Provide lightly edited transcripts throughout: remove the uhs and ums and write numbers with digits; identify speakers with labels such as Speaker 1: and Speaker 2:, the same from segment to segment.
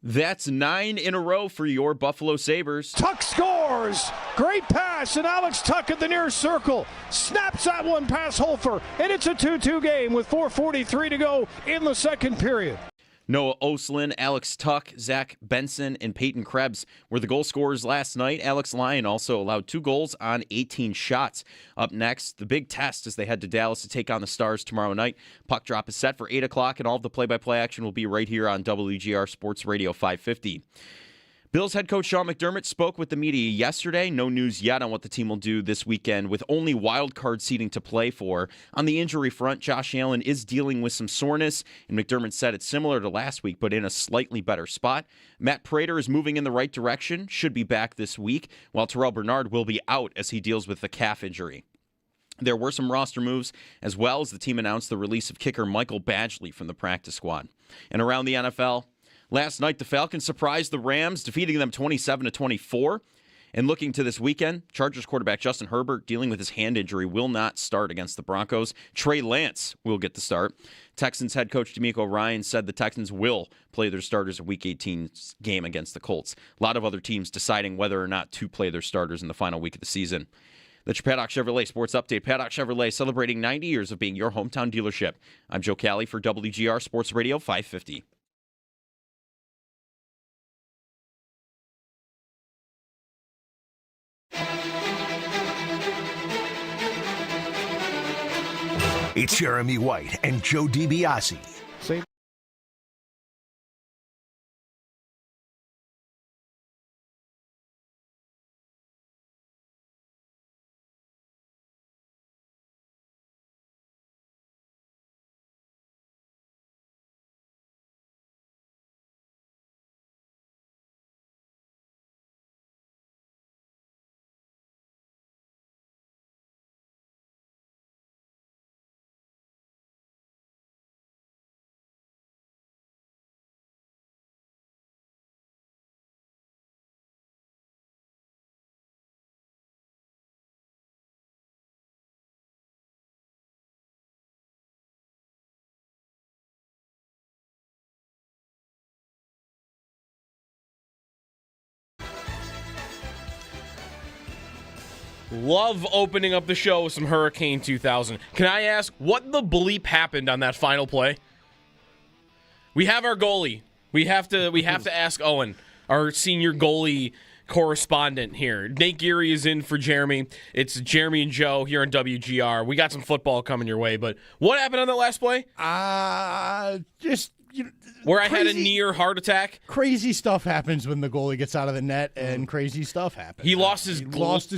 Speaker 1: That's 9 in a row for your Buffalo Sabres.
Speaker 2: Tuck scores! Great pass, and Alex Tuck at the near circle. Snaps that one past Holfer, and it's a 2-2 game with 4:43 to go in the second period.
Speaker 1: Noah Oslin, Alex Tuck, Zach Benson, and Peyton Krebs were the goal scorers last night. Alex Lyon also allowed 2 goals on 18 shots. Up next, the big test as they head to Dallas to take on the Stars tomorrow night. Puck drop is set for 8 o'clock, and all of the play-by-play action will be right here on WGR Sports Radio 550. Bills head coach Sean McDermott spoke with the media yesterday. No news yet on what the team will do this weekend with only wild card seating to play for. On the injury front, Josh Allen is dealing with some soreness, and McDermott said it's similar to last week, but in a slightly better spot. Matt Prater is moving in the right direction, should be back this week, while Terrell Bernard will be out as he deals with the calf injury. There were some roster moves, as well as the team announced the release of kicker Michael Badgley from the practice squad. And around the NFL, last night, the Falcons surprised the Rams, defeating them 27-24. And looking to this weekend, Chargers quarterback Justin Herbert, dealing with his hand injury, will not start against the Broncos. Trey Lance will get the start. Texans head coach D'Amico Ryan said the Texans will play their starters in Week 18 game against the Colts. A lot of other teams deciding whether or not to play their starters in the final week of the season. That's your Paddock Chevrolet Sports Update. Paddock Chevrolet celebrating 90 years of being your hometown dealership. I'm Joe Cali for WGR Sports Radio 550.
Speaker 3: It's Jeremy White and Joe DiBiase.
Speaker 4: Love opening up the show with some Hurricane 2000. Can I ask what the bleep happened on that final play? We have our goalie. We have to ask Owen, our senior goalie correspondent here. Nate Geary is in for Jeremy. It's Jeremy and Joe here on WGR. We got some football coming your way, but what happened on that last play? Where I had a near heart attack.
Speaker 5: Crazy stuff happens when the goalie gets out of the net, and crazy stuff happens.
Speaker 4: He lost his
Speaker 5: glove.
Speaker 4: He lost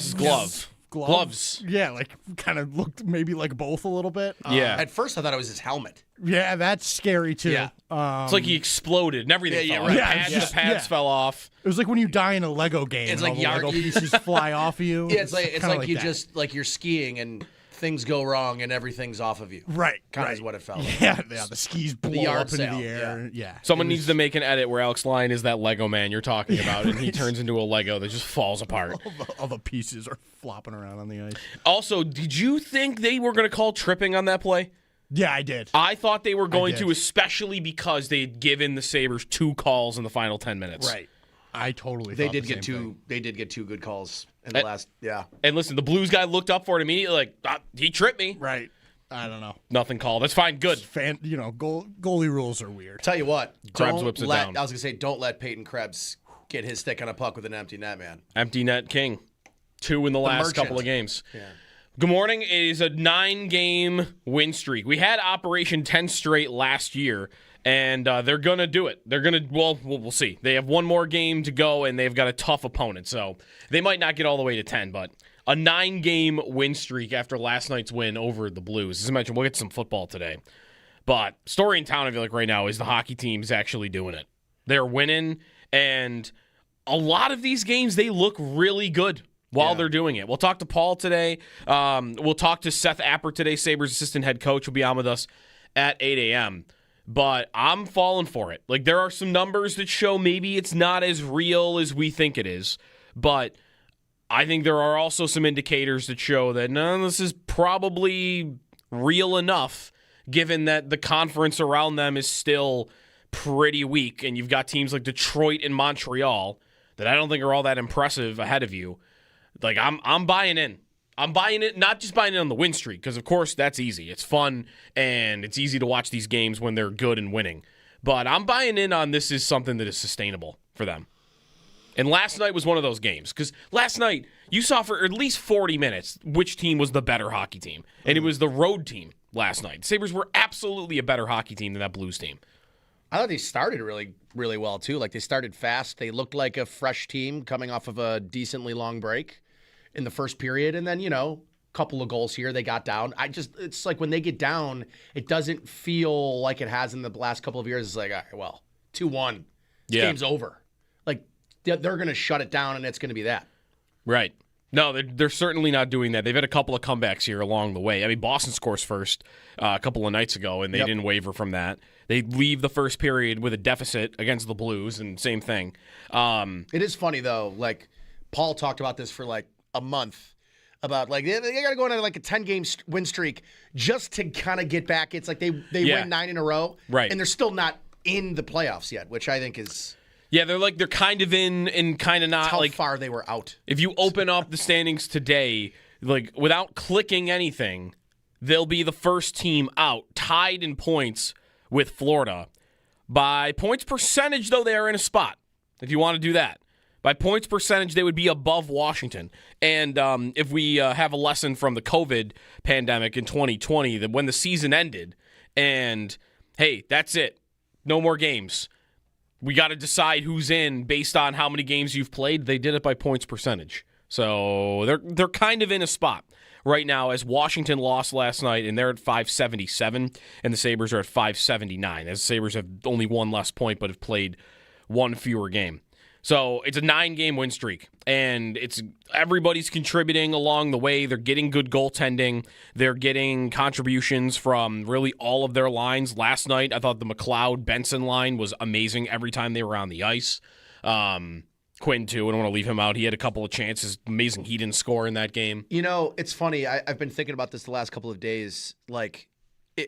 Speaker 4: his glove. Gloves.
Speaker 5: Yeah, like kind of looked maybe like both a little bit.
Speaker 4: Yeah.
Speaker 6: At first, I thought it was his helmet.
Speaker 5: Yeah, that's scary too.
Speaker 6: Yeah.
Speaker 4: It's like he exploded and everything fell off.
Speaker 5: Right.
Speaker 4: The pads fell off.
Speaker 5: It was like when you die in a Lego game.
Speaker 6: It's
Speaker 5: and
Speaker 6: like
Speaker 5: all the Lego pieces fly off of you.
Speaker 6: Yeah, it's like you
Speaker 5: that.
Speaker 6: just like you're skiing and things go wrong and everything's off of you.
Speaker 5: Right.
Speaker 6: Kind of
Speaker 5: right.
Speaker 6: is what it felt like.
Speaker 5: Yeah, the skis blow
Speaker 6: yard
Speaker 5: up into
Speaker 6: sale,
Speaker 5: the air. Yeah.
Speaker 4: Someone needs to make an edit where Alex Lyon is that Lego man you're talking about, and he turns into a Lego that just falls apart.
Speaker 5: All the pieces are flopping around on the ice.
Speaker 4: Also, did you think they were going to call tripping on that play?
Speaker 5: Yeah, I did.
Speaker 4: I thought they were going to, especially because they had given the Sabres 2 calls in the final 10 minutes.
Speaker 5: Right. I totally
Speaker 6: They
Speaker 5: thought
Speaker 6: did
Speaker 5: the
Speaker 6: get
Speaker 5: same
Speaker 6: two.
Speaker 5: thing.
Speaker 6: They did get 2 good calls in the last. Yeah.
Speaker 4: And listen, the Blues guy looked up for it immediately, like he tripped me.
Speaker 5: Right. I don't know.
Speaker 4: Nothing called. That's fine. Good.
Speaker 5: Goalie rules are weird.
Speaker 6: Tell you what.
Speaker 4: Krebs whips it down.
Speaker 6: I was gonna say, don't let Peyton Krebs get his stick on a puck with an empty net, man.
Speaker 4: Empty net king. 2 in the last
Speaker 6: merchant.
Speaker 4: couple of games.
Speaker 6: Yeah.
Speaker 4: Good morning. It is a 9-game win streak. We had Operation 10 straight last year, and they're going to do it. They're going to, well, we'll see. They have one more game to go, and they've got a tough opponent, so they might not get all the way to 10, but a 9-game win streak after last night's win over the Blues. As I mentioned, we'll get some football today. But story in town, I feel like right now, is the hockey team's actually doing it. They're winning, and a lot of these games, they look really good while they're doing it. We'll talk to Paul today. We'll talk to Seth Appert today, Sabres assistant head coach. Will be on with us at 8 a.m. But I'm falling for it. Like, there are some numbers that show maybe it's not as real as we think it is. But I think there are also some indicators that show that, no, this is probably real enough, given that the conference around them is still pretty weak, and you've got teams like Detroit and Montreal that I don't think are all that impressive ahead of you, like I'm buying in. I'm buying it, not just buying it on the win streak, because of course that's easy. It's fun, and it's easy to watch these games when they're good and winning. But I'm buying in on this is something that is sustainable for them. And last night was one of those games, because last night you saw for at least 40 minutes which team was the better hockey team, and it was the road team last night. Sabres were absolutely a better hockey team than that Blues team.
Speaker 6: I thought they started really, really well, too. Like, they started fast. They looked like a fresh team coming off of a decently long break in the first period. And then, a couple of goals here, they got down. It's like when they get down, it doesn't feel like it has in the last couple of years. It's like, all right, well, 2-1. This game's over. Like, they're going to shut it down, and it's going to be that.
Speaker 4: Right. No, they're certainly not doing that. They've had a couple of comebacks here along the way. I mean, Boston scores first a couple of nights ago, and they didn't waver from that. They leave the first period with a deficit against the Blues, and same thing.
Speaker 6: It is funny, though. Like, Paul talked about this for, like, a month, about, like, they got to go on, like, a 10-game win streak just to kind of get back. It's like they win 9 in a row,
Speaker 4: right?
Speaker 6: And they're still not in the playoffs yet, which I think is...
Speaker 4: Yeah, they're kind of in and kind of not.
Speaker 6: How
Speaker 4: like
Speaker 6: far they were out.
Speaker 4: If you open up the standings today, like without clicking anything, they'll be the first team out, tied in points with Florida. By points percentage, though, they are in a spot, if you want to do that. By points percentage, they would be above Washington. And if we have a lesson from the COVID pandemic in 2020, that when the season ended and, hey, that's it, no more games. We got to decide who's in based on how many games you've played. They did it by points percentage. So they're kind of in a spot right now as Washington lost last night, and they're at 577, and the Sabres are at 579, as the Sabres have only one less point but have played one fewer game. So it's a 9-game win streak, and everybody's contributing along the way. They're getting good goaltending. They're getting contributions from really all of their lines. Last night, I thought the McLeod-Benson line was amazing every time they were on the ice. Quinn, too. I don't want to leave him out. He had a couple of chances. Amazing he didn't score in that game.
Speaker 6: It's funny. I've been thinking about this the last couple of days. Like,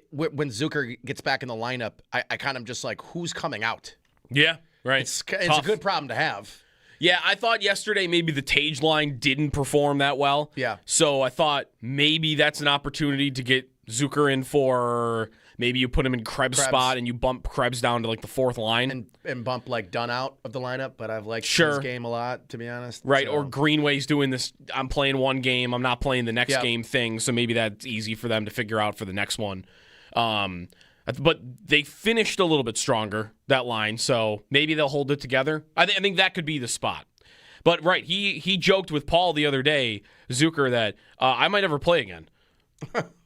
Speaker 6: when Zucker gets back in the lineup, I kind of just like, who's coming out?
Speaker 4: Yeah. Right.
Speaker 6: It's a good problem to have.
Speaker 4: Yeah, I thought yesterday maybe the Tage line didn't perform that well.
Speaker 6: Yeah.
Speaker 4: So I thought maybe that's an opportunity to get Zucker in for maybe you put him in Krebs' spot and you bump Krebs down to like the fourth line.
Speaker 6: And bump like Dunn out of the lineup, but I've liked his game a lot, to be honest.
Speaker 4: Right,
Speaker 6: so.
Speaker 4: Or Greenway's doing this, I'm playing one game, I'm not playing the next game thing, so maybe that's easy for them to figure out for the next one. But they finished a little bit stronger, that line, so maybe they'll hold it together. I think that could be the spot. But, right, he joked with Paul the other day, Zucker, that I might never play again.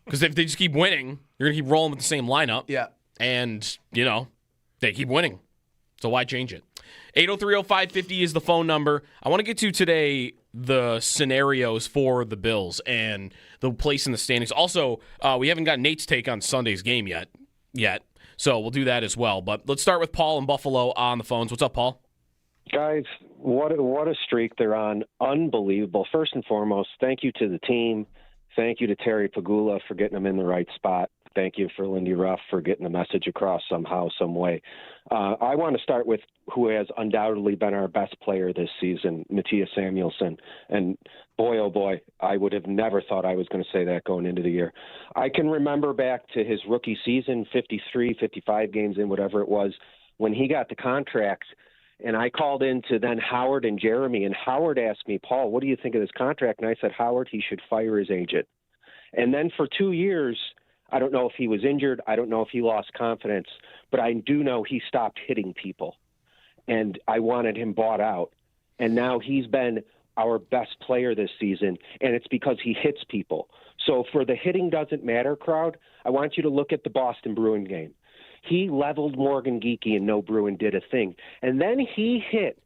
Speaker 4: Because if they just keep winning, you're going to keep rolling with the same lineup.
Speaker 6: Yeah.
Speaker 4: And, they keep winning. So why change it? 803-0550 is the phone number. I want to get to today the scenarios for the Bills and the place in the standings. Also, we haven't got Nate's take on Sunday's game yet. So we'll do that as well. But let's start with Paul in Buffalo on the phones. What's up, Paul?
Speaker 7: Guys, what a streak they're on. Unbelievable. First and foremost, thank you to the team. Thank you to Terry Pagula for getting them in the right spot. Thank you for Lindy Ruff for getting the message across somehow, some way. I want to start with who has undoubtedly been our best player this season, Mattias Samuelsson. And boy, oh boy, I would have never thought I was going to say that going into the year. I can remember back to his rookie season, 53, 55 games in, whatever it was, when he got the contract. And I called in to then Howard and Jeremy, and Howard asked me, Paul, what do you think of this contract? And I said, Howard, he should fire his agent. And then for 2 years, I don't know if he was injured. I don't know if he lost confidence, but I do know he stopped hitting people. And I wanted him bought out. And now he's been our best player this season, and it's because he hits people. So for the hitting doesn't matter crowd, I want you to look at the Boston Bruin game. He leveled Morgan Geekie, and no Bruin did a thing. And then he hit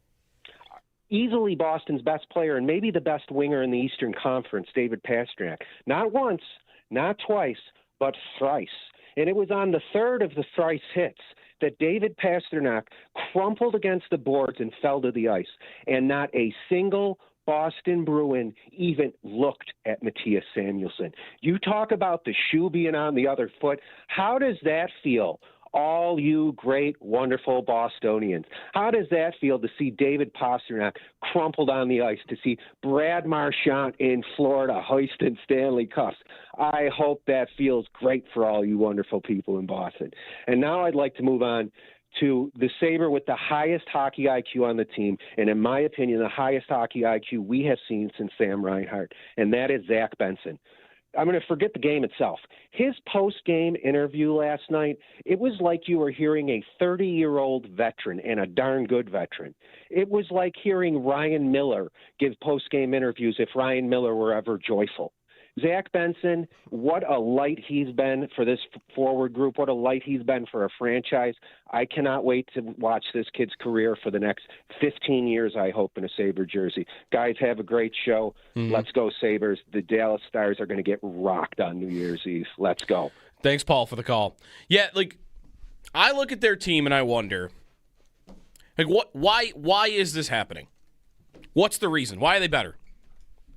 Speaker 7: easily Boston's best player and maybe the best winger in the Eastern Conference, David Pastrnak. Not once, not twice, but thrice. And it was on the third of the thrice hits that David Pastrnak crumpled against the boards and fell to the ice. And not a single Boston Bruin even looked at Mattias Samuelsson. You talk about the shoe being on the other foot. How does that feel? all you great, wonderful Bostonians. How does that feel to see David Pastrnak crumpled on the ice, to see Brad Marchand in Florida hoisting Stanley Cups? I hope that feels great for all you wonderful people in Boston. And now I'd like to move on to the Sabre with the highest hockey IQ on the team, and in my opinion, the highest hockey IQ we have seen since Sam Reinhart, and that is Zach Benson. I'm going to forget the game itself. His post-game interview last night, it was like you were hearing a 30-year-old veteran, and a darn good veteran. It was like hearing Ryan Miller give post-game interviews if Ryan Miller were ever joyful. Zach Benson, what a light he's been for this forward group. What a light he's been for a franchise. I cannot wait to watch this kid's career for the next 15 years, I hope, in a Sabre jersey. Guys, have a great show. Let's go, Sabres. The Dallas Stars are going to get rocked on New Year's Eve. Let's go.
Speaker 4: Thanks, Paul, for the call. Yeah, I look at their team and I wonder, why is this happening? What's the reason? Why are they better?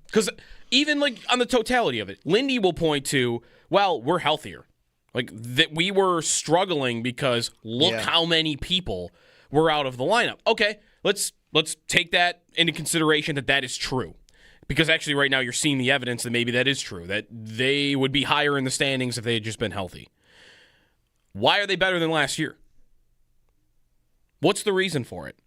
Speaker 4: Because even on the totality of it, Lindy will point to, well, we're healthier. That we were struggling because look how many people were out of the lineup. Okay, let's take that into consideration that is true. Because actually right now you're seeing the evidence that maybe that is true, that they would be higher in the standings if they had just been healthy. Why are they better than last year? What's the reason for it?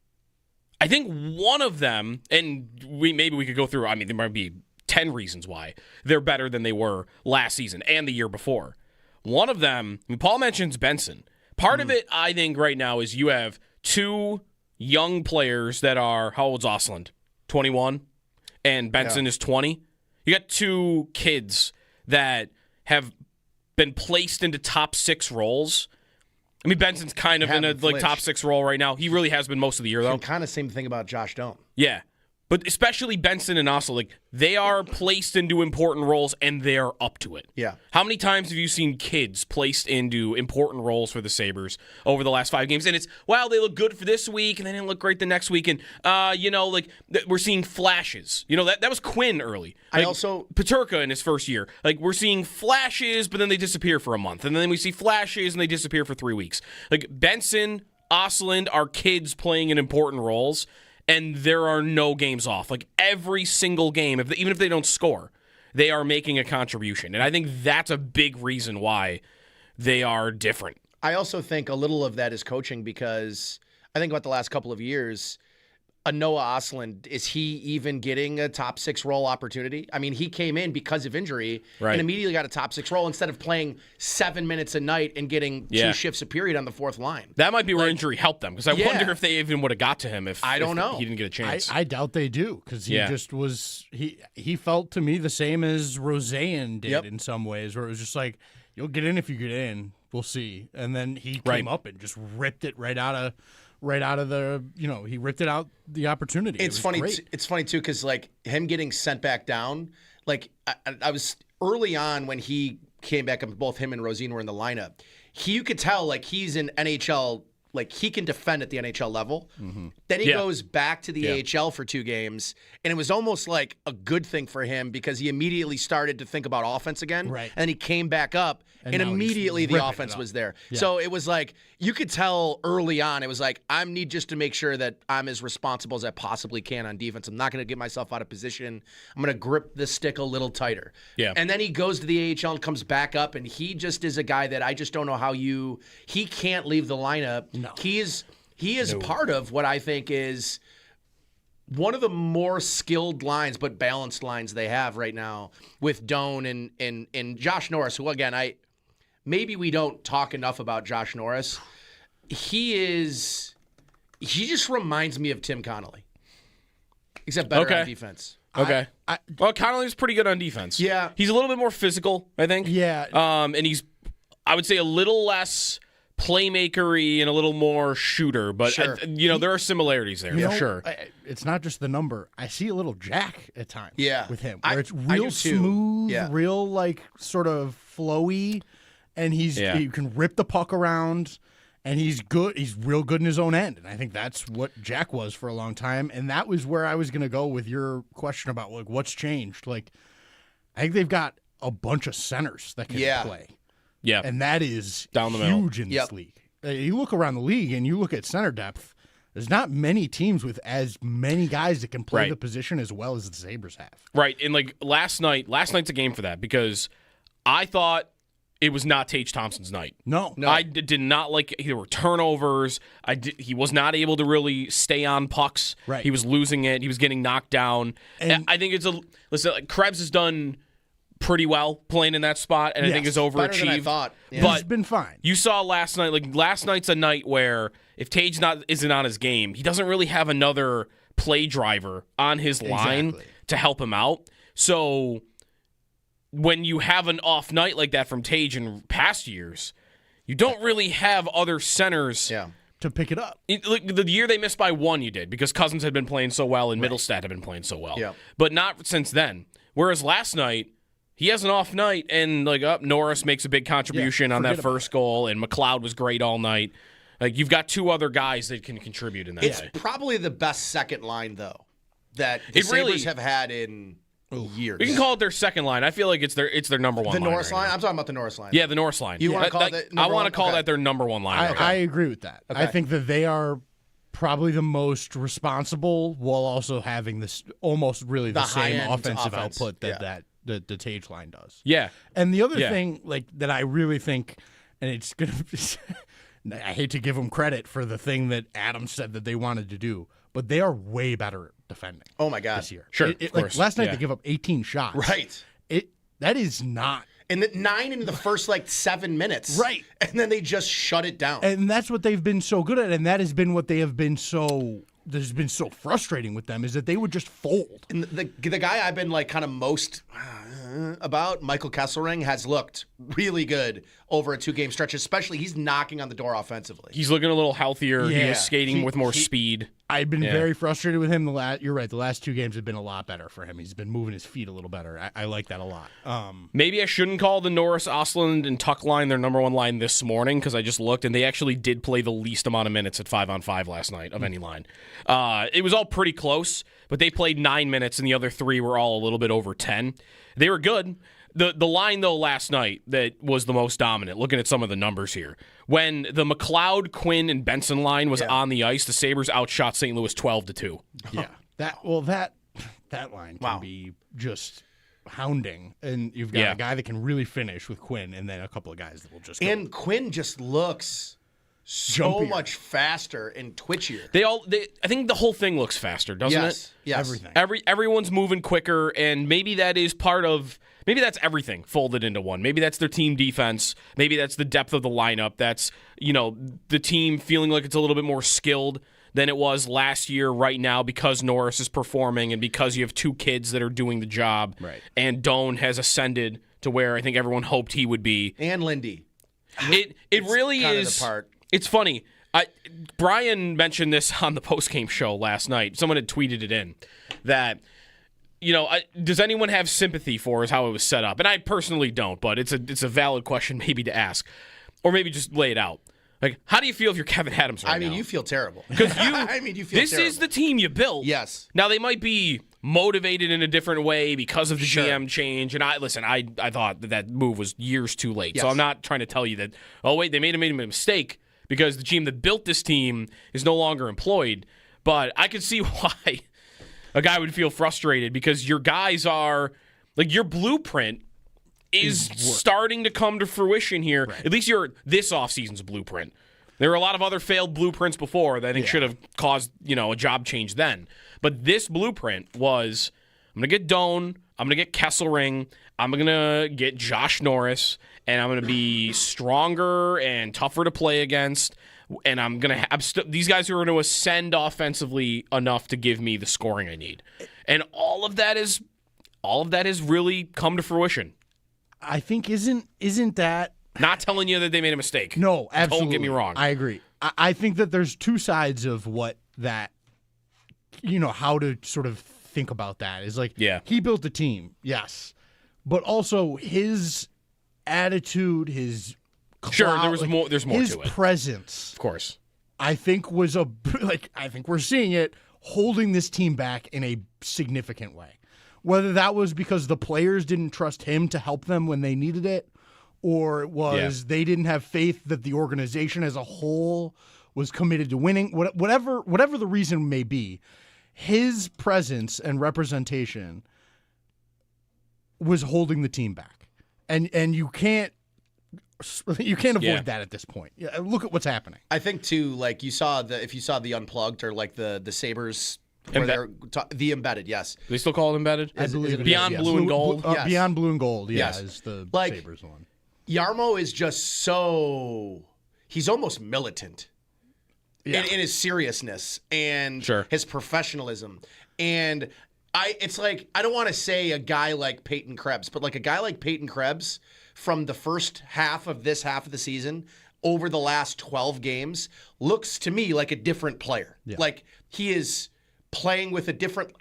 Speaker 4: I think one of them, and maybe we could go through, there might be 10 reasons why they're better than they were last season and the year before. One of them, Paul mentions Benson. Part of it, I think, right now is you have two young players that are, how old's Osland? 21? And Benson is 20. You got two kids that have been placed into top 6 roles. Benson's kind of in a top 6 role right now. He really has been most of the year, though.
Speaker 6: Kind of same thing about Josh Doan.
Speaker 4: Yeah. But especially Benson and Oslo, they are placed into important roles, and they're up to it.
Speaker 6: Yeah.
Speaker 4: How many times have you seen kids placed into important roles for the Sabres over the last 5 games? And it's, they look good for this week, and they didn't look great the next week. And, we're seeing flashes. That was Quinn early. Peterka in his first year. We're seeing flashes, but then they disappear for a month. And then we see flashes, and they disappear for 3 weeks. Benson, Osland are kids playing in important roles. And there are no games off. Every single game, even if they don't score, they are making a contribution. And I think that's a big reason why they are different.
Speaker 6: I also think a little of that is coaching, because I think about the last couple of years, Noah Osland, is he even getting a top 6 role opportunity? He came in because of injury and immediately got a top 6 role instead of playing 7 minutes a night and getting 2 shifts a period on the 4th line.
Speaker 4: That might be where injury helped them, because I wonder if they even would have got to him if he didn't get a chance.
Speaker 5: I doubt they do, because he just was he felt to me the same as Roseanne did in some ways, where it was just you'll get in if you get in, we'll see. And then he came up and just ripped it right out of the, he ripped it out the opportunity.
Speaker 6: It's funny. It's funny too, because him getting sent back down, I was early on when he came back up, both him and Rosine were in the lineup. You could tell he's an NHL, he can defend at the NHL level. Mm-hmm. Then he goes back to the AHL for 2 games, and it was almost like a good thing for him, because he immediately started to think about offense again. Right. And then he came back up, and immediately the offense was there. Yeah. So it was you could tell early on, it was I need just to make sure that I'm as responsible as I possibly can on defense. I'm not going to get myself out of position. I'm going to grip the stick a little tighter. Yeah. And then he goes to the AHL and comes back up, and he just is a guy that I just don't know how he can't leave the lineup. No. He is part of what I think is one of the more skilled lines but balanced lines they have right now with Doan and Josh Norris, who, again, maybe we don't talk enough about Josh Norris. He just reminds me of Tim Connolly, except better on defense.
Speaker 4: Okay. Connolly's pretty good on defense. Yeah. He's a little bit more physical, I think.
Speaker 5: Yeah.
Speaker 4: And he's, I would say, a little less playmaker-y and a little more shooter, but there are similarities there for sure.
Speaker 5: It's not just the number. I see a little Jack at times with him, where it's
Speaker 6: I
Speaker 5: real smooth, real sort of flowy, and he can rip the puck around, and he's good. He's real good in his own end, and I think that's what Jack was for a long time, and that was where I was going to go with your question about what's changed. I think they've got a bunch of centers that can play.
Speaker 4: Yeah,
Speaker 5: and that is
Speaker 4: down the
Speaker 5: huge
Speaker 4: middle.
Speaker 5: in this league. You look around the league and you look at center depth. There's not many teams with as many guys that can play the position as well as the Sabres have.
Speaker 4: Right, and like last night's a game for that because I thought it was not Tage Thompson's night.
Speaker 5: No.
Speaker 4: I did not like. There were turnovers. He was not able to really stay on pucks.
Speaker 5: Right.
Speaker 4: He was losing it. He was getting knocked down. And I think listen. Like, Krebs has done pretty well playing in that spot, and I think is overachieved.
Speaker 6: Better than I thought. Yeah.
Speaker 4: But
Speaker 5: he's been fine.
Speaker 4: You saw last night. Like last night's a night where if Tage isn't on his game, he doesn't really have another play driver on his line to help him out. So when you have an off night like that from Tage in past years, you don't really have other centers
Speaker 5: to pick it up.
Speaker 4: The year they missed by one, you did, because Cousins had been playing so well and Middlestat had been playing so well.
Speaker 6: Yeah.
Speaker 4: But not since then. Whereas last night, he has an off night, and Norris makes a big contribution on that first goal, and McLeod was great all night. Like, you've got two other guys that can contribute in that
Speaker 6: It's
Speaker 4: way.
Speaker 6: probably the best second line, though, that the Sabres have had in years.
Speaker 4: We can call it their second line. I feel like it's their number one line.
Speaker 6: The Norris
Speaker 4: right
Speaker 6: line?
Speaker 4: now.
Speaker 6: I'm talking about the Norris line.
Speaker 4: Yeah, the Norris line.
Speaker 6: You want to call that number
Speaker 4: I want to call
Speaker 6: one?
Speaker 4: that their number one line.
Speaker 5: I agree with that.
Speaker 6: Okay.
Speaker 5: I think that they are probably the most responsible while also having this almost really the same
Speaker 6: high-end
Speaker 5: offensive
Speaker 6: offense.
Speaker 5: output that the Tage line does.
Speaker 4: Yeah.
Speaker 5: And the other thing that I really think, and it's going to be, I hate to give them credit for the thing that Adam said that they wanted to do, but they are way better at defending.
Speaker 6: Oh, my God.
Speaker 5: This year.
Speaker 4: Sure, of course.
Speaker 5: Last night they give up 18 shots.
Speaker 6: Right.
Speaker 5: That is not.
Speaker 6: And 9 in the first 7 minutes.
Speaker 5: Right.
Speaker 6: And then they just shut it down.
Speaker 5: And that's what they've been so good at, and that has been what they have been so. That has been so frustrating with them is that they would just fold.
Speaker 6: And the guy I've been kind of most about, Michael Kesselring, has looked really good over a 2-game stretch. Especially, he's knocking on the door offensively.
Speaker 4: He's looking a little healthier.
Speaker 5: Yeah.
Speaker 4: He was skating with more speed.
Speaker 5: I've been very frustrated with him. You're right. The last 2 games have been a lot better for him. He's been moving his feet a little better. I like that a lot.
Speaker 4: Maybe I shouldn't call the Norris, Ostlund, and Tuck line their number one line this morning because I just looked, and they actually did play the least amount of minutes at 5-on-5 last night of any line. It was all pretty close, but they played 9 minutes, and the other 3 were all a little bit over 10. They were good. The line, though, last night that was the most dominant, looking at some of the numbers here, when the McLeod, Quinn, and Benson line was on the ice, the Sabres outshot St. Louis 12-2.
Speaker 5: Yeah. That line can be just hounding. And you've got a guy that can really finish with Quinn and then a couple of guys that will just go.
Speaker 6: And Quinn just looks so much faster and twitchier.
Speaker 4: I think the whole thing looks faster, doesn't it?
Speaker 6: Yes.
Speaker 5: Everything.
Speaker 4: Everyone's moving quicker, and maybe that is part of. Maybe that's everything folded into one. Maybe that's their team defense. Maybe that's the depth of the lineup. That's the team feeling like it's a little bit more skilled than it was last year right now because Norris is performing and because you have 2 kids that are doing the job.
Speaker 5: Right.
Speaker 4: And Doan has ascended to where I think everyone hoped he would be.
Speaker 6: And Lindy.
Speaker 4: It really is.
Speaker 6: The part.
Speaker 4: It's funny. Brian mentioned this on the postgame show last night. Someone had tweeted it in that, does anyone have sympathy for how it was set up? And I personally don't, but it's a valid question maybe to ask, or maybe just lay it out. Like, how do you feel if you're Kevin Adams right now?
Speaker 6: I mean, you feel terrible.
Speaker 4: Because you
Speaker 6: feel
Speaker 4: this
Speaker 6: terrible.
Speaker 4: is the team you built.
Speaker 6: Yes.
Speaker 4: Now they might be motivated in a different way because of the GM change. And I thought that move was years too late.
Speaker 6: Yes.
Speaker 4: So I'm not trying to tell you that. Oh wait, they made a mistake because the team that built this team is no longer employed. But I could see why a guy would feel frustrated because your guys are like your blueprint is starting to come to fruition here. Right. At least this offseason's blueprint. There were a lot of other failed blueprints before that I think should have caused, a job change then. But this blueprint was, I'm going to get Doan, I'm going to get Kesselring, I'm going to get Josh Norris, and I'm going to be stronger and tougher to play against. And I'm going to have these guys who are going to ascend offensively enough to give me the scoring I need. And all of that has really come to fruition.
Speaker 5: I think isn't that
Speaker 4: not telling you that they made a mistake.
Speaker 5: No, absolutely.
Speaker 4: Don't get me wrong.
Speaker 5: I agree. I think that there's 2 sides of what that, how to sort of think about that is like.
Speaker 4: Yeah.
Speaker 5: He built the team, yes, but also his attitude, his clout,
Speaker 4: sure. There's more to it.
Speaker 5: His presence,
Speaker 4: of course.
Speaker 5: I think was I think we're seeing it holding this team back in a significant way. Whether that was because the players didn't trust him to help them when they needed it, or it was they didn't have faith that the organization as a whole was committed to winning. Whatever the reason may be, his presence and representation was holding the team back, and you can't avoid that at this point. Look at what's happening.
Speaker 6: I think too, like if you saw the Unplugged or like the Sabres. The Embedded, yes.
Speaker 4: They still call it Embedded? Beyond Blue and Gold?
Speaker 5: Yes. Beyond Blue and Gold,
Speaker 6: yes.
Speaker 5: Is the Sabres one.
Speaker 6: Yarmo is just he's almost militant in his seriousness and his professionalism. And it's like, I don't want to say a guy like Peyton Krebs, but like a guy like Peyton Krebs from the first half of the season over the last 12 games looks to me like a different player. Yeah. Like he is playing with a different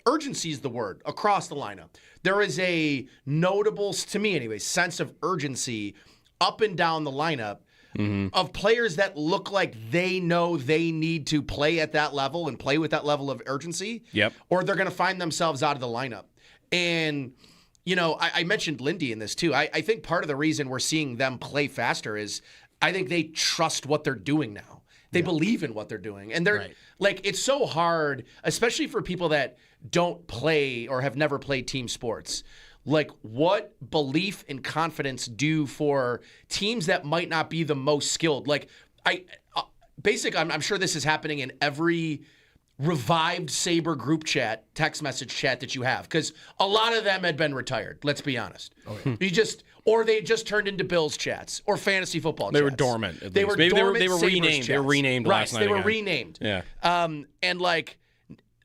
Speaker 6: urgency is the word across the lineup. There is a notable, to me anyway, sense of urgency up and down the lineup of players that look like they know they need to play at that level and play with that level of urgency.
Speaker 4: Yep.
Speaker 6: Or they're going to find themselves out of the lineup. And, I mentioned Lindy in this too. I think part of the reason we're seeing them play faster is I think they trust what they're doing now. They believe in what they're doing. And they're like, it's so hard, especially for people that don't play or have never played team sports. Like, what belief and confidence do for teams that might not be the most skilled? Like, I'm sure this is happening in every revived Sabre group chat, text message chat that you have, because a lot of them had been retired. Let's be honest. Or they just turned into Bills chats or fantasy football chats.
Speaker 4: They were dormant.
Speaker 6: They were dormant.
Speaker 4: They were renamed. Chats. They were renamed last night.
Speaker 6: They were renamed.
Speaker 4: Yeah.
Speaker 6: And like,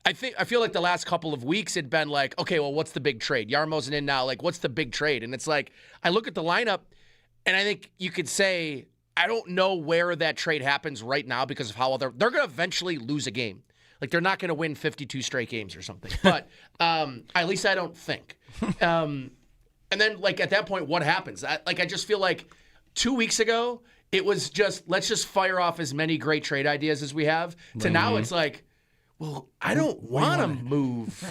Speaker 6: I feel like the last couple of weeks had been like, okay, well, what's the big trade? Yarmo's in now. Like, what's the big trade? And it's like, I look at the lineup, and I think you could say, I don't know where that trade happens right now because of how they're going to eventually lose a game. Like, they're not going to win 52 straight games or something. But at least I don't think. And then, like, at that point, what happens? I just feel like 2 weeks ago, it was just, let's just fire off as many great trade ideas as we have. To now, it's like, well, I don't want to move,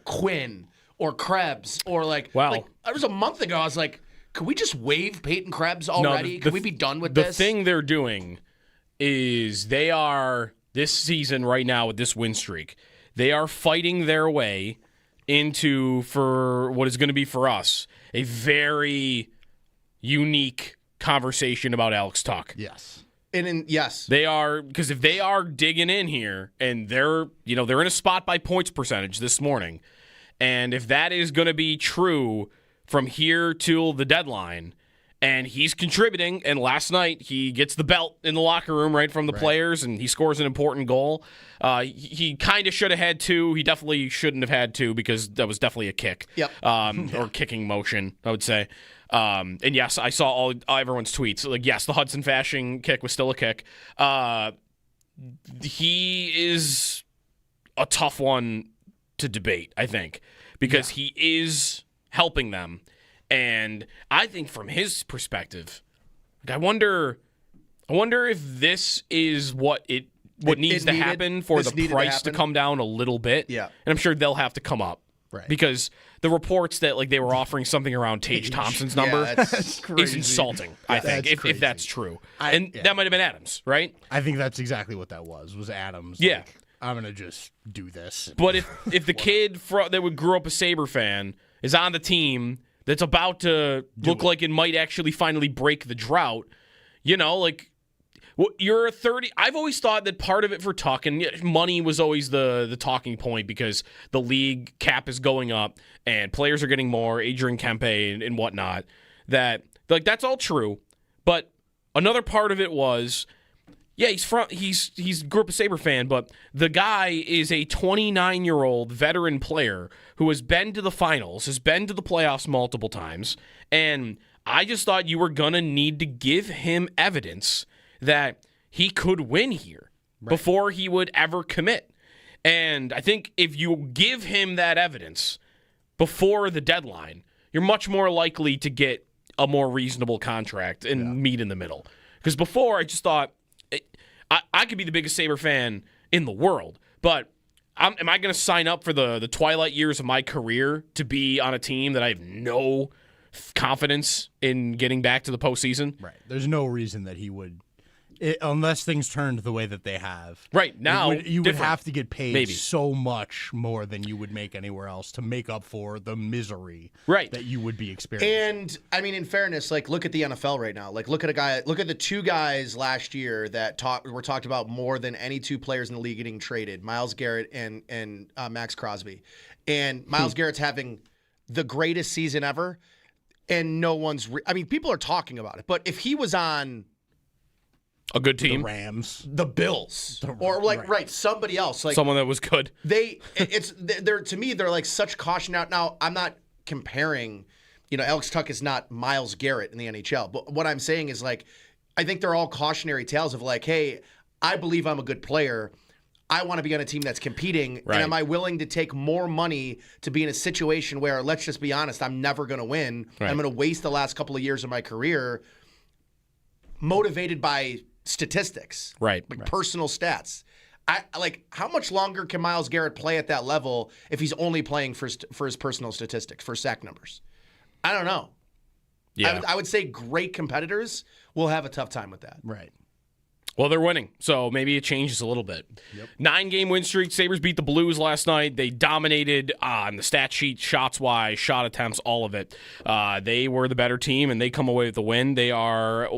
Speaker 6: Quinn or Krebs or like it was a month ago. I was like, could we just waive Peyton Krebs already? Can we be done with this?
Speaker 4: The thing they're doing is they are, this season right now with this win streak, they are fighting their way into, for what is going to be for us, a very unique conversation about Alex Tuch.
Speaker 5: Yes.
Speaker 6: Yes.
Speaker 4: They are, because if they are digging in here and they're in a spot by points percentage this morning, and if that is going to be true from here till the deadline, and he's contributing, and last night he gets the belt in the locker room right from the players, and he scores an important goal. He kind of should have had two. He definitely shouldn't have had two because that was definitely a kick.
Speaker 6: Yep.
Speaker 4: Or kicking motion, I would say. And yes, I saw everyone's tweets. Like, yes, the Hudson Fasching kick was still a kick. He is a tough one to debate, I think, because he is helping them. And I think from his perspective, I wonder if this is what needs to happen for the price to come down a little bit.
Speaker 6: Yeah.
Speaker 4: And I'm sure they'll have to come up. Right. Because the reports that they were offering something around Tage Thompson's number is insulting, I think, if that's true. That might have been Adams, right?
Speaker 5: I think that's exactly what that was Adams.
Speaker 4: Yeah.
Speaker 5: I'm going to just do this.
Speaker 4: But if the kid that grew up a Sabre fan is on the team that's about to look like it might actually finally break the drought, you're a 30. I've always thought that part of it for Tuch, and money was always the talking point because the league cap is going up and players are getting more, Adrian Kempe and whatnot, that's all true. But another part of it was, he's grew up a Sabre fan, but the guy is a 29-year-old veteran player who has been to the finals, has been to the playoffs multiple times, and I just thought you were going to need to give him evidence that he could win here before he would ever commit. And I think if you give him that evidence before the deadline, you're much more likely to get a more reasonable contract and meet in the middle. Because before, I just thought, I could be the biggest Sabre fan in the world, but am I going to sign up for the twilight years of my career to be on a team that I have no confidence in getting back to the postseason.
Speaker 5: Right. There's no reason that he would, unless things turned the way that they have.
Speaker 4: Right now,
Speaker 5: you would have to get paid
Speaker 4: Maybe.
Speaker 5: so much more than you would make anywhere else to make up for the misery that you would be experiencing.
Speaker 6: And I mean, in fairness, like look at the NFL right now. Like look at the two guys last year that were talked about more than any two players in the league getting traded: Myles Garrett and Max Crosby. And Myles Garrett's having the greatest season ever, and no one's. I mean, people are talking about it, but if he was on
Speaker 4: a good team,
Speaker 5: the Rams,
Speaker 6: the Bills, or somebody else, like
Speaker 4: someone that was good.
Speaker 6: They're to me, they're like such caution out. Now, I'm not comparing, Alex Tuck is not Myles Garrett in the NHL, but what I'm saying is like, I think they're all cautionary tales of like, hey, I believe I'm a good player. I want to be on a team that's competing, and am I willing to take more money to be in a situation where, let's just be honest, I'm never going to win. Right. I'm going to waste the last couple of years of my career motivated by statistics, personal stats. How much longer can Myles Garrett play at that level if he's only playing for his personal statistics, for sack numbers? I don't know.
Speaker 4: Yeah.
Speaker 6: I would say great competitors will have a tough time with that.
Speaker 5: Right.
Speaker 4: Well, they're winning, so maybe it changes a little bit. Yep. 9-game win streak. Sabres beat the Blues last night. They dominated on the stat sheet, shots-wise, shot attempts, all of it. They were the better team, and they come away with the win. They are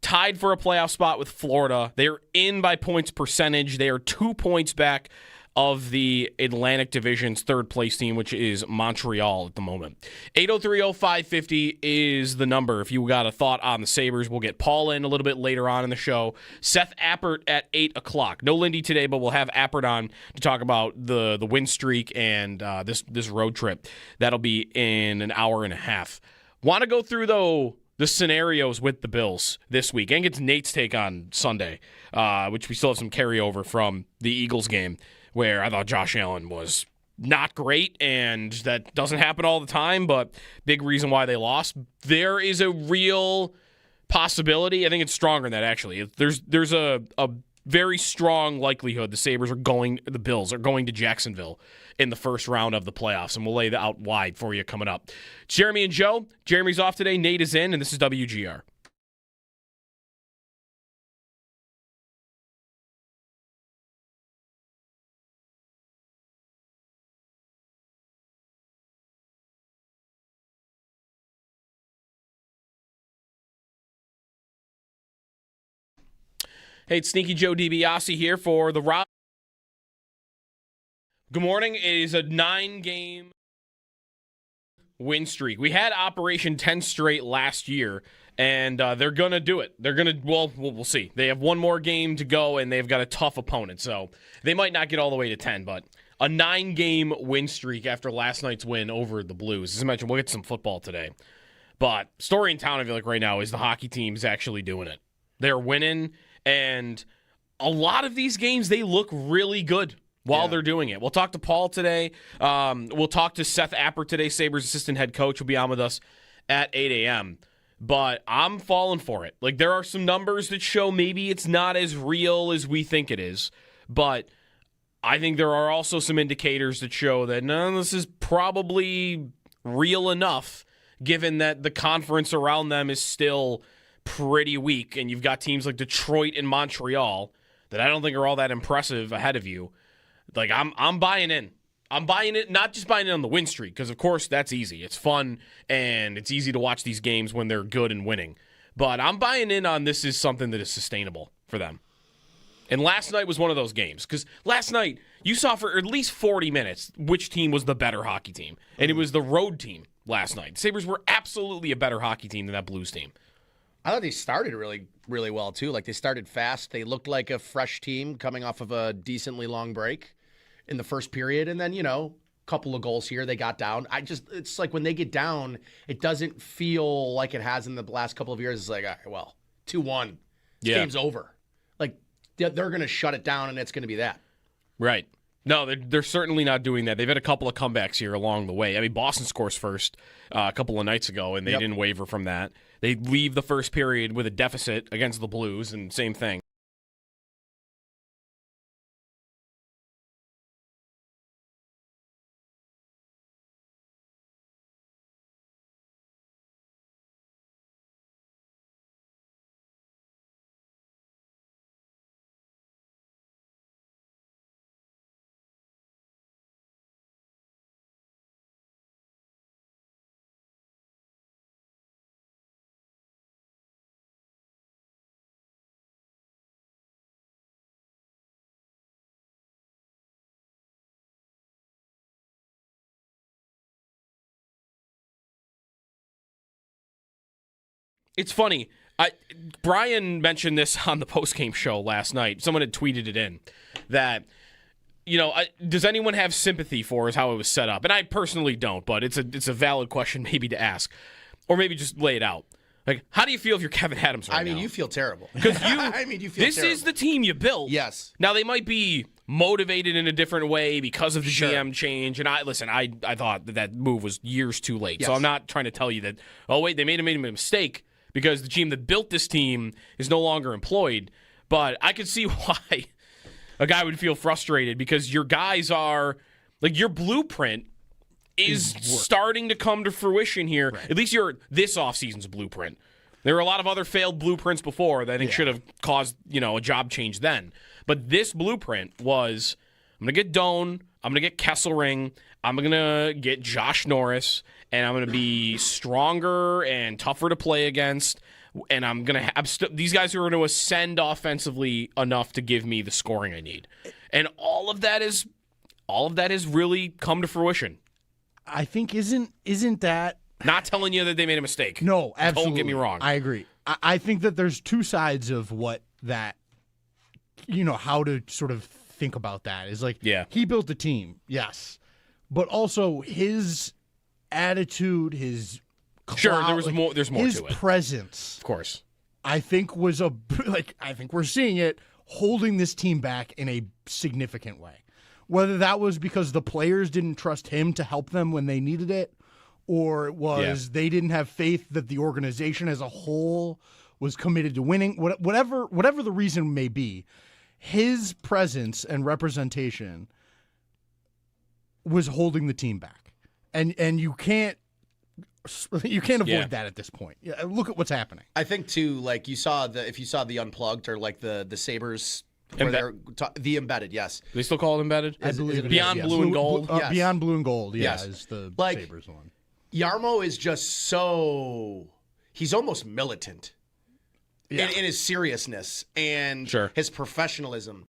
Speaker 4: tied for a playoff spot with Florida. They are in by points percentage. They are 2 points back of the Atlantic Division's third-place team, which is Montreal at the moment. 803-0550 is the number. If you got a thought on the Sabres, we'll get Paul in a little bit later on in the show. Seth Appert at 8 o'clock. No Lindy today, but we'll have Appert on to talk about the win streak and this road trip. That'll be in an hour and a half. Want to go through, though, the scenarios with the Bills this week and get Nate's take on Sunday, which we still have some carryover from the Eagles game, where I thought Josh Allen was not great, and that doesn't happen all the time, but big reason why they lost. There is a real possibility. I think it's stronger than that, actually. There's a very strong likelihood the Bills are going to Jacksonville in the first round of the playoffs, and we'll lay that out wide for you coming up. Jeremy and Joe. Jeremy's off today. Nate is in, and this is WGR. Hey, it's Sneaky Joe DiBiase here for the Rob. Good morning. It is a 9-game win streak. We had Operation 10 straight last year, and they're going to do it. They're going to, we'll see. They have one more game to go, and they've got a tough opponent, so they might not get all the way to 10, but a 9-game win streak after last night's win over the Blues. As I mentioned, we'll get to some football today. But story in town, I feel like right now, is the hockey team's actually doing it. They're winning. And a lot of these games, they look really good while they're doing it. We'll talk to Paul today. We'll talk to Seth Appert today, Sabres assistant head coach, will be on with us at 8 a.m. But I'm falling for it. Like, there are some numbers that show maybe it's not as real as we think it is. But I think there are also some indicators that show that, no, this is probably real enough, given that the conference around them is still pretty weak, and you've got teams like Detroit and Montreal that I don't think are all that impressive ahead of you. Like, I'm buying in. I'm buying it, not just buying it on the win streak, because of course that's easy. It's fun, and it's easy to watch these games when they're good and winning. But I'm buying in on this is something that is sustainable for them. And last night was one of those games, because last night you saw for at least 40 minutes which team was the better hockey team, and it was the road team last night. Sabres were absolutely a better hockey team than that Blues team.
Speaker 6: I thought they started really, really well, too. Like, they started fast. They looked like a fresh team coming off of a decently long break in the first period. And then, a couple of goals here. They got down. It's like when they get down, it doesn't feel like it has in the last couple of years. It's like, all right, well, 2-1. This game's over. Like, they're going to shut it down, and it's going to be that.
Speaker 4: Right. No, they're certainly not doing that. They've had a couple of comebacks here along the way. I mean, Boston scores first a couple of nights ago, and they didn't waver from that. They leave the first period with a deficit against the Blues, and same thing. It's funny. Brian mentioned this on the postgame show last night. Someone had tweeted it in that, does anyone have sympathy for is how it was set up? And I personally don't, but it's a valid question maybe to ask, or maybe just lay it out. Like, how do you feel if you're Kevin Adams right now?
Speaker 6: I mean, you feel terrible.
Speaker 4: Because
Speaker 6: you feel
Speaker 4: this
Speaker 6: terrible.
Speaker 4: is the team you built.
Speaker 6: Yes.
Speaker 4: Now, they might be motivated in a different way because of the GM change. And I thought that move was years too late.
Speaker 6: Yes.
Speaker 4: So I'm not trying to tell you that, oh, wait, they made a mistake because the team that built this team is no longer employed. But I could see why a guy would feel frustrated because your guys are, like, your blueprint is starting to come to fruition here. Right. At least this offseason's blueprint. There were a lot of other failed blueprints before that I think should have caused, a job change then. But this blueprint was, I'm going to get Doan, I'm going to get Kesselring, I'm going to get Josh Norris, and I'm going to be stronger and tougher to play against, and I'm going to have these guys who are going to ascend offensively enough to give me the scoring I need. And all of that has really come to fruition.
Speaker 5: I think isn't that
Speaker 4: not telling you that they made a mistake?
Speaker 5: No, absolutely.
Speaker 4: Don't get me wrong.
Speaker 5: I agree. I think that there's two sides of what that, how to sort of think about that is like.
Speaker 4: Yeah.
Speaker 5: He built a team, yes, but also his attitude, his clout,
Speaker 4: sure. There's more
Speaker 5: his
Speaker 4: to it.
Speaker 5: Presence,
Speaker 4: of course.
Speaker 5: I think was I think we're seeing it holding this team back in a significant way. Whether that was because the players didn't trust him to help them when they needed it, or it was they didn't have faith that the organization as a whole was committed to winning, whatever the reason may be, his presence and representation was holding the team back. And you can't avoid that at this point. Yeah, look at what's happening.
Speaker 6: I think too, like if you saw the Unplugged or like the Sabres. The Embedded, yes.
Speaker 4: Do they still call it Embedded?
Speaker 5: I believe
Speaker 4: Beyond Blue and Gold?
Speaker 6: Yes.
Speaker 5: Beyond Blue and Gold,
Speaker 6: yes.
Speaker 5: is the Sabres one.
Speaker 6: Jarmo is just he's almost militant in his seriousness and his professionalism.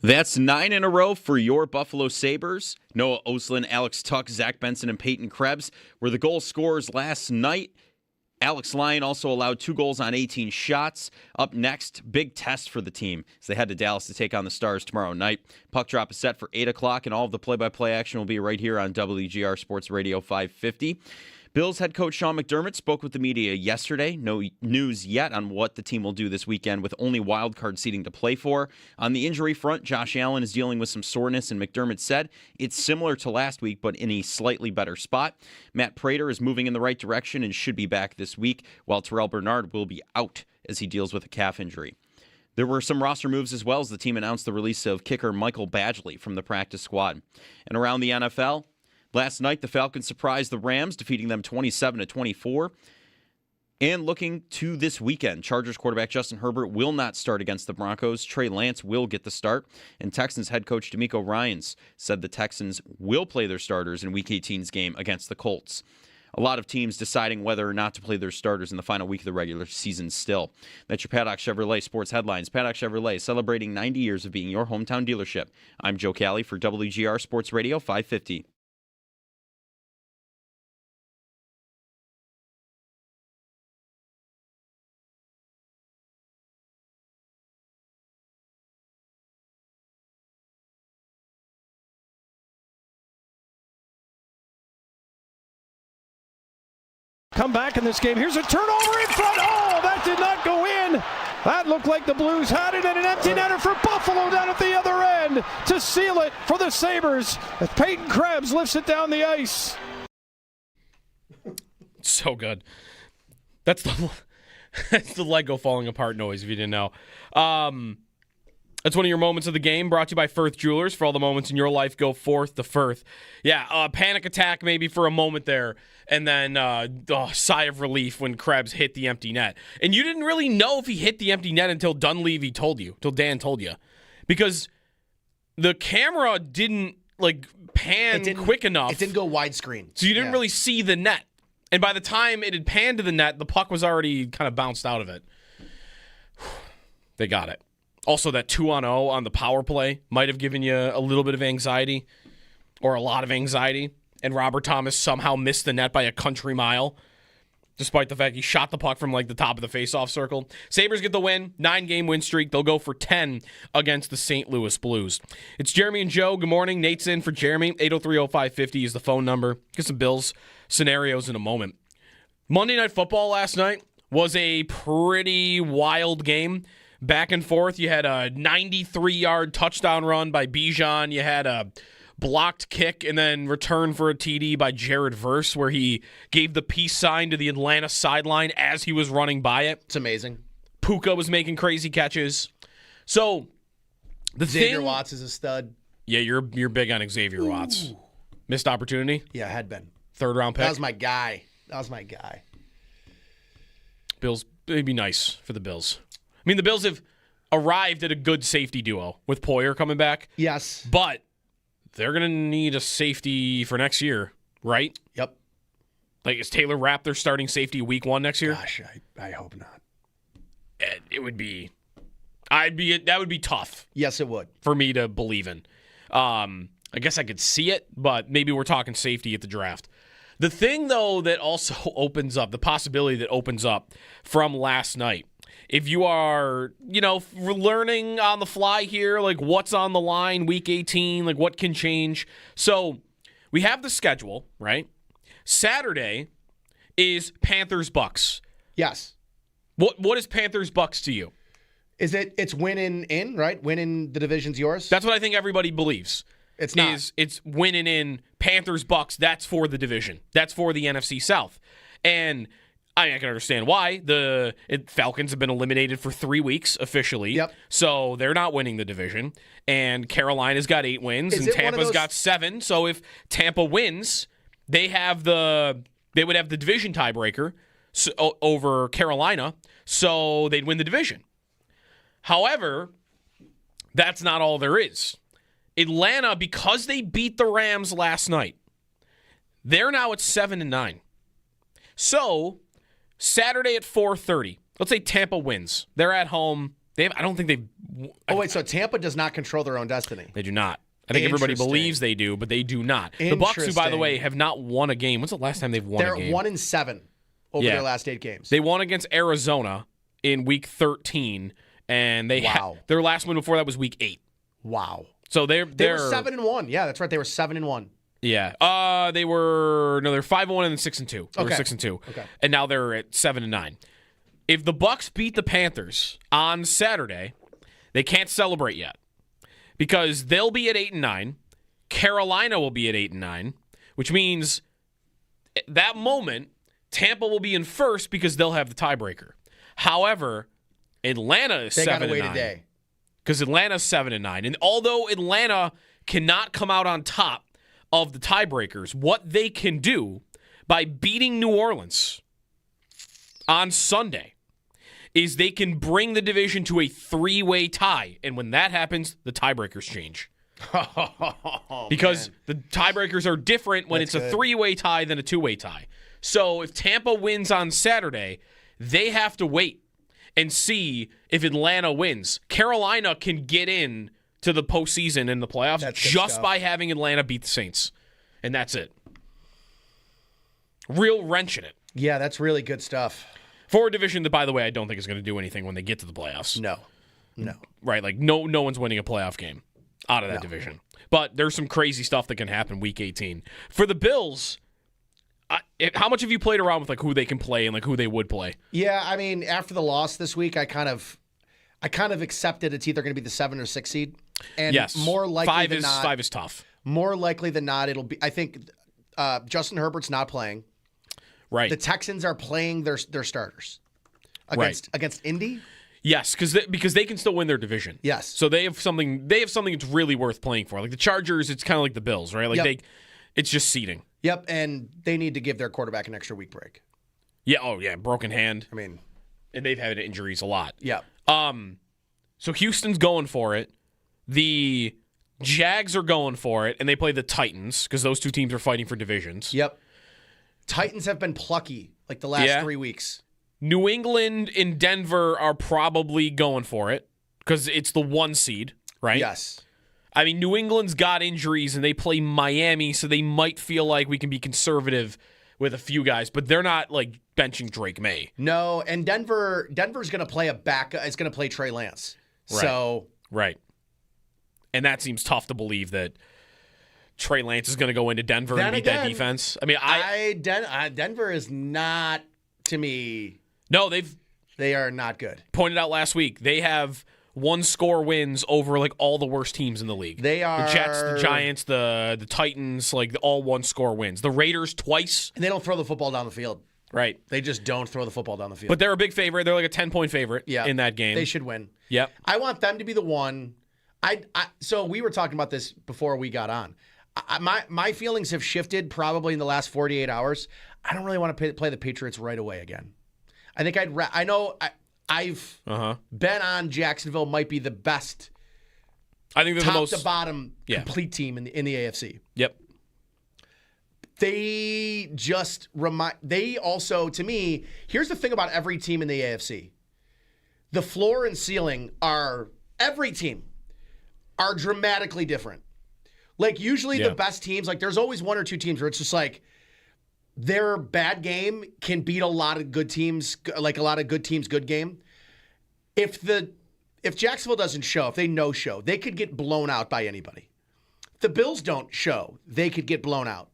Speaker 1: That's 9 in a row for your Buffalo Sabres. Noah Oslin, Alex Tuch, Zach Benson, and Peyton Krebs were the goal scorers last night. Alex Lyon also allowed 2 goals on 18 shots. Up next, big test for the team as they head to Dallas to take on the Stars tomorrow night. Puck drop is set for 8 o'clock, and all of the play-by-play action will be right here on WGR Sports Radio 550. Bills head coach Sean McDermott spoke with the media yesterday. No news yet on what the team will do this weekend with only wild card seating to play for. On the injury front, Josh Allen is dealing with some soreness, and McDermott said it's similar to last week, but in a slightly better spot. Matt Prater is moving in the right direction and should be back this week, while Terrell Bernard will be out as he deals with a calf injury. There were some roster moves as well as the team announced the release of kicker Michael Badgley from the practice squad. And around the NFL, last night, the Falcons surprised the Rams, defeating them 27-24. And looking to this weekend, Chargers quarterback Justin Herbert will not start against the Broncos. Trey Lance will get the start. And Texans head coach D'Amico Ryans said the Texans will play their starters in Week 18's game against the Colts. A lot of teams deciding whether or not to play their starters in the final week of the regular season still. That's your Paddock Chevrolet Sports Headlines. Paddock Chevrolet, celebrating 90 years of being your hometown dealership. I'm Joe Cali for WGR Sports Radio 550.
Speaker 2: Come back in this game. Here's a turnover in front. Oh, that did not go in. That looked like the Blues had it, and an empty netter for Buffalo down at the other end to seal it for the Sabres as Peyton Krebs lifts it down the ice.
Speaker 4: So good. That's the Lego falling apart noise, if you didn't know. That's one of your moments of the game, brought to you by Firth Jewelers. For all the moments in your life, go forth to Firth. Yeah, panic attack maybe for a moment there, and then sigh of relief when Krebs hit the empty net. And you didn't really know if he hit the empty net until Dunleavy told you, till Dan told you. Because the camera didn't pan quick enough.
Speaker 6: It didn't go widescreen.
Speaker 4: So you didn't really see the net. And by the time it had panned to the net, the puck was already kind of bounced out of it. They got it. Also, that 2-on-0 on the power play might have given you a little bit of anxiety or a lot of anxiety. And Robert Thomas somehow missed the net by a country mile, despite the fact he shot the puck from the top of the faceoff circle. Sabres get the win, 9-game win streak. They'll go for 10 against the St. Louis Blues. It's Jeremy and Joe. Good morning. Nate's in for Jeremy. 803-0550 is the phone number. Get some Bills scenarios in a moment. Monday Night Football last night was a pretty wild game. Back and forth. You had a 93-yard touchdown run by Bijan. You had a blocked kick and then return for a TD by Jared Verse, where he gave the peace sign to the Atlanta sideline as he was running by it.
Speaker 6: It's amazing.
Speaker 4: Puka was making crazy catches. So
Speaker 6: Xavier Watts is a stud.
Speaker 4: Yeah, you're big on Xavier Watts. Missed opportunity?
Speaker 6: Yeah, had been.
Speaker 4: 3rd round pick.
Speaker 6: That was my guy.
Speaker 4: Bills, it'd be nice for the Bills. I mean, the Bills have arrived at a good safety duo with Poyer coming back.
Speaker 6: Yes.
Speaker 4: But they're going to need a safety for next year, right?
Speaker 6: Yep.
Speaker 4: Is Taylor Rapp their starting safety week 1 next year?
Speaker 6: Gosh, I hope not.
Speaker 4: It would be... that would be tough.
Speaker 6: Yes, it would.
Speaker 4: For me to believe in. I guess I could see it, but maybe we're talking safety at the draft. The thing, though, that also opens up, the possibility that opens up from last night, if you are, learning on the fly here, what's on the line week 18, what can change. So we have the schedule, right? Saturday is Panthers-Bucks.
Speaker 6: Yes.
Speaker 4: What is Panthers-Bucks to you?
Speaker 6: It's winning in, right? Winning the division's yours?
Speaker 4: That's what I think everybody believes.
Speaker 6: It's not.
Speaker 4: It's winning in Panthers-Bucks. That's for the division. That's for the NFC South. And I can understand why. The Falcons have been eliminated for 3 weeks officially.
Speaker 6: Yep.
Speaker 4: So they're not winning the division. And Carolina's got 8 wins, and Tampa's got 7. So if Tampa wins, they would have the division tiebreaker over Carolina. So they'd win the division. However, that's not all there is. Atlanta, because they beat the Rams last night, they're now at 7-9. So Saturday at 4:30, let's say Tampa wins. They're at home. I don't think they've.
Speaker 6: Oh wait, so Tampa does not control their own destiny.
Speaker 4: They do not. I think everybody believes they do, but they do not. The Bucks, who by the way have not won a game. When's the last time they've won a game?
Speaker 6: They're 1-7 over their last 8 games.
Speaker 4: They won against Arizona in Week 13, and their last win before that was Week 8.
Speaker 6: Wow.
Speaker 4: So they were
Speaker 6: 7-1. Yeah, that's right. They were 7-1.
Speaker 4: Yeah. They're 5-1 and then 6-2. They were 6-2.
Speaker 6: Okay.
Speaker 4: And now they're at 7-9. If the Bucks beat the Panthers on Saturday, they can't celebrate yet because they'll be at 8-9. Carolina will be at 8-9, which means at that moment Tampa will be in first because they'll have the tiebreaker. However, Atlanta is 7-9.
Speaker 6: They gotta wait a day.
Speaker 4: Because Atlanta's 7-9. And although Atlanta cannot come out on top of the tiebreakers, what they can do by beating New Orleans on Sunday is they can bring the division to a 3-way tie. And when that happens, the tiebreakers change. Because the tiebreakers are different when it's a 3-way tie than a 2-way tie. So if Tampa wins on Saturday, they have to wait and see if Atlanta wins. Carolina can get in to the postseason in the playoffs just by having Atlanta beat the Saints. And that's it. Real wrench in it.
Speaker 6: Yeah, that's really good stuff.
Speaker 4: For a division that, by the way, I don't think is going to do anything when they get to the playoffs.
Speaker 6: No.
Speaker 4: Right, no one's winning a playoff game out of that division. But there's some crazy stuff that can happen Week 18. For the Bills, how much have you played around with who they can play and who they would play?
Speaker 6: Yeah, I mean, after the loss this week, I kind of accepted it's either going to be the 7 or 6 seed. And
Speaker 4: yes,
Speaker 6: more likely than not,
Speaker 4: 5 is tough.
Speaker 6: More likely than not, it'll be. I think Justin Herbert's not playing.
Speaker 4: Right.
Speaker 6: The Texans are playing their starters against Indy.
Speaker 4: Yes, because they can still win their division.
Speaker 6: Yes.
Speaker 4: So they have something that's really worth playing for. Like the Chargers, it's kind of like the Bills, right? Like it's just seeding.
Speaker 6: Yep, and they need to give their quarterback an extra week break.
Speaker 4: Yeah, broken hand.
Speaker 6: I mean,
Speaker 4: and they've had injuries a lot.
Speaker 6: Yeah.
Speaker 4: So Houston's going for it. The Jags are going for it, and they play the Titans because those two teams are fighting for divisions.
Speaker 6: Yep. Titans have been plucky like the last 3 weeks.
Speaker 4: New England and Denver are probably going for it because it's the 1 seed, right?
Speaker 6: Yes.
Speaker 4: I mean, New England's got injuries, and they play Miami, so they might feel like we can be conservative with a few guys, but they're not like benching Drake May.
Speaker 6: No, and Denver's going to play it's going to play Trey Lance.
Speaker 4: Right.
Speaker 6: So
Speaker 4: right. And that seems tough to believe that Trey Lance is going to go into Denver and beat that defense. I mean,
Speaker 6: Denver is not, to me.
Speaker 4: No,
Speaker 6: they are not good.
Speaker 4: Pointed out last week, they have 1-score wins over like all the worst teams in the league.
Speaker 6: They are
Speaker 4: the Jets, the Giants, the Titans, like all 1-score wins. The Raiders twice.
Speaker 6: And they don't throw the football down the field.
Speaker 4: Right.
Speaker 6: They just don't throw the football down the field.
Speaker 4: But they're a big favorite. They're like a 10-point favorite in that game.
Speaker 6: They should win.
Speaker 4: Yep.
Speaker 6: I want them to be the one. So we were talking about this before we got on. My feelings have shifted probably in the last 48 hours. I don't really want to play the Patriots right away again. I think I've been on Jacksonville might be the best.
Speaker 4: I think they're
Speaker 6: top
Speaker 4: the most
Speaker 6: to bottom complete team in the AFC.
Speaker 4: Yep.
Speaker 6: They just they also, to me, here's the thing about every team in the AFC. The floor and ceiling every team are dramatically different. Like usually the best teams, like there's always 1 or 2 teams where it's just like their bad game can beat a lot of good teams, like a lot of good teams' good game. If Jacksonville doesn't show, if they no-show, they could get blown out by anybody. If the Bills don't show, they could get blown out.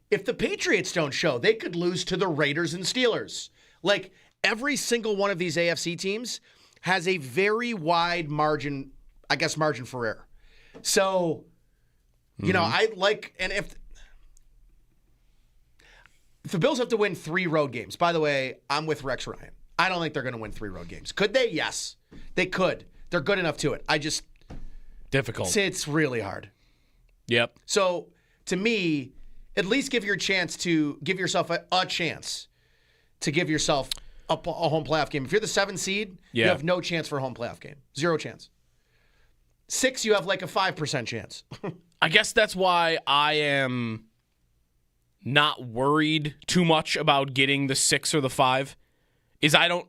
Speaker 6: If the Patriots don't show, they could lose to the Raiders and Steelers. Like every single one of these AFC teams has a very wide margin, I guess, margin for error. So, you know, and if the Bills have to win 3 road games, by the way, I'm with Rex Ryan. I don't think they're going to win 3 road games. Could they? Yes, they could. They're good enough to it.
Speaker 4: Difficult.
Speaker 6: It's really hard.
Speaker 4: Yep.
Speaker 6: So, to me, at least give yourself a chance to give yourself a home playoff game. If you're the 7th seed, you have no chance for a home playoff game. 0 chance. 6, you have like a 5% chance.
Speaker 4: I guess that's why I am not worried too much about getting the 6 or the 5. Is I don't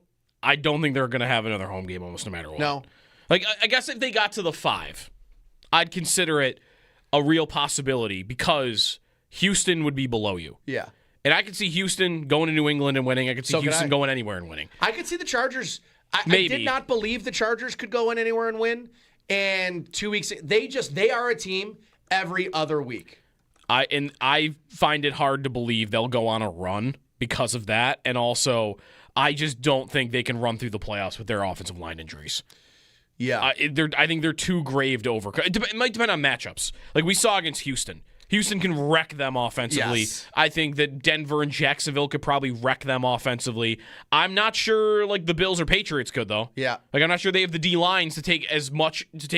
Speaker 4: think they're going to have another home game almost no matter what.
Speaker 6: No.
Speaker 4: Like I guess if they got to the 5, I'd consider it a real possibility because Houston would be below you.
Speaker 6: Yeah.
Speaker 4: And I could see Houston going to New England and winning. I could see Houston going anywhere and winning.
Speaker 6: I could see the Chargers. I did not believe the Chargers could go in anywhere and win. And 2 weeks, they are a team every other week.
Speaker 4: I find it hard to believe they'll go on a run because of that. And also, I just don't think they can run through the playoffs with their offensive line injuries.
Speaker 6: Yeah.
Speaker 4: I think they're too grave to overcome. It might depend on matchups. Like we saw against Houston. Houston can wreck them offensively. Yes. I think that Denver and Jacksonville could probably wreck them offensively. I'm not sure like the Bills or Patriots could though.
Speaker 6: Yeah.
Speaker 4: Like I'm not sure they have the D lines to take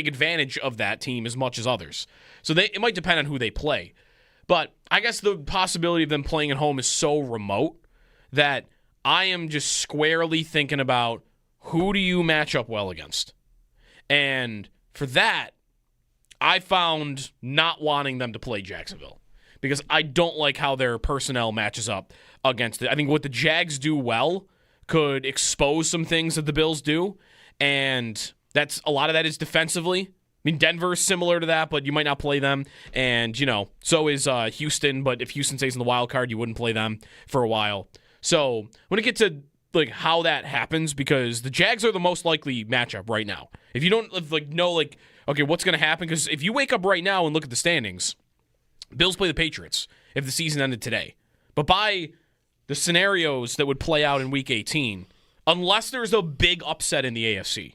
Speaker 4: advantage of that team as much as others. So it might depend on who they play. But I guess the possibility of them playing at home is so remote that I am just squarely thinking about who do you match up well against. And for that, I found not wanting them to play Jacksonville because I don't like how their personnel matches up against it. I think what the Jags do well could expose some things that the Bills do, and that's a lot of that is defensively. I mean, Denver's similar to that, but you might not play them, and so is Houston. But if Houston stays in the wild card, you wouldn't play them for a while. So when it gets to like how that happens, because the Jags are the most likely matchup right now. If you don't know okay, what's going to happen? Because if you wake up right now and look at the standings, Bills play the Patriots if the season ended today. But by the scenarios that would play out in Week 18, unless there's a big upset in the AFC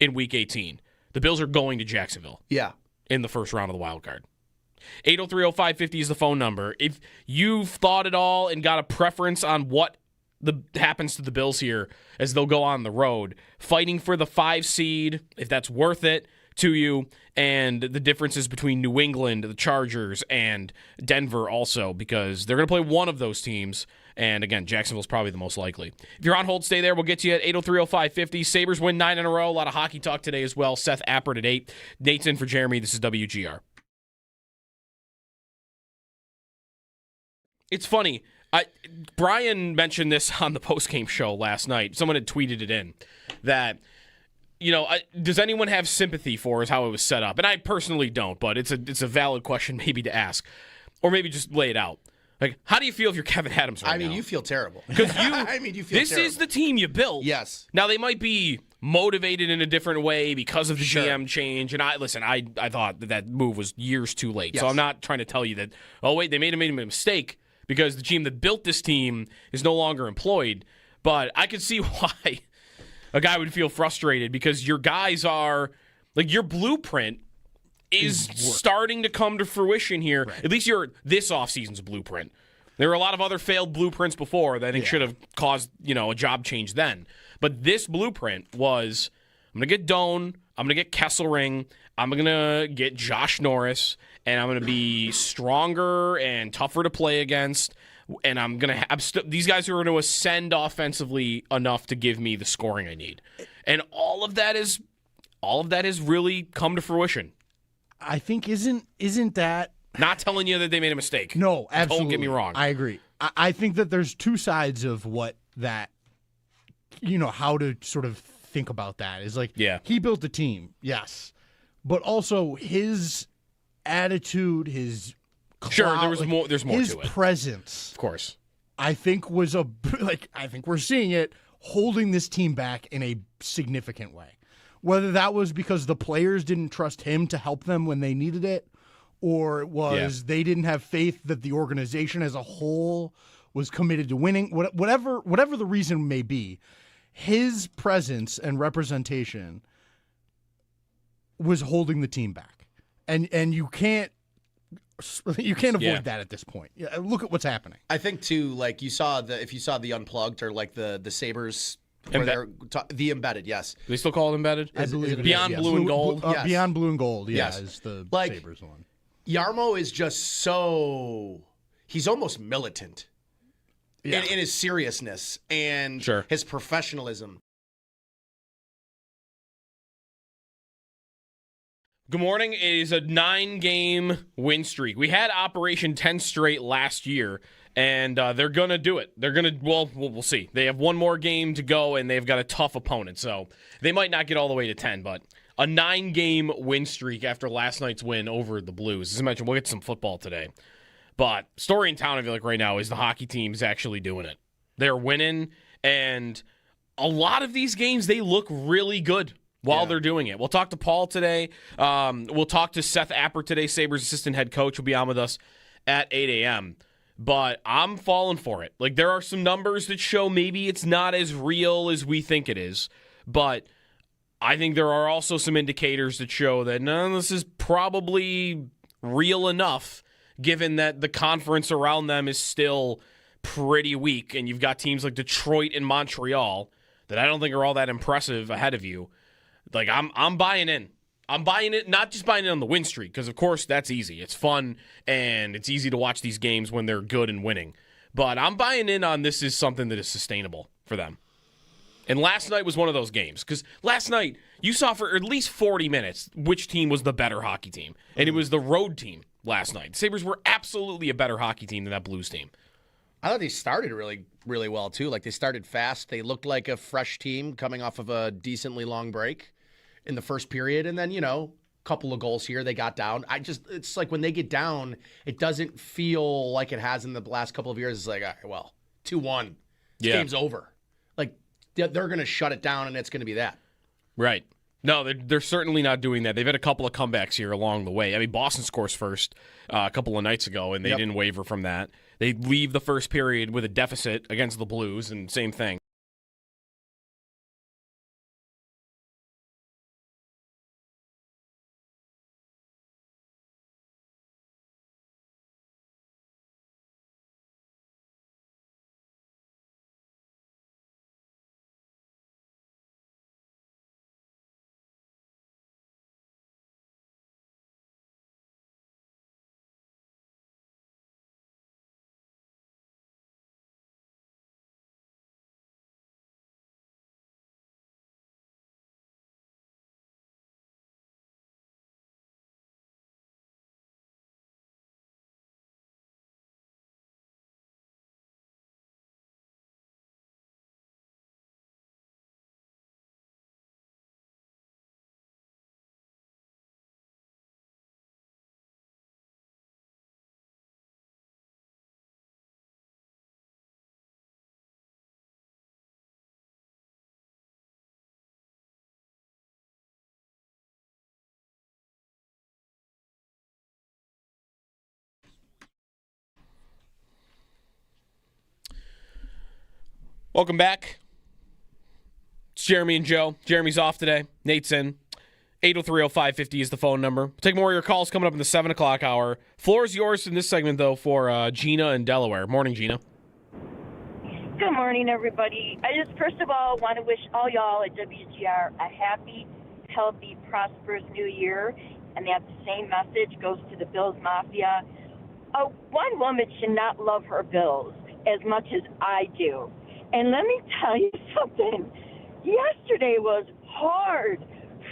Speaker 4: in Week 18, the Bills are going to Jacksonville.
Speaker 6: Yeah.
Speaker 4: In the first round of the wild card. 803-0550 is the phone number. If you've thought it all and got a preference on what happens to the Bills here as they'll go on the road, fighting for the 5 seed, if that's worth it to you, and the differences between New England, the Chargers, and Denver also, because they're going to play one of those teams. And again, Jacksonville's probably the most likely. If you're on hold, stay there. We'll get to you at 803-0550. Sabres win 9 in a row. A lot of hockey talk today as well. Seth Appert at 8. Nate's in for Jeremy. This is WGR. It's funny. Brian mentioned this on the postgame show last night. Someone had tweeted it in that, does anyone have sympathy for is how it was set up? And I personally don't, but it's a valid question maybe to ask. Or maybe just lay it out. Like, how do you feel if you're Kevin Adams right now?
Speaker 6: I mean, you feel terrible.
Speaker 4: Because
Speaker 6: you feel
Speaker 4: this
Speaker 6: terrible.
Speaker 4: is the team you built.
Speaker 6: Yes.
Speaker 4: Now, they might be motivated in a different way because of the GM change. And I thought that move was years too late.
Speaker 6: Yes.
Speaker 4: So I'm not trying to tell you that, oh, wait, they made a mistake because the team that built this team is no longer employed. But I could see why a guy would feel frustrated because your guys are, like, your blueprint is starting to come to fruition here. Right. At least this offseason's blueprint. There were a lot of other failed blueprints before that I think should have caused, a job change then. But this blueprint was, I'm going to get Doan, I'm going to get Kesselring, I'm going to get Josh Norris, and I'm going to be stronger and tougher to play against, and I'm going to have these guys who are going to ascend offensively enough to give me the scoring I need. And all of that has really come to fruition.
Speaker 5: I think isn't that
Speaker 4: not telling you that they made a mistake?
Speaker 5: No, absolutely.
Speaker 4: Don't get me wrong.
Speaker 5: I agree. I think that there's two sides of what that, how to sort of think about that is like.
Speaker 4: Yeah.
Speaker 5: He built a team, yes, but also his attitude, his clout,
Speaker 4: sure. There's more
Speaker 5: his
Speaker 4: to it.
Speaker 5: Presence,
Speaker 4: of course.
Speaker 5: I think was I think we're seeing it holding this team back in a significant way. Whether that was because the players didn't trust him to help them when they needed it, or it was they didn't have faith that the organization as a whole was committed to winning. Whatever the reason may be, his presence and representation was holding the team back, and you can't avoid that at this point. Yeah, look at what's happening.
Speaker 6: I think too, like if you saw the Unplugged or like the Sabres. The Embedded, yes.
Speaker 4: Do they still call it Embedded?
Speaker 5: I believe
Speaker 4: Beyond
Speaker 5: it is,
Speaker 4: Blue and Gold?
Speaker 5: Yes. Beyond Blue and Gold,
Speaker 6: yes.
Speaker 5: Is the Sabres one.
Speaker 6: Jarmo is just he's almost militant in his seriousness and his professionalism.
Speaker 4: Good morning. It is a 9-game win streak. We had Operation 10 straight last year. And they're going to do it. They're going to, we'll see. They have one more game to go, and they've got a tough opponent. So they might not get all the way to 10, but a 9-game win streak after last night's win over the Blues. As I mentioned, we'll get to some football today. But story in town, I feel like right now, is the hockey team is actually doing it. They're winning, and a lot of these games, they look really good while they're doing it. We'll talk to Paul today. We'll talk to Seth Appert today, Sabres assistant head coach. Will be on with us at 8 a.m., but I'm falling for it. Like, there are some numbers that show maybe it's not as real as we think it is. But I think there are also some indicators that show that, no, this is probably real enough, given that the conference around them is still pretty weak. And you've got teams like Detroit and Montreal that I don't think are all that impressive ahead of you. Like, I'm buying in. I'm buying it, not just buying it on the win streak, because, of course, that's easy. It's fun, and it's easy to watch these games when they're good and winning. But I'm buying in on this is something that is sustainable for them. And last night was one of those games, because last night you saw for at least 40 minutes which team was the better hockey team, and it was the road team last night. The Sabres were absolutely a better hockey team than that Blues team.
Speaker 6: I thought they started really, really well, too. Like, they started fast. They looked like a fresh team coming off of a decently long break in the first period, and then, a couple of goals here, they got down. It's like when they get down, it doesn't feel like it has in the last couple of years. It's like, all right, well, 2-1. This game's over. Like, they're going to shut it down, and it's going to be that.
Speaker 4: Right. No, they're certainly not doing that. They've had a couple of comebacks here along the way. I mean, Boston scores first a couple of nights ago, and they didn't waver from that. They leave the first period with a deficit against the Blues, and same thing. Welcome back. It's Jeremy and Joe. Jeremy's off today. Nate's in. 803-0550 is the phone number. We'll take more of your calls coming up in the 7 o'clock hour. Floor is yours in this segment, though, for Gina in Delaware. Morning, Gina.
Speaker 8: Good morning, everybody. I just, first of all, want to wish all y'all at WGR a happy, healthy, prosperous new year. And that same message goes to the Bills Mafia. One woman should not love her Bills as much as I do. And let me tell you something. Yesterday was hard.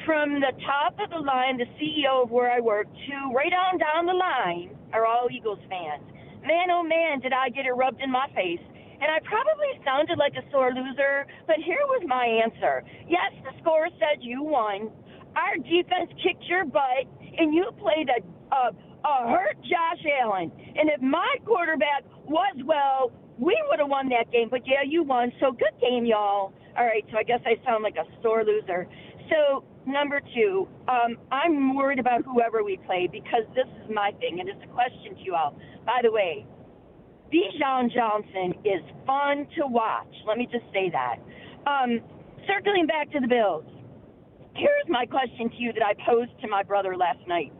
Speaker 8: From the top of the line, the CEO of where I work, to right on down the line are all Eagles fans. Man, oh man, did I get it rubbed in my face. And I probably sounded like a sore loser, but here was my answer. Yes, the score said you won. Our defense kicked your butt, and you played a hurt Josh Allen. And if my quarterback was well, we would have won that game. But, yeah, you won, so good game, y'all. All right, so I guess I sound like a sore loser. So, number two, I'm worried about whoever we play because this is my thing, and it's a question to you all. By the way, Bijan Johnson is fun to watch. Let me just say that. Circling back to the Bills, here's my question to you that I posed to my brother last night.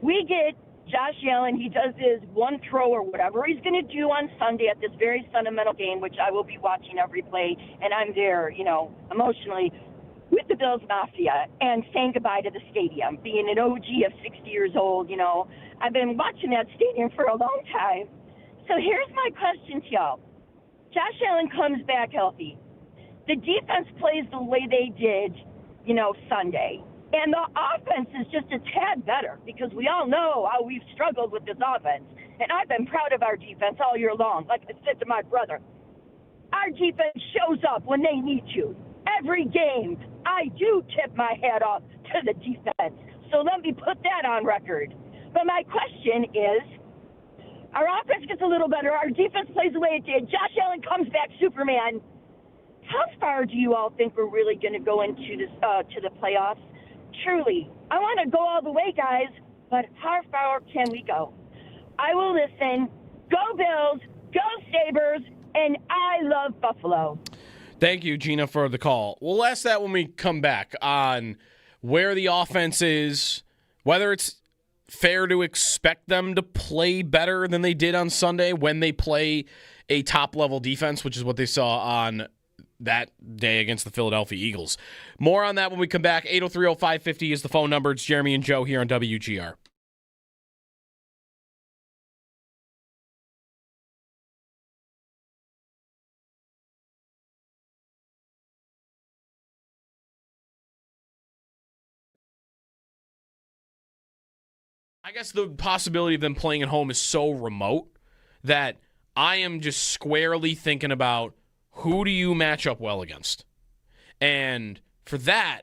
Speaker 8: We get Josh Allen, he does his one throw or whatever he's going to do on Sunday at this very sentimental game, which I will be watching every play, and I'm there, emotionally with the Bills Mafia and saying goodbye to the stadium, being an OG of 60 years old, I've been watching that stadium for a long time. So here's my question to y'all. Josh Allen comes back healthy. The defense plays the way they did, Sunday. And the offense is just a tad better because we all know how we've struggled with this offense. And I've been proud of our defense all year long. Like I said to my brother, our defense shows up when they need to. Every game, I do tip my hat off to the defense. So let me put that on record. But my question is, our offense gets a little better. Our defense plays the way it did. Josh Allen comes back Superman. How far do you all think we're really going to go into this to the playoffs? Truly, I want to go all the way, guys, but how far can we go? I will listen. Go Bills, go Sabres, and I love Buffalo.
Speaker 4: Thank you, Gina, for the call. We'll ask that when we come back on where the offense is, whether it's fair to expect them to play better than they did on Sunday when they play a top-level defense, which is what they saw on that day against the Philadelphia Eagles. More on that when we come back. 803-0550 is the phone number. It's Jeremy and Joe here on WGR. I guess the possibility of them playing at home is so remote that I am just squarely thinking about who do you match up well against? And for that,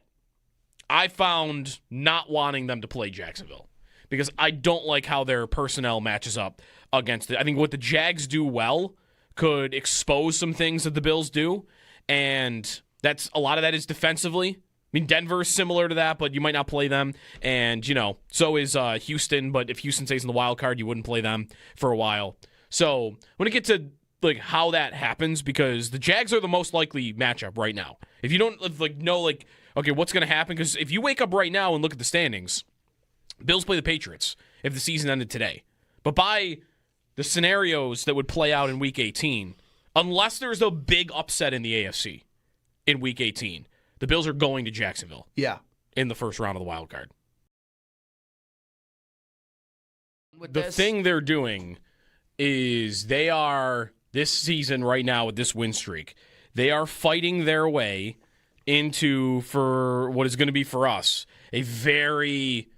Speaker 4: I found not wanting them to play Jacksonville because I don't like how their personnel matches up against it. I think what the Jags do well could expose some things that the Bills do, and that's a lot of that is defensively. I mean, Denver's similar to that, but you might not play them. And, so is Houston, but if Houston stays in the wild card, you wouldn't play them for a while. So when it gets to how that happens, because the Jags are the most likely matchup right now. If you don't know okay, what's going to happen? Because if you wake up right now and look at the standings, Bills play the Patriots if the season ended today. But by the scenarios that would play out in Week 18, unless there's a big upset in the AFC in Week 18, the Bills are going to Jacksonville.
Speaker 6: Yeah.
Speaker 4: In the first round of the wild card. The thing they're doing is they are, this season right now with this win streak, they are fighting their way into, for what is going to be for us, a very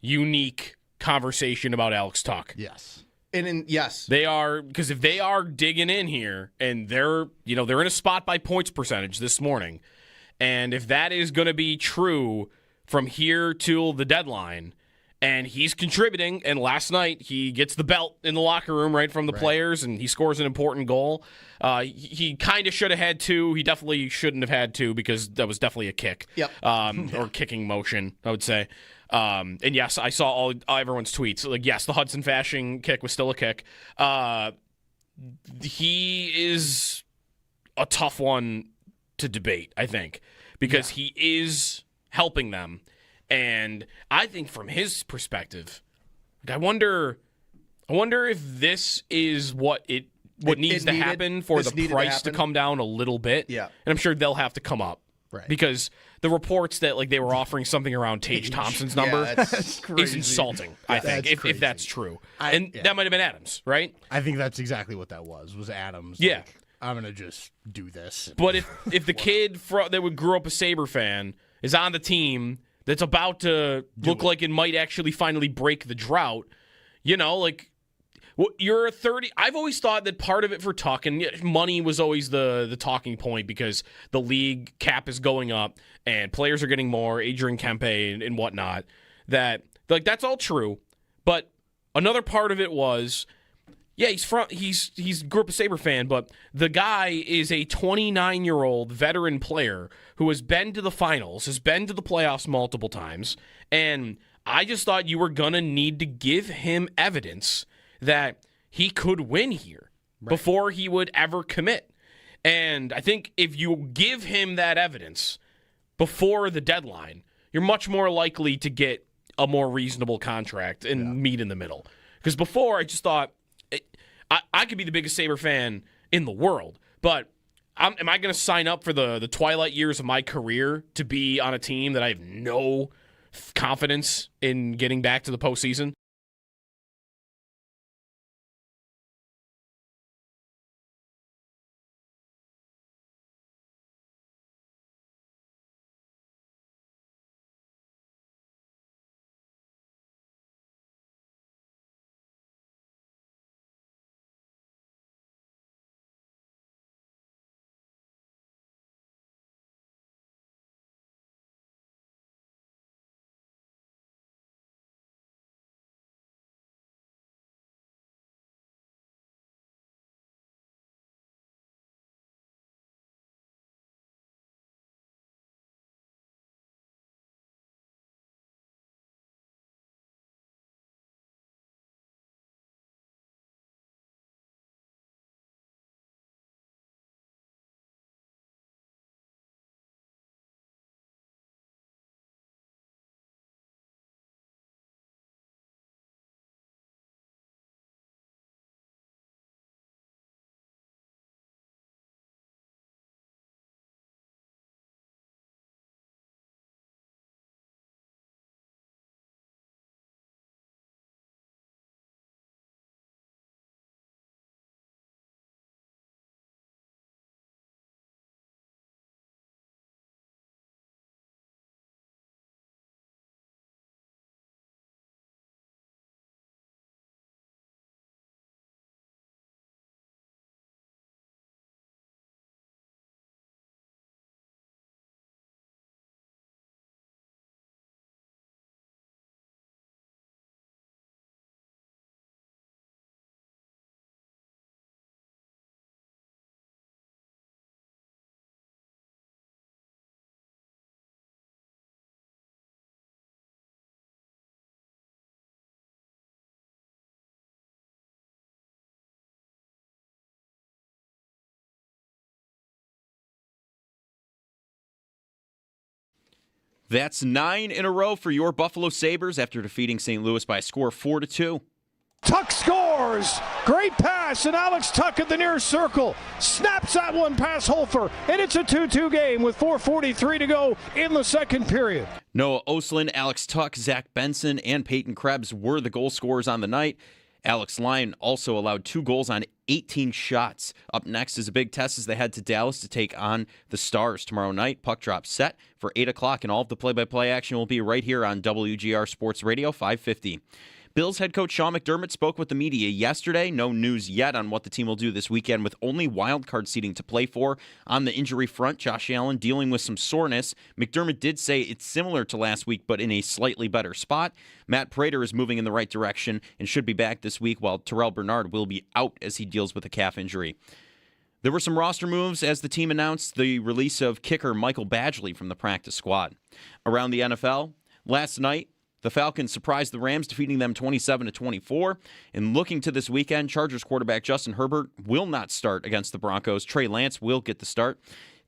Speaker 4: unique conversation about Alex Tuck.
Speaker 5: Yes.
Speaker 6: Yes.
Speaker 4: They are, because if they are digging in here and they're in a spot by points percentage this morning, and if that is going to be true from here till the deadline, and he's contributing, and last night he gets the belt in the locker room right from the players, and he scores an important goal. He kind of should have had two. He definitely shouldn't have had two because that was definitely a kick. Yep. Or kicking motion, I would say. And yes, I saw everyone's tweets. Yes, the Hudson Fasching kick was still a kick. He is a tough one to debate, I think, because he is helping them. And I think from his perspective, I wonder if this is what needs to happen for the price to come down a little bit.
Speaker 6: Yeah.
Speaker 4: And I'm sure they'll have to come up.
Speaker 5: Right.
Speaker 4: Because the reports that they were offering something around Tage Thompson's number is insulting, I think, if that's true. That might have been Adams, right?
Speaker 5: I think that's exactly what that was Adams.
Speaker 4: Yeah.
Speaker 5: I'm going to just do this.
Speaker 4: But if the kid that grew up a Sabre fan is on the team that's about to look like it might actually finally break the drought, you're 30. I've always thought that part of it for Tuck, and money was always the talking point because the league cap is going up and players are getting more, Adrian Kempe and whatnot, that that's all true. But another part of it was, he's grew up a Sabre fan, but the guy is a 29-year-old veteran player who has been to the finals, has been to the playoffs multiple times, and I just thought you were going to need to give him evidence that he could win here before he would ever commit. And I think if you give him that evidence before the deadline, you're much more likely to get a more reasonable contract and meet in the middle. Because before, I just thought, I could be the biggest Sabre fan in the world, but am I going to sign up for the twilight years of my career to be on a team that I have no confidence in getting back to the postseason?
Speaker 1: That's 9 in a row for your Buffalo Sabres after defeating St. Louis by a score of 4-2.
Speaker 2: Tuck scores! Great pass, and Alex Tuck at the near circle. Snaps that one past Holfer, and it's a 2-2 game with 4:43 to go in the second period.
Speaker 1: Noah Oslin, Alex Tuck, Zach Benson, and Peyton Krebs were the goal scorers on the night. Alex Lyon also allowed 2 goals on 18 shots. Up next is a big test as they head to Dallas to take on the Stars tomorrow night. Puck drop set for 8 o'clock, and all of the play-by-play action will be right here on WGR Sports Radio 550. Bills head coach Sean McDermott spoke with the media yesterday. No news yet on what the team will do this weekend with only wildcard seating to play for. On the injury front, Josh Allen dealing with some soreness. McDermott did say it's similar to last week, but in a slightly better spot. Matt Prater is moving in the right direction and should be back this week, while Terrell Bernard will be out as he deals with a calf injury. There were some roster moves as the team announced the release of kicker Michael Badgley from the practice squad. Around the NFL, last night, The Falcons surprised the Rams, defeating them 27-24. And looking to this weekend, Chargers quarterback Justin Herbert will not start against the Broncos. Trey Lance will get the start.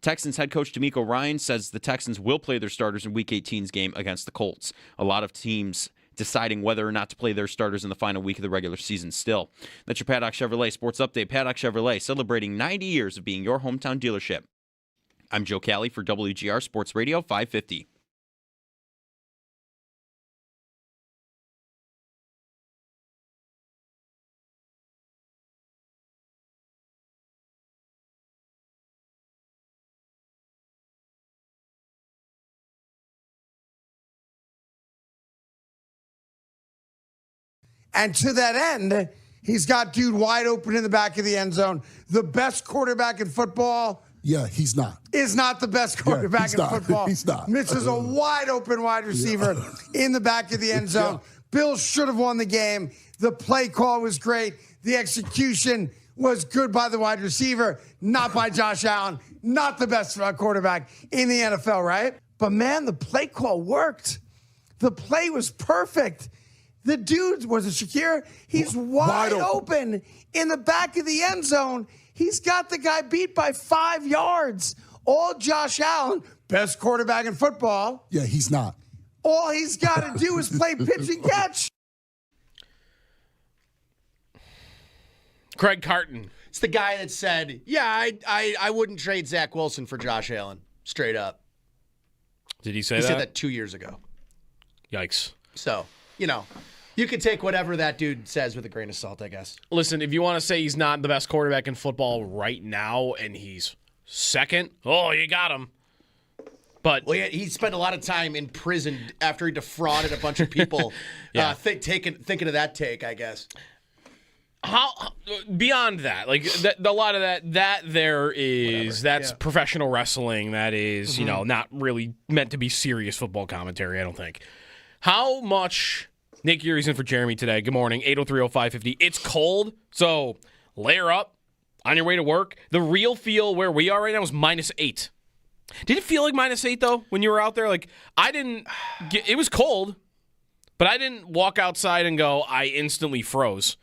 Speaker 1: Texans head coach DeMeco Ryans says the Texans will play their starters in Week 18's game against the Colts. A lot of teams deciding whether or not to play their starters in the final week of the regular season still. That's your Paddock Chevrolet Sports Update. Paddock Chevrolet, celebrating 90 years of being your hometown dealership. I'm Joe Cali for WGR Sports Radio 550.
Speaker 9: And to that end, he's got dude wide open in the back of the end zone. The best quarterback in football.
Speaker 10: Yeah, he's not.
Speaker 9: Is not the best quarterback in football.
Speaker 10: He's not.
Speaker 9: Misses a wide open wide receiver in the back of the end zone. Bills should have won the game. The play call was great. The execution was good by the wide receiver, not by Josh Allen. Not the best quarterback in the NFL, right? But man, the play call worked. The play was perfect. The dude, was it Shakir? He's wide open in the back of the end zone. He's got the guy beat by 5 yards. All Josh Allen, best quarterback in football.
Speaker 10: Yeah, he's not.
Speaker 9: All he's got to do is play pitch and catch.
Speaker 4: Craig Carton.
Speaker 6: It's the guy that said, yeah, I wouldn't trade Zach Wilson for Josh Allen. Straight up.
Speaker 4: Did he say
Speaker 6: that?
Speaker 4: He
Speaker 6: said that 2 years ago.
Speaker 4: Yikes.
Speaker 6: So, you can take whatever that dude says with a grain of salt, I guess.
Speaker 4: Listen, if you want to say he's not the best quarterback in football right now and he's second, you got him. But
Speaker 6: he spent a lot of time in prison after he defrauded a bunch of people. Thinking of that take, I guess.
Speaker 4: How beyond that, a lot of that's professional wrestling. That is, not really meant to be serious football commentary, I don't think. How much Nick Urie's in for Jeremy today. Good morning, 803-0550. It's cold, so layer up on your way to work. The real feel where we are right now is -8. Did it feel like -8, though, when you were out there? It was cold, but I didn't walk outside and go, I instantly froze.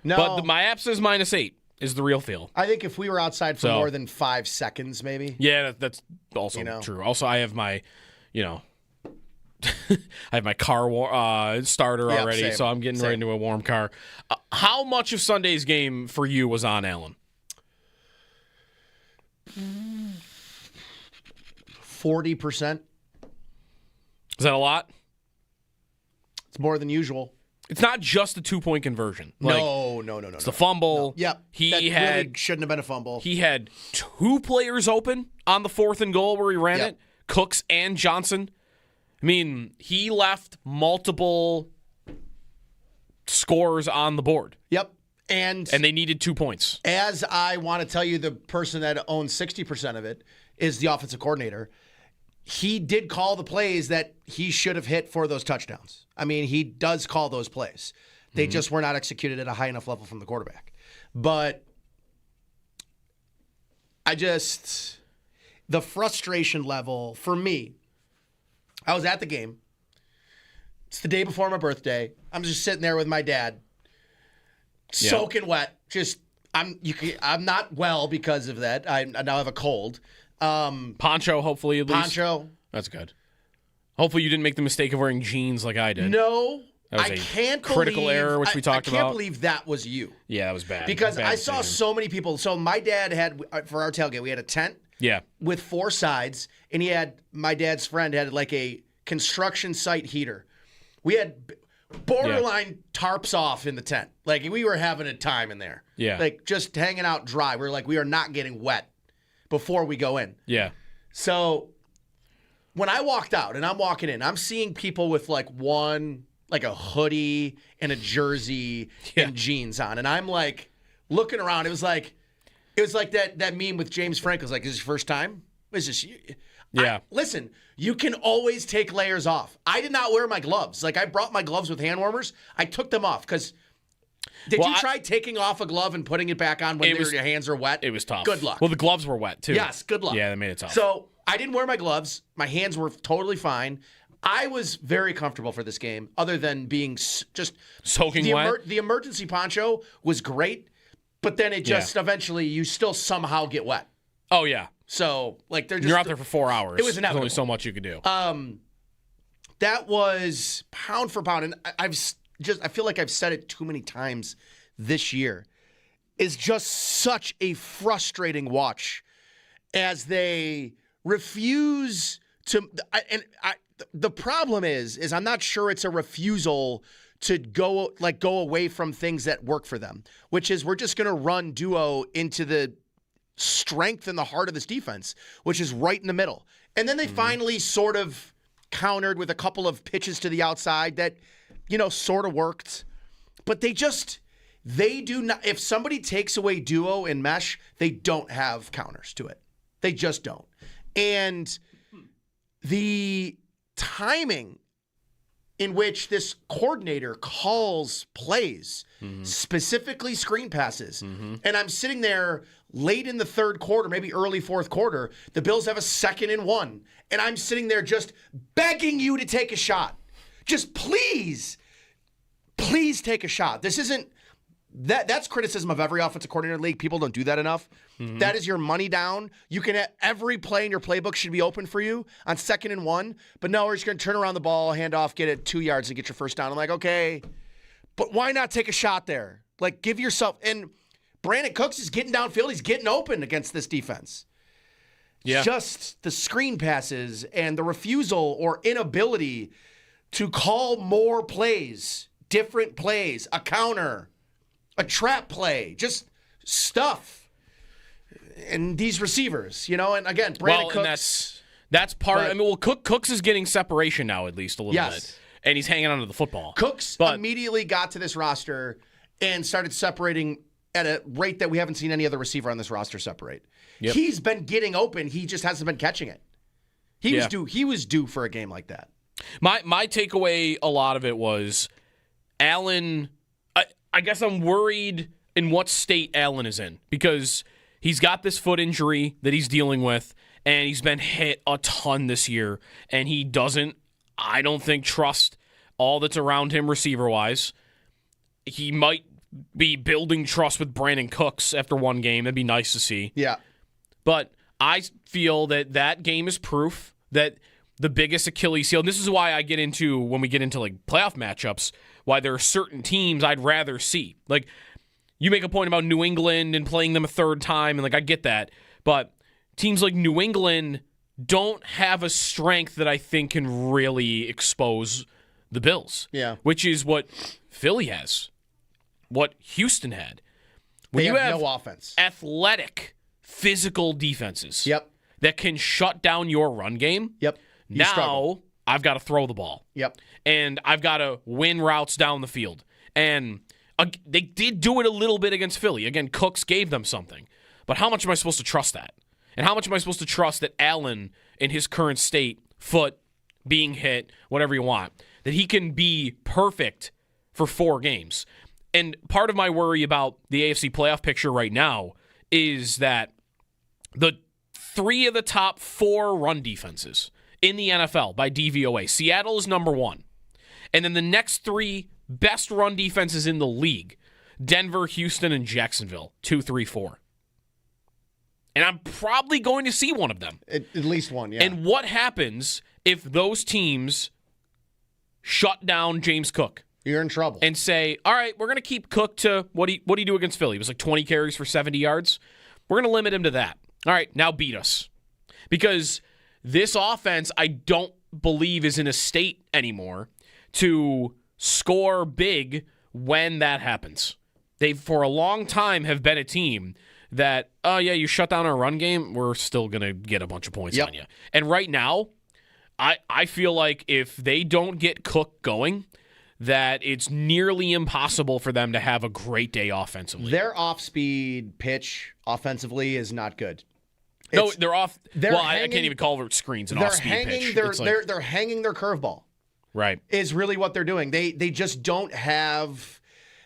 Speaker 6: No.
Speaker 4: But my app says -8 is the real feel.
Speaker 6: I think if we were outside for more than 5 seconds, maybe.
Speaker 4: Yeah, that's also true. Also, I have my, I have my car starter already,
Speaker 6: same.
Speaker 4: so I'm getting right into a warm car. How much of Sunday's game for you was on Allen?
Speaker 6: 40%.
Speaker 4: Is that a lot?
Speaker 6: It's more than usual.
Speaker 4: It's not just a 2-point conversion.
Speaker 6: No.
Speaker 4: It's the fumble.
Speaker 6: No. Yep. That really shouldn't have been a fumble.
Speaker 4: He had 2 players open on the 4th and goal where he ran it, Cooks and Johnson. I mean, he left multiple scores on the board.
Speaker 6: Yep. And
Speaker 4: they needed 2 points.
Speaker 6: As I want to tell you, the person that owns 60% of it is the offensive coordinator. He did call the plays that he should have hit for those touchdowns. I mean, he does call those plays. They just were not executed at a high enough level from the quarterback. But the frustration level for me, I was at the game. It's the day before my birthday. I'm just sitting there with my dad, soaking wet. I'm not well because of that. I now have a cold.
Speaker 4: Poncho, hopefully, at least.
Speaker 6: Poncho.
Speaker 4: That's good. Hopefully you didn't make the mistake of wearing jeans like I did.
Speaker 6: No.
Speaker 4: That was critical error, which we talked about.
Speaker 6: I can't believe that was you.
Speaker 4: Yeah, that was bad.
Speaker 6: Because I saw so many people. So my dad had, for our tailgate, we had a tent with 4 sides, and my dad's friend had like a construction site heater. We had borderline tarps off in the tent. Like, we were having a time in there.
Speaker 4: Yeah.
Speaker 6: Like, just hanging out dry. We were like, we are not getting wet before we go in.
Speaker 4: Yeah.
Speaker 6: So when I walked out and I'm walking in, I'm seeing people with like a hoodie and a jersey and jeans on. And I'm like looking around. It was like that meme with James Franco. It's like, is this your first time? Is this you?
Speaker 4: Yeah.
Speaker 6: Listen, you can always take layers off. I did not wear my gloves. Like, I brought my gloves with hand warmers. I took them off because did you try taking off a glove and putting it back on when your hands are wet?
Speaker 4: It was tough.
Speaker 6: Good luck.
Speaker 4: Well, the gloves were wet, too.
Speaker 6: Yes, good luck.
Speaker 4: Yeah, that made it tough.
Speaker 6: So I didn't wear my gloves. My hands were totally fine. I was very comfortable for this game, other than being just
Speaker 4: soaking wet.
Speaker 6: The emergency poncho was great, but then it just eventually you still somehow get wet.
Speaker 4: Oh yeah.
Speaker 6: So like
Speaker 4: you're out there for 4 hours.
Speaker 6: It was inevitable.
Speaker 4: There's only so much you could do.
Speaker 6: That was pound for pound, and I feel like I've said it too many times this year. Is just such a frustrating watch as they refuse to. The problem is I'm not sure it's a refusal to go away from things that work for them, which is we're just going to run duo into the strength and the heart of this defense, which is right in the middle. And then they finally sort of countered with a couple of pitches to the outside that, sort of worked. But they do not. If somebody takes away duo and mesh, they don't have counters to it. They just don't. And the timing in which this coordinator calls plays, specifically screen passes. And I'm sitting there late in the third quarter, maybe early fourth quarter. The Bills have a 2nd and 1. And I'm sitting there just begging you to take a shot. Just please take a shot. This isn't... That's criticism of every offensive coordinator in the league. People don't do that enough. That is your money down. You can have every play in your playbook should be open for you on 2nd and 1. But no, we're just going to turn around the ball, hand off, get it 2 yards, and get your first down. I'm like, okay, but why not take a shot there? Like, give yourself. And Brandon Cooks is getting downfield. He's getting open against this defense. Yeah. Just the screen passes and the refusal or inability to call more plays, different plays, a counter, a trap play, just stuff. And these receivers, and again, Brandon Cooks.
Speaker 4: And that's part. Cooks is getting separation now, at least a little bit, and he's hanging onto the football.
Speaker 6: Cooks immediately got to this roster and started separating at a rate that we haven't seen any other receiver on this roster separate. Yep. He's been getting open. He just hasn't been catching it. He was due for a game like that.
Speaker 4: My takeaway, a lot of it was Allen. I guess I'm worried in what state Allen is in because he's got this foot injury that he's dealing with, and he's been hit a ton this year, and he doesn't, I don't think, trust all that's around him receiver-wise. He might be building trust with Brandon Cooks after one game. That'd be nice to see.
Speaker 6: Yeah.
Speaker 4: But I feel that game is proof that the biggest Achilles heel, and this is why I get into, when we get into like playoff matchups, why there are certain teams I'd rather see. Like, you make a point about New England and playing them a third time, and like I get that. But teams like New England don't have a strength that I think can really expose the Bills.
Speaker 6: Yeah.
Speaker 4: Which is what Philly has, what Houston had.
Speaker 6: When you have no offense.
Speaker 4: Athletic, physical defenses.
Speaker 6: Yep.
Speaker 4: That can shut down your run game.
Speaker 6: Yep.
Speaker 4: Now I've got to throw the ball.
Speaker 6: Yep.
Speaker 4: And I've got to win routes down the field. And they did do it a little bit against Philly. Again, Cooks gave them something. But how much am I supposed to trust that? And how much am I supposed to trust that Allen, in his current state, foot, being hit, whatever you want, that he can be perfect for 4 games? And part of my worry about the AFC playoff picture right now is that the 3 of the top 4 run defenses in the NFL by DVOA, Seattle is number 1. And then the next 3 best run defenses in the league, Denver, Houston, and Jacksonville, 2, 3, 4. And I'm probably going to see one of them.
Speaker 6: At least one, yeah.
Speaker 4: And what happens if those teams shut down James Cook?
Speaker 6: You're in trouble.
Speaker 4: And say, all right, we're going to keep Cook to what do you do against Philly? It was like 20 carries for 70 yards. We're going to limit him to that. All right, now beat us. Because this offense, I don't believe, is in a state anymore to score big when that happens. They, for a long time, have been a team that, oh, yeah, you shut down our run game, we're still going to get a bunch of points on you. And right now, I feel like if they don't get Cook going, that it's nearly impossible for them to have a great day offensively.
Speaker 6: Their off-speed pitch offensively is not good.
Speaker 4: No, they're off. I can't even call it screens an off-speed pitch.
Speaker 6: They're hanging their curveball.
Speaker 4: Right.
Speaker 6: Is really what they're doing. They just don't have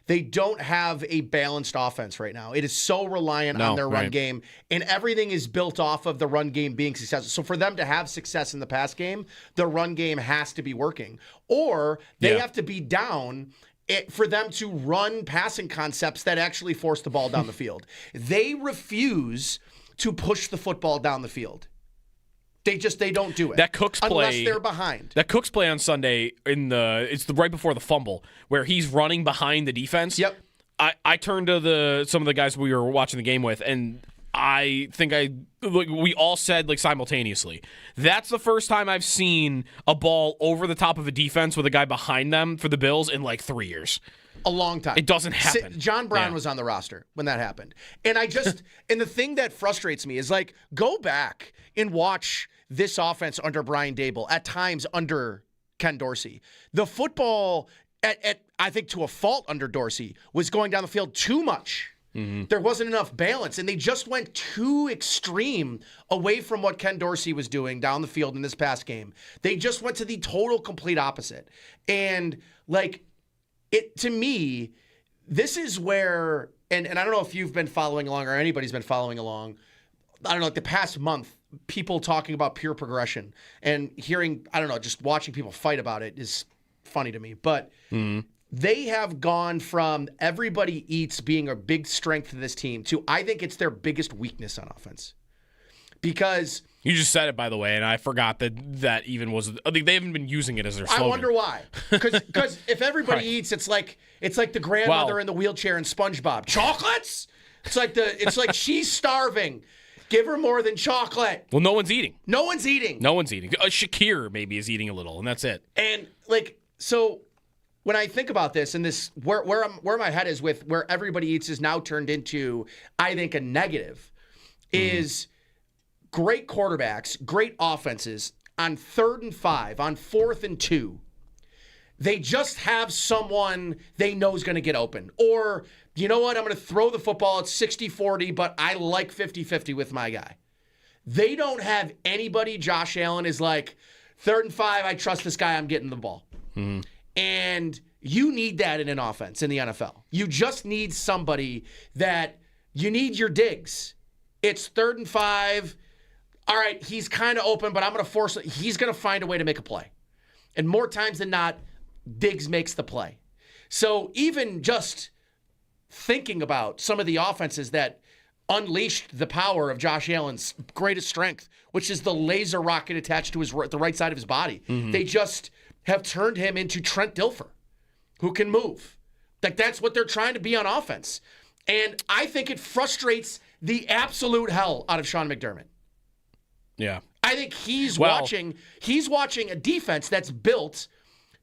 Speaker 6: they don't have a balanced offense right now. It is so reliant on their run game, and everything is built off of the run game being successful. So for them to have success in the pass game, the run game has to be working. Or they have to be down for them to run passing concepts that actually force the ball down the field. They refuse to push the football down the field. They don't do it.
Speaker 4: That Cooks play,
Speaker 6: unless they're behind.
Speaker 4: That Cooks play on Sunday it's right before the fumble where he's running behind the defense.
Speaker 6: Yep.
Speaker 4: I turned to some of the guys we were watching the game with, and I think we all said simultaneously, that's the first time I've seen a ball over the top of a defense with a guy behind them for the Bills in 3 years.
Speaker 6: A long time.
Speaker 4: It doesn't happen.
Speaker 6: John Brown was on the roster when that happened. And and the thing that frustrates me is go back and watch this offense under Brian Daboll, at times under Ken Dorsey. The football, I think to a fault under Dorsey, was going down the field too much. Mm-hmm. There wasn't enough balance, and they just went too extreme away from what Ken Dorsey was doing down the field in this past game. They just went to the total complete opposite. And to me, this is where, and I don't know if you've been following along or anybody's been following along, I don't know, the past month, people talking about pure progression and hearing, just watching people fight about it is funny to me. But they have gone from everybody eats being a big strength of this team to I think it's their biggest weakness on offense. Because
Speaker 4: you just said it, by the way, and I forgot that even was. I think they haven't been using it as their slogan.
Speaker 6: I wonder why. Because if everybody eats, it's like the grandmother in the wheelchair in SpongeBob. Chocolates? It's like she's starving. Give her more than chocolate.
Speaker 4: Well, no one's eating.
Speaker 6: Shakir
Speaker 4: maybe is eating a little, and that's it.
Speaker 6: And so when I think about this and this, where my head is with where everybody eats is now turned into, I think, a negative, is great quarterbacks, great offenses on 3rd and 5, on 4th and 2. They just have someone they know is going to get open. Or, you know what, I'm going to throw the football at 60-40, but I like 50-50 with my guy. They don't have anybody. Josh Allen is 3rd and 5, I trust this guy, I'm getting the ball. Mm-hmm. And you need that in an offense in the NFL. You just need somebody that you need your digs. It's 3rd and 5. All right, he's kind of open, but I'm going to force it. He's going to find a way to make a play. And more times than not, Diggs makes the play. So even just thinking about some of the offenses that unleashed the power of Josh Allen's greatest strength, which is the laser rocket attached to the right side of his body. Mm-hmm. They just have turned him into Trent Dilfer, who can move. That's what they're trying to be on offense. And I think it frustrates the absolute hell out of Sean McDermott.
Speaker 4: Yeah.
Speaker 6: I think he's watching a defense that's built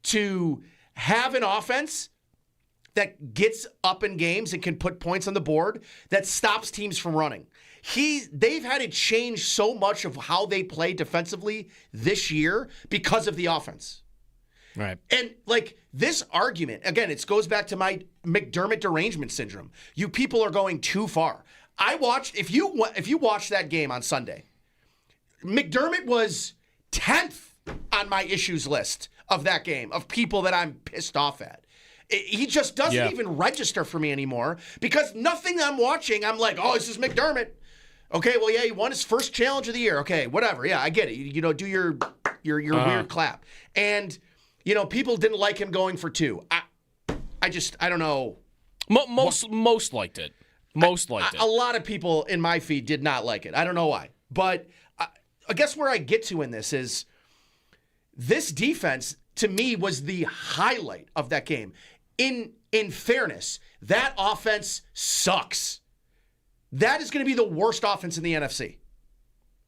Speaker 6: to have an offense that gets up in games and can put points on the board that stops teams from running. They've had to change so much of how they play defensively this year because of the offense.
Speaker 4: Right.
Speaker 6: And this argument, again, it goes back to my McDermott derangement syndrome. You people are going too far. If you watch that game on Sunday, McDermott was 10th on my issues list of that game, of people that I'm pissed off at. He just doesn't even register for me anymore because nothing I'm watching, I'm like, oh, this is McDermott. Okay, well, yeah, he won his first challenge of the year. Okay, whatever. Yeah, I get it. Do your weird clap. And, people didn't like him going for 2. I don't know.
Speaker 4: Most liked it.
Speaker 6: A lot of people in my feed did not like it. I don't know why. But I guess where I get to in this is this defense, to me, was the highlight of that game. In fairness, that offense sucks. That is going to be the worst offense in the NFC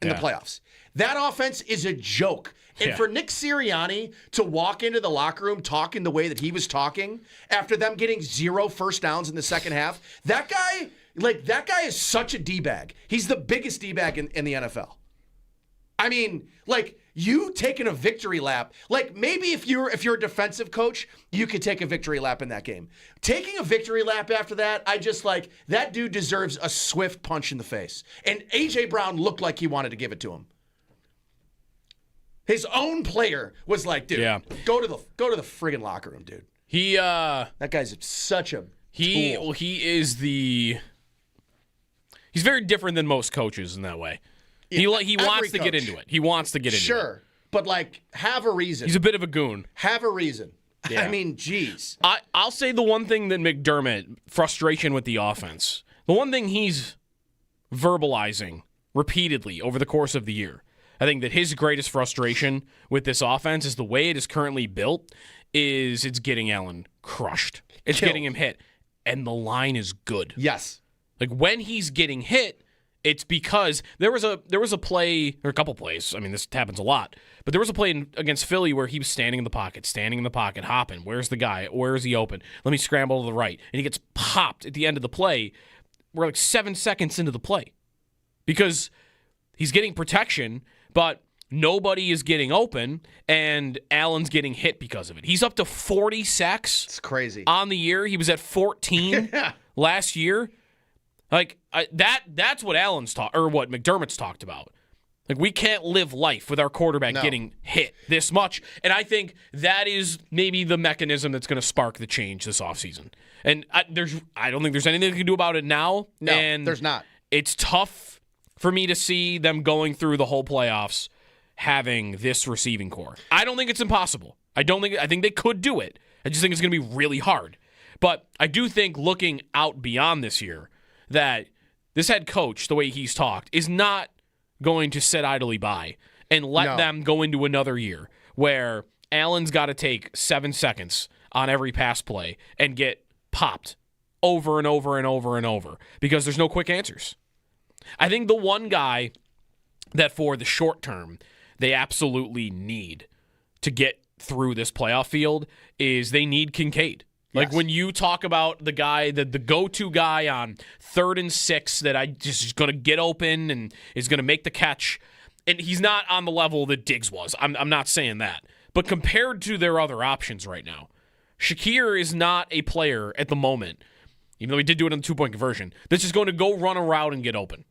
Speaker 6: in the playoffs. That offense is a joke. And for Nick Sirianni to walk into the locker room talking the way that he was talking after them getting 0 first downs in the second half, that guy is such a D-bag. He's the biggest D-bag in the NFL. I mean, you taking a victory lap, maybe if you're a defensive coach, you could take a victory lap in that game. Taking a victory lap after that, I just that dude deserves a swift punch in the face. And A.J. Brown looked like he wanted to give it to him. His own player was like, dude, go to the friggin' locker room, dude.
Speaker 4: That
Speaker 6: guy's such a tool.
Speaker 4: He's very different than most coaches in that way. He wants to get into it. He wants to get into it.
Speaker 6: Sure, but have a reason.
Speaker 4: He's a bit of a goon.
Speaker 6: Have a reason.
Speaker 4: Yeah.
Speaker 6: I mean, geez.
Speaker 4: I'll say the one thing that McDermott, frustration with the offense, the one thing he's verbalizing repeatedly over the course of the year, I think that his greatest frustration with this offense is the way it is currently built is it's getting Allen crushed. It's getting him hit. And the line is good.
Speaker 6: Yes.
Speaker 4: When he's getting hit, it's because there was a play, or a couple plays. I mean, this happens a lot. But there was a play against Philly where he was standing in the pocket, hopping. Where's the guy? Where is he open? Let me scramble to the right. And he gets popped at the end of the play. We're 7 seconds into the play. Because he's getting protection, but nobody is getting open, and Allen's getting hit because of it. He's up to 40 sacks.
Speaker 6: It's crazy.
Speaker 4: On the year. He was at 14 last year. That's what what McDermott's talked about. We can't live life with our quarterback getting hit this much. And I think that is maybe the mechanism that's going to spark the change this offseason. And I don't think there's anything they can do about it now.
Speaker 6: No,
Speaker 4: and
Speaker 6: there's not.
Speaker 4: It's tough for me to see them going through the whole playoffs having this receiving core. I don't think it's impossible. I think they could do it. I just think it's going to be really hard. But I do think looking out beyond this year that this head coach, the way he's talked, is not going to sit idly by and let them go into another year where Allen's got to take 7 seconds on every pass play and get popped over and over and over and over because there's no quick answers. I think the one guy that for the short term they absolutely need to get through this playoff field is they need Kincaid. When you talk about the guy, the go-to guy on 3rd and 6 that I just is going to get open and is going to make the catch, and he's not on the level that Diggs was. I'm not saying that. But compared to their other options right now, Shakir is not a player at the moment, even though he did do it on the 2-point conversion, that's just going to go run a route and get open.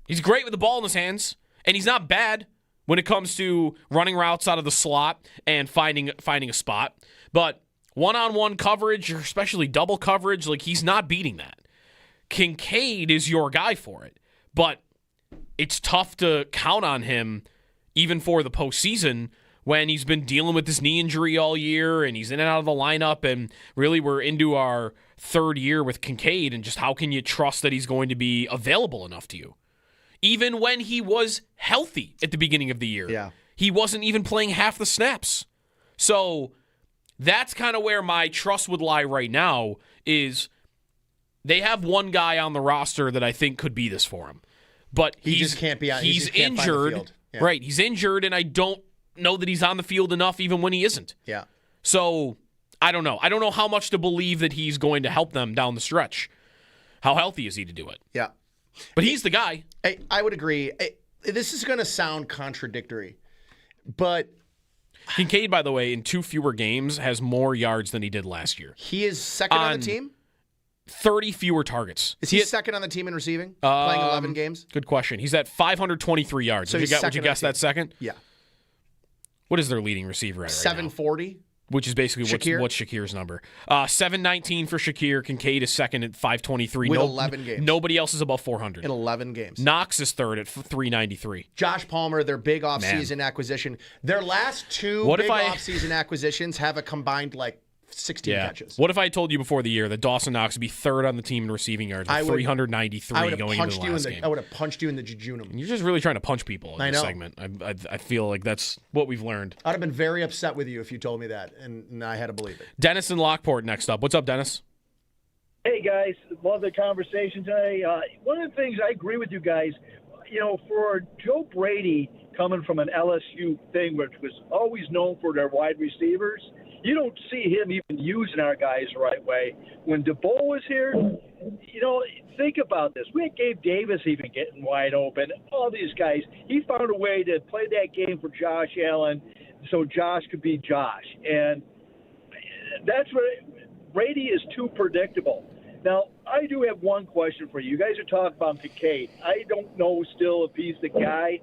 Speaker 4: He's great with the ball in his hands, and he's not bad when it comes to running routes out of the slot and finding a spot. But one-on-one coverage, or especially double coverage, he's not beating that. Kincaid is your guy for it, but it's tough to count on him even for the postseason when he's been dealing with this knee injury all year and he's in and out of the lineup, and really we're into our 3rd year with Kincaid, and just how can you trust that he's going to be available enough to you? Even when he was healthy at the beginning of the year, he wasn't even playing half the snaps. So that's kind of where my trust would lie right now is they have one guy on the roster that I think could be this for him. But
Speaker 6: he just can't be on.
Speaker 4: He's
Speaker 6: can't
Speaker 4: injured.
Speaker 6: find the field. Yeah.
Speaker 4: Right, he's injured, and I don't know that he's on the field enough even when he isn't.
Speaker 6: Yeah.
Speaker 4: So I don't know. I don't know how much to believe that he's going to help them down the stretch. How healthy is he to do it?
Speaker 6: Yeah.
Speaker 4: But he's the guy.
Speaker 6: I would agree. This is going to sound contradictory, but
Speaker 4: Kincaid, by the way, in 2 fewer games, has more yards than he did last year.
Speaker 6: He is second on the team?
Speaker 4: 30 fewer targets.
Speaker 6: Is he second on the team in receiving? Playing 11 games?
Speaker 4: Good question. He's at 523 yards.
Speaker 6: So
Speaker 4: would you guess that second?
Speaker 6: Yeah.
Speaker 4: What is their leading receiver at right
Speaker 6: 740?
Speaker 4: Now? Which is basically
Speaker 6: Shakir?
Speaker 4: what's Shakir's number. 719 for Shakir. Kincaid is second at 523.
Speaker 6: With 11 games.
Speaker 4: Nobody else is above 400.
Speaker 6: In 11 games.
Speaker 4: Knox is third at 393.
Speaker 6: Josh Palmer, their big offseason acquisition. Their last 2 offseason acquisitions have a combined 16 catches.
Speaker 4: What if I told you before the year that Dawson Knox would be third on the team in receiving yards with 393 going into the last game?
Speaker 6: I would have punched you in the jejunum.
Speaker 4: You're just really trying to punch people in this segment. I feel like that's what we've learned.
Speaker 6: I'd have been very upset with you if you told me that, and I had to believe it.
Speaker 4: Dennis in Lockport next up. What's up, Dennis?
Speaker 10: Hey, guys. Love the conversation today. One of the things I agree with you guys, for Joe Brady coming from an LSU thing, which was always known for their wide receivers, you don't see him even using our guys the right way. When DeBoer was here, think about this. We had Gabe Davis even getting wide open. All these guys, he found a way to play that game for Josh Allen so Josh could be Josh. And that's what Brady is too predictable. Now, I do have one question for you. You guys are talking about Kincaid. I don't know still if he's the guy,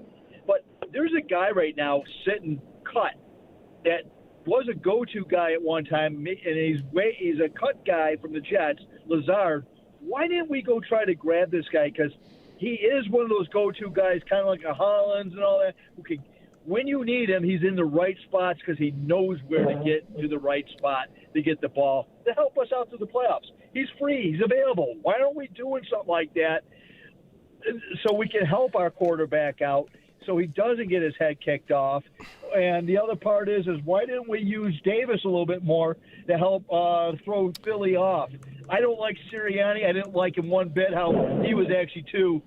Speaker 10: but there's a guy right now sitting cut that was a go-to guy at one time, and he's a cut guy from the Jets Lazard, why didn't we go try to grab this guy? Because he is one of those go-to guys, kind of like a Hollins and all that, who can, when you need him, he's in the right spots because he knows where to get to the right spot to get the ball to help us out through the playoffs. He's free. He's available. Why aren't we doing something like that so we can help our quarterback out so he doesn't get his head kicked off? And the other part is why didn't we use Davis a little bit more to help throw Philly off? I don't like Sirianni. I didn't like him one bit, how he was actually, too,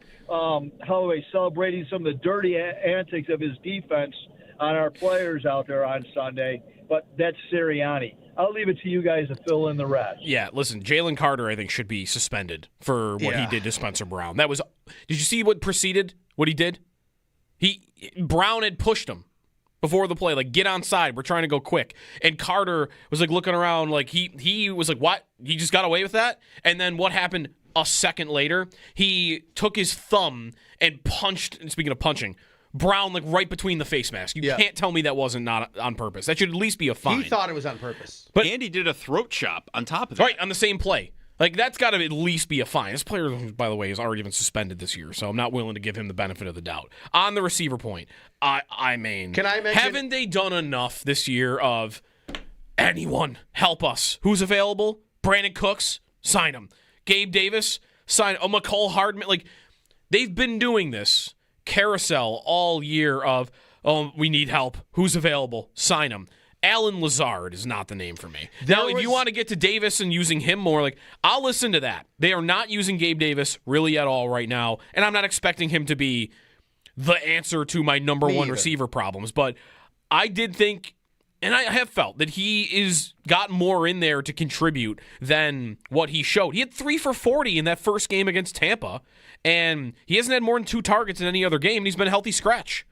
Speaker 10: celebrating some of the dirty antics of his defense on our players out there on Sunday. But that's Sirianni. I'll leave it to you guys to fill in the rest.
Speaker 4: Yeah, listen, Jalen Carter, I think, should be suspended for what he did to Spencer Brown. Did you see what preceded what he did? Brown had pushed him before the play, like, get on side, we're trying to go quick. And Carter was, like, looking around, like, he was like, what? He just got away with that? And then what happened a second later? He took his thumb and punched, and speaking of punching, Brown, like, right between the face mask. You can't tell me that wasn't not on purpose. That should at least be a fine.
Speaker 6: He thought it was on purpose.
Speaker 1: But Andy did a throat chop on top of that.
Speaker 4: Right, on the same play. Like, that's got to at least be a fine. This player, by the way, has already been suspended this year, so I'm not willing to give him the benefit of the doubt. On the receiver point, I mean,
Speaker 6: can I mention,
Speaker 4: haven't they done enough this year of anyone help us? Who's available? Brandon Cooks, sign him. Gabe Davis, sign him. McCole Hardman. Like, they've been doing this carousel all year of, we need help. Who's available? Sign him. Alan Lazard is not the name for me. Now, if you want to get to Davis and using him more, like, I'll listen to that. They are not using Gabe Davis really at all right now, and I'm not expecting him to be the answer to my number one receiver problems. But I did think, and I have felt, that he is got more in there to contribute than what he showed. He had 3 for 40 in that first game against Tampa, and he hasn't had more than 2 targets in any other game, and he's been a healthy scratch.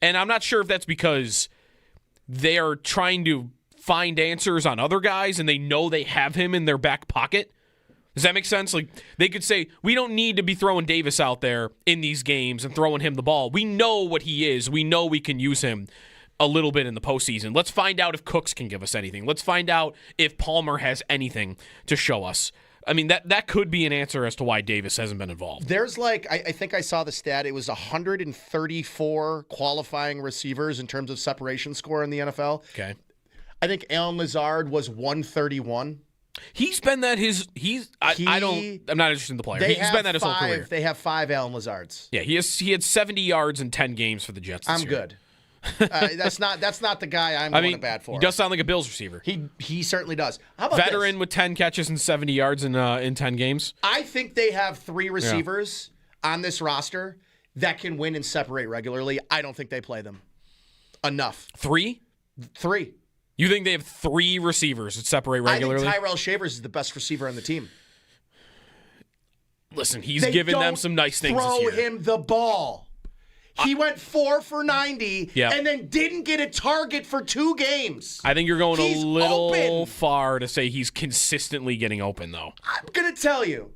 Speaker 4: And I'm not sure if that's because they are trying to find answers on other guys and they know they have him in their back pocket. Does that make sense? Like, they could say, we don't need to be throwing Davis out there in these games and throwing him the ball. We know what he is. We know we can use him a little bit in the postseason. Let's find out if Cooks can give us anything. Let's find out if Palmer has anything to show us. I mean, that could be an answer as to why Davis hasn't been involved.
Speaker 6: There's like, I think I saw the stat. It was 134 qualifying receivers in terms of separation score in the NFL.
Speaker 4: Okay.
Speaker 6: I think Alan Lazard was 131.
Speaker 4: He's been that I'm not interested in the player. He's been that his whole career.
Speaker 6: They have 5 Alan Lazards.
Speaker 4: Yeah, he had 70 yards in 10 games for the Jets this
Speaker 6: year.
Speaker 4: Good.
Speaker 6: That's not the guy I'm going to bat for.
Speaker 4: He does sound like a Bills receiver.
Speaker 6: He certainly does. How about
Speaker 4: veteran
Speaker 6: this?
Speaker 4: With 10 catches and 70 yards in 10 games?
Speaker 6: I think they have 3 receivers on this roster that can win and separate regularly. I don't think they play them enough.
Speaker 4: 3?
Speaker 6: 3.
Speaker 4: You think they have 3 receivers that separate regularly?
Speaker 6: I think Tyrell Shavers is the best receiver on the team.
Speaker 4: Listen, he's given them some nice things this year.
Speaker 6: Throw him the ball. He went 4 for 90 and then didn't get a target for 2 games.
Speaker 4: I think you're going a little far to say he's consistently getting open, though.
Speaker 6: I'm going to tell you.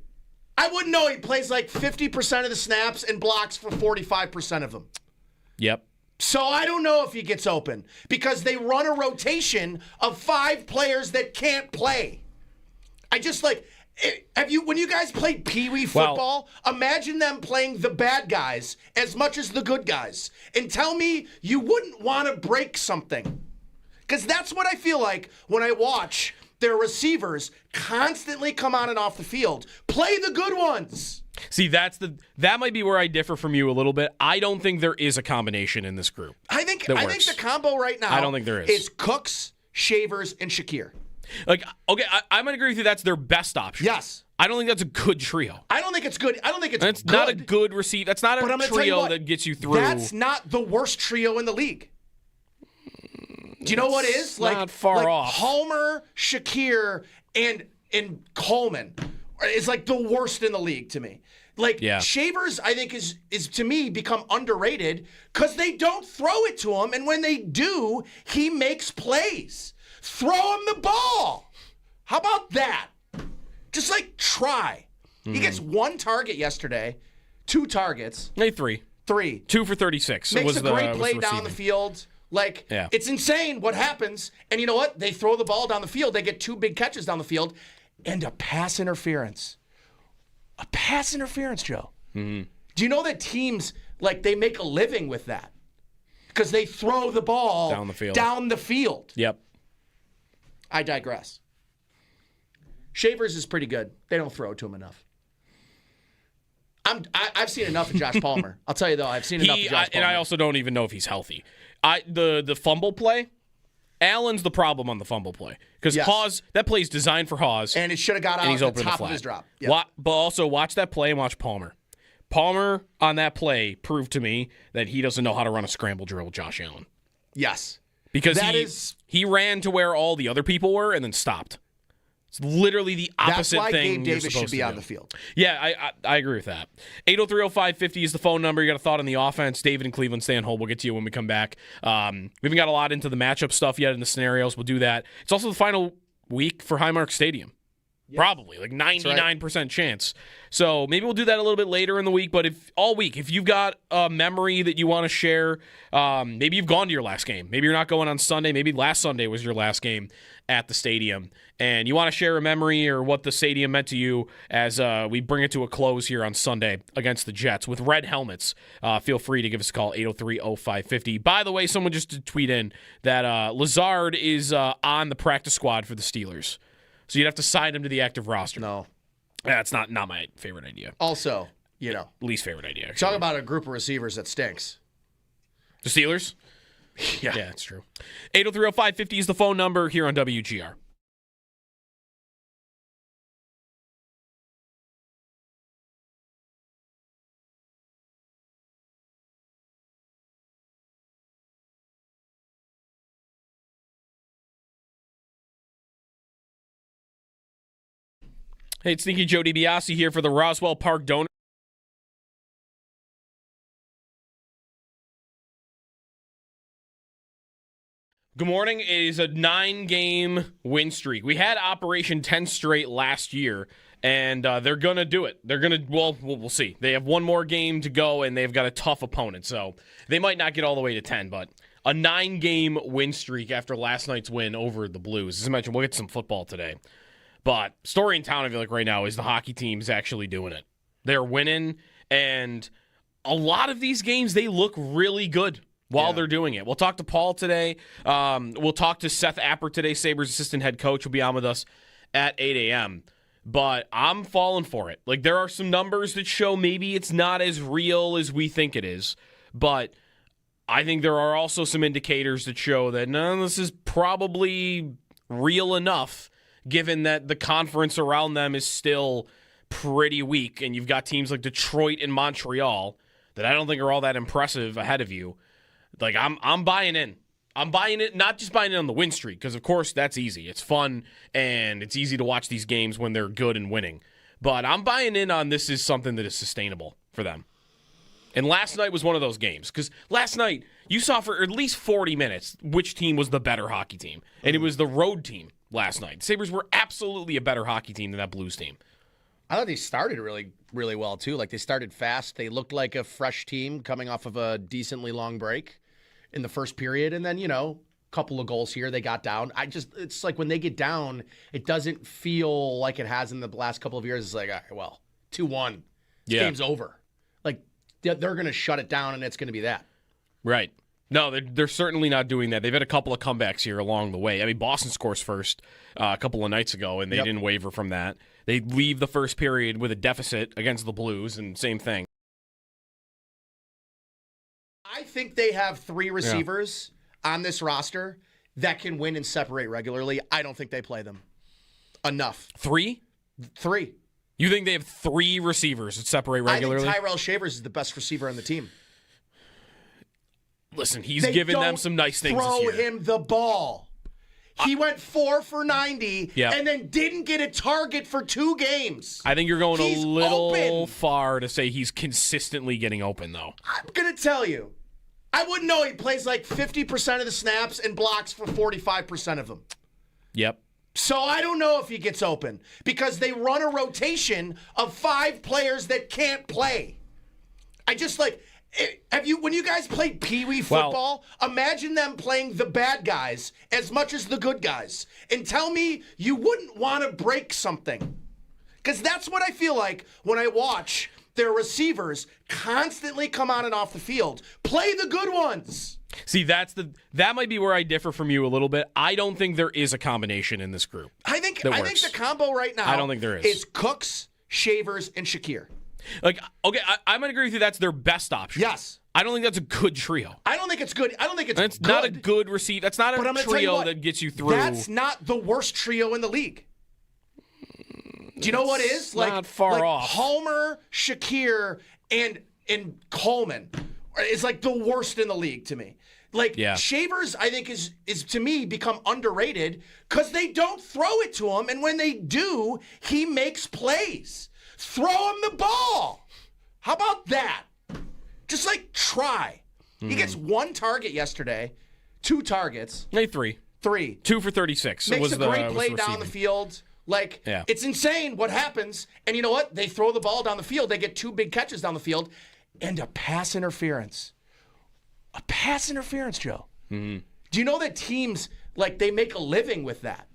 Speaker 6: I wouldn't know. He plays like 50% of the snaps and blocks for 45% of them.
Speaker 4: Yep.
Speaker 6: So I don't know if he gets open because they run a rotation of 5 players that can't play. When you guys played Pee Wee football, imagine them playing the bad guys as much as the good guys. And tell me you wouldn't want to break something. Because that's what I feel like when I watch their receivers constantly come on and off the field. Play the good ones.
Speaker 4: See, that might be where I differ from you a little bit. I don't think there is a combination in this group.
Speaker 6: I think the combo right now
Speaker 4: I don't think there
Speaker 6: is Cooks, Shavers, and Shakir.
Speaker 4: Like, okay, I'm going to agree with you that's their best option.
Speaker 6: Yes.
Speaker 4: I don't think that's a good trio.
Speaker 6: I don't think it's good.
Speaker 4: That's not a good receiver. That's not a trio that gets you through.
Speaker 6: That's not the worst trio in the league. Do you know what is?
Speaker 4: Not far off.
Speaker 6: Homer, Shakir, and Coleman is like the worst in the league to me. Shavers, I think, is to me become underrated because they don't throw it to him, and when they do, he makes plays. Throw him the ball. How about that? Just try. He gets 1 target yesterday, 2 targets.
Speaker 4: Maybe 3.
Speaker 6: 3.
Speaker 4: 2 for 36.
Speaker 6: Makes a great play down the field. It's insane what happens. And you know what? They throw the ball down the field. They get 2 big catches down the field. and a pass interference. A pass interference, Joe. Mm-hmm. Do you know that teams, like, they make a living with that? Because they throw the ball down the field.
Speaker 4: Yep.
Speaker 6: I digress. Shavers is pretty good. They don't throw to him enough. I've seen enough of Josh Palmer. I'll tell you, though, I've seen enough of Josh Palmer.
Speaker 4: And I also don't even know if he's healthy. The fumble play, Allen's the problem on the fumble play. Because Hawes, that play's designed for Hawes.
Speaker 6: And it should have got out at the top of his drop.
Speaker 4: Yep. But also, watch that play and watch Palmer. Palmer, on that play, proved to me that he doesn't know how to run a scramble drill with Josh Allen.
Speaker 6: Yes.
Speaker 4: Because he ran to where all the other people were and then stopped. It's literally the opposite
Speaker 6: That's why
Speaker 4: Gabe
Speaker 6: Davis should be on the field.
Speaker 4: Yeah, I agree with that. 803-0550 is the phone number. You got a thought on the offense? David in Cleveland, stay on hold. We'll get to you when we come back. We haven't got a lot into the matchup stuff yet in the scenarios. We'll do that. It's also the final week for Highmark Stadium. Yes. Probably, like 99% chance. So maybe we'll do that a little bit later in the week. But if you've got a memory that you want to share, maybe you've gone to your last game. Maybe you're not going on Sunday. Maybe last Sunday was your last game at the stadium. And you want to share a memory or what the stadium meant to you as we bring it to a close here on Sunday against the Jets with red helmets. Feel free to give us a call, 803-0550. By the way, someone just did tweet in that Lazard is on the practice squad for the Steelers. So you'd have to sign him to the active roster.
Speaker 6: No.
Speaker 4: That's not my favorite idea.
Speaker 6: Also,
Speaker 4: least favorite idea. Actually.
Speaker 6: Talk about a group of receivers that stinks.
Speaker 4: The Steelers?
Speaker 6: Yeah,
Speaker 4: that's true. 803-0550 is the phone number here on WGR. Hey, it's Sneaky Joe DiBiase here for the Roswell Park Donor. Good morning. It is a 9-game win streak. We had Operation 10 straight last year, and they're going to do it. They're going to, well, we'll see. They have one more game to go, and they've got a tough opponent, so they might not get all the way to 10, but a 9-game win streak after last night's win over the Blues. As I mentioned, we'll get some football today. But story in town, I feel like right now, is the hockey team's actually doing it. They're winning, and a lot of these games, they look really good while they're doing it. We'll talk to Paul today. We'll talk to Seth Appert today, Sabres assistant head coach, will be on with us at 8 a.m. But I'm falling for it. Like, there are some numbers that show maybe it's not as real as we think it is. But I think there are also some indicators that show that, no, this is probably real enough, given that the conference around them is still pretty weak, and you've got teams like Detroit and Montreal that I don't think are all that impressive ahead of you. Like, I'm buying in. I'm buying it, not just buying it on the win streak, because, of course, that's easy. It's fun, and it's easy to watch these games when they're good and winning. But I'm buying in on this is something that is sustainable for them. And last night was one of those games, because last night you saw for at least 40 minutes which team was the better hockey team, and it was the road team last night. The Sabres were absolutely a better hockey team than that Blues team.
Speaker 6: I thought they started really, really well, too. Like, they started fast. They looked like a fresh team coming off of a decently long break in the first period. And then, a couple of goals here, they got down. It's like when they get down, it doesn't feel like it has in the last couple of years. It's like, all right, well, 2-1. This game's over. Like, they're going to shut it down, and it's going to be that.
Speaker 4: Right. No, they're certainly not doing that. They've had a couple of comebacks here along the way. I mean, Boston scores first a couple of nights ago, and they didn't waver from that. They leave the first period with a deficit against the Blues, and same thing.
Speaker 6: I think they have 3 receivers on this roster that can win and separate regularly. I don't think they play them enough.
Speaker 4: 3?
Speaker 6: 3.
Speaker 4: You think they have 3 receivers that separate regularly?
Speaker 6: I think Tyrell Shavers is the best receiver on the team.
Speaker 4: Listen, he's given them some nice things this year.
Speaker 6: Throw him the ball. He went 4 for 90 and then didn't get a target for 2 games.
Speaker 4: I think you're going a little far to say he's consistently getting open, though.
Speaker 6: I'm going to tell you, I wouldn't know he plays like 50% of the snaps and blocks for 45% of them.
Speaker 4: Yep.
Speaker 6: So I don't know if he gets open because they run a rotation of 5 players that can't play. When you guys played Pee Wee football, imagine them playing the bad guys as much as the good guys. And tell me you wouldn't want to break something. Because that's what I feel like when I watch their receivers constantly come on and off the field. Play the good ones.
Speaker 4: See, that might be where I differ from you a little bit. I don't think there is a combination in this group.
Speaker 6: I think the combo right now
Speaker 4: I don't think there
Speaker 6: is Cooks, Shavers, and Shakir.
Speaker 4: Like, okay, I'm going to agree with you. That's their best option.
Speaker 6: Yes.
Speaker 4: I don't think that's a good trio.
Speaker 6: I don't think it's good. I don't think it's
Speaker 4: That's
Speaker 6: good.
Speaker 4: not a good receiver. That's not a trio that gets you through.
Speaker 6: That's not the worst trio in the league. Do you know what is?
Speaker 4: Not far off.
Speaker 6: Homer, Shakir, and Coleman is like the worst in the league to me. Shavers, I think, is to me become underrated because they don't throw it to him, and when they do, he makes plays. Throw him the ball. How about that? Just try. He gets 1 target yesterday, 2 targets.
Speaker 4: Maybe 3.
Speaker 6: 3.
Speaker 4: 2 for 36.
Speaker 6: Makes a great play down the field. It's insane what happens. And you know what? They throw the ball down the field. They get 2 big catches down the field and a pass interference. A pass interference, Joe. Mm-hmm. Do you know that teams, they make a living with that?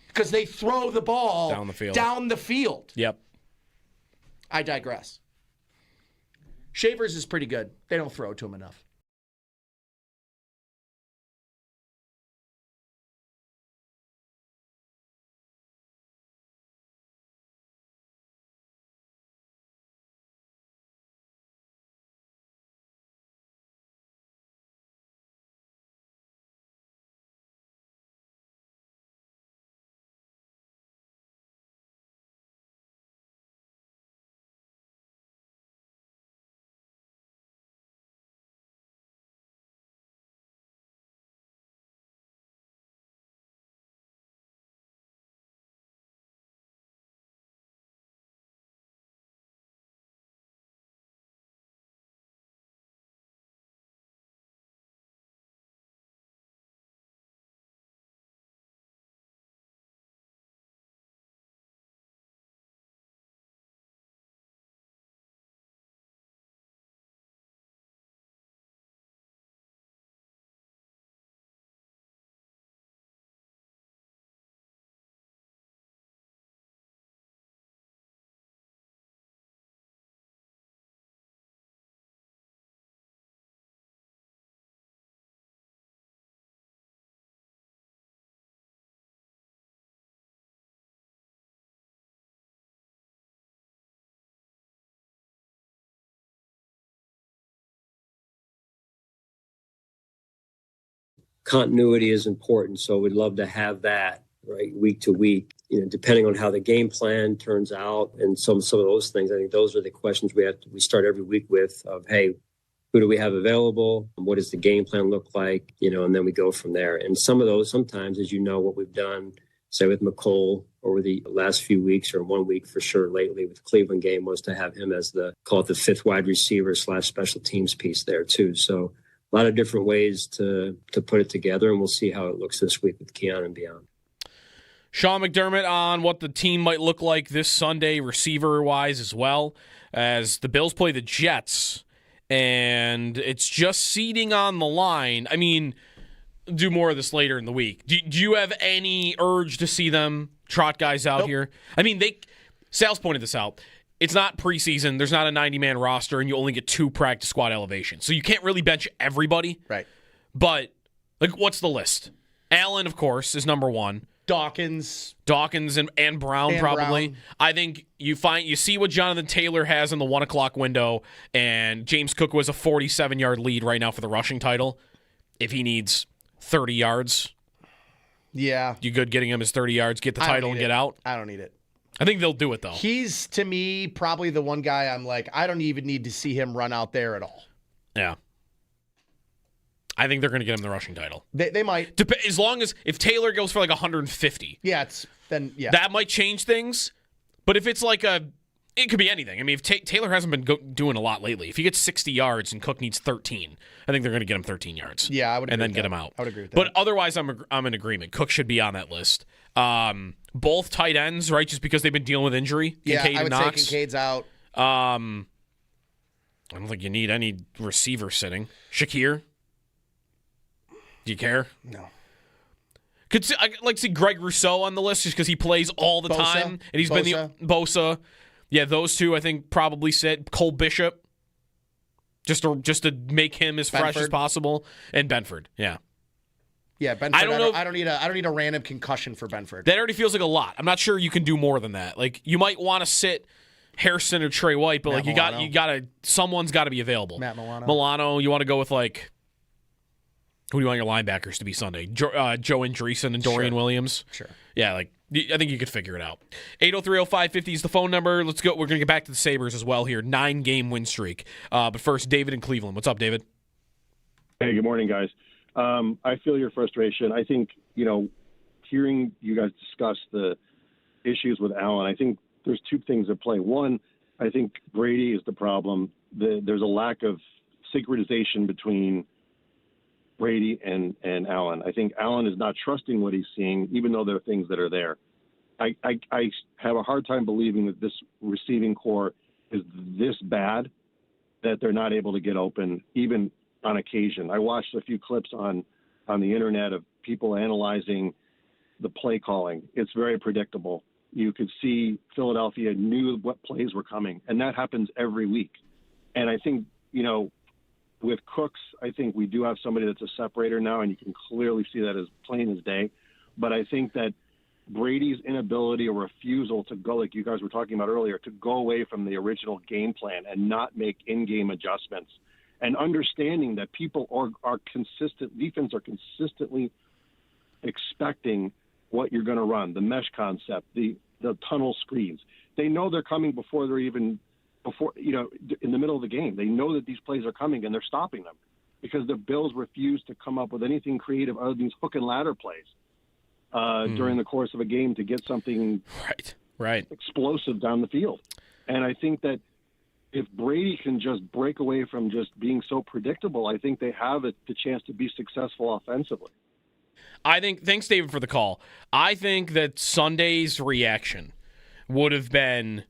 Speaker 6: Because they throw the ball down the field.
Speaker 4: Yep.
Speaker 6: I digress. Shavers is pretty good. They don't throw to him enough.
Speaker 11: Continuity is important, so we'd love to have that week to week. Depending on how the game plan turns out, and some of those things. I think those are the questions we start every week with. Of hey, who do we have available? What does the game plan look like? And then we go from there. And some of those, sometimes, as you know, what we've done, say with McCole over the last few weeks, or 1 week for sure lately with the Cleveland game, was to have him as the 5th wide receiver / special teams piece there too. So a lot of different ways to put it together, and we'll see how it looks this week with Keon and beyond.
Speaker 4: Sean McDermott on what the team might look like this Sunday, receiver-wise as well, as the Bills play the Jets, and it's just seeding on the line. I mean, do more of this later in the week. Do you have any urge to see them trot guys out here? I mean, Sal's pointed this out. It's not preseason. There's not a 90-man roster, and you only get 2 practice squad elevations. So you can't really bench everybody.
Speaker 6: Right.
Speaker 4: But, what's the list? Allen, of course, is number 1.
Speaker 6: Dawkins
Speaker 4: and Brown probably.
Speaker 6: Brown.
Speaker 4: I think you see what Jonathan Taylor has in the 1 o'clock window, and James Cook was a 47-yard lead right now for the rushing title. If he needs 30 yards,
Speaker 6: you
Speaker 4: good getting him his 30 yards, get the title and get out?
Speaker 6: I don't need it.
Speaker 4: I think they'll do it, though.
Speaker 6: He's, to me, probably the one guy I'm like, I don't even need to see him run out there at all.
Speaker 4: Yeah. I think they're going to get him the rushing title.
Speaker 6: They might.
Speaker 4: As long as, if Taylor goes for 150.
Speaker 6: Yeah.
Speaker 4: That might change things. But if it's it could be anything. I mean, if Taylor hasn't been doing a lot lately. If he gets 60 yards and Cook needs 13, I think they're going to get him 13 yards.
Speaker 6: Yeah, I would agree
Speaker 4: and then
Speaker 6: with
Speaker 4: get
Speaker 6: that.
Speaker 4: him out.
Speaker 6: I would agree with that.
Speaker 4: But otherwise, I'm in agreement. Cook should be on that list. Both tight ends, right? Just because they've been dealing with injury.
Speaker 6: Yeah,
Speaker 4: Kincaid
Speaker 6: I would
Speaker 4: and Knox.
Speaker 6: say Kincaid's out.
Speaker 4: I don't think you need any receiver sitting. Shakir? Do you care?
Speaker 6: No.
Speaker 4: I'd like to see Greg Rousseau on the list just because he plays all the time. And he's been the Bosa. Yeah, those two I think probably sit. Cole Bishop. Just to make him as fresh as possible. And Benford, yeah.
Speaker 6: Yeah, Benford. I don't need a random concussion for Benford.
Speaker 4: That already feels like a lot. I'm not sure you can do more than that. Like you might want to sit Harrison or Trey White, but like you gotta someone's got to be available.
Speaker 6: Matt Milano.
Speaker 4: Milano. You want to go with like who do you want your linebackers to be Sunday? Joe Andreessen and Dorian Williams.
Speaker 6: Sure.
Speaker 4: Yeah, like I think you could figure it out. 803-0550 is the phone number. Let's go. We're gonna get back to the Sabres as well here. 9-game win streak. But first, David in Cleveland. What's up, David?
Speaker 12: Hey, good morning, guys. I feel your frustration. I think, hearing you guys discuss the issues with Allen, I think there's two things at play. One, I think Brady is the problem. There's a lack of synchronization between Brady and Allen. I think Allen is not trusting what he's seeing, even though there are things that are there. I have a hard time believing that this receiving core is this bad that they're not able to get open, even on occasion. I watched a few clips on the internet of people analyzing the play calling. It's very predictable. You could see Philadelphia knew what plays were coming, and that happens every week. And I think, with Cooks, I think we do have somebody that's a separator now, and you can clearly see that as plain as day. But I think that Brady's inability or refusal to go, like you guys were talking about earlier, to go away from the original game plan and not make in-game adjustments, and understanding that people are consistent, defense are consistently expecting what you're going to run, the mesh concept, the tunnel screens. They know they're coming before they're even in the middle of the game. They know that these plays are coming, and they're stopping them because the Bills refuse to come up with anything creative other than these hook and ladder plays during the course of a game to get something
Speaker 4: right
Speaker 12: explosive down the field. And I think that if Brady can just break away from just being so predictable, I think they have the chance to be successful offensively.
Speaker 4: Thanks, David, for the call. I think that Sunday's reaction would have been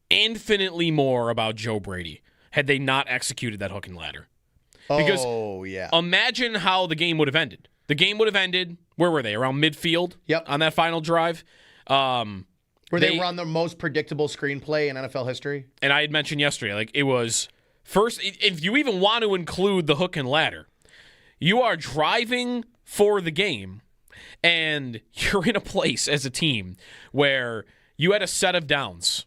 Speaker 4: infinitely more about Joe Brady had they not executed that hook and ladder. Because imagine how the game would have ended. The game would have ended, where were they? Around midfield?
Speaker 6: Yep.
Speaker 4: On that final drive.
Speaker 6: Where they run the most predictable screenplay in NFL history.
Speaker 4: And I had mentioned yesterday, like it was first, if you even want to include the hook and ladder, you are driving for the game and you're in a place as a team where you had a set of downs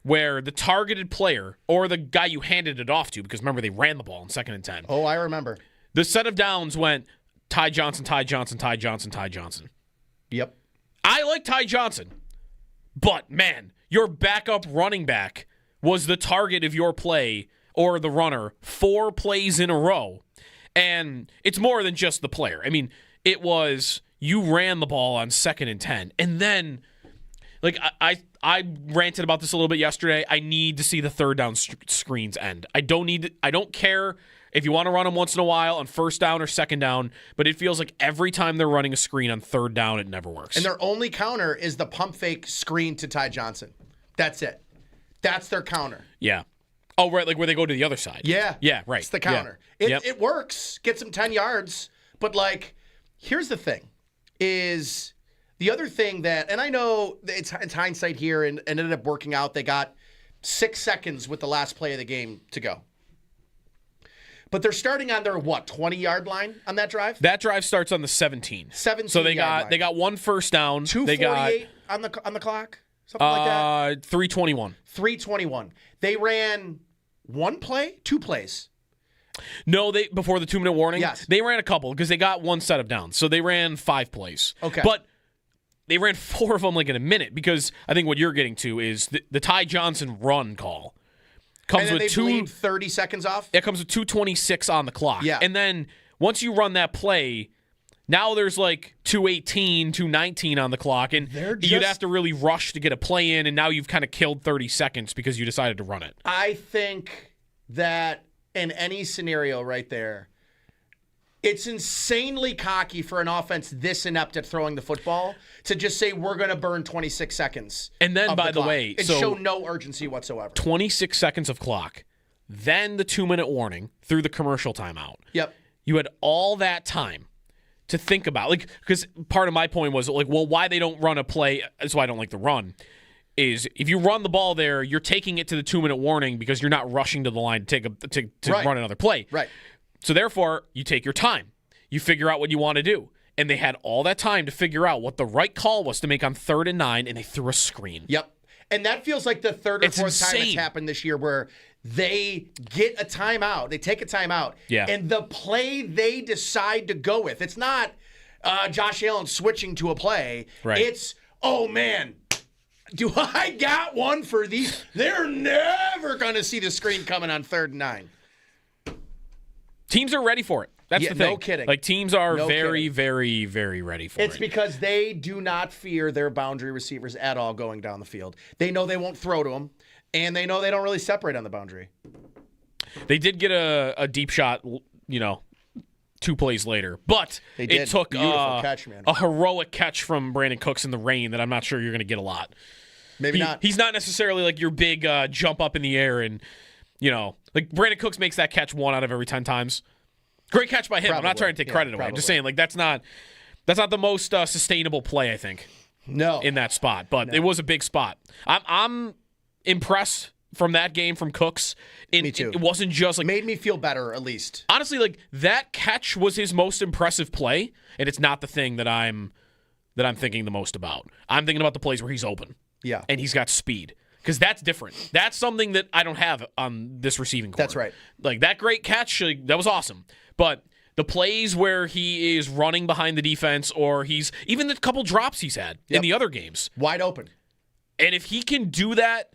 Speaker 4: where the targeted player or the guy you handed it off to, because remember they ran the ball in 2nd and 10.
Speaker 6: Oh, I remember.
Speaker 4: The set of downs went Ty Johnson, Ty Johnson, Ty Johnson, Ty Johnson.
Speaker 6: Yep.
Speaker 4: I like Ty Johnson. But, man, your backup running back was the target of your play or the runner 4 plays in a row. And it's more than just the player. I mean, it was you ran the ball on 2nd and 10. And then, like, I ranted about this a little bit yesterday. I need to see the third down screens end. I don't care if you want to run them once in a while on 1st down or 2nd down, but it feels like every time they're running a screen on 3rd down, it never works.
Speaker 6: And their only counter is the pump fake screen to Ty Johnson. That's it. That's their counter.
Speaker 4: Yeah. Oh, right, like where they go to the other side.
Speaker 6: Yeah.
Speaker 4: Yeah, right.
Speaker 6: It's the counter.
Speaker 4: Yeah.
Speaker 6: It works. Gets them 10 yards. But, like, here's the thing, is the other thing that, and I know it's hindsight here and ended up working out. They got 6 seconds with the last play of the game to go. But they're starting on their, 20-yard line on that drive?
Speaker 4: That drive starts on the 17.
Speaker 6: 17.
Speaker 4: So they got 1 first down.
Speaker 6: 2:48 on the clock? Something like that?
Speaker 4: 3:21.
Speaker 6: 3:21. They ran 1 play? 2 plays?
Speaker 4: No, before the 2-minute warning?
Speaker 6: Yes.
Speaker 4: They ran a couple because they got 1 set of downs. So they ran 5 plays.
Speaker 6: Okay.
Speaker 4: But they ran 4 of them like in a minute because I think what you're getting to is the Ty Johnson run call. Comes
Speaker 6: and then
Speaker 4: with
Speaker 6: they bleed 30 seconds off?
Speaker 4: It comes with 2:26 on the clock.
Speaker 6: Yeah.
Speaker 4: And then once you run that play, now there's like 2:18, 2:19 on the clock, and you'd have to really rush to get a play in, and now you've kind of killed 30 seconds because you decided to run it.
Speaker 6: I think that in any scenario right there, it's insanely cocky for an offense this inept at throwing the football to just say, we're going to burn 26 seconds.
Speaker 4: And then, by the way,
Speaker 6: and show no urgency whatsoever.
Speaker 4: 26 seconds of clock. then the 2-minute warning through the commercial timeout.
Speaker 6: Yep.
Speaker 4: You had all that time to think about, like, because part of my point was, like, well, why they don't run a play, that's why I don't like the run, is if you run the ball there, you're taking it to the 2-minute warning because you're not rushing to the line to run another play.
Speaker 6: Right.
Speaker 4: So therefore, you take your time. You figure out what you want to do. And they had all that time to figure out what the right call was to make on 3rd and 9, and they threw a screen.
Speaker 6: Yep. And that feels like the third or fourth time it's
Speaker 4: insane.
Speaker 6: happened this year where they get a timeout. They take a timeout.
Speaker 4: Yeah.
Speaker 6: And the play they decide to go with, it's not Josh Allen switching to a play.
Speaker 4: Right.
Speaker 6: It's, oh, man, do I got one for these? They're never going to see the screen coming on 3rd and 9.
Speaker 4: Teams are ready for it. That's the thing.
Speaker 6: No kidding.
Speaker 4: Like, teams are
Speaker 6: very,
Speaker 4: very, very ready for it.
Speaker 6: It's because they do not fear their boundary receivers at all going down the field. They know they won't throw to them, and they know they don't really separate on the boundary.
Speaker 4: They did get a deep shot, 2 plays later. But it took
Speaker 6: beautiful catch, man.
Speaker 4: a heroic catch from Brandon Cooks in the rain that I'm not sure you're going to get a lot.
Speaker 6: Maybe not.
Speaker 4: He's not necessarily like your big jump up in the air and, like Brandon Cooks makes that catch 1 out of every 10 times. Great catch by him.
Speaker 6: Probably.
Speaker 4: I'm not trying to take credit away. I'm just saying, like, that's not the most sustainable play, I think.
Speaker 6: No.
Speaker 4: In that spot, but it was a big spot. I'm impressed from that game from Cooks.
Speaker 6: Me too.
Speaker 4: It wasn't just like
Speaker 6: made me feel better, at least.
Speaker 4: Honestly, like that catch was his most impressive play, and it's not the thing that I'm thinking the most about. I'm thinking about the plays where he's open.
Speaker 6: Yeah.
Speaker 4: And he's got speed. Because that's different. That's something that I don't have on this receiving corps.
Speaker 6: That's right.
Speaker 4: Like, that great catch, that was awesome. But the plays where he is running behind the defense, or even the couple drops he's had in the other games.
Speaker 6: Wide open.
Speaker 4: And if he can do that,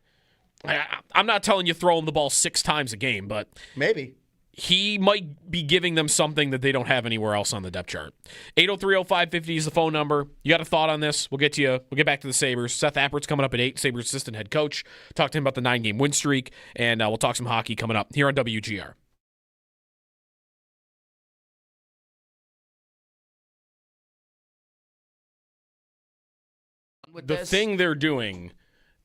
Speaker 4: I'm not telling you throw him the ball 6 times a game, but
Speaker 6: maybe
Speaker 4: he might be giving them something that they don't have anywhere else on the depth chart. 803-0550 is the phone number. You got a thought on this? We'll get to you. We'll get back to the Sabres. Seth Appert's coming up at 8, Sabres assistant head coach. Talk to him about the 9-game win streak, and we'll talk some hockey coming up here on WGR. The thing they're doing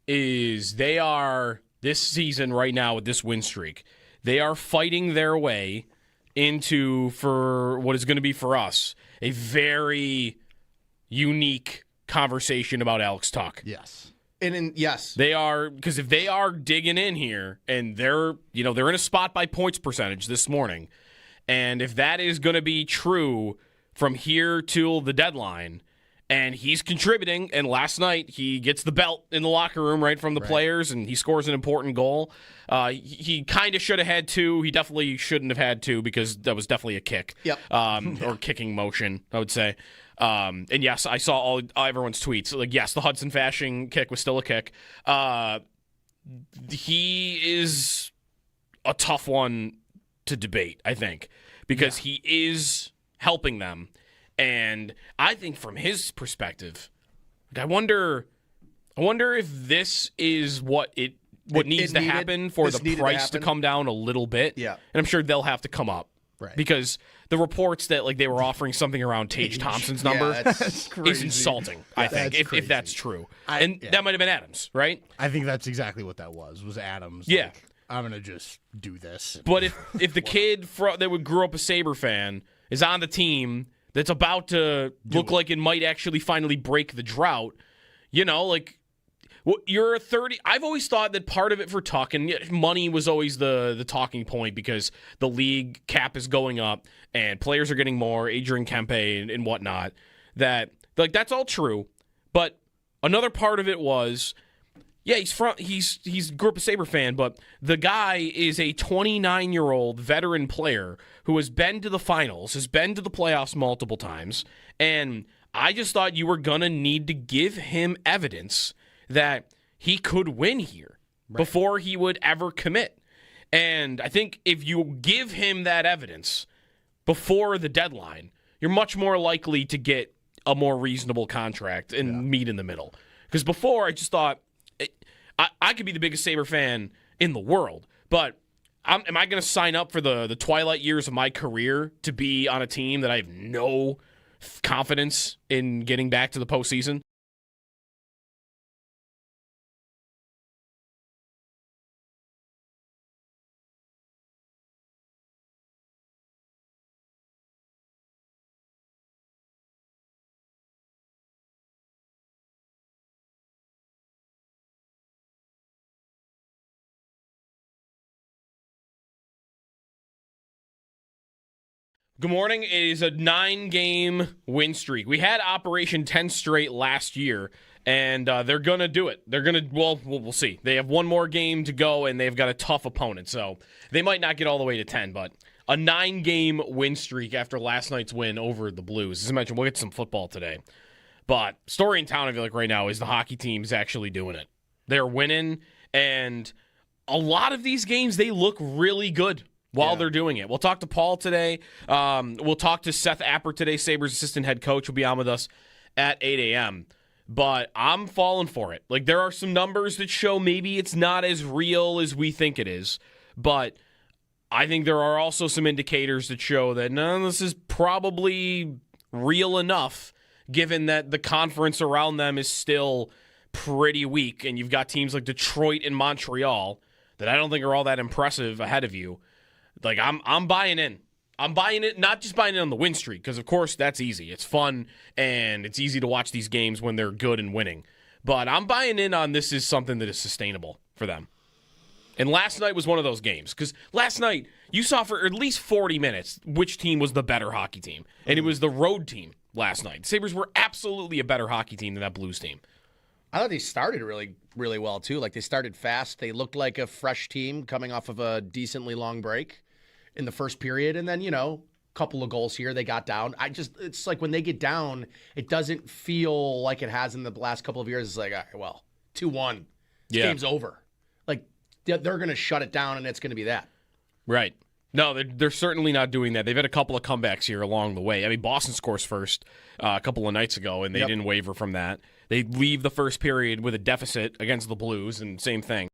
Speaker 4: is they are, this season right now with this win streak, they are fighting their way into, for what is going to be for us, a very unique conversation about Alex Tuck.
Speaker 5: Yes.
Speaker 6: Yes.
Speaker 4: They are, because if they are digging in here and they're in a spot by points percentage this morning, and if that is going to be true from here till the deadline, and he's contributing, and last night he gets the belt in the locker room right from the players, and he scores an important goal. He kind of should have had 2. He definitely shouldn't have had 2 because that was definitely a kick.
Speaker 6: Yep.
Speaker 4: Or kicking motion, I would say. And yes, I saw everyone's tweets. Like, yes, the Hudson Fasching kick was still a kick. He is a tough one to debate, I think, because he is helping them. And I think from his perspective, I wonder if this is what needs to happen for the price to come down a little bit.
Speaker 6: Yeah.
Speaker 4: And I'm sure they'll have to come up.
Speaker 5: Right.
Speaker 4: Because the reports that they were offering something around Tage Thompson's number is insulting, I think, if that's true. That might have been Adams, right?
Speaker 5: I think that's exactly what that was Adams.
Speaker 4: Yeah.
Speaker 5: Like, I'm going to just do this.
Speaker 4: But if the kid that grew up a Sabre fan is on the team that's about to look like it might actually finally break the drought, you're a 30. I've always thought that part of it for Tuck, and money was always the talking point because the league cap is going up and players are getting more, Adrian Kempe and whatnot, that that's all true. But another part of it was, he's grew up a Sabre fan, but the guy is a 29-year-old veteran player who has been to the finals, has been to the playoffs multiple times, and I just thought you were going to need to give him evidence that he could win here before he would ever commit. And I think if you give him that evidence before the deadline, you're much more likely to get a more reasonable contract and meet in the middle. Because before, I just thought, I could be the biggest Sabre fan in the world, but am I going to sign up for the twilight years of my career to be on a team that I have no confidence in getting back to the postseason? Good morning. It is a 9-game win streak. We had Operation 10 straight last year, and they're going to do it. They're going to, well, we'll see. They have one more game to go, and they've got a tough opponent, so they might not get all the way to 10, but a 9-game win streak after last night's win over the Blues. As I mentioned, we'll get some football today. But story in town, I feel like right now, is the hockey team's actually doing it. They're winning, and a lot of these games, they look really good while they're doing it. We'll talk to Paul today. We'll talk to Seth Appert today, Sabres assistant head coach, will be on with us at 8 a.m. But I'm falling for it. Like, there are some numbers that show maybe it's not as real as we think it is. But I think there are also some indicators that show that, no, this is probably real enough, given that the conference around them is still pretty weak. And you've got teams like Detroit and Montreal that I don't think are all that impressive ahead of you. Like, I'm buying in. I'm buying it, not just buying it on the win streak, because, of course, that's easy. It's fun, and it's easy to watch these games when they're good and winning. But I'm buying in on this is something that is sustainable for them. And last night was one of those games, because last night you saw for at least 40 minutes which team was the better hockey team, and it was the road team last night. The Sabres were absolutely a better hockey team than that Blues team.
Speaker 6: I thought they started really, really well, too. Like, they started fast. They looked like a fresh team coming off of a decently long break in the first period, and then, a couple of goals here, they got down. It's like when they get down, it doesn't feel like it has in the last couple of years. It's like, all right, well, 2-1. This game's over. Like, they're going to shut it down, and it's going to be that.
Speaker 4: Right. No, they're certainly not doing that. They've had a couple of comebacks here along the way. I mean, Boston scores first a couple of nights ago, and they didn't waver from that. They leave the first period with a deficit against the Blues, and same thing.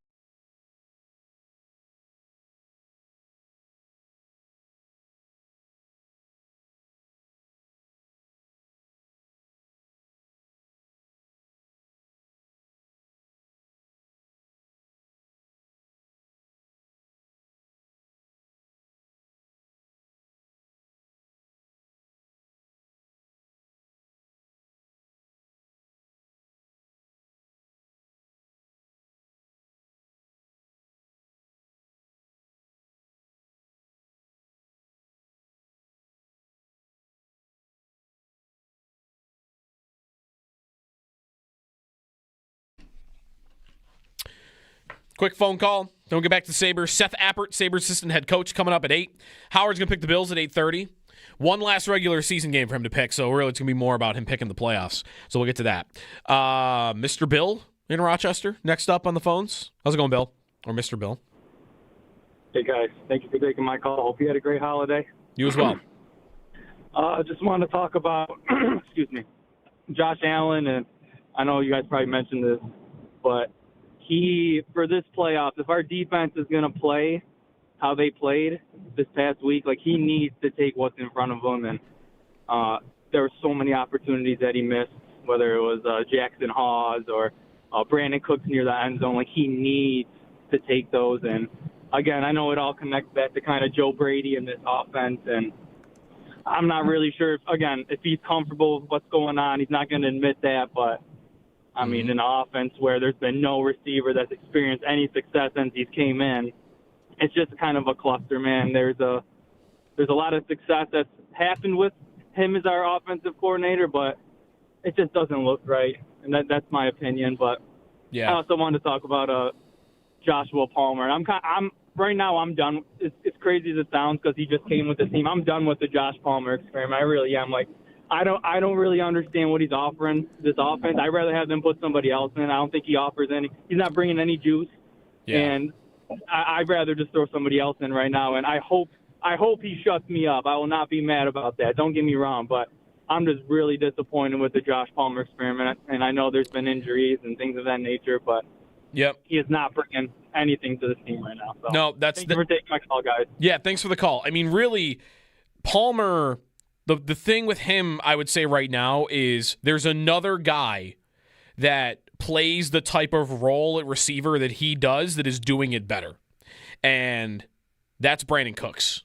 Speaker 4: Quick phone call. Don't get back to Sabres. Seth Appert, Sabres assistant head coach, coming up at 8. Howard's going to pick the Bills at 8:30. One last regular season game for him to pick, so really it's going to be more about him picking the playoffs. So we'll get to that. Mr. Bill in Rochester, next up on the phones. How's it going, Bill? Or Mr. Bill?
Speaker 13: Hey, guys. Thank you for taking my call. Hope you had a great holiday.
Speaker 4: You as well.
Speaker 13: Just wanted to talk about, Josh Allen, and I know you guys probably mentioned this, but for this playoffs, if our defense is going to play how they played this past week, like, he needs to take what's in front of him. And there were so many opportunities that he missed, whether it was Jackson Hawes or Brandon Cooks near the end zone. Like, he needs to take those. And, again, I know it all connects back to kind of Joe Brady and this offense. And I'm not really sure, if he's comfortable with what's going on. He's not going to admit that, but I mean, in an offense where there's been no receiver that's experienced any success since he's came in, it's just kind of a cluster, man. There's a lot of success that's happened with him as our offensive coordinator, but it just doesn't look right, and that's my opinion. But I also wanted to talk about Joshua Palmer. I'm right now. I'm done. It's crazy as it sounds because he just came with the team. I'm done with the Josh Palmer experiment. I really am. Like, I don't really understand what he's offering this offense. I'd rather have them put somebody else in. I don't think he offers any. He's not bringing any juice, and I'd rather just throw somebody else in right now. And I hope he shuts me up. I will not be mad about that. Don't get me wrong, but I'm just really disappointed with the Josh Palmer experiment. And I know there's been injuries and things of that nature, but he is not bringing anything to this team right now. So
Speaker 4: no,
Speaker 13: thank you for taking my call, guys.
Speaker 4: Yeah, thanks for the call. I mean, really, Palmer. The thing with him, I would say right now, is there's another guy that plays the type of role at receiver that he does that is doing it better. And that's Brandon Cooks.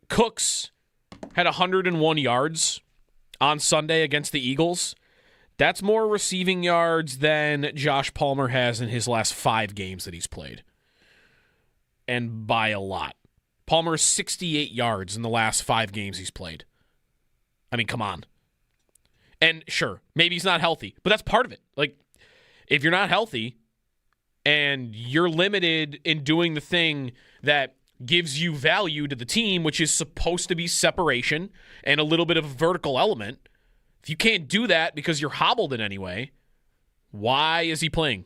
Speaker 4: Cooks had 101 yards on Sunday against the Eagles. That's more receiving yards than Josh Palmer has in his last 5 games that he's played. And by a lot. Palmer is 68 yards in the last 5 games he's played. I mean, come on. And sure, maybe he's not healthy, but that's part of it. Like, if you're not healthy and you're limited in doing the thing that gives you value to the team, which is supposed to be separation and a little bit of a vertical element, if you can't do that because you're hobbled in any way, why is he playing?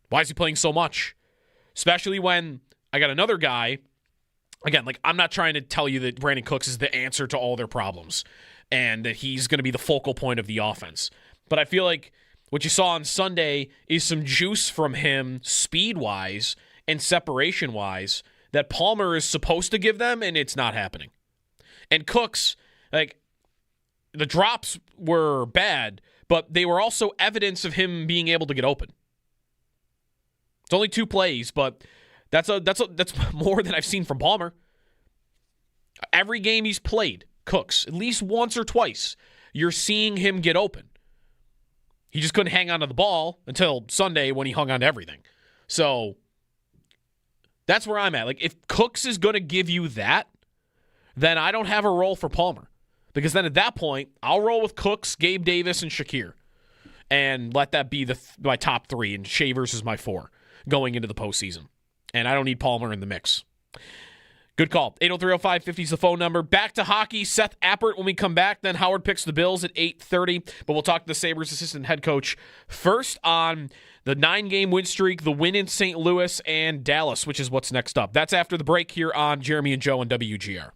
Speaker 4: Why is he playing so much? Especially when I got another guy. Again, like, I'm not trying to tell you that Brandon Cooks is the answer to all their problems and that he's going to be the focal point of the offense. But I feel like what you saw on Sunday is some juice from him speed-wise and separation-wise that Palmer is supposed to give them, and it's not happening. And Cooks, like, the drops were bad, but they were also evidence of him being able to get open. It's only 2 plays, but that's more than I've seen from Palmer. Every game he's played, Cooks, at least once or twice, you're seeing him get open. He just couldn't hang on to the ball until Sunday when he hung on to everything. So that's where I'm at. Like, if Cooks is going to give you that, then I don't have a role for Palmer. Because then at that point, I'll roll with Cooks, Gabe Davis, and Shakir. And let that be my top 3, and Shavers is my 4 going into the postseason. And I don't need Palmer in the mix. Good call. 803-0550 is the phone number. Back to hockey. Seth Appert when we come back. Then Howard picks the Bills at 8:30. But we'll talk to the Sabres assistant head coach first on the 9-game win streak, the win in St. Louis, and Dallas, which is what's next up. That's after the break here on Jeremy and Joe on WGR.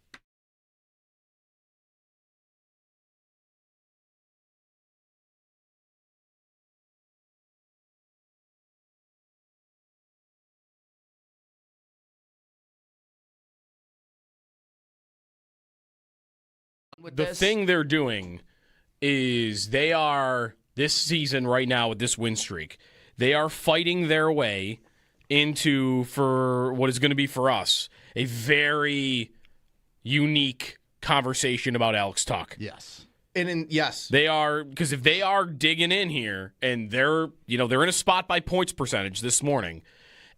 Speaker 4: The thing they're doing is they are, this season right now with this win streak, they are fighting their way into, for what is going to be for us, a very unique conversation about Alex Tuch.
Speaker 6: Yes. Yes.
Speaker 4: They are, because if they are digging in here and they're in a spot by points percentage this morning,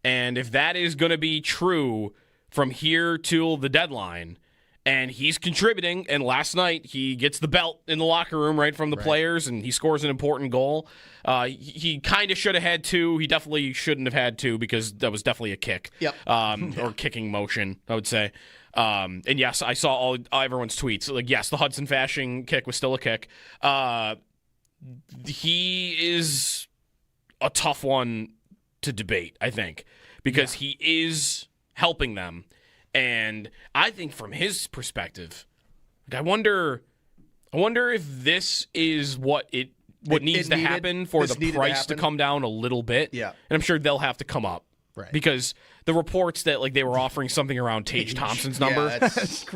Speaker 4: and if that is going to be true from here till the deadline, and he's contributing, and last night he gets the belt in the locker room right from the players, and he scores an important goal. He kind of should have had 2. He definitely shouldn't have had 2 because that was definitely a kick.
Speaker 6: Yep.
Speaker 4: Or kicking motion, I would say. And yes, I saw everyone's tweets. Like, yes, the Hudson Fasching kick was still a kick. He is a tough one to debate, I think, because he is helping them. And I think from his perspective, I wonder if this is what needs to happen for the price to come down a little bit.
Speaker 6: Yeah.
Speaker 4: And I'm sure they'll have to come up.
Speaker 5: Right.
Speaker 4: Because the reports that they were offering something around Tage Thompson's number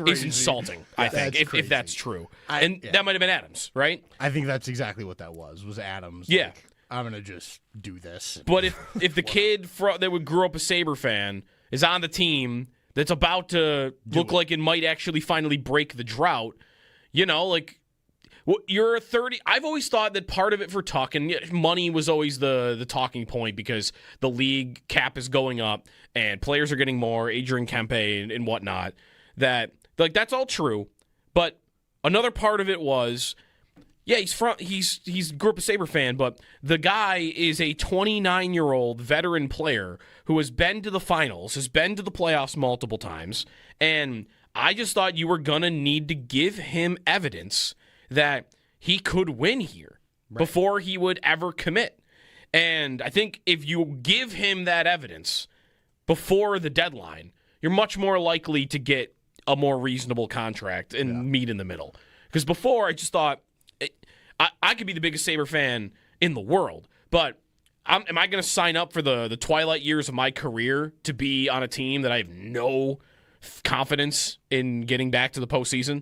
Speaker 4: is insulting, I think, if that's true. That might have been Adams, right?
Speaker 5: I think that's exactly what that was Adams.
Speaker 4: Yeah.
Speaker 5: Like, I'm going to just do this.
Speaker 4: But if the kid that grew up a Sabre fan is on the team that's about to look like it might actually finally break the drought, you're a 30. I've always thought that part of it for Tuch, and money was always the talking point because the league cap is going up and players are getting more, Adrian Kempe and whatnot, that's all true. But another part of it was, he's grew up a Sabre fan, but the guy is a 29-year-old veteran player who has been to the finals, has been to the playoffs multiple times, and I just thought you were going to need to give him evidence that he could win here before he would ever commit. And I think if you give him that evidence before the deadline, you're much more likely to get a more reasonable contract and meet in the middle. Because before, I just thought, I could be the biggest Sabre fan in the world, but am I going to sign up for the twilight years of my career to be on a team that I have no confidence in getting back to the postseason?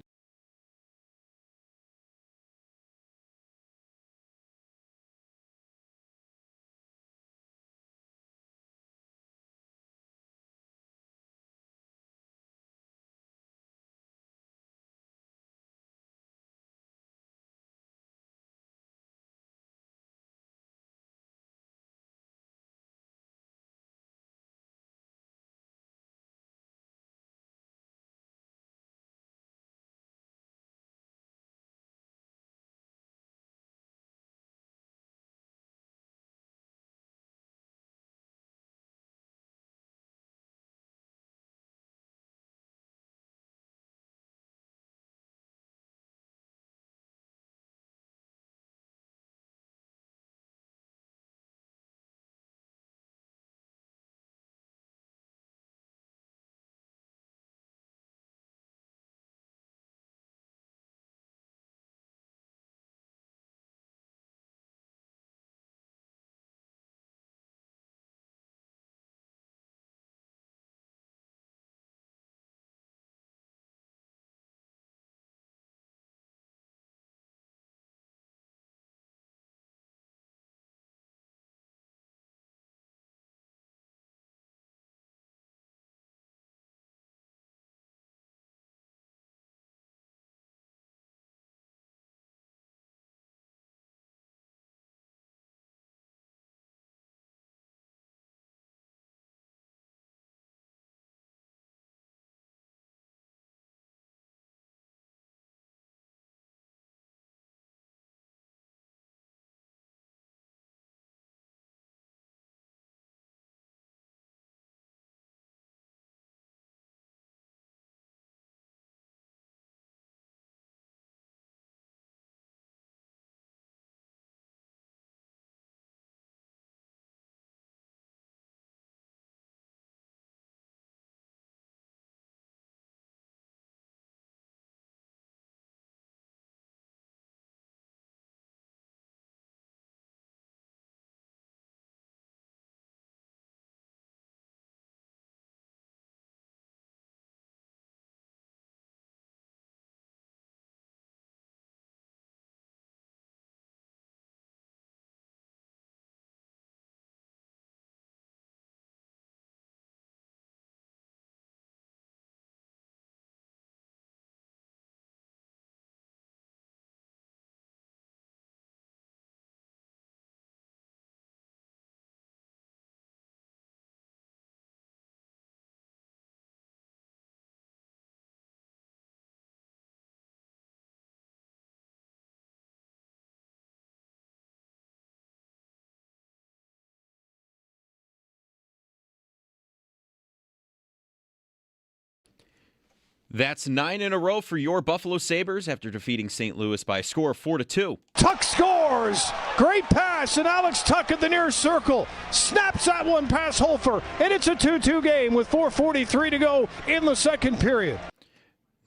Speaker 1: That's 9 in a row for your Buffalo Sabres after defeating St. Louis by a score of 4-2.
Speaker 2: Tuck scores! Great pass, and Alex Tuck at the near circle. Snaps that one past Holfer, and it's a 2-2 game with 4:43 to go in the second period.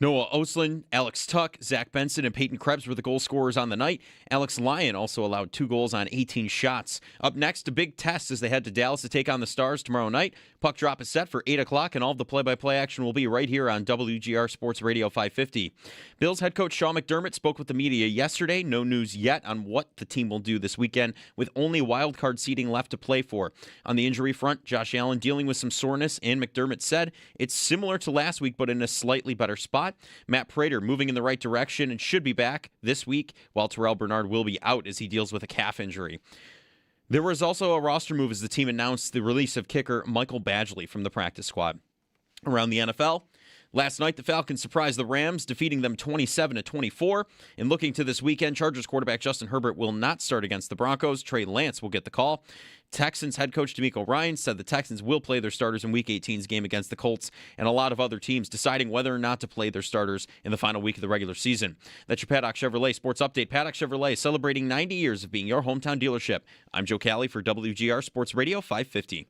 Speaker 1: Noah Oslin, Alex Tuck, Zach Benson, and Peyton Krebs were the goal scorers on the night. Alex Lyon also allowed 2 goals on 18 shots. Up next, a big test as they head to Dallas to take on the Stars tomorrow night. Puck drop is set for 8 o'clock, and all of the play-by-play action will be right here on WGR Sports Radio 550. Bills head coach Sean McDermott spoke with the media yesterday. No news yet on what the team will do this weekend, with only wildcard seeding left to play for. On the injury front, Josh Allen dealing with some soreness, and McDermott said it's similar to last week, but in a slightly better spot. Matt Prater moving in the right direction and should be back this week, while Terrell Bernard will be out as he deals with a calf injury. There was also a roster move as the team announced the release of kicker Michael Badgley from the practice squad. Around the NFL, last night the Falcons surprised the Rams, defeating them 27-24. And looking to this weekend, Chargers quarterback Justin Herbert will not start against the Broncos. Trey Lance will get the call. Texans head coach DeMeco Ryans said the Texans will play their starters in Week 18's game against the Colts, and a lot of other teams deciding whether or not to play their starters in the final week of the regular season. That's your Paddock Chevrolet Sports Update. Paddock Chevrolet celebrating 90 years of being your hometown dealership. I'm Joe Cali for WGR Sports Radio 550.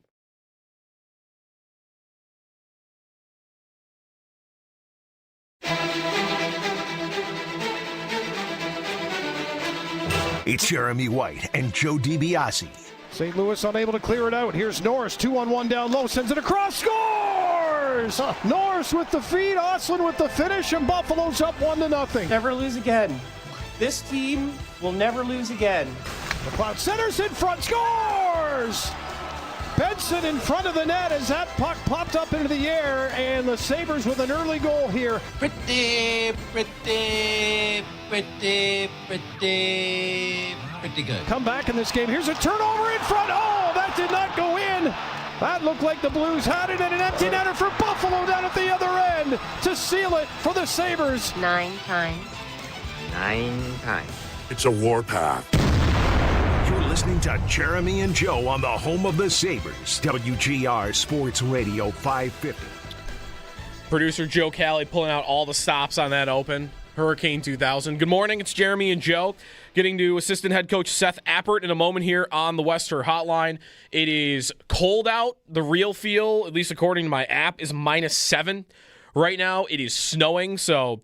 Speaker 3: It's Jeremy White and Joe DiBiase.
Speaker 2: St. Louis unable to clear it out. Here's Norris, 2-on-1 down low, sends it across, scores! Norris with the feed, Oslin with the finish, and Buffalo's up 1-0.
Speaker 14: Never lose again. This team will never lose again.
Speaker 2: McLeod centers in front, scores! Benson in front of the net as that puck popped up into the air, and the Sabres with an early goal here.
Speaker 15: Pretty good.
Speaker 2: Come back in this game. Here's a turnover in front. Oh, that did not go in. That looked like the Blues had it, and an empty netter for Buffalo down at the other end to seal it for the Sabres.
Speaker 16: 9 times.
Speaker 3: It's a warpath. You're listening to Jeremy and Joe on the home of the Sabres, WGR Sports Radio 550.
Speaker 4: Producer Joe Cali pulling out all the stops on that open. Hurricane 2000. Good morning, it's Jeremy and Joe. Getting to assistant head coach Seth Appert in a moment here on the Wester Hotline. It is cold out. The real feel, at least according to my app, is -7. Right now, it is snowing, so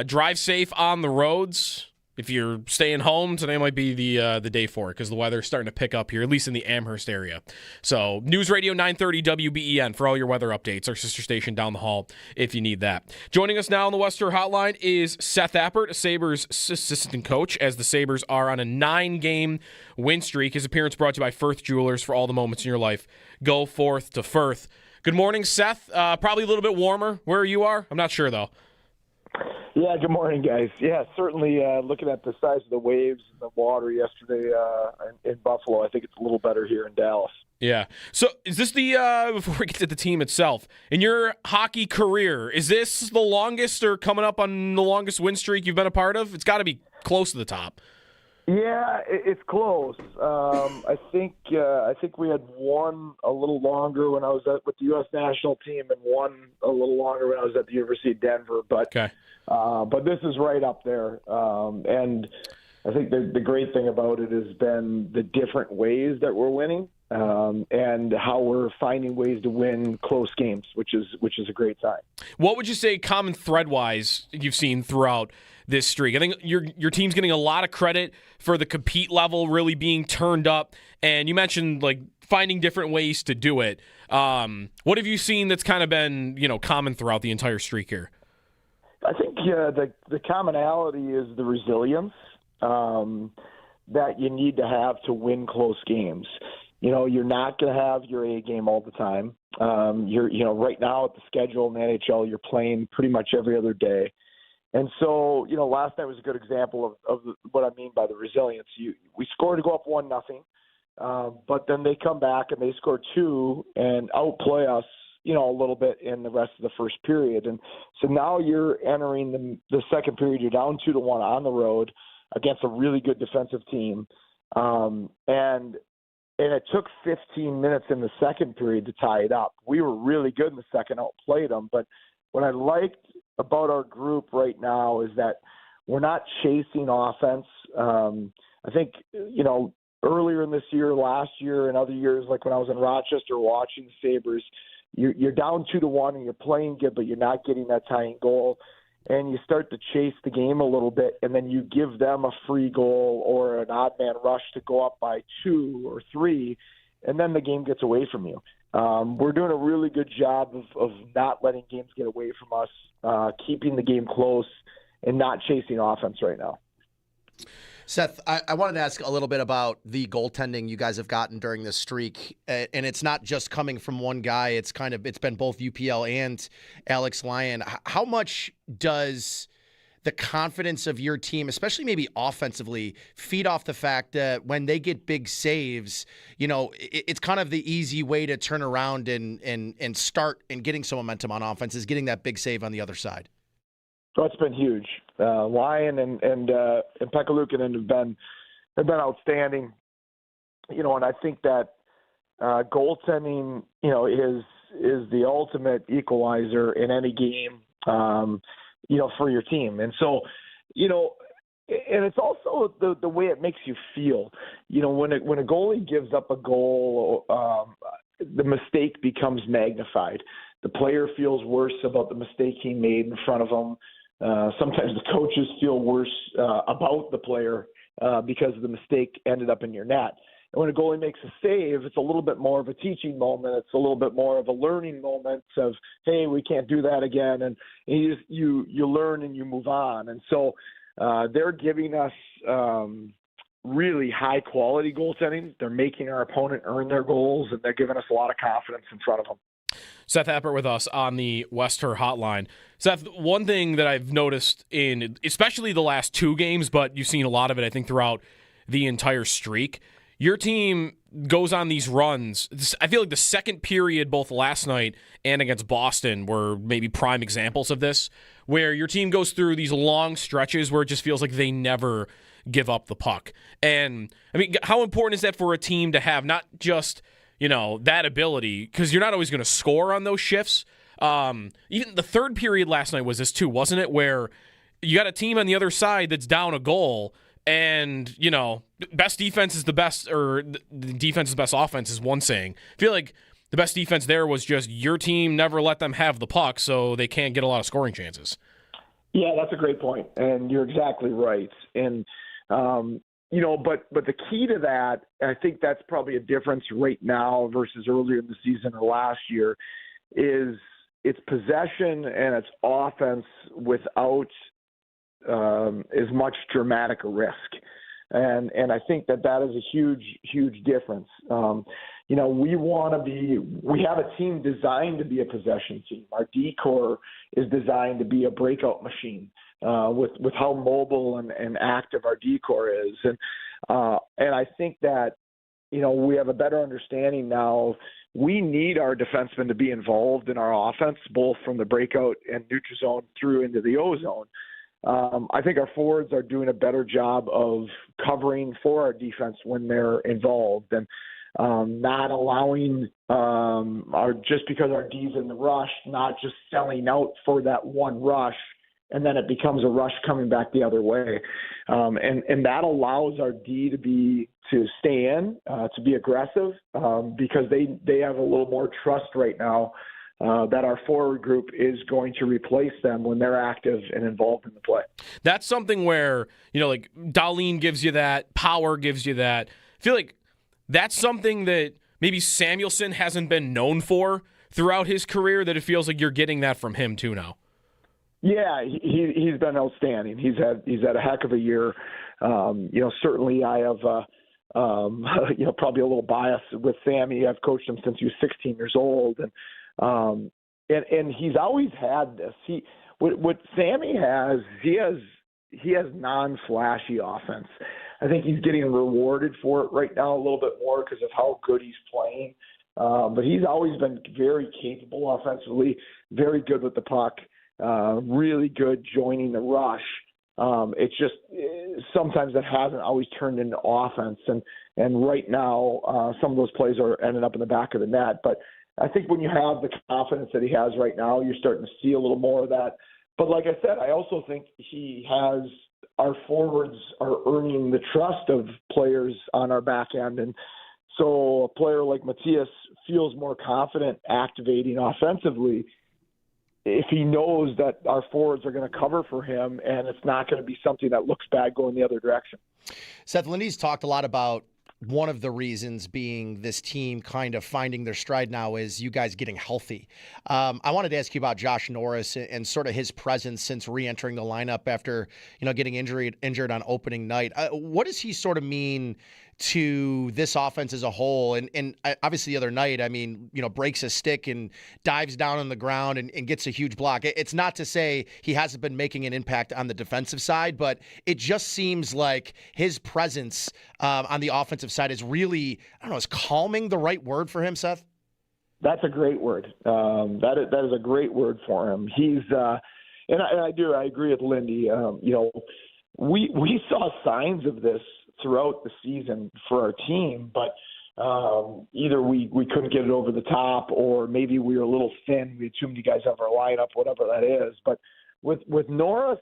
Speaker 4: drive safe on the roads. If you're staying home, today might be the day for it because the weather's starting to pick up here, at least in the Amherst area. So News Radio 930 WBEN for all your weather updates, our sister station down the hall if you need that. Joining us now on the Wester Hotline is Seth Appert, a Sabres assistant coach, as the Sabres are on a 9-game win streak. His appearance brought to you by Firth Jewelers. For all the moments in your life, go forth to Firth. Good morning, Seth. Probably a little bit warmer where you are. I'm not sure, though.
Speaker 17: Yeah, good morning, guys. Yeah, certainly looking at the size of the waves and the water yesterday in Buffalo, I think it's a little better here in Dallas.
Speaker 4: Yeah. So is this before we get to the team itself, in your hockey career, is this the longest or coming up on the longest win streak you've been a part of? It's got to be close to the top.
Speaker 17: Yeah, it's close. I think we had one a little longer when I was with the U.S. national team, and one a little longer when I was at the University of Denver. But this is right up there. And I think the great thing about it has been the different ways that we're winning, and how we're finding ways to win close games, which is a great sign.
Speaker 4: What would you say, common thread-wise, you've seen throughout this streak? I think your team's getting a lot of credit for the compete level really being turned up, and you mentioned like finding different ways to do it. What have you seen that's kind of been common throughout the entire streak here?
Speaker 17: I think the commonality is the resilience that you need to have to win close games. You're not going to have your A game all the time. Right now at the schedule in the NHL, you're playing pretty much every other day. And so, last night was a good example of what I mean by the resilience. We scored to go up 1-0, but then they come back and they score 2 and outplay us, a little bit in the rest of the first period. And so now you're entering the second period. You're down 2-1 on the road against a really good defensive team. And it took 15 minutes in the second period to tie it up. We were really good in the second, outplayed them. But what I liked about our group right now is that we're not chasing offense. I think, earlier in this year, last year, and other years, like when I was in Rochester watching the Sabres, you're down 2-1 and you're playing good, but you're not getting that tying goal. And you start to chase the game a little bit, and then you give them a free goal or an odd man rush to go up by 2 or 3, and then the game gets away from you. We're doing a really good job of not letting games get away from us, keeping the game close, and not chasing offense right now.
Speaker 6: Seth, I wanted to ask a little bit about the goaltending you guys have gotten during this streak, and it's not just coming from one guy. It's been both UPL and Alex Lyon. How much does the confidence of your team, especially maybe offensively, feed off the fact that when they get big saves, it's kind of the easy way to turn around and start and getting some momentum on offense is getting that big save on the other side?
Speaker 17: So it's been huge. Lyon and Pekka Luukkonen have been outstanding. And I think that goaltending, is the ultimate equalizer in any game, for your team. And so, and it's also the way it makes you feel. When a goalie gives up a goal, the mistake becomes magnified. The player feels worse about the mistake he made in front of him. Sometimes the coaches feel worse about the player because the mistake ended up in your net. And when a goalie makes a save, it's a little bit more of a teaching moment. It's a little bit more of a learning moment of, hey, we can't do that again. And you learn and you move on. And so they're giving us really high-quality goaltending. They're making our opponent earn their goals, and they're giving us a lot of confidence in front of them.
Speaker 4: Seth Appert with us on the Wester Hotline. Seth, one thing that I've noticed in especially the last 2 games, but you've seen a lot of it, I think, throughout the entire streak, your team goes on these runs. I feel like the second period, both last night and against Boston, were maybe prime examples of this, where your team goes through these long stretches where it just feels like they never give up the puck. And, I mean, how important is that for a team to have not just that ability, because you're not always going to score on those shifts. Even the third period last night was this too, wasn't it? Where you got a team on the other side that's down a goal, and best defense is the best, or the defense is the best offense is one saying. I feel like the best defense there was just your team never let them have the puck, so they can't get a lot of scoring chances.
Speaker 17: Yeah, that's a great point, and you're exactly right. And but the key to that, and I think that's probably a difference right now versus earlier in the season or last year, is it's possession and it's offense without as much dramatic a risk. And I think that is a huge difference. We have a team designed to be a possession team. Our D-core is designed to be a breakout machine. With how mobile and active our D-core is. And I think that, we have a better understanding now. We need our defensemen to be involved in our offense, both from the breakout and neutral zone through into the O zone. I think our forwards are doing a better job of covering for our defense when they're involved and not allowing just because our D's in the rush, not just selling out for that one rush, and then it becomes a rush coming back the other way. And that allows our D to stay in, to be aggressive, because they have a little more trust right now that our forward group is going to replace them when they're active and involved in the play.
Speaker 4: That's something where, like Dahlin gives you that, Power gives you that. I feel like that's something that maybe Samuelsson hasn't been known for throughout his career, that it feels like you're getting that from him too now.
Speaker 17: Yeah, he's been outstanding. He's had a heck of a year. Certainly I have probably a little bias with Sammy. I've coached him since he was 16 years old, and he's always had this. What Sammy has, he has non-flashy offense. I think he's getting rewarded for it right now a little bit more because of how good he's playing. But he's always been very capable offensively, very good with the puck. Really good joining the rush. It's just sometimes it hasn't always turned into offense, and right now some of those plays are ending up in the back of the net. But I think when you have the confidence that he has right now, you're starting to see a little more of that. But like I said, I also think our forwards are earning the trust of players on our back end. And so a player like Matthias feels more confident activating offensively if he knows that our forwards are going to cover for him and it's not going to be something that looks bad going the other direction.
Speaker 6: Seth, Lindy's talked a lot about one of the reasons being this team kind of finding their stride now is you guys getting healthy. I wanted to ask you about Josh Norris and sort of his presence since re-entering the lineup after, getting injured on opening night. What does he sort of mean to this offense as a whole? And obviously the other night, breaks a stick and dives down on the ground and gets a huge block. It's not to say he hasn't been making an impact on the defensive side, but it just seems like his presence on the offensive side is really, is calming the right word for him, Seth?
Speaker 17: That's a great word. That is a great word for him. He's and I agree with Lindy. We saw signs of this throughout the season for our team, but either we couldn't get it over the top, or maybe we were a little thin. We had too many guys out of our lineup, whatever that is. But with Norris,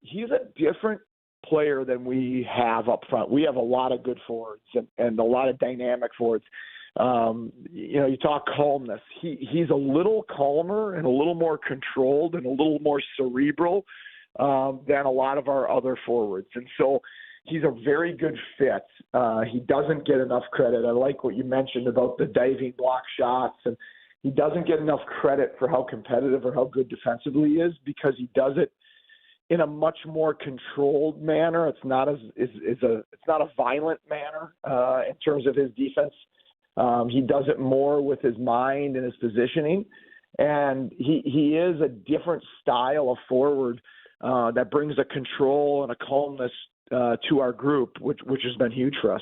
Speaker 17: he's a different player than we have up front. We have a lot of good forwards and a lot of dynamic forwards. You talk calmness. He's a little calmer and a little more controlled and a little more cerebral than a lot of our other forwards. And so he's a very good fit. He doesn't get enough credit. I like what you mentioned about the diving block shots, and he doesn't get enough credit for how competitive or how good defensively he is, because he does it in a much more controlled manner. It's not it's not a violent manner in terms of his defense. He does it more with his mind and his positioning, and he is a different style of forward that brings a control and a calmness to our group, which has been huge for us.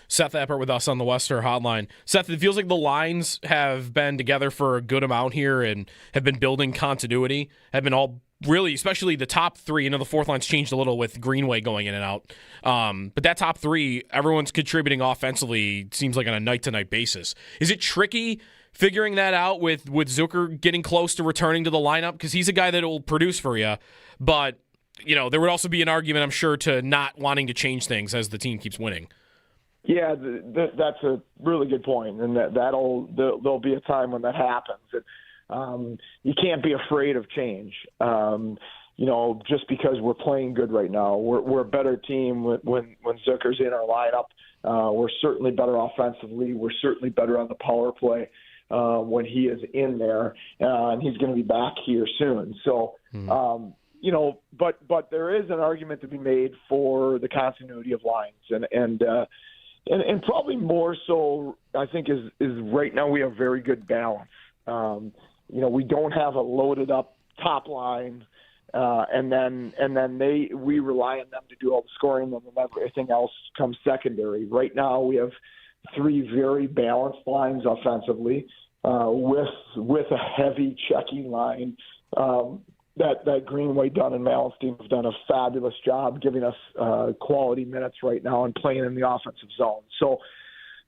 Speaker 4: Seth Appert with us on the Western Hotline. Seth, it feels like the lines have been together for a good amount here and have been building continuity, have been all really, especially the top three. The fourth line's changed a little with Greenway going in and out. But that top three, everyone's contributing offensively, seems like on a night-to-night basis. Is it tricky figuring that out with Zucker getting close to returning to the lineup? Because he's a guy that will produce for you. But, there would also be an argument, I'm sure, to not wanting to change things as the team keeps winning.
Speaker 17: Yeah, that's a really good point, and there'll be a time when that happens. You can't be afraid of change. Just because we're playing good right now, we're a better team when Zucker's in our lineup. We're certainly better offensively. We're certainly better on the power play when he is in there, and he's going to be back here soon. So, but there is an argument to be made for the continuity of lines, and probably more so, I think, is right now we have very good balance. We don't have a loaded up top line, and then we rely on them to do all the scoring, and then everything else comes secondary. Right now we have three very balanced lines offensively, with a heavy checking line. That Greenway, Dunn, and Mallenstein have done a fabulous job giving us quality minutes right now and playing in the offensive zone. So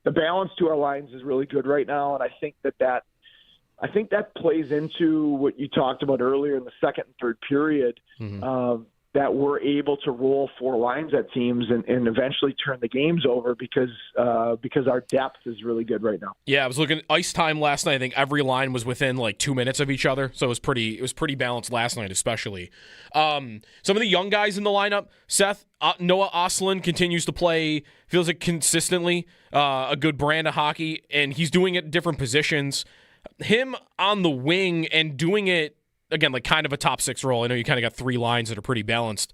Speaker 17: the balance to our lines is really good right now, and I think that plays into what you talked about earlier in the second and third period, that we're able to roll four lines at teams and eventually turn the games over because our depth is really good right now.
Speaker 4: Yeah, I was looking at ice time last night. I think every line was within like 2 minutes of each other, so it was pretty balanced last night, especially. Some of the young guys in the lineup, Seth, Noah Ostlund continues to play, feels like consistently a good brand of hockey, and he's doing it in different positions. Him on the wing and doing it, again, like kind of a top six role. I know you kind of got three lines that are pretty balanced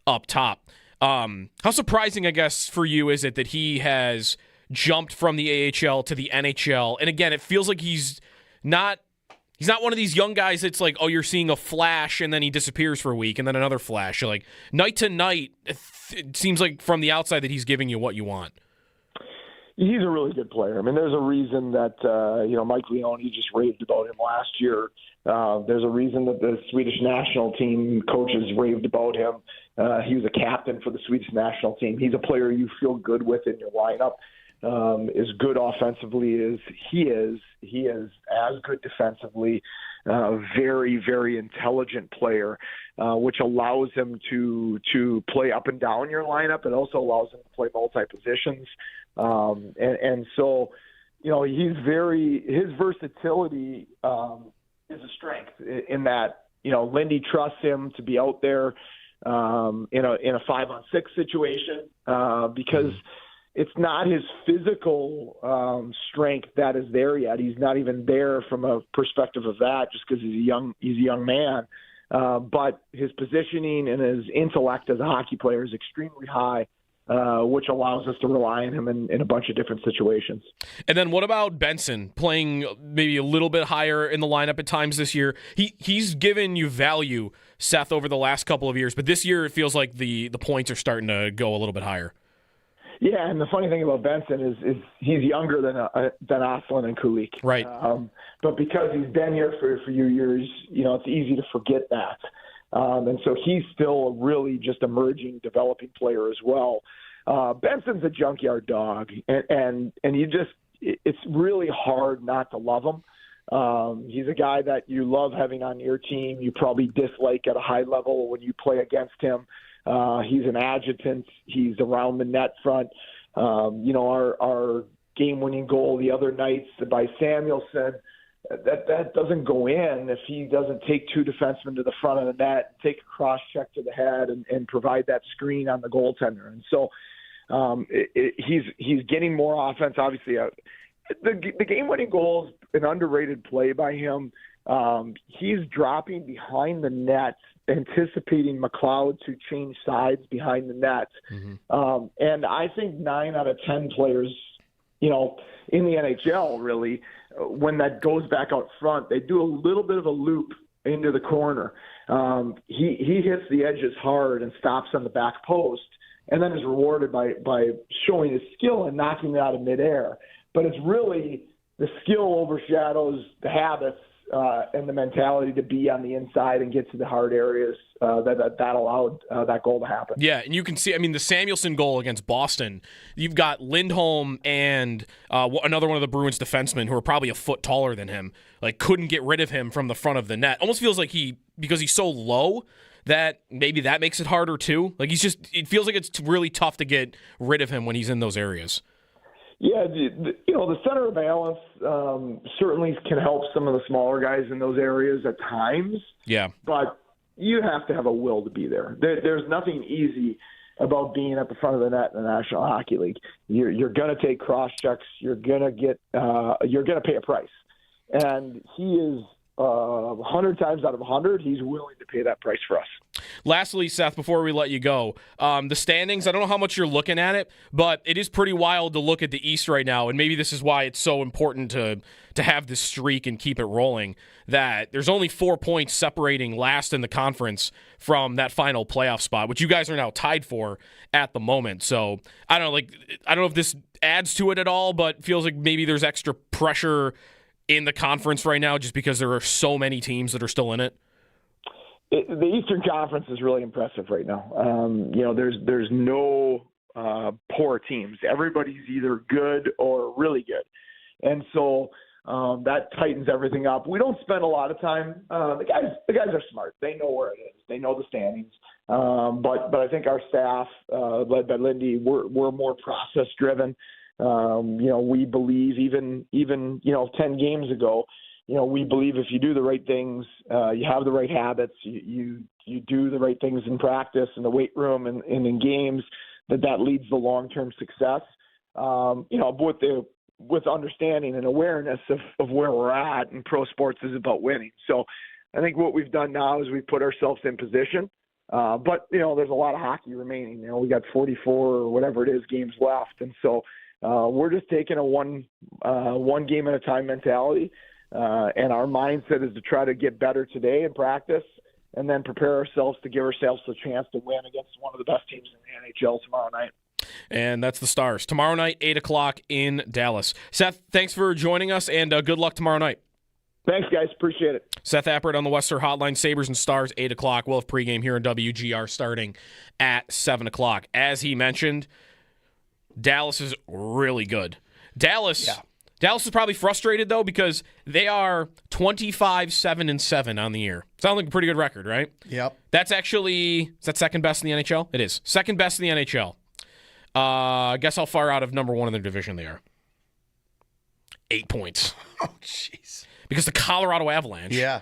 Speaker 4: up top. How surprising, I guess, for you is it that he has jumped from the AHL to the NHL? And again, it feels like he's not one of these young guys that's like, oh, you're seeing a flash and then he disappears for a week and then another flash. Like night to night, it seems like from the outside that he's giving you what you want.
Speaker 17: He's a really good player. I mean, there's a reason that, Mike Leone just raved about him last year. There's a reason that the Swedish national team coaches raved about him. He was a captain for the Swedish national team. He's a player you feel good with in your lineup. as good offensively as he is as good defensively. Very, very intelligent player, which allows him to play up and down your lineup. It also allows him to play multi-positions. And so, his versatility is a strength in that, Lindy trusts him to be out there in a 5-on-6 situation because it's not his physical strength that is there yet. He's not even there from a perspective of that, just because he's a young man. But his positioning and his intellect as a hockey player is extremely high, which allows us to rely on him in a bunch of different situations.
Speaker 4: And then what about Benson playing maybe a little bit higher in the lineup at times this year? He's given you value, Seth, over the last couple of years, but this year it feels like the points are starting to go a little bit higher.
Speaker 17: Yeah, and the funny thing about Benson is he's younger than Asselin and Kulik.
Speaker 4: Right.
Speaker 17: But because he's been here for a few years, it's easy to forget that. And so he's still a really just emerging, developing player as well. Benson's a junkyard dog, and it's really hard not to love him. He's a guy that you love having on your team. You probably dislike at a high level when you play against him. He's an adjutant. He's around the net front. Our game-winning goal the other night by Samuelson, that doesn't go in if he doesn't take two defensemen to the front of the net, take a cross-check to the head, and provide that screen on the goaltender. And so he's getting more offense. Obviously, the game-winning goal is an underrated play by him. He's dropping behind the net, anticipating McLeod to change sides behind the net. Mm-hmm. And I think 9 out of 10 players, in the NHL, really, when that goes back out front, they do a little bit of a loop into the corner. He hits the edges hard and stops on the back post, and then is rewarded by showing his skill and knocking it out of midair. But it's really the skill overshadows the habits and the mentality to be on the inside and get to the hard areas that allowed that goal to happen.
Speaker 4: Yeah, and you can see, the Samuelson goal against Boston, you've got Lindholm and another one of the Bruins defensemen who are probably a foot taller than him, couldn't get rid of him from the front of the net. Almost feels like because he's so low, that maybe that makes it harder too. It feels like it's really tough to get rid of him when he's in those areas.
Speaker 17: Yeah, the center of balance certainly can help some of the smaller guys in those areas at times.
Speaker 4: Yeah.
Speaker 17: But you have to have a will to be there. There's nothing easy about being at the front of the net in the National Hockey League. You're going to take cross checks. You're going to pay a price. And he is 100 times out of 100, he's willing to pay that price for us.
Speaker 4: Lastly, Seth, before we let you go, the standings, I don't know how much you're looking at it, but it is pretty wild to look at the East right now, and maybe this is why it's so important to have this streak and keep it rolling, that there's only 4 points separating last in the conference from that final playoff spot, which you guys are now tied for at the moment. So I don't know if this adds to it at all, but it feels like maybe there's extra pressure in the conference right now just because there are so many teams that are still in it.
Speaker 17: The Eastern Conference is really impressive right now. There's no poor teams. Everybody's either good or really good, and so that tightens everything up. We don't spend a lot of time. The guys are smart. They know where it is. They know the standings. But I think our staff, led by Lindy, we're more process driven. We believe even 10 games ago. We believe if you do the right things, you have the right habits, you do the right things in practice, in the weight room, and in games, that leads to long-term success. With understanding and awareness of where we're at, and pro sports is about winning. So I think what we've done now is we put ourselves in position. But there's a lot of hockey remaining. We got 44 or whatever it is games left, and so we're just taking a one game at a time mentality. And our mindset is to try to get better today in practice and then prepare ourselves to give ourselves a chance to win against one of the best teams in the NHL tomorrow night.
Speaker 4: And that's the Stars. Tomorrow night, 8 o'clock in Dallas. Seth, thanks for joining us, and good luck tomorrow night.
Speaker 17: Thanks, guys. Appreciate it.
Speaker 4: Seth Appert on the Western Hotline. Sabres and Stars, 8 o'clock. We'll have pregame here in WGR starting at 7 o'clock. As he mentioned, Dallas is really good. Dallas is probably frustrated, though, because they are 25-7-7 on the year. Sounds like a pretty good record, right?
Speaker 6: Yep.
Speaker 4: That's actually, is that second best in the NHL? It is. Second best in the NHL. Guess how far out of number one in their division they are? 8 points.
Speaker 6: Oh, jeez.
Speaker 4: Because the Colorado Avalanche.
Speaker 6: Yeah.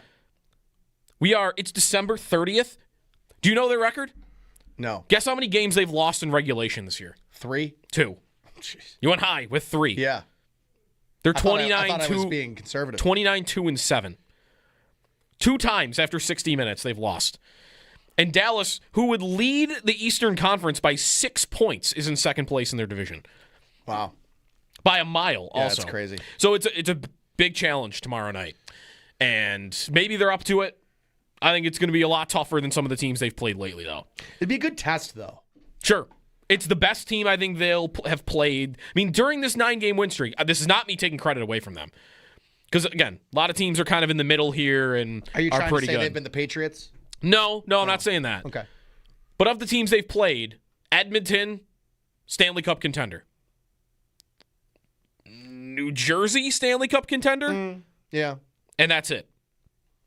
Speaker 4: It's December 30th. Do you know their record?
Speaker 6: No.
Speaker 4: Guess how many games they've lost in regulation this year?
Speaker 6: 3?
Speaker 4: 2.
Speaker 6: Jeez.
Speaker 4: You went high with 3.
Speaker 6: Yeah.
Speaker 4: They're
Speaker 6: I thought I was being conservative.
Speaker 4: 29-2-7. 2 times after 60 minutes they've lost. And Dallas, who would lead the Eastern Conference by 6 points, is in second place in their division.
Speaker 6: Wow.
Speaker 4: By a mile,
Speaker 6: Yeah,
Speaker 4: also.
Speaker 6: that's crazy.
Speaker 4: So it's a big challenge tomorrow night. And maybe they're up to it. I think it's going to be a lot tougher than some of the teams they've played lately, though.
Speaker 6: It'd be a good test, though.
Speaker 4: Sure. It's the best team I think they'll have played. I mean, during this 9-game win streak, this is not me taking credit away from them. Because, again, a lot of teams are kind of in the middle here and
Speaker 6: Are you trying
Speaker 4: pretty
Speaker 6: to say
Speaker 4: good.
Speaker 6: they've been the Patriots?
Speaker 4: No, I'm not saying that.
Speaker 6: Okay.
Speaker 4: But of the teams they've played, Edmonton, Stanley Cup contender. New Jersey, Stanley Cup contender.
Speaker 6: Yeah.
Speaker 4: And that's it.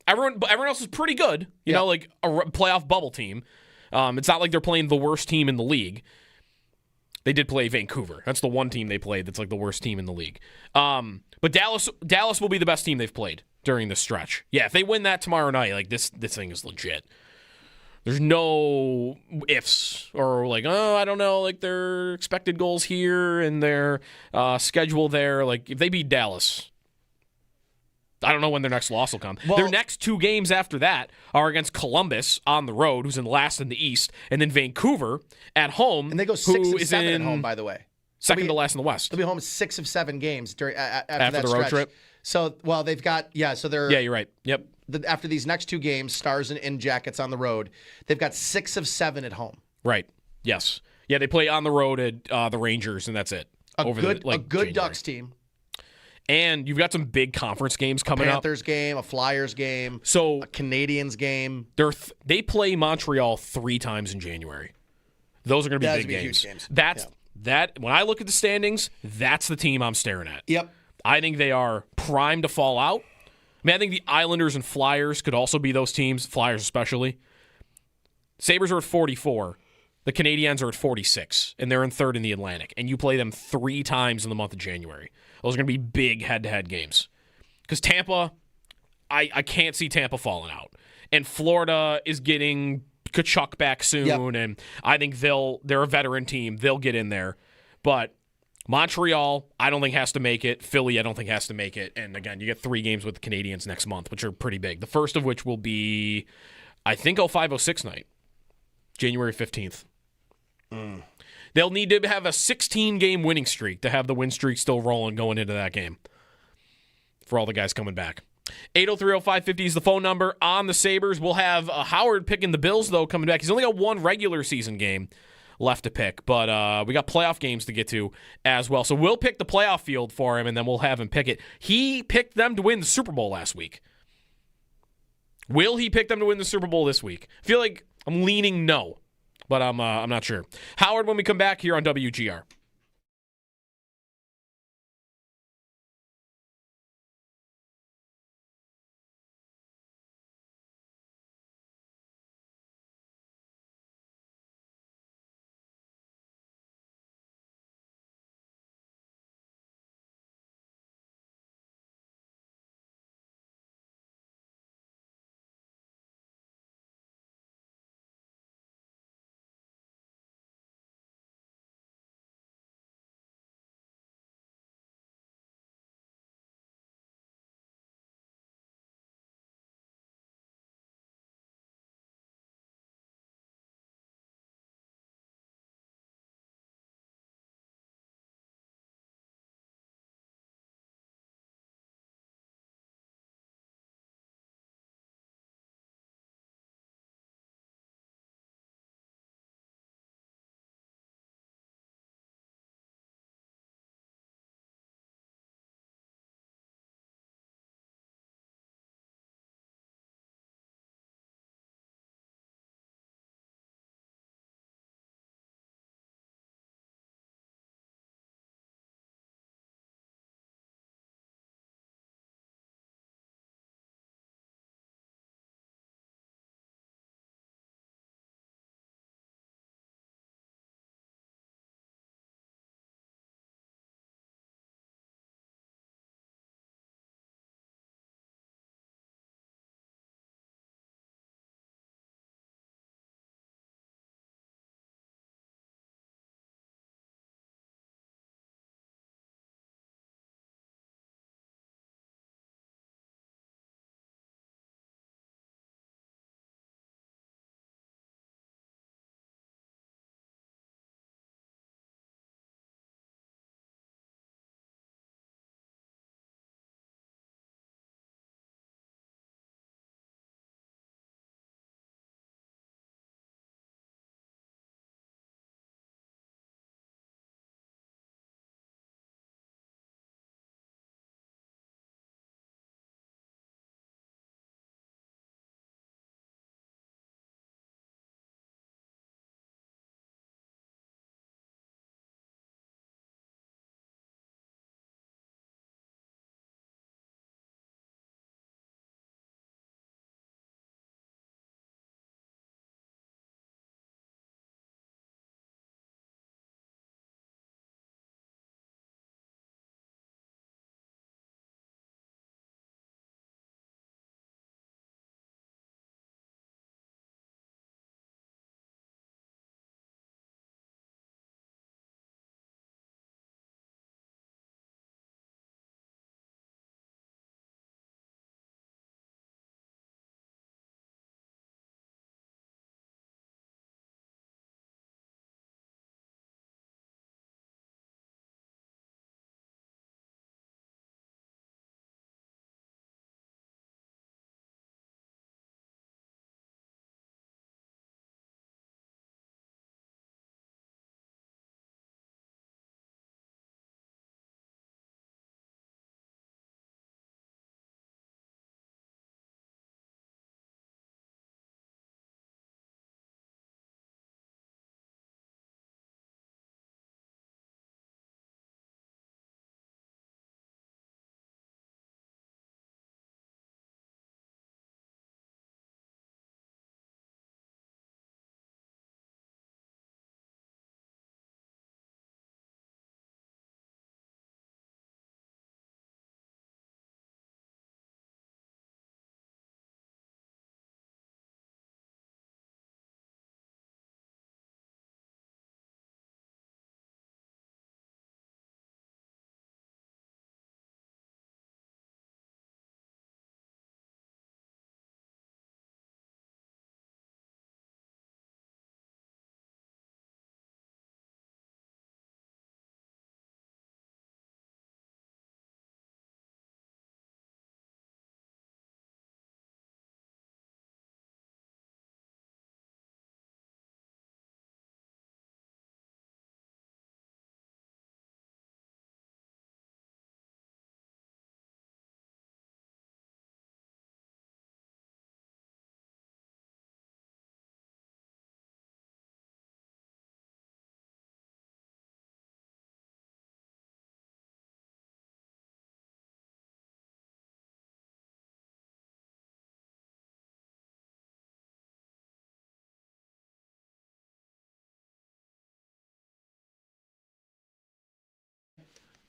Speaker 4: Everyone else is pretty good. You know, like a playoff bubble team. It's not like they're playing the worst team in the league. They did play Vancouver. That's the one team they played that's like the worst team in the league. But Dallas will be the best team they've played during this stretch. Yeah, if they win that tomorrow night, like this thing is legit. There's no ifs or like, oh, I don't know, like their expected goals here and their schedule there. Like if they beat Dallas, I don't know when their next loss will come.
Speaker 6: Well,
Speaker 4: their next 2 games after that are against Columbus on the road, who's in last in the East, and then Vancouver at home.
Speaker 6: And they go 6 of 7 at home, by the way.
Speaker 4: Second to last in the West.
Speaker 6: They'll be home 6 of 7 games during after that
Speaker 4: the road
Speaker 6: stretch.
Speaker 4: trip.
Speaker 6: So, well, they've got so they're
Speaker 4: you're right. Yep.
Speaker 6: After these next 2 games, Stars and Jackets on the road, they've got 6 of 7 at home.
Speaker 4: Right. Yes. Yeah, they play on the road at the Rangers, and that's it.
Speaker 6: A good
Speaker 4: January.
Speaker 6: Ducks team.
Speaker 4: And you've got some big conference games coming up.
Speaker 6: Panthers game, a Flyers game,
Speaker 4: so
Speaker 6: a Canadians game.
Speaker 4: They play Montreal 3 times in January. Those are going to be big games.
Speaker 6: Huge games.
Speaker 4: That when I look at the standings, that's the team I'm staring at.
Speaker 6: Yep.
Speaker 4: I think they are primed to fall out. I mean, I think the Islanders and Flyers could also be those teams, Flyers especially. Sabres are at 44. The Canadiens are at 46, and they're in third in the Atlantic. And you play them 3 times in the month of January. Those are going to be big head-to-head games. Because Tampa, I can't see Tampa falling out. And Florida is getting Kachuk back soon, and I think they're a veteran team. They'll get in there. But Montreal, I don't think has to make it. Philly, I don't think has to make it. And again, you get 3 games with the Canadiens next month, which are pretty big. The first of which will be, I think, 05-06 night, January 15th. They'll need to have a 16-game winning streak to have the win streak still rolling going into that game for all the guys coming back. 803-0550 is the phone number on the Sabres. We'll have Howard picking the Bills, though, coming back. He's only got 1 regular season game left to pick, but we got playoff games to get to as well. So we'll pick the playoff field for him, and then we'll have him pick it. He picked them to win the Super Bowl last week. Will he pick them to win the Super Bowl this week? I feel like I'm leaning no, but I'm not sure. Howard, when we come back here on WGR.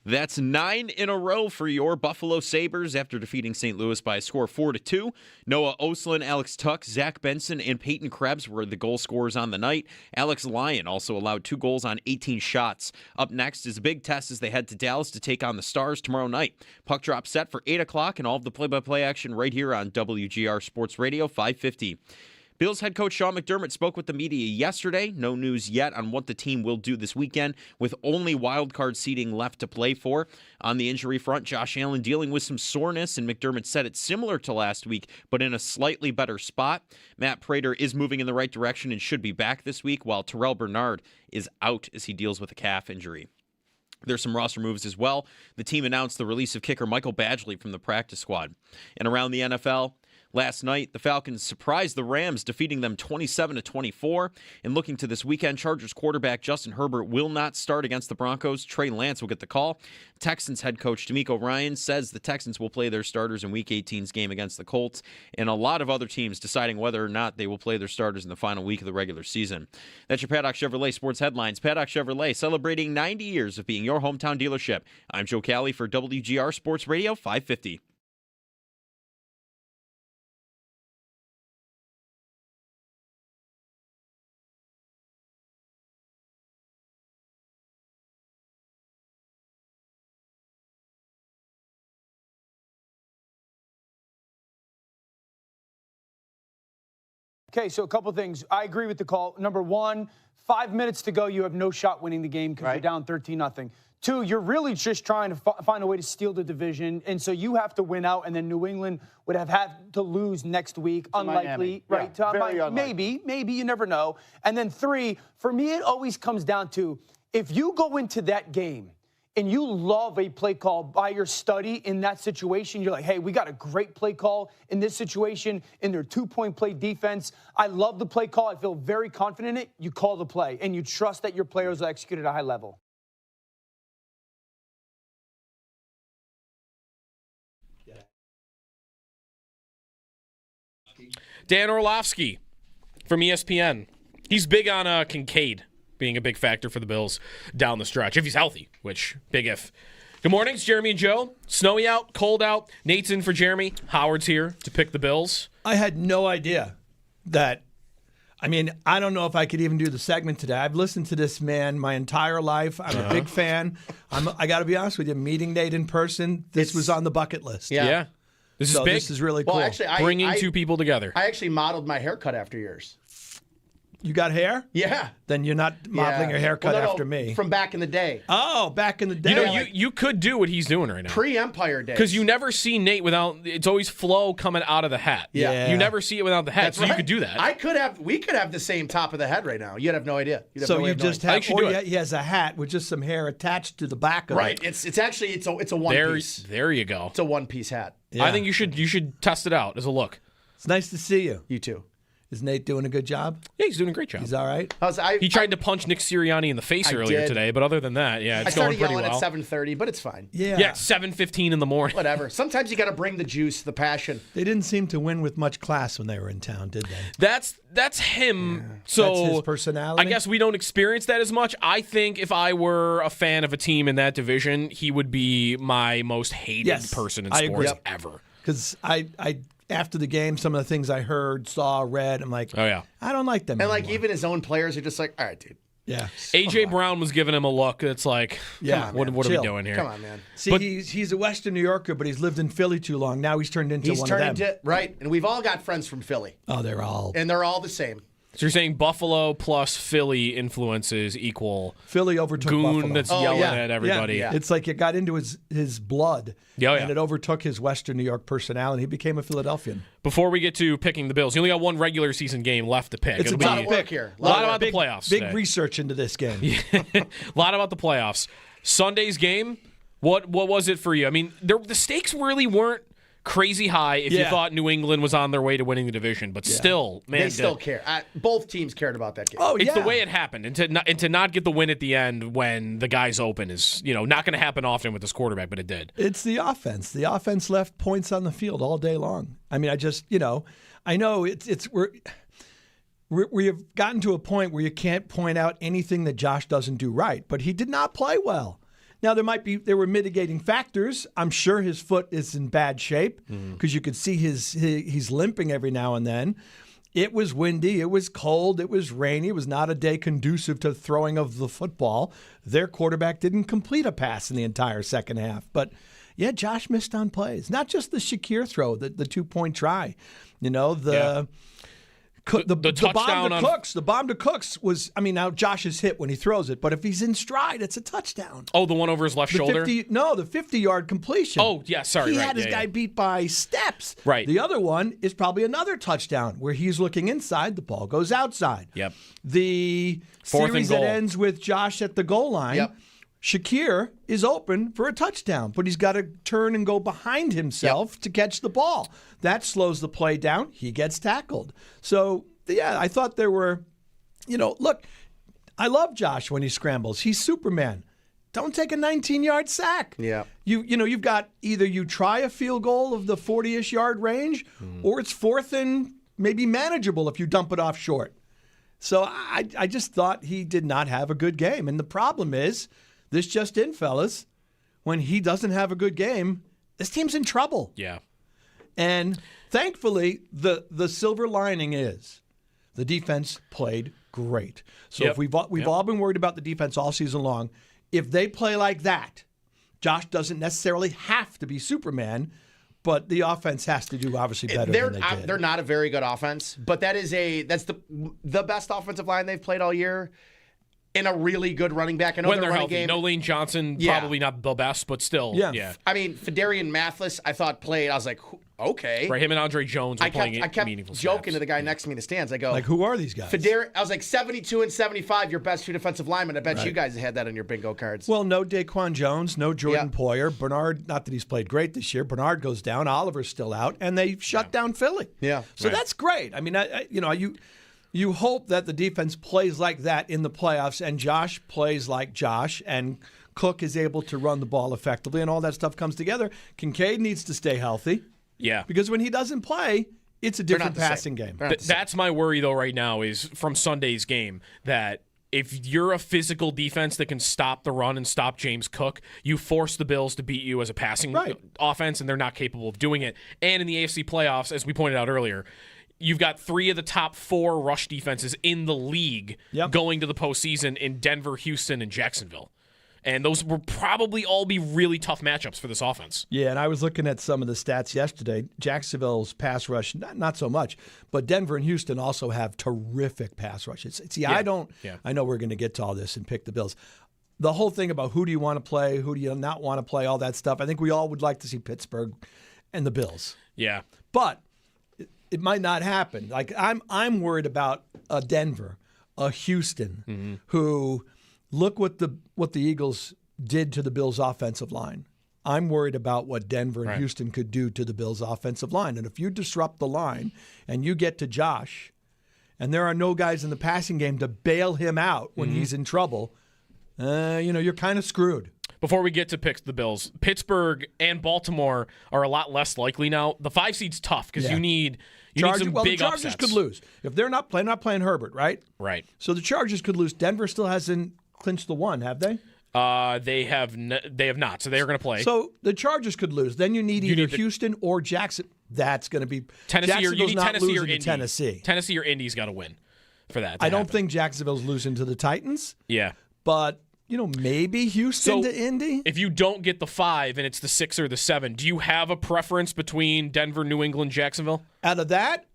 Speaker 1: That's 9 in a row for your Buffalo Sabres after defeating St. Louis by a score of 4-2. Noah Oslin, Alex Tuck, Zach Benson, and Peyton Krebs were the goal scorers on the night. Alex Lyon also allowed 2 goals on 18 shots. Up next is a big test as they head to Dallas to take on the Stars tomorrow night. Puck drop set for 8 o'clock and all of the play-by-play action right here on WGR Sports Radio 550. Bills head coach Sean McDermott spoke with the media yesterday. No news yet on what the team will do this weekend, with only wildcard seating left to play for. On the injury front, Josh Allen dealing with some soreness, and McDermott said it's similar to last week, but in a slightly better spot. Matt Prater is moving in the right direction and should be back this week, while Terrell Bernard is out as he deals with a calf injury. There's some roster moves as well. The team announced the release of kicker Michael Badgley from the practice squad. And around the NFL, last night, the Falcons surprised the Rams, defeating them 27-24. And looking to this weekend, Chargers quarterback Justin Herbert will not start against the Broncos. Trey Lance will get the call. Texans head coach DeMeco Ryans says the Texans will play their starters in Week 18's game against the Colts, and a lot of other teams deciding whether or not they will play their starters in the final week of the regular season. That's your Paddock Chevrolet Sports Headlines. Paddock Chevrolet celebrating 90 years of being your hometown dealership. I'm Joe Cali for WGR Sports Radio 550.
Speaker 16: Okay, so a couple things. I agree with the call. Number one, 5 minutes to go, you have no shot winning the game because you're down 13-0. 2, you're really just trying to find a way to steal the division, and so you have to win out, and then New England would have had to lose next week. Unlikely, right?
Speaker 18: Yeah, very unlikely.
Speaker 16: Maybe, you never know. And then 3, for me, it always comes down to if you go into that game and you love a play call by your study in that situation, you're like, hey, we got a great play call in this situation, in their 2-point play defense. I love the play call. I feel very confident in it. You call the play, and you trust that your players will execute at a high level.
Speaker 4: Dan Orlovsky from ESPN. He's big on Kincaid being a big factor for the Bills down the stretch, if he's healthy, which, big if. Good morning, it's Jeremy and Joe. Snowy out, cold out. Nate's in for Jeremy. Howard's here to pick the Bills.
Speaker 18: I had no idea that, I don't know if I could even do the segment today. I've listened to this man my entire life. I'm a big fan. I got to be honest with you, meeting Nate in person, this was on the bucket list.
Speaker 4: Yeah. This is big.
Speaker 18: This is really cool.
Speaker 6: Well, actually,
Speaker 4: Bringing two people together.
Speaker 6: I actually modeled my haircut after yours.
Speaker 18: You got hair?
Speaker 6: Yeah.
Speaker 18: Then you're not modeling your haircut after me.
Speaker 6: From back in the day.
Speaker 18: Oh, back in the day.
Speaker 4: You could do what he's doing right now.
Speaker 6: Pre-Empire days.
Speaker 4: Because you never see Nate without, it's always flow coming out of the hat.
Speaker 6: Yeah.
Speaker 4: You never see it without the hat,
Speaker 6: That's
Speaker 4: so you
Speaker 6: right.
Speaker 4: could do that.
Speaker 6: We could have the same top of the head right now. You'd have no idea.
Speaker 18: He has a hat with just some hair attached to the back of it.
Speaker 6: Right. It's actually a one piece.
Speaker 4: There you go.
Speaker 6: It's a one-piece hat.
Speaker 4: Yeah. I think you should test it out as a look.
Speaker 18: It's nice to see you.
Speaker 6: You too.
Speaker 18: Is Nate doing a good job?
Speaker 4: Yeah, he's doing a great job.
Speaker 18: He's all right.
Speaker 4: He tried to punch Nick Sirianni in the face earlier today, but other than that, it's going pretty well.
Speaker 6: I started yelling at 7:30, but it's fine.
Speaker 4: Yeah, 7:15 in the morning.
Speaker 6: Whatever. Sometimes you got to bring the juice, the passion.
Speaker 18: They didn't seem to win with much class when they were in town, did they?
Speaker 4: That's him. Yeah. So
Speaker 18: that's his personality.
Speaker 4: I guess we don't experience that as much. I think if I were a fan of a team in that division, he would be my most hated person in sports ever.
Speaker 18: Because I after the game, some of the things I heard, saw, read, I'm like, I don't like them anymore.
Speaker 6: And even his own players are just like, all right, dude.
Speaker 18: Yeah.
Speaker 4: A.J. Brown was giving him a look that's like, what are we doing here?
Speaker 6: Come on, man.
Speaker 18: See, he's a Western New Yorker, but he's lived in Philly too long. Now he's turned into one of them.
Speaker 6: Right. And we've all got friends from Philly.
Speaker 18: Oh, they're all
Speaker 6: the same.
Speaker 4: So you're saying Buffalo plus Philly influences equal
Speaker 18: Philly overtook
Speaker 4: goon
Speaker 18: Buffalo.
Speaker 4: that's yelling at everybody.
Speaker 18: Yeah. It's like it got into his blood, and it overtook his Western New York personality. He became a Philadelphian.
Speaker 4: Before we get to picking the Bills, you only got one regular season game left to pick.
Speaker 18: It's a lot of work
Speaker 6: here.
Speaker 4: A lot about the playoffs.
Speaker 18: Big research into this game.
Speaker 4: A lot about the playoffs. Sunday's game, what was it for you? I mean, the stakes really weren't crazy high if you thought New England was on their way to winning the division, but still, man,
Speaker 6: they still care. Both teams cared about that game.
Speaker 18: Oh,
Speaker 4: it's the way it happened, and to not get the win at the end when the guy's open is not going to happen often with this quarterback, but it did.
Speaker 18: It's the offense. The offense left points on the field all day long. I mean, I know we have gotten to a point where you can't point out anything that Josh doesn't do right, but he did not play well. Now, there were mitigating factors. I'm sure his foot is in bad shape because you could see he's limping every now and then. It was windy. It was cold. It was rainy. It was not a day conducive to throwing of the football. Their quarterback didn't complete a pass in the entire second half. But, yeah, Josh missed on plays. Not just the Shakir throw, the 2-point try. You know, the
Speaker 4: touchdown
Speaker 18: the bomb to Cooks was, now Josh is hit when he throws it, but if he's in stride, it's a touchdown.
Speaker 4: Oh, the one over his left shoulder?
Speaker 18: The 50-yard completion.
Speaker 4: Oh, yeah, sorry.
Speaker 18: He had his guy beat by steps.
Speaker 4: Right.
Speaker 18: The other one is probably another touchdown where he's looking inside, the ball goes outside.
Speaker 4: Yep.
Speaker 18: The
Speaker 4: Fourth
Speaker 18: series
Speaker 4: and goal.
Speaker 18: that ends with Josh at the goal line.
Speaker 6: Yep.
Speaker 18: Shakir is open for a touchdown, but he's got to turn and go behind himself to catch the ball. That slows the play down. He gets tackled. So, yeah, I thought there were, look, I love Josh when he scrambles. He's Superman. Don't take a 19-yard sack.
Speaker 6: Yeah.
Speaker 18: You've got either you try a field goal of the 40-ish yard range or it's fourth and maybe manageable if you dump it off short. So I just thought he did not have a good game. And the problem is, this just in, fellas, when he doesn't have a good game, this team's in trouble.
Speaker 4: Yeah.
Speaker 18: And thankfully, the silver lining is the defense played great. So if we've all been worried about the defense all season long, if they play like that, Josh doesn't necessarily have to be Superman, but the offense has to do obviously better than they did.
Speaker 6: They're not a very good offense, but that's the best offensive line they've played all year. And a really good running back. I know
Speaker 4: when they're
Speaker 6: running
Speaker 4: healthy.
Speaker 6: game.
Speaker 4: No Lane Johnson, probably not the best, but still.
Speaker 18: Yeah.
Speaker 6: Fedarian Mathis, I thought played. I was like, okay.
Speaker 4: Right, him and Andre Jones were playing
Speaker 6: I kept
Speaker 4: meaningful
Speaker 6: joking
Speaker 4: snaps.
Speaker 6: to the guy next to me in the stands. I go,
Speaker 18: like, who are these guys?
Speaker 6: I was like, 72 and 75, your best two defensive linemen. I bet you guys had that on your bingo cards.
Speaker 18: Well, no Daquan Jones, no Jordan Poyer. Bernard, not that he's played great this year. Bernard goes down. Oliver's still out. And they shut down Philly.
Speaker 6: Yeah.
Speaker 18: So that's great. You hope that the defense plays like that in the playoffs and Josh plays like Josh and Cook is able to run the ball effectively and all that stuff comes together. Kincaid needs to stay healthy.
Speaker 4: Yeah.
Speaker 18: Because when he doesn't play, it's a different passing game.
Speaker 4: That's my worry, though, right now is from Sunday's game that if you're a physical defense that can stop the run and stop James Cook, you force the Bills to beat you as a passing offense, and they're not capable of doing it. And in the AFC playoffs, as we pointed out earlier, you've got 3 of the top 4 rush defenses in the league going to the postseason in Denver, Houston, and Jacksonville. And those will probably all be really tough matchups for this offense.
Speaker 18: Yeah, and I was looking at some of the stats yesterday. Jacksonville's pass rush, not so much, but Denver and Houston also have terrific pass rushes. I know we're going to get to all this and pick the Bills. The whole thing about who do you want to play, who do you not want to play, all that stuff, I think we all would like to see Pittsburgh and the Bills.
Speaker 4: Yeah.
Speaker 18: But it might not happen. Like I'm worried about a Denver, a Houston, who look what the Eagles did to the Bills' offensive line. I'm worried about what Denver and Houston could do to the Bills' offensive line. And if you disrupt the line and you get to Josh, and there are no guys in the passing game to bail him out when he's in trouble, you're kind of screwed.
Speaker 4: Before we get to pick the Bills, Pittsburgh and Baltimore are a lot less likely now. The 5 seed's tough because you need some big
Speaker 18: the Chargers
Speaker 4: upsets.
Speaker 18: could lose. If they're not playing Herbert, right?
Speaker 4: Right.
Speaker 18: So the Chargers could lose. Denver still hasn't clinched the 1, have they?
Speaker 4: They have not, so they're going to play.
Speaker 18: So the Chargers could lose. Then you need either Houston or Jackson. That's going to be
Speaker 4: Tennessee. You need Tennessee or Indy.
Speaker 18: Tennessee.
Speaker 4: Tennessee or Indy's got to win for that.
Speaker 18: I don't think Jacksonville's losing to the Titans.
Speaker 4: Yeah,
Speaker 18: but maybe Houston to Indy.
Speaker 4: If you don't get the 5 and it's the 6 or the 7, do you have a preference between Denver, New England, Jacksonville?
Speaker 18: Out of that.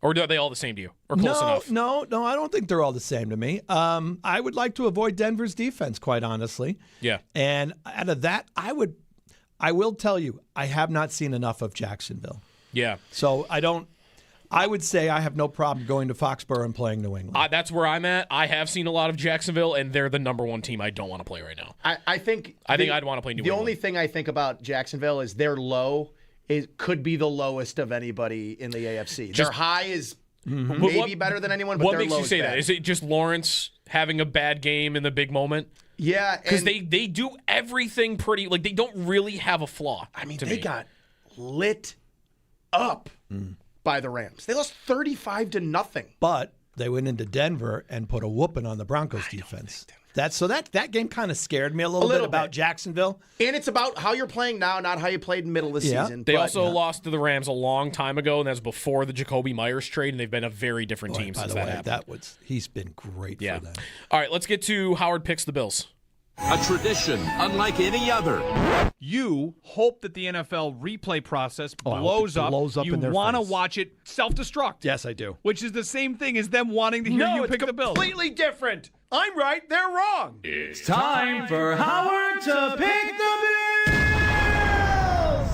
Speaker 4: Or are they all the same to you? Or close enough?
Speaker 18: No, I don't think they're all the same to me. I would like to avoid Denver's defense, quite honestly.
Speaker 4: Yeah.
Speaker 18: And out of that, I will tell you, I have not seen enough of Jacksonville.
Speaker 4: Yeah.
Speaker 18: So I would say I have no problem going to Foxborough and playing New England.
Speaker 4: That's where I'm at. I have seen a lot of Jacksonville, and they're the number 1 team I don't want to play right now.
Speaker 6: I think
Speaker 4: I'd want to play New England.
Speaker 6: The only thing I think about Jacksonville is their low could be the lowest of anybody in the AFC. Their high is maybe better than anyone, but
Speaker 4: what
Speaker 6: their
Speaker 4: makes
Speaker 6: low
Speaker 4: you say
Speaker 6: bad.
Speaker 4: that? Is it just Lawrence having a bad game in the big moment?
Speaker 6: Yeah.
Speaker 4: Because they do everything pretty, like they don't really have a flaw.
Speaker 6: I mean, they got lit up by the Rams. They lost 35-0.
Speaker 18: But They went into Denver and put a whooping on the Broncos defense. That game kind of scared me a little bit about Jacksonville.
Speaker 6: And it's about how you're playing now, not how you played in the middle of the season.
Speaker 4: They also lost to the Rams a long time ago, and that was before the Jacoby Myers trade, and they've been a very different team since that happened.
Speaker 18: He's been great for them.
Speaker 4: All right, let's get to Howard picks the Bills.
Speaker 19: A tradition unlike any other.
Speaker 20: You hope that the NFL replay process blows up. You
Speaker 18: in their
Speaker 20: want to
Speaker 18: face.
Speaker 20: watch it self-destruct.
Speaker 18: Yes, I do.
Speaker 20: Which is the same thing as them wanting to hear you pick the Bills.
Speaker 18: Completely different. I'm right, they're wrong.
Speaker 19: It's
Speaker 2: Time for Howard to pick the Bills!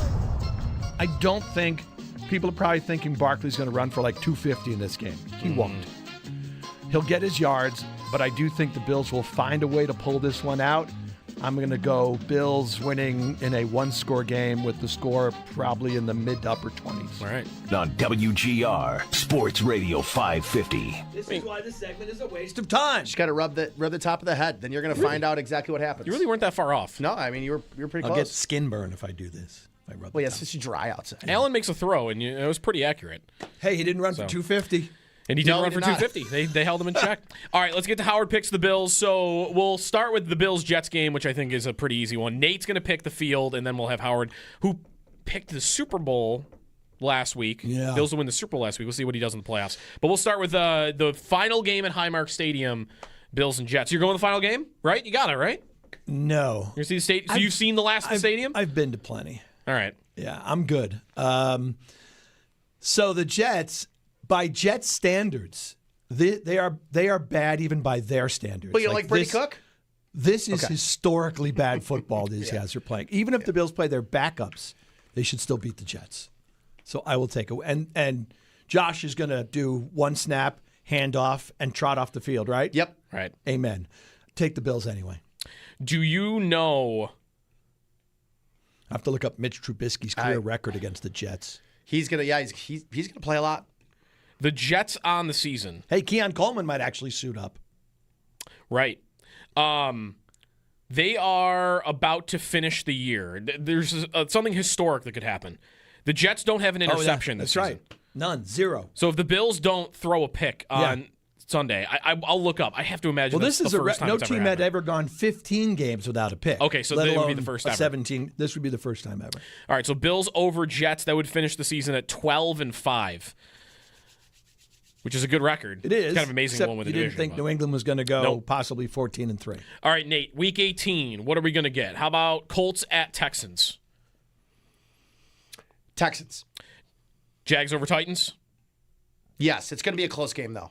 Speaker 18: I don't think people are probably thinking Barkley's going to run for like 250 in this game. He won't. He'll get his yards, but I do think the Bills will find a way to pull this one out. I'm going to go Bills winning in a one-score game with the score probably in the mid to upper 20s.
Speaker 4: All right.
Speaker 3: On WGR Sports Radio 550.
Speaker 18: This is why this segment is a waste of time.
Speaker 6: Just got to rub the top of the head. Then you're going to find out exactly what happens.
Speaker 4: You really weren't that far off.
Speaker 6: No, I mean, you were pretty
Speaker 18: I'll
Speaker 6: close.
Speaker 18: get skin burn if I do this. If I rub
Speaker 6: Well,
Speaker 18: it
Speaker 6: yes,
Speaker 18: down.
Speaker 6: it's dry outside.
Speaker 4: Allen makes a throw, and it was pretty accurate.
Speaker 18: Hey, he didn't run for 250.
Speaker 4: And he didn't run
Speaker 6: he
Speaker 4: for
Speaker 6: did not.
Speaker 4: 250. They held him in check. All right, let's get to Howard picks the Bills. So we'll start with the Bills-Jets game, which I think is a pretty easy one. Nate's going to pick the field, and then we'll have Howard, who picked the Super Bowl last week.
Speaker 18: Yeah.
Speaker 4: Bills will win the Super Bowl last week. We'll see what he does in the playoffs. But we'll start with the final game at Highmark Stadium, Bills and Jets. You're going to the final game, right? You got it, right?
Speaker 18: No.
Speaker 4: You see the stadium? So you've seen the last stadium?
Speaker 18: I've been to plenty.
Speaker 4: All right.
Speaker 18: Yeah, I'm good. So the Jets, by Jets standards, they are bad even by their standards.
Speaker 6: But you like Brady
Speaker 18: this,
Speaker 6: Cook?
Speaker 18: This is historically bad football these guys are playing. Even if the Bills play their backups, they should still beat the Jets. So I will take it. And Josh is going to do one snap, hand off, and trot off the field, right?
Speaker 6: Yep.
Speaker 4: Right.
Speaker 18: Amen. Take the Bills anyway.
Speaker 4: Do you know?
Speaker 18: I have to look up Mitch Trubisky's career record against the Jets.
Speaker 6: He's gonna he's gonna play a lot.
Speaker 4: The Jets on the season.
Speaker 18: Hey, Keon Coleman might actually suit up.
Speaker 4: Right. They are about to finish the year. There's something historic that could happen. The Jets don't have an interception this season.
Speaker 18: That's right. None. Zero.
Speaker 4: So if the Bills don't throw a pick on Sunday, I'll look up. I have to imagine
Speaker 18: Well, this is
Speaker 4: the first time
Speaker 18: no
Speaker 4: it's ever
Speaker 18: team had
Speaker 4: happened.
Speaker 18: ever gone 15 games without a pick.
Speaker 4: Okay, so
Speaker 18: let
Speaker 4: that would be
Speaker 18: alone
Speaker 4: the first
Speaker 18: a
Speaker 4: ever.
Speaker 18: 17. This would be the first time ever.
Speaker 4: All right, so Bills over Jets, that would finish the season at 12-5, which is a good record.
Speaker 18: It is.
Speaker 4: It's kind of amazing
Speaker 18: Except
Speaker 4: one with the
Speaker 18: you didn't
Speaker 4: division.
Speaker 18: think
Speaker 4: but-
Speaker 18: New England was going to go
Speaker 4: Nope.
Speaker 18: possibly 14-3.
Speaker 4: All right, Nate, Week 18, what are we going to get? How about Colts at Texans?
Speaker 6: Texans.
Speaker 4: Jags over Titans?
Speaker 6: Yes, it's gonna be a close game though.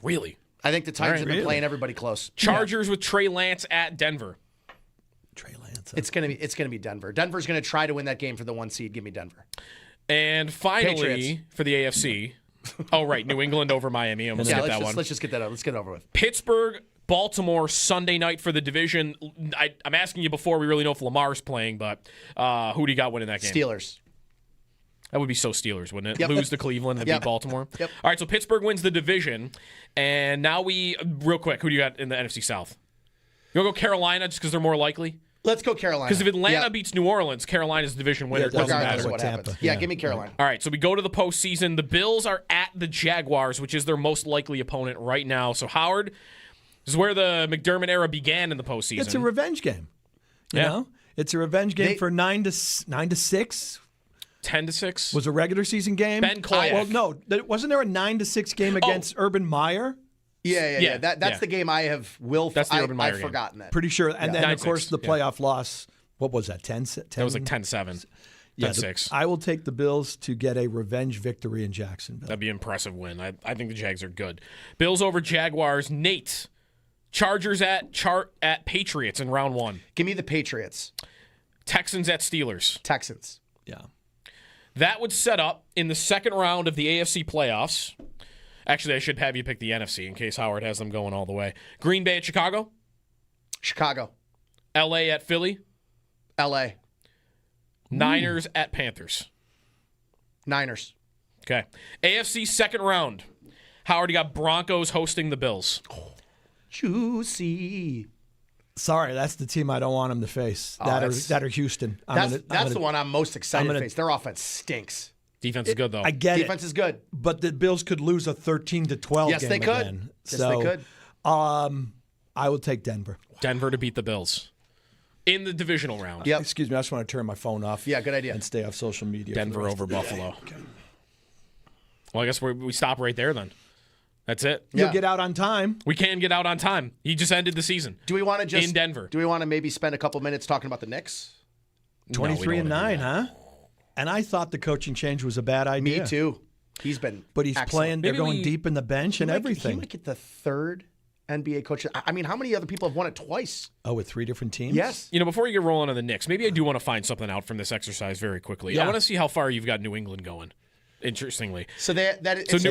Speaker 4: Really?
Speaker 6: I think the Titans have been
Speaker 18: Really?
Speaker 6: playing everybody close.
Speaker 4: Chargers with Trey Lance at Denver.
Speaker 18: Trey Lance.
Speaker 6: It's gonna be Denver. Denver's gonna try to win that game for the 1 seed. Give me Denver.
Speaker 4: And finally,
Speaker 6: Patriots.
Speaker 4: for the AFC, oh, right, New England over Miami. I'm going to skip that one.
Speaker 6: Let's just get that out. Let's get it over with.
Speaker 4: Pittsburgh, Baltimore, Sunday night for the division. I'm asking you before we really know if Lamar's playing, but who do you got winning that game?
Speaker 6: Steelers.
Speaker 4: That would be so Steelers, wouldn't it?
Speaker 6: Yep.
Speaker 4: Lose to Cleveland and
Speaker 6: Yep.
Speaker 4: beat Baltimore.
Speaker 6: Yep.
Speaker 4: All right, so Pittsburgh wins the division. And now real quick, who do you got in the NFC South? You want to go Carolina just because they're more likely?
Speaker 6: Let's go Carolina.
Speaker 4: Because if Atlanta
Speaker 6: Yep.
Speaker 4: beats New Orleans, Carolina's the division winner. It doesn't
Speaker 6: regardless
Speaker 4: matter.
Speaker 6: of what happens.
Speaker 18: Tampa.
Speaker 6: Yeah,
Speaker 18: Yeah.
Speaker 6: give me Carolina.
Speaker 4: All right, so we go to the postseason. The Bills are at the Jaguars, which is their most likely opponent right now. So, Howard, this is where the McDermott era began in the postseason.
Speaker 18: It's a revenge game. You know? It's a revenge game for 9-6.
Speaker 4: 10-6
Speaker 18: Was a regular season game.
Speaker 4: Ben Koyak.
Speaker 18: Well, no, wasn't there a 9-6 game against Urban Meyer?
Speaker 6: Yeah. That's the game I have
Speaker 4: That's the Urban Meyer
Speaker 6: I've
Speaker 4: game.
Speaker 6: forgotten that.
Speaker 18: Pretty sure. And then, of
Speaker 4: 9-6,
Speaker 18: course, the playoff loss. What was that? 10?
Speaker 4: That was like 10-7.
Speaker 18: Yeah,
Speaker 4: 10-6.
Speaker 18: I will take the Bills to get a revenge victory in Jacksonville.
Speaker 4: That'd be an impressive win. I think the Jags are good. Bills over Jaguars. Nate, Chargers at Patriots in round 1.
Speaker 6: Give me the Patriots.
Speaker 4: Texans at Steelers.
Speaker 6: Texans.
Speaker 18: Yeah.
Speaker 4: That would set up in the second round of the AFC playoffs. Actually, I should have you pick the NFC in case Howard has them going all the way. Green Bay at Chicago.
Speaker 6: Chicago.
Speaker 4: LA at Philly.
Speaker 6: LA.
Speaker 4: Niners at Panthers.
Speaker 6: Niners.
Speaker 4: Okay. AFC second round. Howard, you got Broncos hosting the Bills.
Speaker 6: Juicy.
Speaker 18: Sorry, that's the team I don't want them to face.
Speaker 6: Oh,
Speaker 18: that are Houston.
Speaker 6: That's the one I'm most excited to face. Their offense stinks.
Speaker 4: Defense is good, though.
Speaker 18: I get it.
Speaker 6: Defense is good.
Speaker 18: But the Bills could lose a 13-12
Speaker 6: Yes,
Speaker 18: game
Speaker 6: they could.
Speaker 18: again.
Speaker 6: Yes,
Speaker 18: So,
Speaker 6: they could.
Speaker 18: I will take Denver.
Speaker 4: Denver to beat the Bills in the divisional round.
Speaker 6: Yep.
Speaker 18: Excuse me, I just want to turn my phone off.
Speaker 6: Yeah, good idea.
Speaker 18: And stay off social media.
Speaker 4: Denver over Buffalo. Okay. Well, I guess we stop right there then. That's it.
Speaker 18: You'll get out on time.
Speaker 4: We can get out on time. He just ended the season.
Speaker 6: Do we want to just
Speaker 4: in Denver?
Speaker 6: Do we want to maybe spend a couple minutes talking about the Knicks?
Speaker 18: 23-9, huh? And I thought the coaching change was a bad idea.
Speaker 6: Me too. He's been,
Speaker 18: but he's
Speaker 6: excellent.
Speaker 18: playing. They're going deep in the bench and everything.
Speaker 6: He might get the third NBA coach. I mean, how many other people have won it twice?
Speaker 18: Oh, with 3 different teams?
Speaker 6: Yes.
Speaker 4: You know, before you get rolling on the Knicks, maybe I do want to find something out from this exercise very quickly.
Speaker 18: Yeah.
Speaker 4: I want to see how far you've got New England going. Interestingly.
Speaker 6: So
Speaker 4: New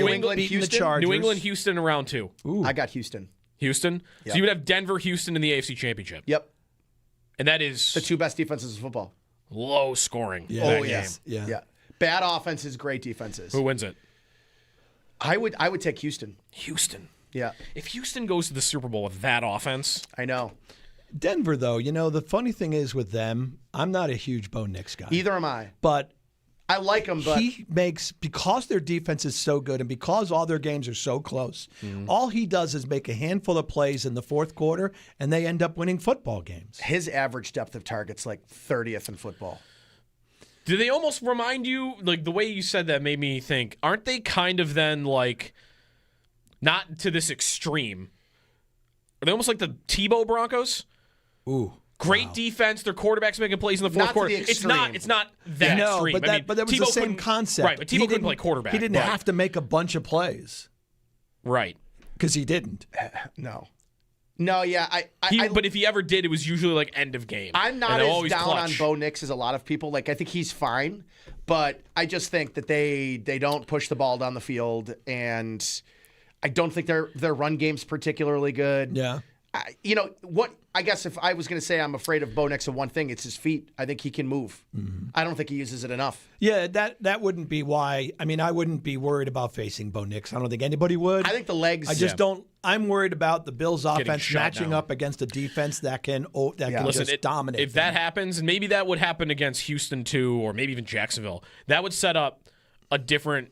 Speaker 4: England,
Speaker 18: beating the
Speaker 4: Houston,
Speaker 18: Chargers.
Speaker 4: New England, Houston in round 2.
Speaker 18: Ooh.
Speaker 6: I got Houston.
Speaker 4: Houston?
Speaker 6: Yep.
Speaker 4: So you would have Denver, Houston in the AFC Championship.
Speaker 6: Yep.
Speaker 4: And that is
Speaker 6: the two best defenses in football.
Speaker 4: Low scoring.
Speaker 18: Yeah.
Speaker 6: Oh,
Speaker 4: game.
Speaker 6: yes.
Speaker 18: Yeah.
Speaker 6: Bad offenses, great defenses.
Speaker 4: Who wins it?
Speaker 6: I would take Houston.
Speaker 4: Houston.
Speaker 6: Yeah.
Speaker 4: If Houston goes to the Super Bowl with that offense,
Speaker 6: I know.
Speaker 18: Denver, though, you know, the funny thing is with them, I'm not a huge Bo Nix guy.
Speaker 6: Either am I.
Speaker 18: But
Speaker 6: I like him, but
Speaker 18: he makes, because their defense is so good and because all their games are so close, all he does is make a handful of plays in the fourth quarter, and they end up winning football games.
Speaker 6: his average depth of target's like 30th in football.
Speaker 4: do they almost remind you, like the way you said that made me think, aren't they kind of then like, not to this extreme, are they almost like the Tebow Broncos?
Speaker 18: Ooh.
Speaker 4: Great defense. Their quarterback's making plays in the fourth
Speaker 6: Not to
Speaker 4: quarter.
Speaker 6: the
Speaker 4: It's not that
Speaker 18: No,
Speaker 4: extreme.
Speaker 18: but
Speaker 4: I mean,
Speaker 18: but that was
Speaker 4: Tebow
Speaker 18: the same
Speaker 4: couldn't-
Speaker 18: concept.
Speaker 4: Right, but Tebow couldn't play quarterback.
Speaker 18: He didn't
Speaker 4: but-
Speaker 18: have to make a bunch of plays.
Speaker 4: Right.
Speaker 18: Because he didn't.
Speaker 6: No. No, yeah.
Speaker 4: But if he ever did, it was usually like end of game.
Speaker 6: I'm not
Speaker 4: And
Speaker 6: as
Speaker 4: always
Speaker 6: down
Speaker 4: clutch.
Speaker 6: on Bo Nix as a lot of people. Like, I think he's fine, but I just think that they don't push the ball down the field, and I don't think their run game's particularly good.
Speaker 18: Yeah.
Speaker 6: I guess if I was going to say I'm afraid of Bo Nix of one thing, it's his feet. I think he can move. I don't think he uses it enough.
Speaker 18: Yeah, that wouldn't be why. I mean, I wouldn't be worried about facing Bo Nix. I don't think anybody would.
Speaker 6: I think the legs.
Speaker 18: I just don't. I'm worried about the Bills' offense
Speaker 4: shut
Speaker 18: matching
Speaker 4: down.
Speaker 18: up against a defense that can
Speaker 4: Listen,
Speaker 18: just dominate.
Speaker 4: If that happens, and maybe that would happen against Houston too, or maybe even Jacksonville, that would set up a different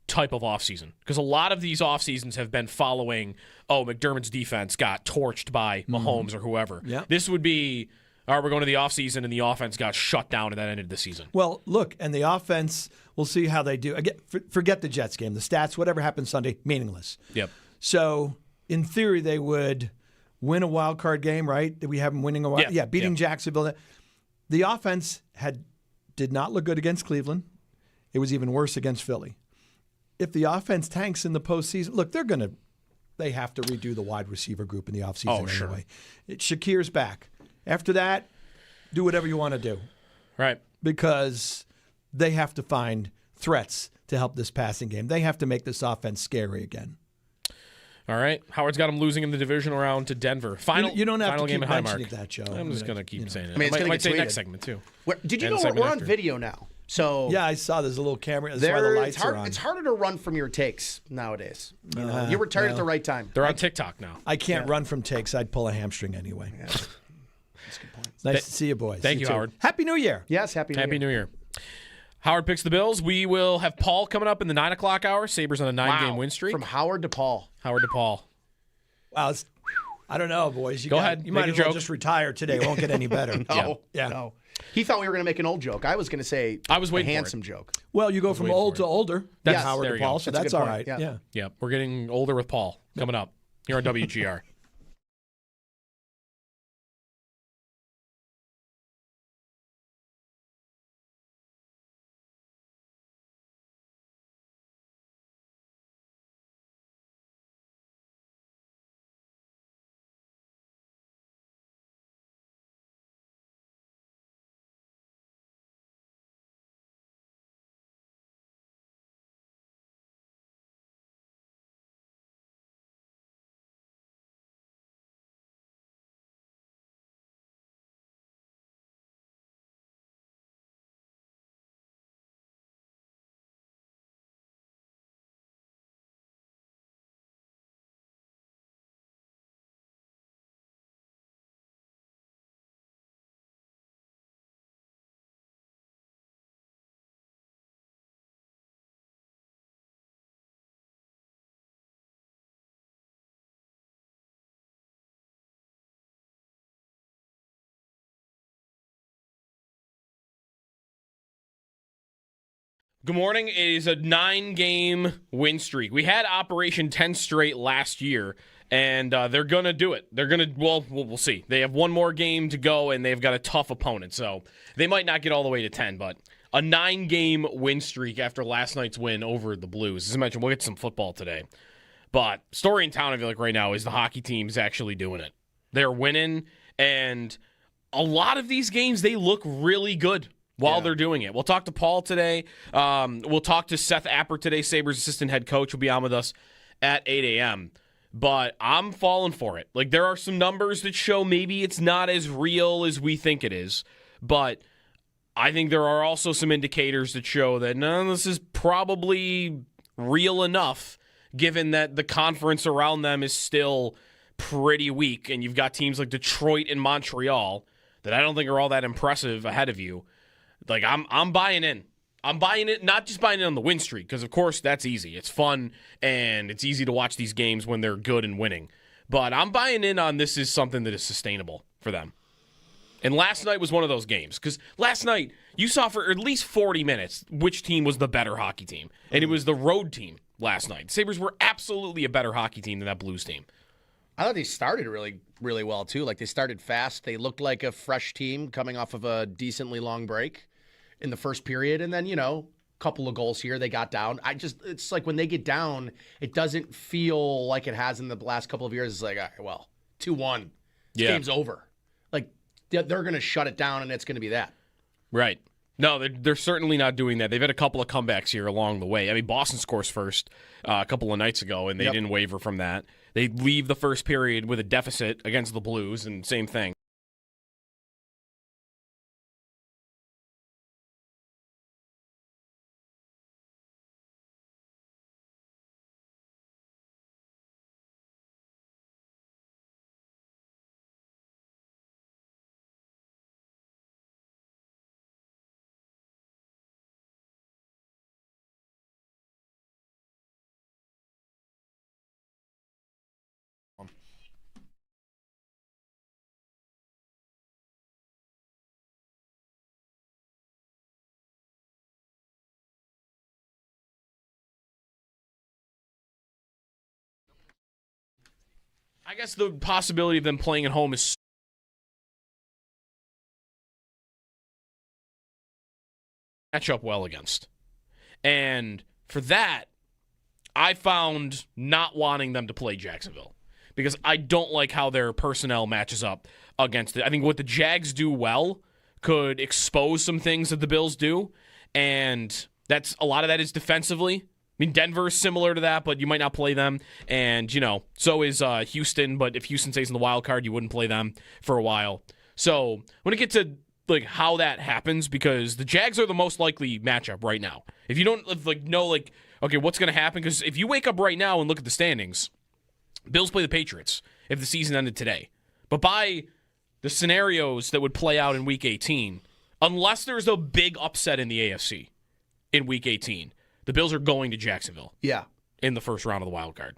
Speaker 4: type of offseason. Because a lot of these offseasons have been following, McDermott's defense got torched by Mahomes or whoever.
Speaker 18: Yeah.
Speaker 4: This would be, all right, we're going to the offseason, and the offense got shut down at that end of the season.
Speaker 18: Well, look, and the offense, we'll see how they do. Again, forget the Jets game. The stats, whatever happens Sunday, meaningless.
Speaker 4: Yep.
Speaker 18: So, in theory, they would win a wild card game, right? Did we have them winning a wild?
Speaker 4: Yeah.
Speaker 18: Beating Jacksonville. The offense did not look good against Cleveland. It was even worse against Philly. If the offense tanks in the postseason, look, they have to redo the wide receiver group in the offseason anyway. Shakir's back. After that, do whatever you want to do.
Speaker 4: Right.
Speaker 18: Because they have to find threats to help this passing game. They have to make this offense scary again.
Speaker 4: All right. Howard's got him losing in the divisional round to Denver.
Speaker 18: You don't have
Speaker 4: final
Speaker 18: to
Speaker 4: game
Speaker 18: keep
Speaker 4: at
Speaker 18: mentioning
Speaker 4: Highmark.
Speaker 18: that, Joe.
Speaker 4: I'm just going to keep saying it.
Speaker 6: I mean, it's
Speaker 4: I
Speaker 6: gonna
Speaker 4: might
Speaker 6: get
Speaker 4: say next
Speaker 6: tweeted.
Speaker 4: segment, too.
Speaker 6: Did you
Speaker 4: And
Speaker 6: know
Speaker 4: the
Speaker 6: we're on
Speaker 4: segment
Speaker 6: video now? So
Speaker 18: yeah, I saw there's a little camera. That's why the lights are on.
Speaker 6: It's harder to run from your takes nowadays. You retired at the right time.
Speaker 4: They're on TikTok now.
Speaker 18: I can't run from takes. I'd pull a hamstring anyway.
Speaker 6: Yeah. That's a good point.
Speaker 18: Nice to see you, boys.
Speaker 4: Thank you,
Speaker 18: too.
Speaker 4: Howard.
Speaker 18: Happy New Year.
Speaker 6: Yes, Happy
Speaker 4: New Year. Howard picks the Bills. We will have Paul coming up in the 9 o'clock hour. Sabres on a 9-game win streak.
Speaker 6: From Howard to Paul.
Speaker 4: Howard to Paul.
Speaker 18: Wow, I don't know, boys.
Speaker 4: Go ahead.
Speaker 18: You might
Speaker 4: Make
Speaker 18: as
Speaker 4: a
Speaker 18: well
Speaker 4: joke.
Speaker 18: just retire today. It won't get any better.
Speaker 6: No. He thought we were going to make an old joke. I was going to say
Speaker 4: I was waiting
Speaker 6: a
Speaker 4: for
Speaker 6: handsome joke.
Speaker 18: Well, you go from old to older. That's Howard
Speaker 4: there
Speaker 18: to
Speaker 4: you go.
Speaker 18: Paul, so
Speaker 6: That's a
Speaker 18: that's
Speaker 6: good
Speaker 18: all
Speaker 6: point.
Speaker 18: right.
Speaker 4: Yeah. We're getting older with Paul coming up here on WGR. Good morning. It is a 9-game win streak. We had Operation 10 straight last year, and they're going to do it. They're going to, well, we'll see. They have one more game to go, and they've got a tough opponent, so they might not get all the way to 10, but a 9-game win streak after last night's win over the Blues. As I mentioned, we'll get some football today. But story in town, I feel like right now, is the hockey team's actually doing it. They're winning, and a lot of these games, they look really good while they're doing it. We'll talk to Paul today. We'll talk to Seth Appert today, Sabres assistant head coach, will be on with us at 8 a.m. But I'm falling for it. Like, there are some numbers that show maybe it's not as real as we think it is. But I think there are also some indicators that show that, no, this is probably real enough, given that the conference around them is still pretty weak. And you've got teams like Detroit and Montreal that I don't think are all that impressive ahead of you. Like, I'm buying in. I'm buying it, not just buying it on the win streak, because, of course, that's easy. It's fun, and it's easy to watch these games when they're good and winning. But I'm buying in on this is something that is sustainable for them. And last night was one of those games, because last night you saw for at least 40 minutes which team was the better hockey team, and it was the road team last night. Sabres were absolutely a better hockey team than that Blues team.
Speaker 6: I thought they started really, really well, too. Like, they started fast. They looked like a fresh team coming off of a decently long break in the first period. And then, a couple of goals here, they got down. It's like when they get down, it doesn't feel like it has in the last couple of years. It's like, all right, well, 2-1. This game's over. Like, they're going to shut it down, and it's going to be that.
Speaker 4: Right. No, they're certainly not doing that. They've had a couple of comebacks here along the way. I mean, Boston scores first a couple of nights ago, and they didn't waver from that. They leave the first period with a deficit against the Blues, and same thing. I guess the possibility of them playing at home is match up well against. And for that, I found not wanting them to play Jacksonville because I don't like how their personnel matches up against it. I think what the Jags do well could expose some things that the Bills do, and that's a lot of that is defensively. I mean, Denver's similar to that, but you might not play them. And, so is Houston. But if Houston stays in the wild card, you wouldn't play them for a while. So when it gets to how that happens, because the Jags are the most likely matchup right now. If you don't know, okay, what's going to happen? Because if you wake up right now and look at the standings, Bills play the Patriots if the season ended today. But by the scenarios that would play out in Week 18, unless there's a big upset in the AFC in Week 18, the Bills are going to Jacksonville.
Speaker 6: Yeah.
Speaker 4: In the first round of the wild card.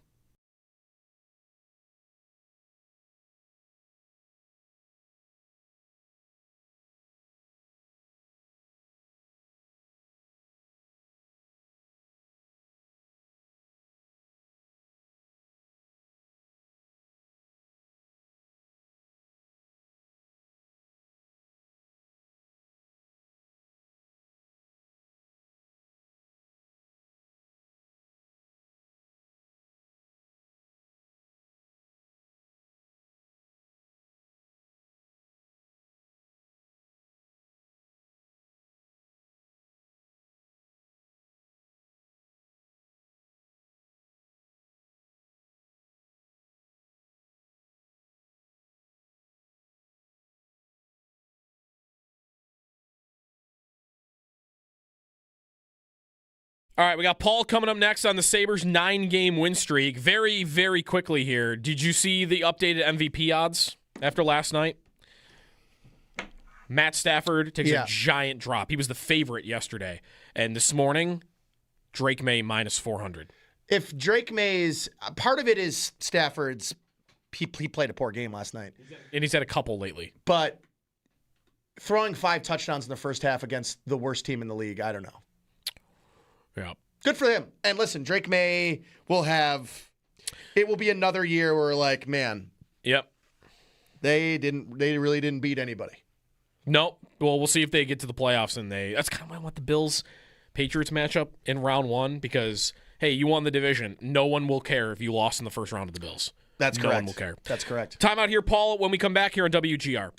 Speaker 4: All right, we got Paul coming up next on the Sabres' 9-game win streak. Very, very quickly here. Did you see the updated MVP odds after last night? Matt Stafford takes a giant drop. He was the favorite yesterday. And this morning, Drake May minus 400.
Speaker 6: If Drake May's part of it is Stafford's, he played a poor game last night.
Speaker 4: And he's had a couple lately.
Speaker 6: But throwing 5 touchdowns in the first half against the worst team in the league, I don't know.
Speaker 4: Yeah.
Speaker 6: Good for him. And listen, Drake May will have. It will be another year where, like, man.
Speaker 4: Yep.
Speaker 6: They really didn't beat anybody.
Speaker 4: Nope. Well, we'll see if they get to the playoffs, and that's kind of why I want the Bills-Patriots matchup in round 1 because, hey, you won the division. No one will care if you lost in the first round of the Bills.
Speaker 6: That's correct.
Speaker 4: No one will care.
Speaker 6: That's correct.
Speaker 4: Time out here, Paul, when we come back here on WGR.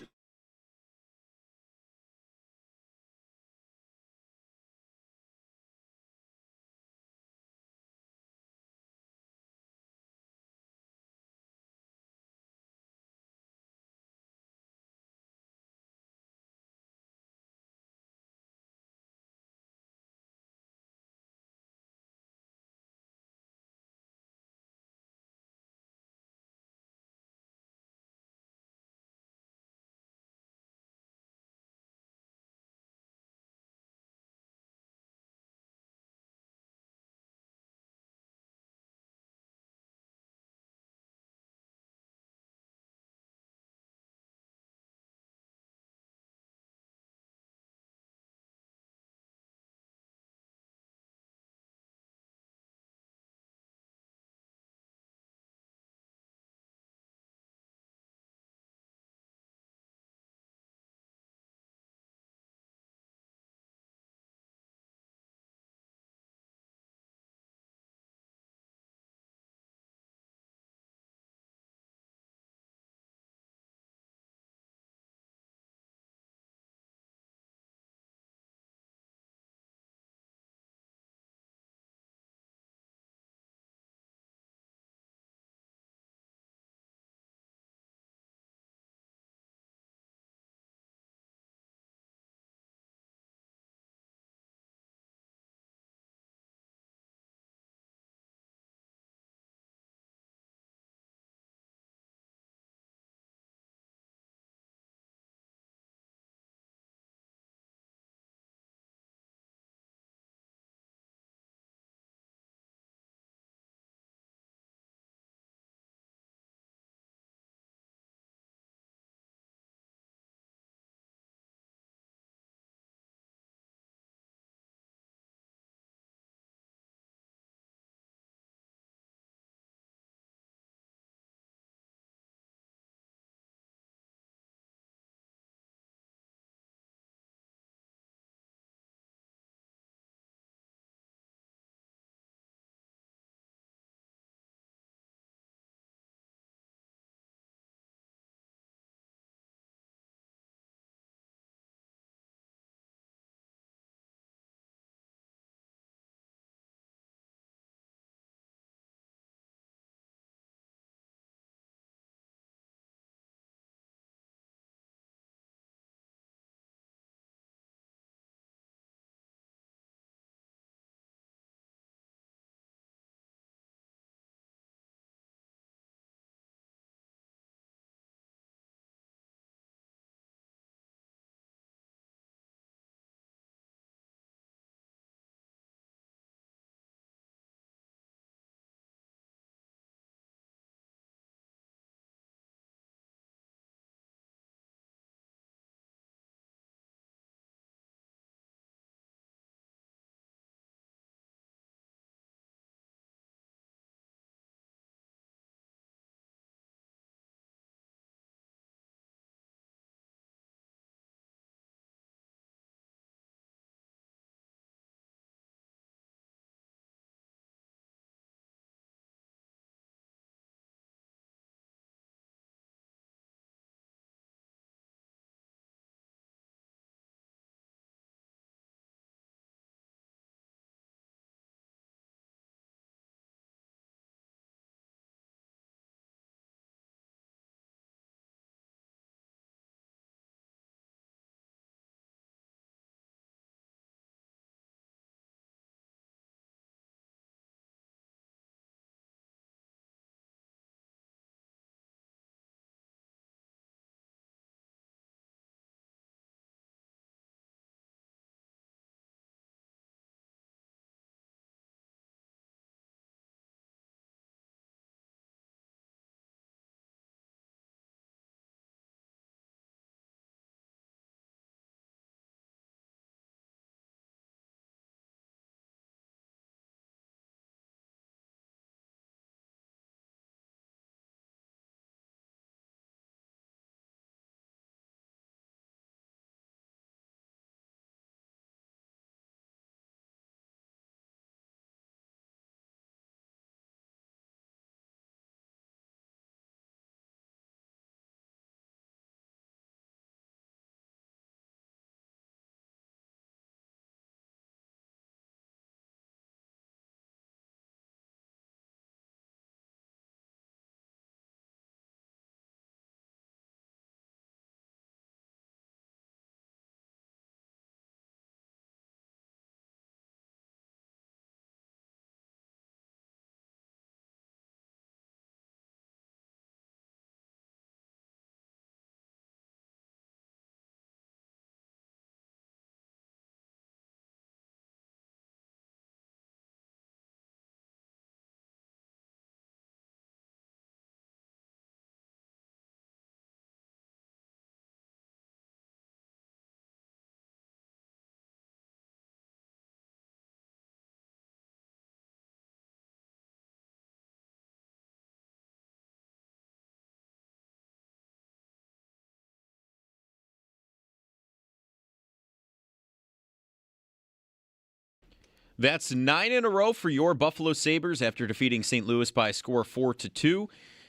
Speaker 1: That's 9 in a row for your Buffalo Sabres after defeating St. Louis by a score of 4-2.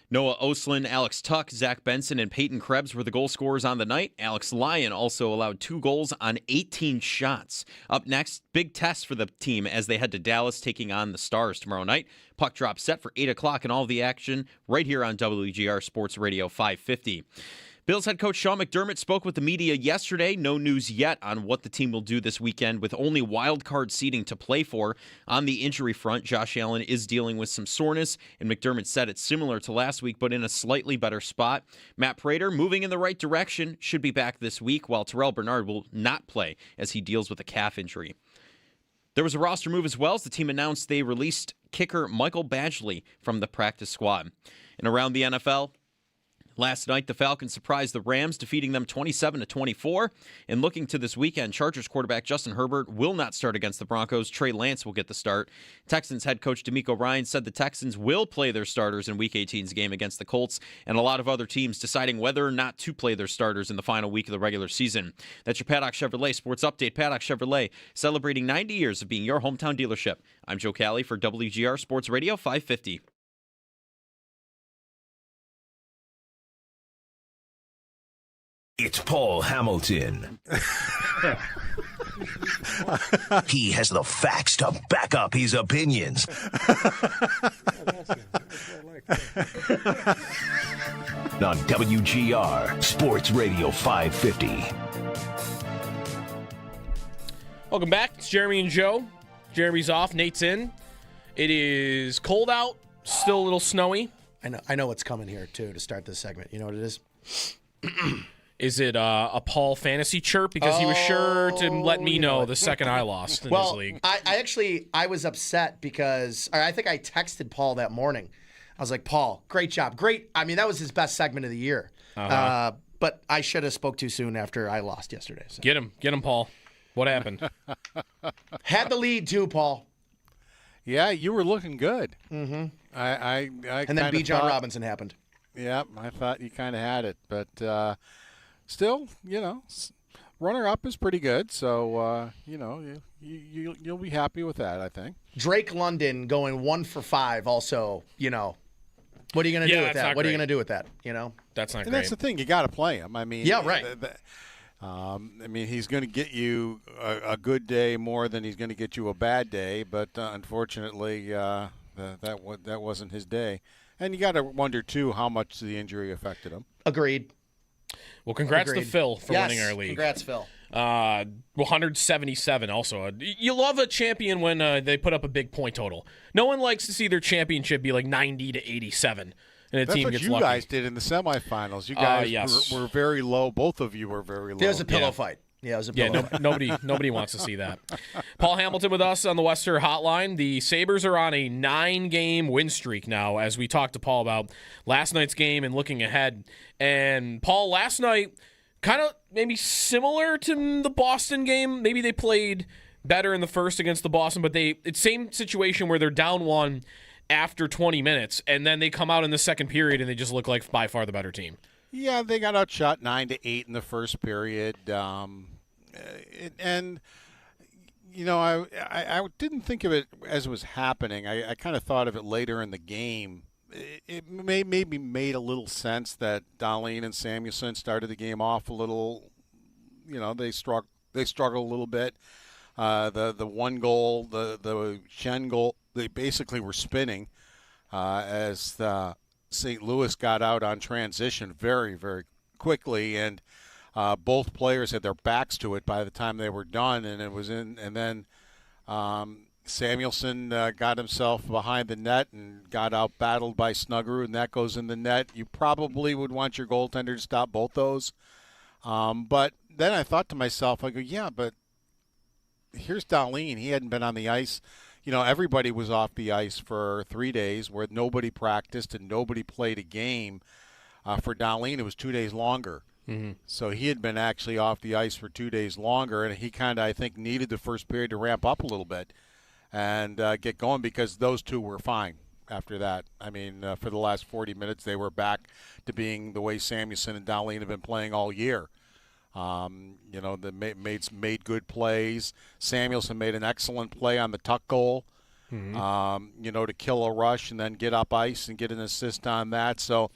Speaker 1: Noah Oslin, Alex Tuck, Zach Benson, and Peyton Krebs were the goal scorers on the night. Alex Lyon also allowed 2 goals on 18 shots. Up next, big test for the team as they head to Dallas taking on the Stars tomorrow night. Puck drop set for 8 o'clock and all the action right here on WGR Sports Radio 550. Bills head coach Sean McDermott spoke with the media yesterday. No news yet on what the team will do this weekend with only wild card seeding to play for. On the injury front, Josh Allen is dealing with some soreness, and McDermott said it's similar to last week, but in a slightly better spot. Matt Prater, moving in the right direction, should be back this week, while Terrell Bernard will not play as he deals with a calf injury. There was a roster move as well as the team announced they released kicker Michael Badgley from the practice squad. And around the NFL, last night, the Falcons surprised the Rams, defeating them 27-24. And looking to this weekend, Chargers quarterback Justin Herbert will not start against the Broncos. Trey Lance will get the start. Texans head coach DeMeco Ryans said the Texans will play their starters in Week 18's game against the Colts, and a lot of other teams deciding whether or not to play their starters in the final week of the regular season. That's your Paddock Chevrolet Sports Update. Paddock Chevrolet, celebrating 90 years of being your hometown dealership. I'm Joe Cali for WGR Sports Radio 550.
Speaker 3: It's Paul Hamilton. He has the facts to back up his opinions. On WGR Sports Radio 550.
Speaker 4: Welcome back. It's Jeremy and Joe. Jeremy's off. Nate's in. It is cold out. Still a little snowy.
Speaker 6: I know what's coming here, too, to start this segment. You know what it is?
Speaker 4: Is it a Paul fantasy chirp? Because he was sure to let me know the second I lost in this league.
Speaker 6: I was upset because I think I texted Paul that morning. I was like, Paul, great job. Great. I mean, that was his best segment of the year. But I should have spoke too soon after I lost yesterday. So.
Speaker 4: Get him, Paul. What happened?
Speaker 6: Had the lead, too, Paul.
Speaker 21: Yeah, you were looking good.
Speaker 6: Mm-hmm.
Speaker 21: And
Speaker 6: then B. John Robinson happened.
Speaker 21: Yeah, I thought you kind of had it. But still, runner-up is pretty good. So, you'll be happy with that, I think.
Speaker 6: Drake London going 1 for 5 also, What are you going to do with that? What are you going to do with that,
Speaker 4: That's not great.
Speaker 21: And that's the thing. You got to play him. I mean,
Speaker 6: yeah, right.
Speaker 21: He's going to get you a good day more than he's going to get you a bad day. But unfortunately, that wasn't his day. And you got to wonder, too, how much the injury affected him.
Speaker 6: Agreed.
Speaker 4: Well, congrats to Phil for winning our league.
Speaker 6: Congrats, Phil.
Speaker 4: 177 also. You love a champion when they put up a big point total. No one likes to see their championship be like 90 to 87. And
Speaker 21: That's
Speaker 4: team
Speaker 21: what
Speaker 4: gets
Speaker 21: you
Speaker 4: lucky.
Speaker 21: guys did in the semifinals. You guys were very low. Both of you were very low.
Speaker 6: There was a pillow fight. Yeah, it was a pillow fight.
Speaker 4: Nobody wants to see that. Paul Hamilton with us on the Western Hotline. The Sabres are on a 9-game win streak now, as we talked to Paul about last night's game and looking ahead. And Paul, last night, kind of maybe similar to the Boston game. Maybe they played better in the first against the Boston, but it's same situation where they're down 1 after 20 minutes, and then they come out in the second period and they just look like by far the better team.
Speaker 21: Yeah, they got outshot 9-8 in the first period, and I didn't think of it as it was happening. I kind of thought of it later in the game. It maybe made a little sense that Dahlin and Samuelson started the game off a little. They struggled a little bit. The one goal, the Shen goal, they basically were spinning as the St. Louis got out on transition very, very quickly, and both players had their backs to it by the time they were done, and it was in. And then Samuelson got himself behind the net and got out battled by Snuggerud, and that goes in the net. You probably would want your goaltender to stop both those. But then I thought to myself, I go, yeah, but here's Dahlin. He hadn't been on the ice. Everybody was off the ice for 3 days where nobody practiced and nobody played a game. For Dahlin, it was 2 days longer.
Speaker 4: Mm-hmm.
Speaker 21: So he had been actually off the ice for 2 days longer, and he kind of, I think, needed the first period to ramp up a little bit and get going because those two were fine after that. I mean, for the last 40 minutes, they were back to being the way Samuelson and Dahlin have been playing all year. Made good plays. Samuelson made an excellent play on the tuck goal, to kill a rush and then get up ice and get an assist on that. So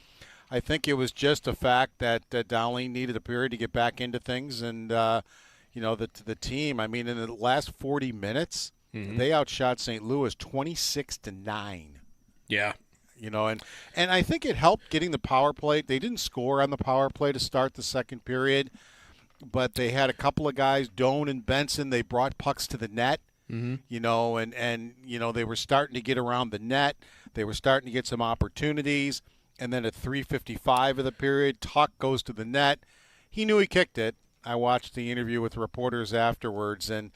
Speaker 21: I think it was just a fact that Dowling needed a period to get back into things. And, the team, in the last 40 minutes, they outshot St. Louis 26-9.
Speaker 4: Yeah.
Speaker 21: And I think it helped getting the power play. They didn't score on the power play to start the second period, but they had a couple of guys, Doan and Benson, they brought pucks to the net, and they were starting to get around the net. They were starting to get some opportunities, and then at 3:55 of the period, Tuck goes to the net. He knew he kicked it. I watched the interview with reporters afterwards, and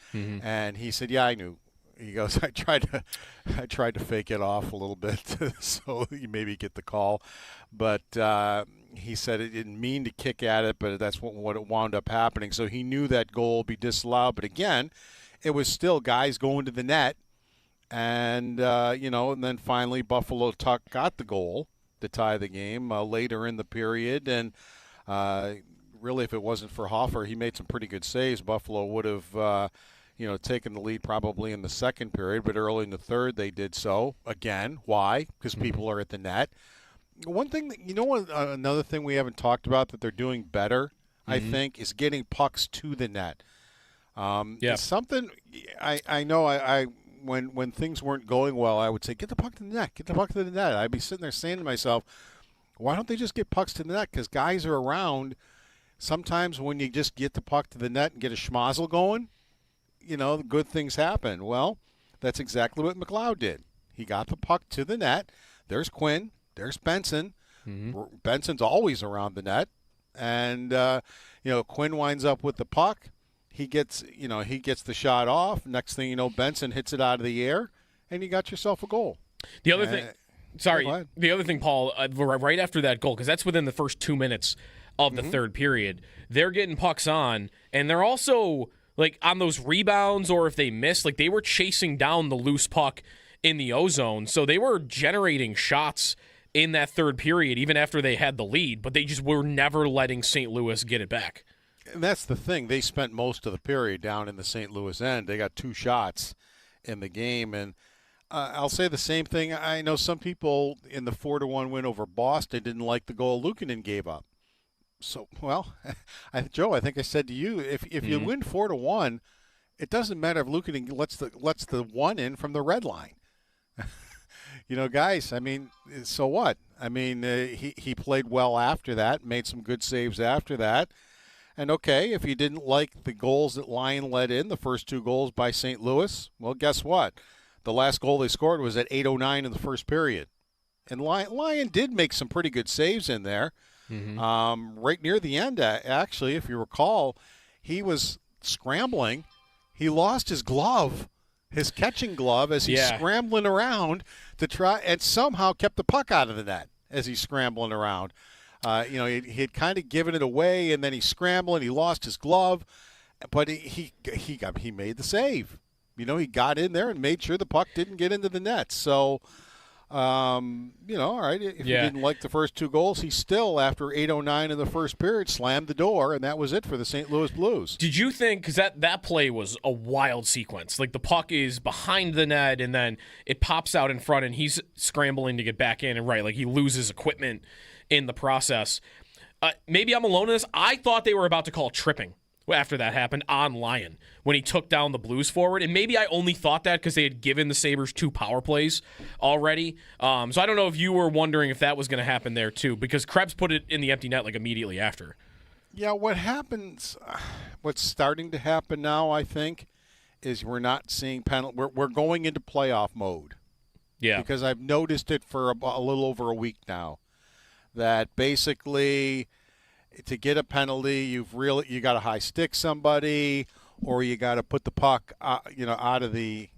Speaker 21: he said, "Yeah, I knew." He goes, I tried to fake it off a little bit so you maybe get the call. But he said it didn't mean to kick at it, but that's what it wound up happening. So he knew that goal would be disallowed. But again, it was still guys going to the net. And, and then finally Buffalo Tuck got the goal to tie the game later in the period. And really, if it wasn't for Hoffer, he made some pretty good saves. Buffalo would have taken the lead probably in the second period, but early in the third they did so. Again, why? Because people are at the net. One thing, another thing we haven't talked about that they're doing better, I think, is getting pucks to the net. It's something I know when things weren't going well, I would say, get the puck to the net, get the puck to the net. I'd be sitting there saying to myself, why don't they just get pucks to the net? Because guys are around. Sometimes when you just get the puck to the net and get a schmozzle going, good things happen. Well, that's exactly what McLeod did. He got the puck to the net. There's Quinn. There's Benson. Benson's always around the net. And, Quinn winds up with the puck. He gets the shot off. Next thing you know, Benson hits it out of the air, and you got yourself a goal.
Speaker 4: The other thing, the other thing, Paul, right after that goal, because that's within the first 2 minutes of the third period, they're getting pucks on, and they're also on those rebounds, or if they miss, they were chasing down the loose puck in the O-zone. So they were generating shots in that third period, even after they had the lead, but they just were never letting St. Louis get it back.
Speaker 21: And that's the thing. They spent most of the period down in the St. Louis end. They got 2 shots in the game. And I'll say the same thing. I know some people in the 4-1 win over Boston didn't like the goal Luukkonen gave up. So, well, Joe, I think I said to you, if you win 4-1, it doesn't matter if Luukkonen lets the one in from the red line. Guys, so what? He played well after that, made some good saves after that. And, okay, if you didn't like the goals that Lyon let in, the first 2 goals by St. Louis, well, guess what? The last goal they scored was at 8:09 in the first period. And Lyon did make some pretty good saves in there. Right near the end, actually, if you recall, he was scrambling. He lost his glove, his catching glove, as he's scrambling around to try, and somehow kept the puck out of the net as he's scrambling around. He had kind of given it away, and then he's scrambling. He lost his glove, but he made the save. He got in there and made sure the puck didn't get into the net. So. All right, if you didn't like the first 2 goals, he still, after 8:09 in the first period, slammed the door, and that was it for the St. Louis Blues.
Speaker 4: Did you think, because that play was a wild sequence, the puck is behind the net, and then it pops out in front, and he's scrambling to get back in, and he loses equipment in the process. Maybe I'm alone in this. I thought they were about to call tripping after that happened on Lyon when he took down the Blues forward. And maybe I only thought that because they had given the Sabres 2 power plays already. So I don't know if you were wondering if that was going to happen there too, because Krebs put it in the empty net immediately after.
Speaker 21: Yeah, what's starting to happen now, I think, is we're not seeing penalty. We're going into playoff mode.
Speaker 4: Yeah.
Speaker 21: Because I've noticed it for a little over a week now, that basically to get a penalty, you got to high stick somebody, or you got to put the puck, out of the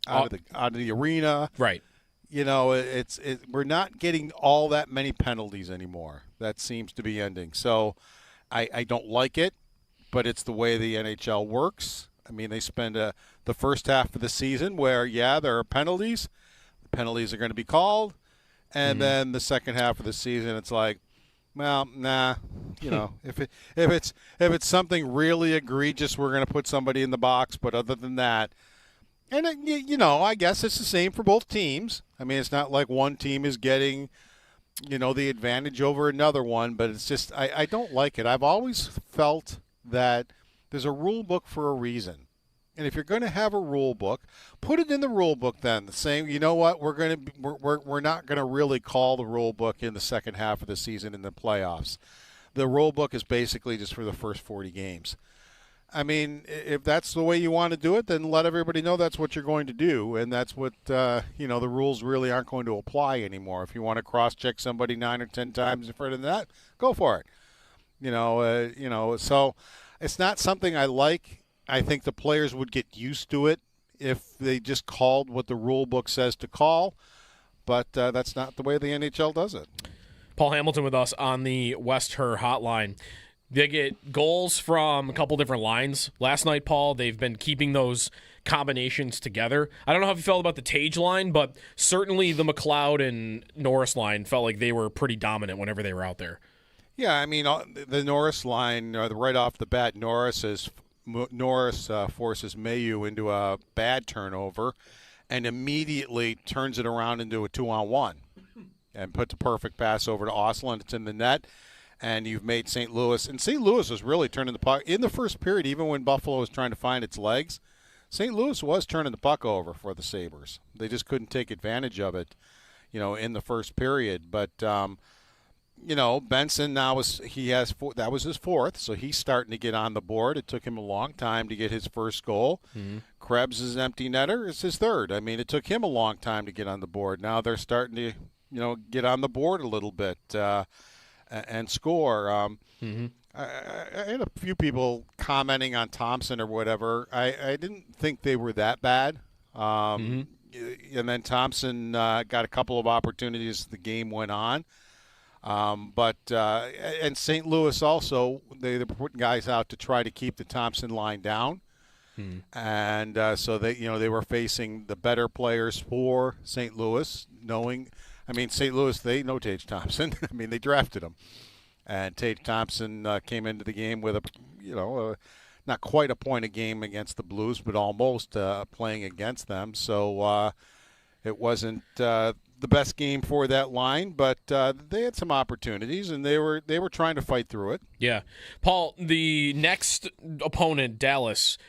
Speaker 21: arena.
Speaker 4: Right.
Speaker 21: We're not getting all that many penalties anymore. That seems to be ending. So I don't like it, but it's the way the NHL works. They spend the first half of the season where, there are penalties. The penalties are going to be called. And then the second half of the season, it's like, well, nah, You know, if it's something really egregious, we're going to put somebody in the box. But other than that, and you know, I guess it's the same for both teams. I mean, it's not like one team is getting, you know, the advantage over another one. But it's just I don't like it. I've always felt that there's a rule book for a reason. And if you're going to have a rule book, put it in the rule book then. Saying, you know what, we're not going to really call the rule book in the second half of the season in the playoffs. The rule book is basically just for the first 40 games. I mean, if that's the way you want to do it, then let everybody know that's what you're going to do, and that's what you know, the rules really aren't going to apply anymore. If you want to cross-check somebody 9 or 10 times in front of that, go for it. You know, so it's not something I like. I think the players would get used to it if they just called what the rule book says to call, but that's not the way the NHL does it.
Speaker 4: Paul Hamilton with us on the West Her hotline. They get goals from a couple different lines. Last night, Paul, they've been keeping those combinations together. I don't know how you felt about the Tage line, but certainly the McLeod and Norris line felt like they were pretty dominant whenever they were out there.
Speaker 21: Yeah, I mean, the Norris line, right off the bat, Norris forces Mayu into a bad turnover and immediately turns it around into a 2-on-1 and puts a perfect pass over to Ostlund. It's in the net, and you've made St. Louis. And St. Louis was really turning the puck. In the first period, even when Buffalo was trying to find its legs, St. Louis was turning the puck over for the Sabres. They just couldn't take advantage of it, you know, in the first period. But, you know, Benson now that was his fourth, so he's starting to get on the board. It took him a long time to get his first goal. Mm-hmm. Krebs' empty netter is his third. I mean, it took him a long time to get on the board. Now they're starting to, you know, get on the board a little bit and score. I had a few people commenting on Thompson or whatever. I didn't think they were that bad. And then Thompson got a couple of opportunities as the game went on. And St. Louis also, they were putting guys out to try to keep the Thompson line down. And so they were facing the better players for St. Louis, knowing, I mean, St. Louis, they know Tage Thompson. I mean, they drafted him. And Tage Thompson came into the game with not quite a point a game against the Blues, but almost playing against them. So it wasn't the best game for that line, but they had some opportunities, and they were trying to fight through it.
Speaker 4: Yeah. Paul, the next opponent, Dallas,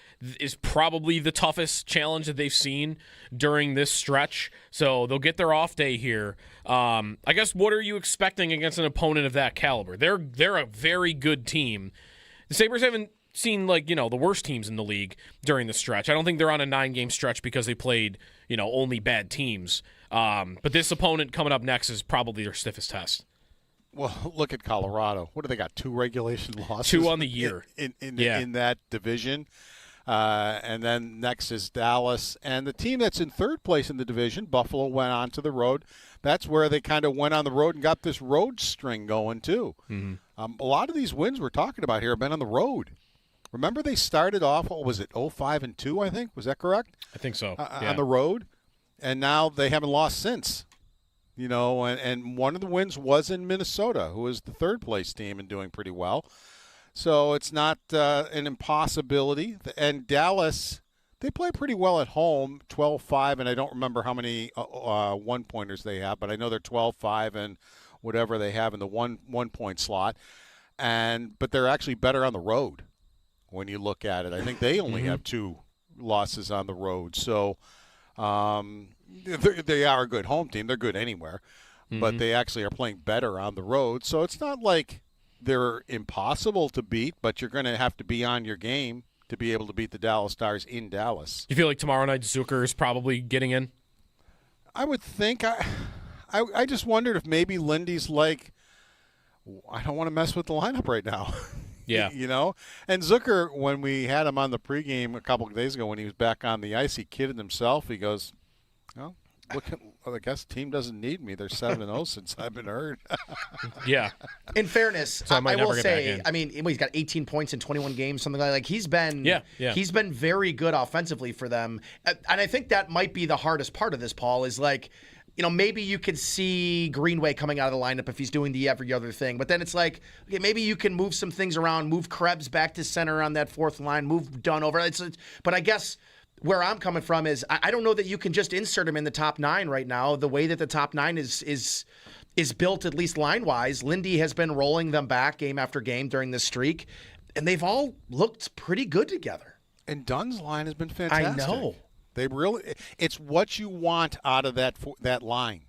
Speaker 4: is probably the toughest challenge that they've seen during this stretch. So they'll get their off day here. I guess, what are you expecting against an opponent of that caliber? They're a very good team. The Sabres haven't seen, the worst teams in the league during the stretch. I don't think they're on a 9-game stretch because they played, only bad teams. But this opponent coming up next is probably their stiffest test.
Speaker 21: Well, look at Colorado. What do they got? 2 regulation losses?
Speaker 4: 2 on the year.
Speaker 21: In that division. And then next is Dallas. And the team that's in third place in the division, Buffalo, went on to the road. That's where they kind of went on the road and got this road string going, too. Mm-hmm. A lot of these wins we're talking about here have been on the road. Remember they started off, 0-5-2, I think? Was that correct?
Speaker 4: I think so.
Speaker 21: On the road. And now they haven't lost since. And one of the wins was in Minnesota, who is the third-place team and doing pretty well. So it's not an impossibility. And Dallas, they play pretty well at home, 12-5, and I don't remember how many one-pointers they have, but I know they're 12-5 and whatever they have in the one-point slot. But they're actually better on the road when you look at it. I think they only have 2 losses on the road. So they are a good home team. They're good anywhere. But they actually are playing better on the road. So it's not like they're impossible to beat, but you're going to have to be on your game to be able to beat the Dallas Stars in Dallas.
Speaker 4: You feel like tomorrow night Zucker is probably getting in?
Speaker 21: I would think. I just wondered if maybe Lindy's like, I don't want to mess with the lineup right now.
Speaker 4: Yeah.
Speaker 21: And Zucker, when we had him on the pregame a couple of days ago when he was back on the ice, he kidded himself. He goes, I guess the team doesn't need me. They're 7-0 since I've been hurt.
Speaker 4: Yeah.
Speaker 6: In fairness,
Speaker 4: so
Speaker 6: I will say, I mean, he's got 18 points in 21 games, something like that. Like, he's been very good offensively for them. And I think that might be the hardest part of this, Paul, is like, maybe you could see Greenway coming out of the lineup if he's doing the every other thing. But then it's like, okay, maybe you can move some things around, move Krebs back to center on that fourth line, move Dunn over. But I guess where I'm coming from is I don't know that you can just insert him in the top 9 right now. The way that the top 9 is built, at least line-wise, Lindy has been rolling them back game after game during this streak, and they've all looked pretty good together.
Speaker 21: And Dunn's line has been fantastic.
Speaker 6: I know.
Speaker 21: It's what you want out of that line.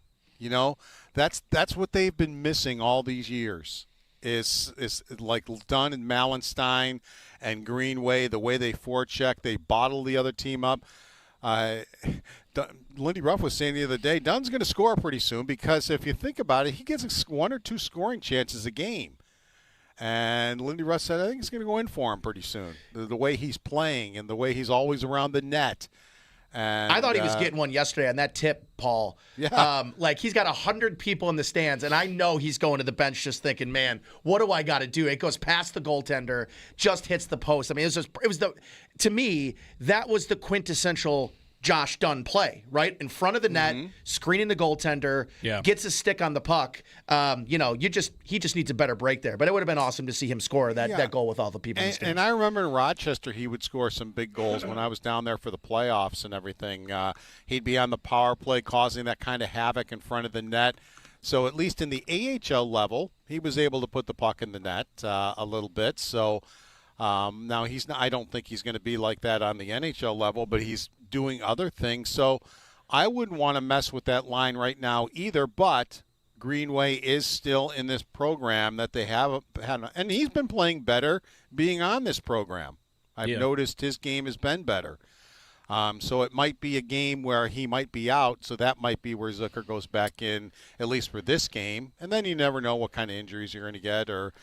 Speaker 21: That's what they've been missing all these years. Is like Dunn and Malenstein and Greenway, the way they forecheck, they bottle the other team up. Lindy Ruff was saying the other day, Dunn's going to score pretty soon because if you think about it, he gets 1 or 2 scoring chances a game. And Lindy Ruff said, I think it's going to go in for him pretty soon. The way he's playing and the way he's always around the net. And,
Speaker 6: I thought he was getting one yesterday on that tip, Paul.
Speaker 21: Yeah.
Speaker 6: Like he's got 100 people in the stands, and I know he's going to the bench just thinking, man, what do I got to do? It goes past the goaltender, just hits the post. I mean, to me, that was the quintessential Josh Dunn play, right? In front of the net, screening the goaltender, gets a stick on the puck. He just needs a better break there. But it would have been awesome to see him score that goal with all the people in the stands.
Speaker 21: And I remember in Rochester, he would score some big goals when I was down there for the playoffs and everything. He'd be on the power play, causing that kind of havoc in front of the net. So at least in the AHL level, he was able to put the puck in the net a little bit. So now I don't think he's going to be like that on the NHL level, but he's doing other things. So I wouldn't want to mess with that line right now either, but Greenway is still in this program that they have had, and he's been playing better being on this program. I've noticed his game has been better. So it might be a game where he might be out, so that might be where Zucker goes back in, at least for this game. And then you never know what kind of injuries you're going to get or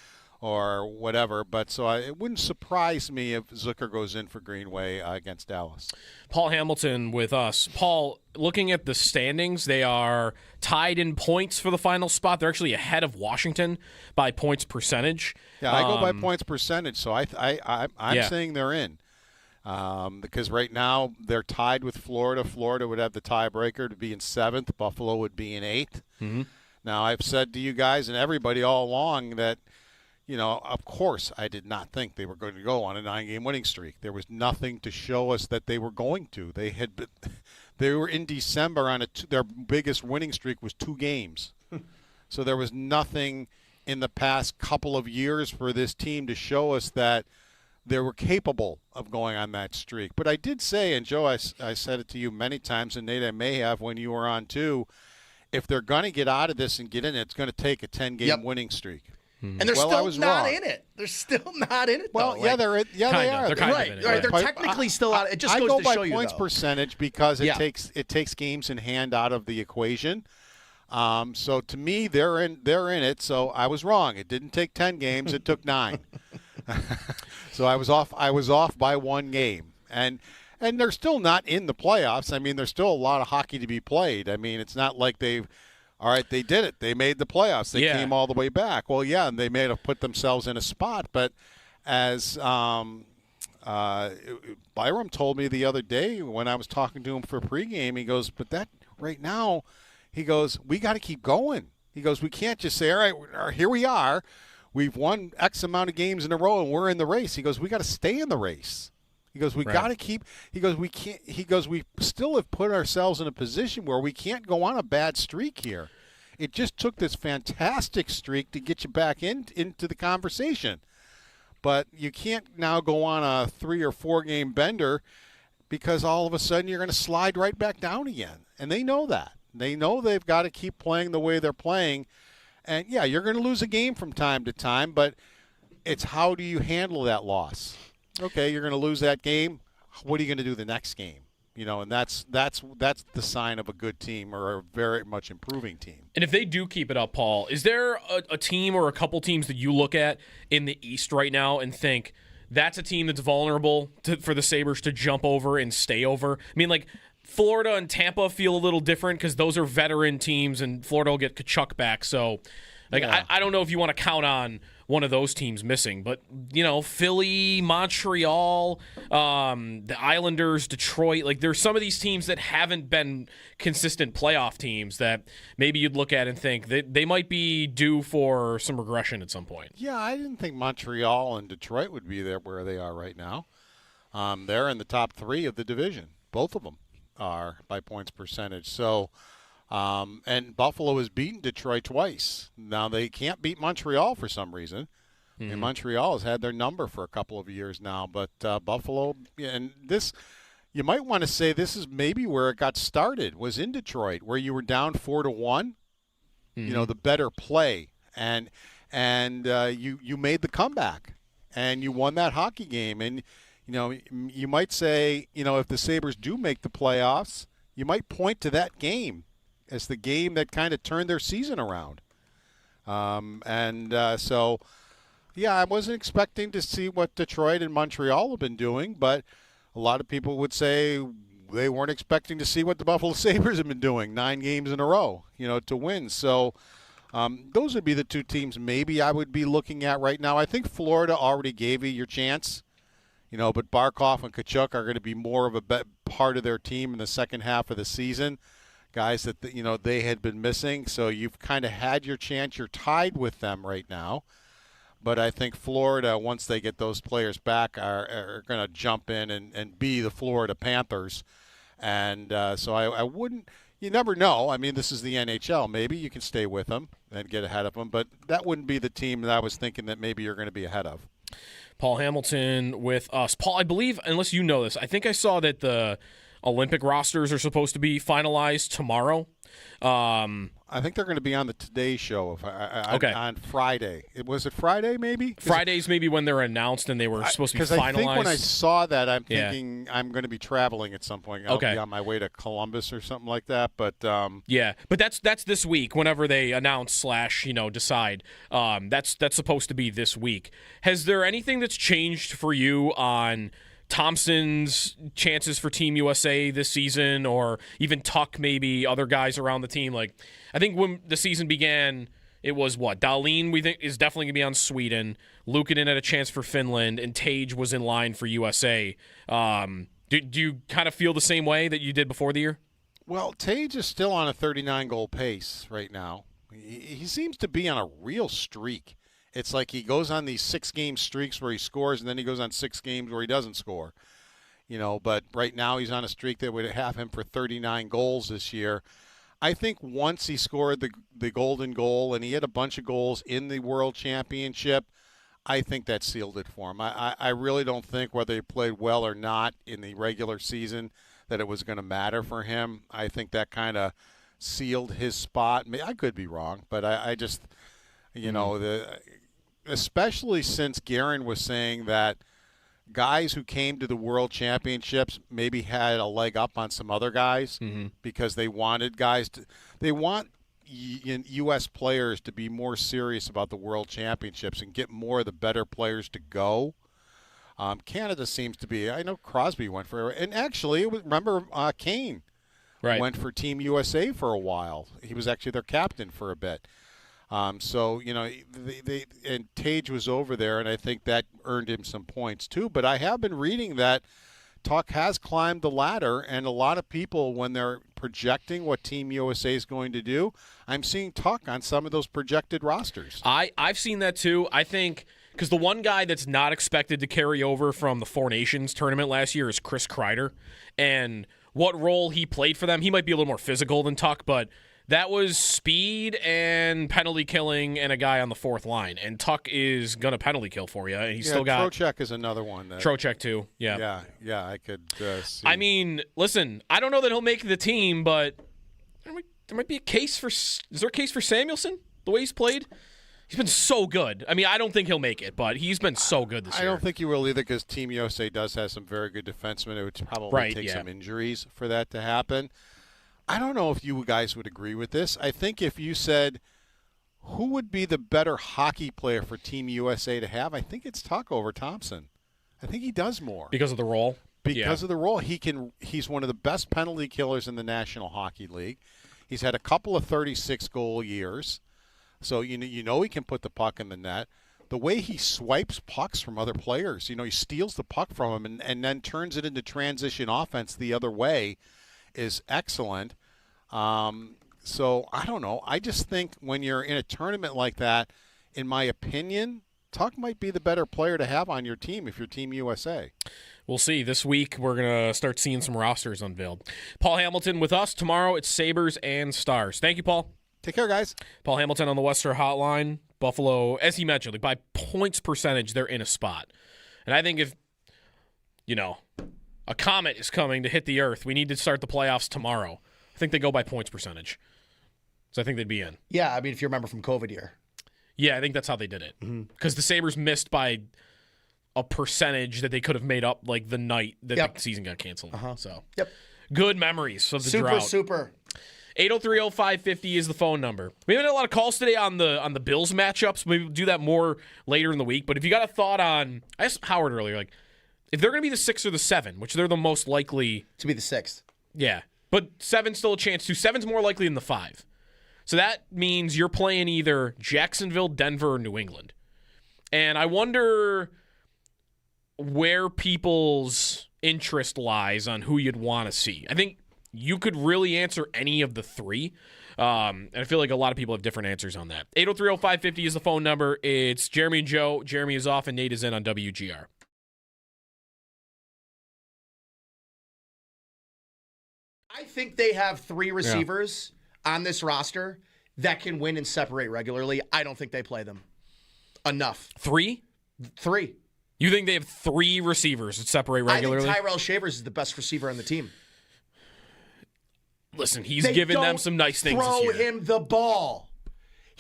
Speaker 21: whatever. But so it wouldn't surprise me if Zucker goes in for Greenway against Dallas.
Speaker 4: Paul Hamilton with us. Paul, looking at the standings, they are tied in points for the final spot. They're actually ahead of Washington by points percentage.
Speaker 21: Yeah, I go by points percentage, so I'm saying they're in. Because right now they're tied with Florida. Florida would have the tiebreaker to be in 7th. Buffalo would be in 8th.
Speaker 4: Mm-hmm.
Speaker 21: Now, I've said to you guys and everybody all along that, of course, I did not think they were going to go on a 9-game winning streak. There was nothing to show us that they were going to. They were in December on their biggest winning streak was 2 games. So there was nothing in the past couple of years for this team to show us that they were capable of going on that streak. But I did say, and Joe, I said it to you many times, and Nate, I may have when you were on too, if they're going to get out of this and get in it, it's going to take a 10-game winning streak.
Speaker 6: And they're still not in it. They're still not in it, though.
Speaker 21: Well, yeah, they are.
Speaker 4: They're kind of in it.
Speaker 6: Right. They're technically still out. It just goes to show you,
Speaker 21: I go by points percentage because it takes games in hand out of the equation. So to me, they're in it. So I was wrong. It didn't take 10 games. It took 9. So I was off by 1 game. And they're still not in the playoffs. I mean, there's still a lot of hockey to be played. I mean, it's not like they did it. They made the playoffs. They came all the way back. Well, yeah, and they may have put themselves in a spot. But as Byram told me the other day when I was talking to him for pregame, he goes, but that right now, he goes, we got to keep going. He goes, we can't just say, all right, here we are. We've won X amount of games in a row, and we're in the race. He goes, we got to stay in the race. He goes, we got to keep. He goes, we can't. He goes, we still have put ourselves in a position where we can't go on a bad streak here. It just took this fantastic streak to get you back into the conversation. But you can't now go on a 3 or 4 game bender because all of a sudden you're going to slide right back down again. And they know that. They know they've got to keep playing the way they're playing. And, yeah, you're going to lose a game from time to time, but it's how do you handle that loss? Okay, you're going to lose that game. What are you going to do the next game? And that's the sign of a good team or a very much improving team.
Speaker 4: And if they do keep it up, Paul, is there a team or a couple teams that you look at in the East right now and think that's a team that's vulnerable for the Sabres to jump over and stay over? I mean, like Florida and Tampa feel a little different because those are veteran teams, and Florida will get Tkachuk back. So I don't know if you want to count on one of those teams missing, but Philly, Montreal, the Islanders, Detroit, like there's some of these teams that haven't been consistent playoff teams that maybe you'd look at and think that they might be due for some regression at some point.
Speaker 21: Yeah, I didn't think Montreal and Detroit would be there where they are right now. They're in the top 3 of the division. Both of them are by points percentage. So, and Buffalo has beaten Detroit twice. Now they can't beat Montreal for some reason. Mm-hmm. And Montreal has had their number for a couple of years now. But Buffalo, and this, you might want to say this is maybe where it got started, was in Detroit, where you were down 4-1. Mm-hmm. The better play, and you made the comeback, and you won that hockey game. And you might say, if the Sabres do make the playoffs, you might point to that game as the game that kind of turned their season around. So, I wasn't expecting to see what Detroit and Montreal have been doing, but a lot of people would say they weren't expecting to see what the Buffalo Sabres have been doing 9 games in a row, to win. So those would be the 2 teams maybe I would be looking at right now. I think Florida already gave you your chance. But Barkov and Tkachuk are going to be more of a part of their team in the second half of the season, guys that they had been missing. So you've kind of had your chance. You're tied with them right now. But I think Florida, once they get those players back, are going to jump in and be the Florida Panthers. And so I wouldn't – you never know. I mean, this is the NHL. Maybe you can stay with them and get ahead of them. But that wouldn't be the team that I was thinking that maybe you're going to be ahead of.
Speaker 4: Paul Hamilton with us. Paul, I believe, unless you know this, I think I saw that the Olympic rosters are supposed to be finalized tomorrow.
Speaker 21: I think they're going to be on the Today Show on Friday. Was it Friday maybe?
Speaker 4: Friday's maybe when they're announced and they were supposed to be finalized.
Speaker 21: Because I think when I saw that, I'm thinking I'm going to be traveling at some point. I'll be on my way to Columbus or something like that. But
Speaker 4: but that's this week. Whenever they announce / decide, that's supposed to be this week. Has there anything that's changed for you on Thompson's chances for Team USA this season, or even Tuck, maybe other guys around the team? Like, I think when the season began, it was Dahlin, we think, is definitely going to be on Sweden. Luukkonen had a chance for Finland, and Tage was in line for USA. Do you kind of feel the same way that you did before the year?
Speaker 21: Well, Tage is still on a 39-goal pace right now. He seems to be on a real streak. It's like he goes on these 6-game streaks where he scores, and then he goes on 6 games where he doesn't score. But right now he's on a streak that would have him for 39 goals this year. I think once he scored the golden goal, and he had a bunch of goals in the World Championship, I think that sealed it for him. I really don't think whether he played well or not in the regular season that it was going to matter for him. I think that kind of sealed his spot. I could be wrong, but I just, especially since Guerin was saying that guys who came to the World Championships maybe had a leg up on some other guys because they wanted they want U.S. players to be more serious about the World Championships and get more of the better players to go. Canada seems to be, I know Crosby went for it, and actually, remember Kane went for Team USA for a while. He was actually their captain for a bit. So, they and Tage was over there, and I think that earned him some points too. But I have been reading that Tuck has climbed the ladder, and a lot of people, when they're projecting what Team USA is going to do, I'm seeing Tuck on some of those projected rosters.
Speaker 4: I've seen that too. I think because the one guy that's not expected to carry over from the Four Nations tournament last year is Chris Kreider. And what role he played for them, he might be a little more physical than Tuck, but that was speed and penalty killing and a guy on the fourth line. And Tuck is going to penalty kill for you. And he's still got
Speaker 21: Trocheck is another one.
Speaker 4: Trocheck too. Yeah.
Speaker 21: Yeah, I could see.
Speaker 4: I mean, listen, I don't know that he'll make the team, but there might be a case for – is there a case for Samuelsson, the way he's played? He's been so good. I mean, I don't think he'll make it, but he's been so good this year.
Speaker 21: I don't think he will either because Team USA does have some very good defensemen. It would probably take some injuries for that to happen. I don't know if you guys would agree with this. I think if you said who would be the better hockey player for Team USA to have, I think it's Tuck over Thompson. I think he does more.
Speaker 4: Because of the role?
Speaker 21: Because of the role. He's one of the best penalty killers in the National Hockey League. He's had a couple of 36-goal years. So you know he can put the puck in the net. The way he swipes pucks from other players, he steals the puck from them and then turns it into transition offense the other way is excellent. So I don't know. I just think when you're in a tournament like that, in my opinion, Tuck might be the better player to have on your team if you're Team USA.
Speaker 4: We'll see. This week, we're going to start seeing some rosters unveiled. Paul Hamilton with us. Tomorrow, it's Sabres and Stars. Thank you, Paul.
Speaker 21: Take care, guys.
Speaker 4: Paul Hamilton on the Western Hotline. Buffalo, as he mentioned, by points percentage, they're in a spot. And I think if, a comet is coming to hit the earth, we need to start the playoffs tomorrow. I think they go by points percentage. So I think they'd be in.
Speaker 6: Yeah, I mean, if you remember from COVID year.
Speaker 4: Yeah, I think that's how they did it. Because the Sabres missed by a percentage that they could have made up the night that the season got canceled. So, good memories of the drought.
Speaker 6: Super.
Speaker 4: 803-0550 is the phone number. We haven't had a lot of calls today on the Bills matchups. Maybe we'll do that more later in the week. But if you got a thought on, I asked Howard earlier, if they're going to be the 6 or the 7, which they're the most likely
Speaker 6: to be the 6th.
Speaker 4: Yeah, but 7's still a chance too. 7's more likely than the 5. So that means you're playing either Jacksonville, Denver, or New England. And I wonder where people's interest lies on who you'd want to see. I think you could really answer any of the 3. And I feel like a lot of people have different answers on that. 803-0550 is the phone number. It's Jeremy and Joe. Jeremy is off and Nate is in on WGR.
Speaker 6: I think they have 3 receivers on this roster that can win and separate regularly. I don't think they play them enough.
Speaker 4: 3?
Speaker 6: 3.
Speaker 4: You think they have 3 receivers that separate regularly?
Speaker 6: I think Tyrell Shavers is the best receiver on the team.
Speaker 4: Listen, he's given them some nice things this year.
Speaker 6: Throw him the ball.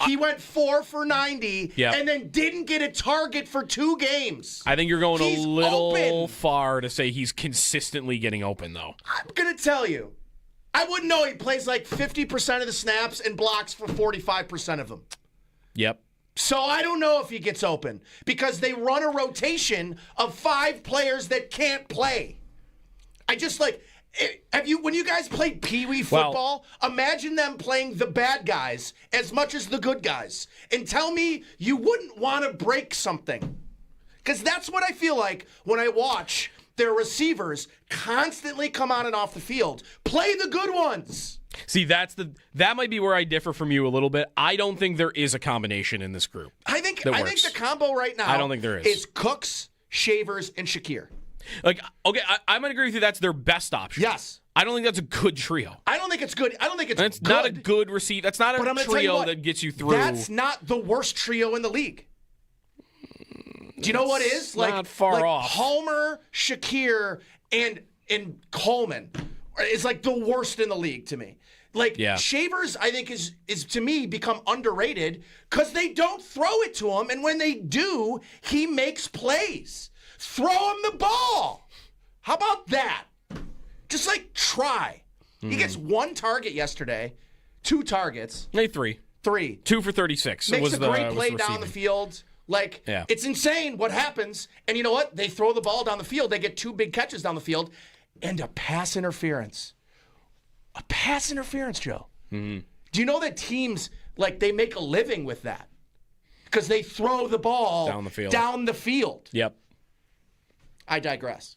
Speaker 6: He went 4 for 90 and then didn't get a target for 2 games.
Speaker 4: I think you're going
Speaker 6: He's
Speaker 4: a little
Speaker 6: open.
Speaker 4: far to say he's consistently getting open, though.
Speaker 6: I'm going to tell you. I wouldn't know he plays 50% of the snaps and blocks for 45% of them.
Speaker 4: Yep.
Speaker 6: So I don't know if he gets open because they run a rotation of 5 players that can't play. I just when you guys played Pee Wee football, imagine them playing the bad guys as much as the good guys. And tell me you wouldn't want to break something. Because that's what I feel like when I watch their receivers constantly come on and off the field. Play the good ones.
Speaker 4: See, that might be where I differ from you a little bit. I don't think there is a combination in this group.
Speaker 6: I think the combo right now
Speaker 4: I don't think there is
Speaker 6: Cooks, Shavers, and Shakir.
Speaker 4: I'm going to agree with you. That's their best option.
Speaker 6: Yes.
Speaker 4: I don't think that's a good trio.
Speaker 6: I don't think it's good. I don't think it's good.
Speaker 4: It's not a good receiver. That's not a trio that gets you through.
Speaker 6: That's not the worst trio in the league. Do you know what is?
Speaker 4: Not far off.
Speaker 6: Homer, Shakir, and Coleman is the worst in the league to me. Shavers, I think, is to me become underrated because they don't throw it to him, and when they do, he makes plays. Throw him the ball. How about that? Just try. He gets 1 target yesterday, 2 targets.
Speaker 4: Maybe 3.
Speaker 6: 3.
Speaker 4: 2 for 36.
Speaker 6: Makes a great play down the field. It's insane what happens. And you know what? They throw the ball down the field. They get 2 big catches down the field and a pass interference. A pass interference, Joe.
Speaker 4: Mm-hmm.
Speaker 6: Do you know that teams, they make a living with that? Because they throw the ball down the field.
Speaker 4: Yep.
Speaker 6: I digress.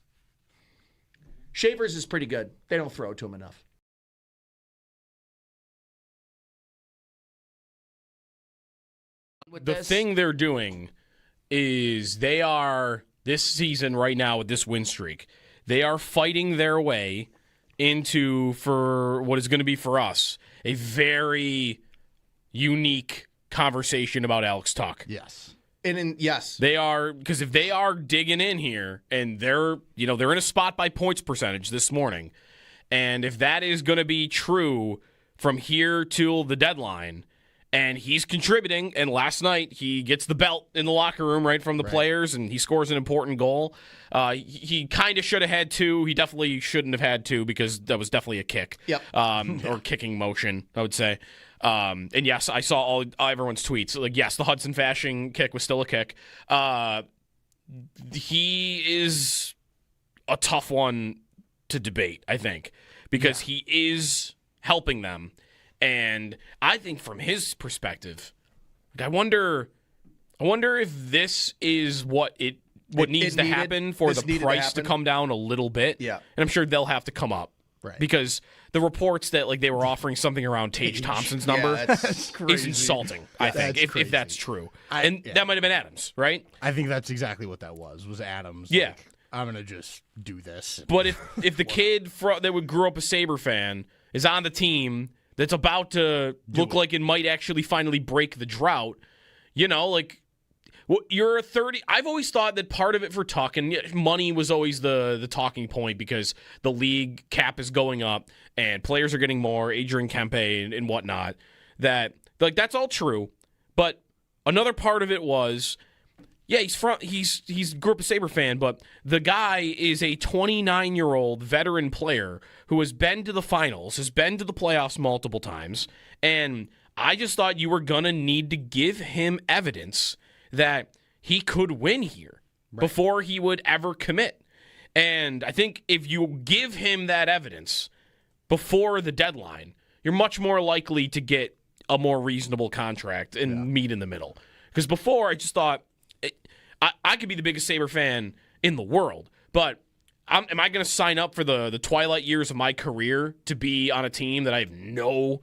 Speaker 6: Shavers is pretty good. They don't throw to him enough.
Speaker 4: The thing they're doing is they are, this season right now with this win streak, they are fighting their way into, for what is going to be for us, a very unique conversation about Alex Tuck.
Speaker 5: Yes.
Speaker 6: Yes.
Speaker 4: They are, because if they are digging in here and they're in a spot by points percentage this morning, and if that is going to be true from here till the deadline, and he's contributing, and last night he gets the belt in the locker room right from the players, and he scores an important goal. He kind of should have had 2. He definitely shouldn't have had 2 because that was definitely a kick.
Speaker 6: Yep.
Speaker 4: Or kicking motion, I would say. And yes, I saw everyone's tweets. Yes, the Hudson Fasching kick was still a kick. He is a tough one to debate, I think, because he is helping them. And I think from his perspective, I wonder if this is what needs to happen for the price to come down a little bit.
Speaker 6: Yeah.
Speaker 4: And I'm sure they'll have to come up.
Speaker 5: Right.
Speaker 4: Because the reports that they were offering something around Tage Thompson's number is insulting, I think, if that's true. That might have been Adams, right?
Speaker 5: I think that's exactly what that was Adams.
Speaker 4: Yeah.
Speaker 5: I'm going to just do this.
Speaker 4: But if the kid that grew up a Sabre fan is on the team that's about to look like it might actually finally break the drought, you're 30. I've always thought that part of it for Tuck, and money was always the talking point because the league cap is going up and players are getting more, Adrian Kempe and whatnot, that that's all true. But another part of it was, he's grew up a Sabre fan, but the guy is a 29-year-old veteran player who has been to the finals, has been to the playoffs multiple times, and I just thought you were going to need to give him evidence that he could win here before he would ever commit. And I think if you give him that evidence before the deadline, you're much more likely to get a more reasonable contract and meet in the middle. Because before, I just thought, I could be the biggest Sabre fan in the world, but am I going to sign up for the twilight years of my career to be on a team that I have no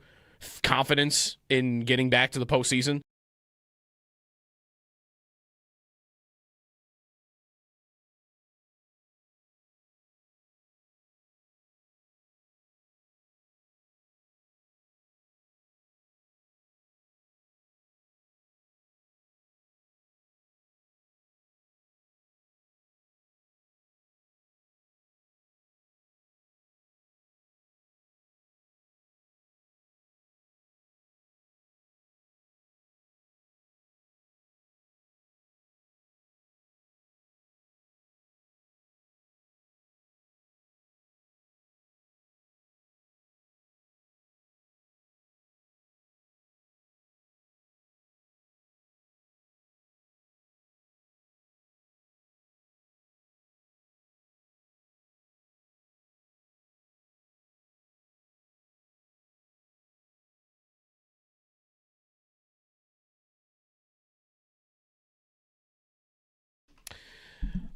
Speaker 4: confidence in getting back to the postseason?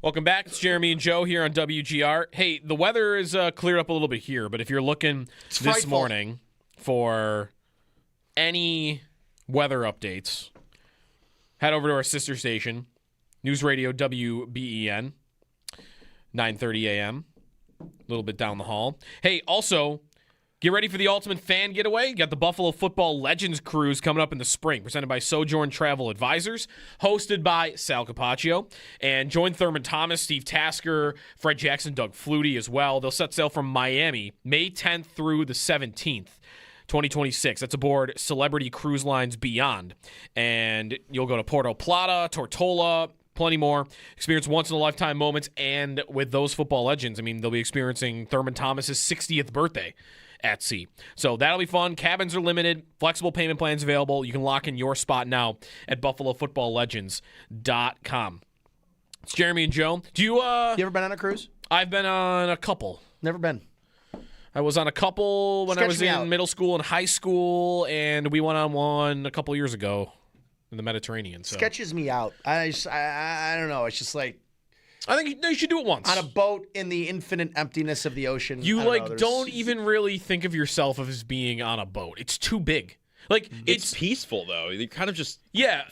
Speaker 4: Welcome back. It's Jeremy and Joe here on WGR. Hey, the weather is cleared up a little bit here, but if you're looking this morning for any weather updates, head over to our sister station, News Radio WBEN, 9:30 a.m., a little bit down the hall. Hey, also, get ready for the ultimate fan getaway. You got the Buffalo Football Legends Cruise coming up in the spring, presented by Sojourn Travel Advisors, hosted by Sal Capaccio. And join Thurman Thomas, Steve Tasker, Fred Jackson, Doug Flutie as well. They'll set sail from Miami May 10th through the 17th. 2026. That's aboard Celebrity Cruise Lines Beyond. And you'll go to Porto Plata, Tortola, plenty more. Experience once-in-a-lifetime moments. And with those football legends, they'll be experiencing Thurman Thomas's 60th birthday at sea. So that'll be fun. Cabins are limited. Flexible payment plans available. You can lock in your spot now at BuffaloFootballLegends.com. It's Jeremy and Joe. Do you
Speaker 6: ever been on a cruise?
Speaker 4: I've been on a couple.
Speaker 6: Never been.
Speaker 4: I was on a couple when I was in middle school and high school, and we went on one a couple years ago in the Mediterranean. So.
Speaker 6: Sketches me out. I don't know. It's just like,
Speaker 4: I think you should do it once.
Speaker 6: On a boat in the infinite emptiness of the ocean.
Speaker 4: You don't even really think of yourself as being on a boat. It's too big.
Speaker 1: It's peaceful though. You're kind of just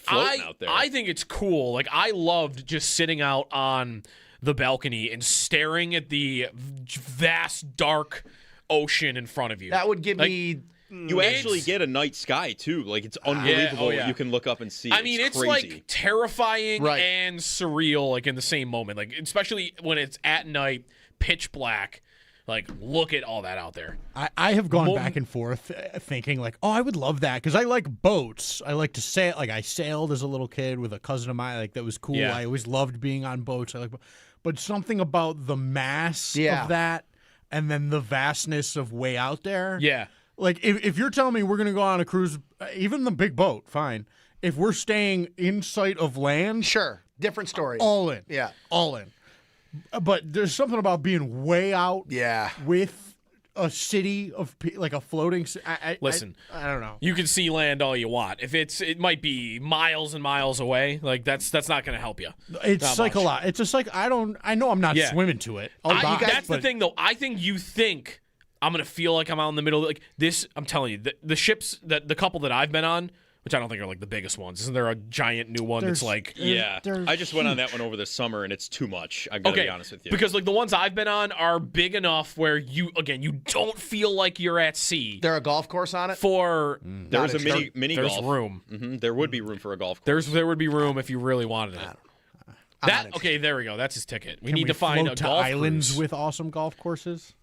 Speaker 4: floating
Speaker 1: out there.
Speaker 4: I think it's cool. I loved just sitting out on the balcony and staring at the vast dark ocean in front of you.
Speaker 6: That would give me.
Speaker 1: You actually get a night sky too. It's unbelievable what you can look up and see.
Speaker 4: It's
Speaker 1: crazy.
Speaker 4: Terrifying and surreal, in the same moment. Especially when it's at night, pitch black. Look at all that out there.
Speaker 5: I have gone back and forth thinking I would love that because I like boats. I like to sail. I sailed as a little kid with a cousin of mine. That was cool.
Speaker 4: Yeah.
Speaker 5: I always loved being on boats. But something about the mass of that. And then the vastness of way out there.
Speaker 4: Yeah.
Speaker 5: If you're telling me we're going to go on a cruise, even the big boat, fine. If we're staying in sight of land.
Speaker 6: Sure. Different story.
Speaker 5: All in.
Speaker 6: Yeah.
Speaker 5: All in. But there's something about being way out.
Speaker 6: Yeah.
Speaker 5: With a city of like a floating.
Speaker 4: Listen,
Speaker 5: I don't know.
Speaker 4: You can see land all you want. If it might be miles and miles away. Like that's not going to help you.
Speaker 5: It's like a lot. It's just like I know I'm not swimming to it.
Speaker 4: That's the thing, though. I think you think I'm going to feel like I'm out in the middle. Like this, I'm telling you, the ships that the couple that I've been on, which I don't think are like the biggest ones. Isn't there a giant new one that's like...
Speaker 1: Yeah, I just went on that one over the summer, and it's too much. I've got to be honest with you.
Speaker 4: Because like the ones I've been on are big enough where you don't feel like you're at sea.
Speaker 6: There a golf course on it?
Speaker 1: There was a mini
Speaker 4: There's
Speaker 1: golf.
Speaker 4: room.
Speaker 1: Mm-hmm. There would be room for a golf course.
Speaker 4: There would be room if you really wanted it. Okay, there we go. That's his ticket. We need to find a golf
Speaker 5: islands
Speaker 4: cruise.
Speaker 5: with awesome golf courses.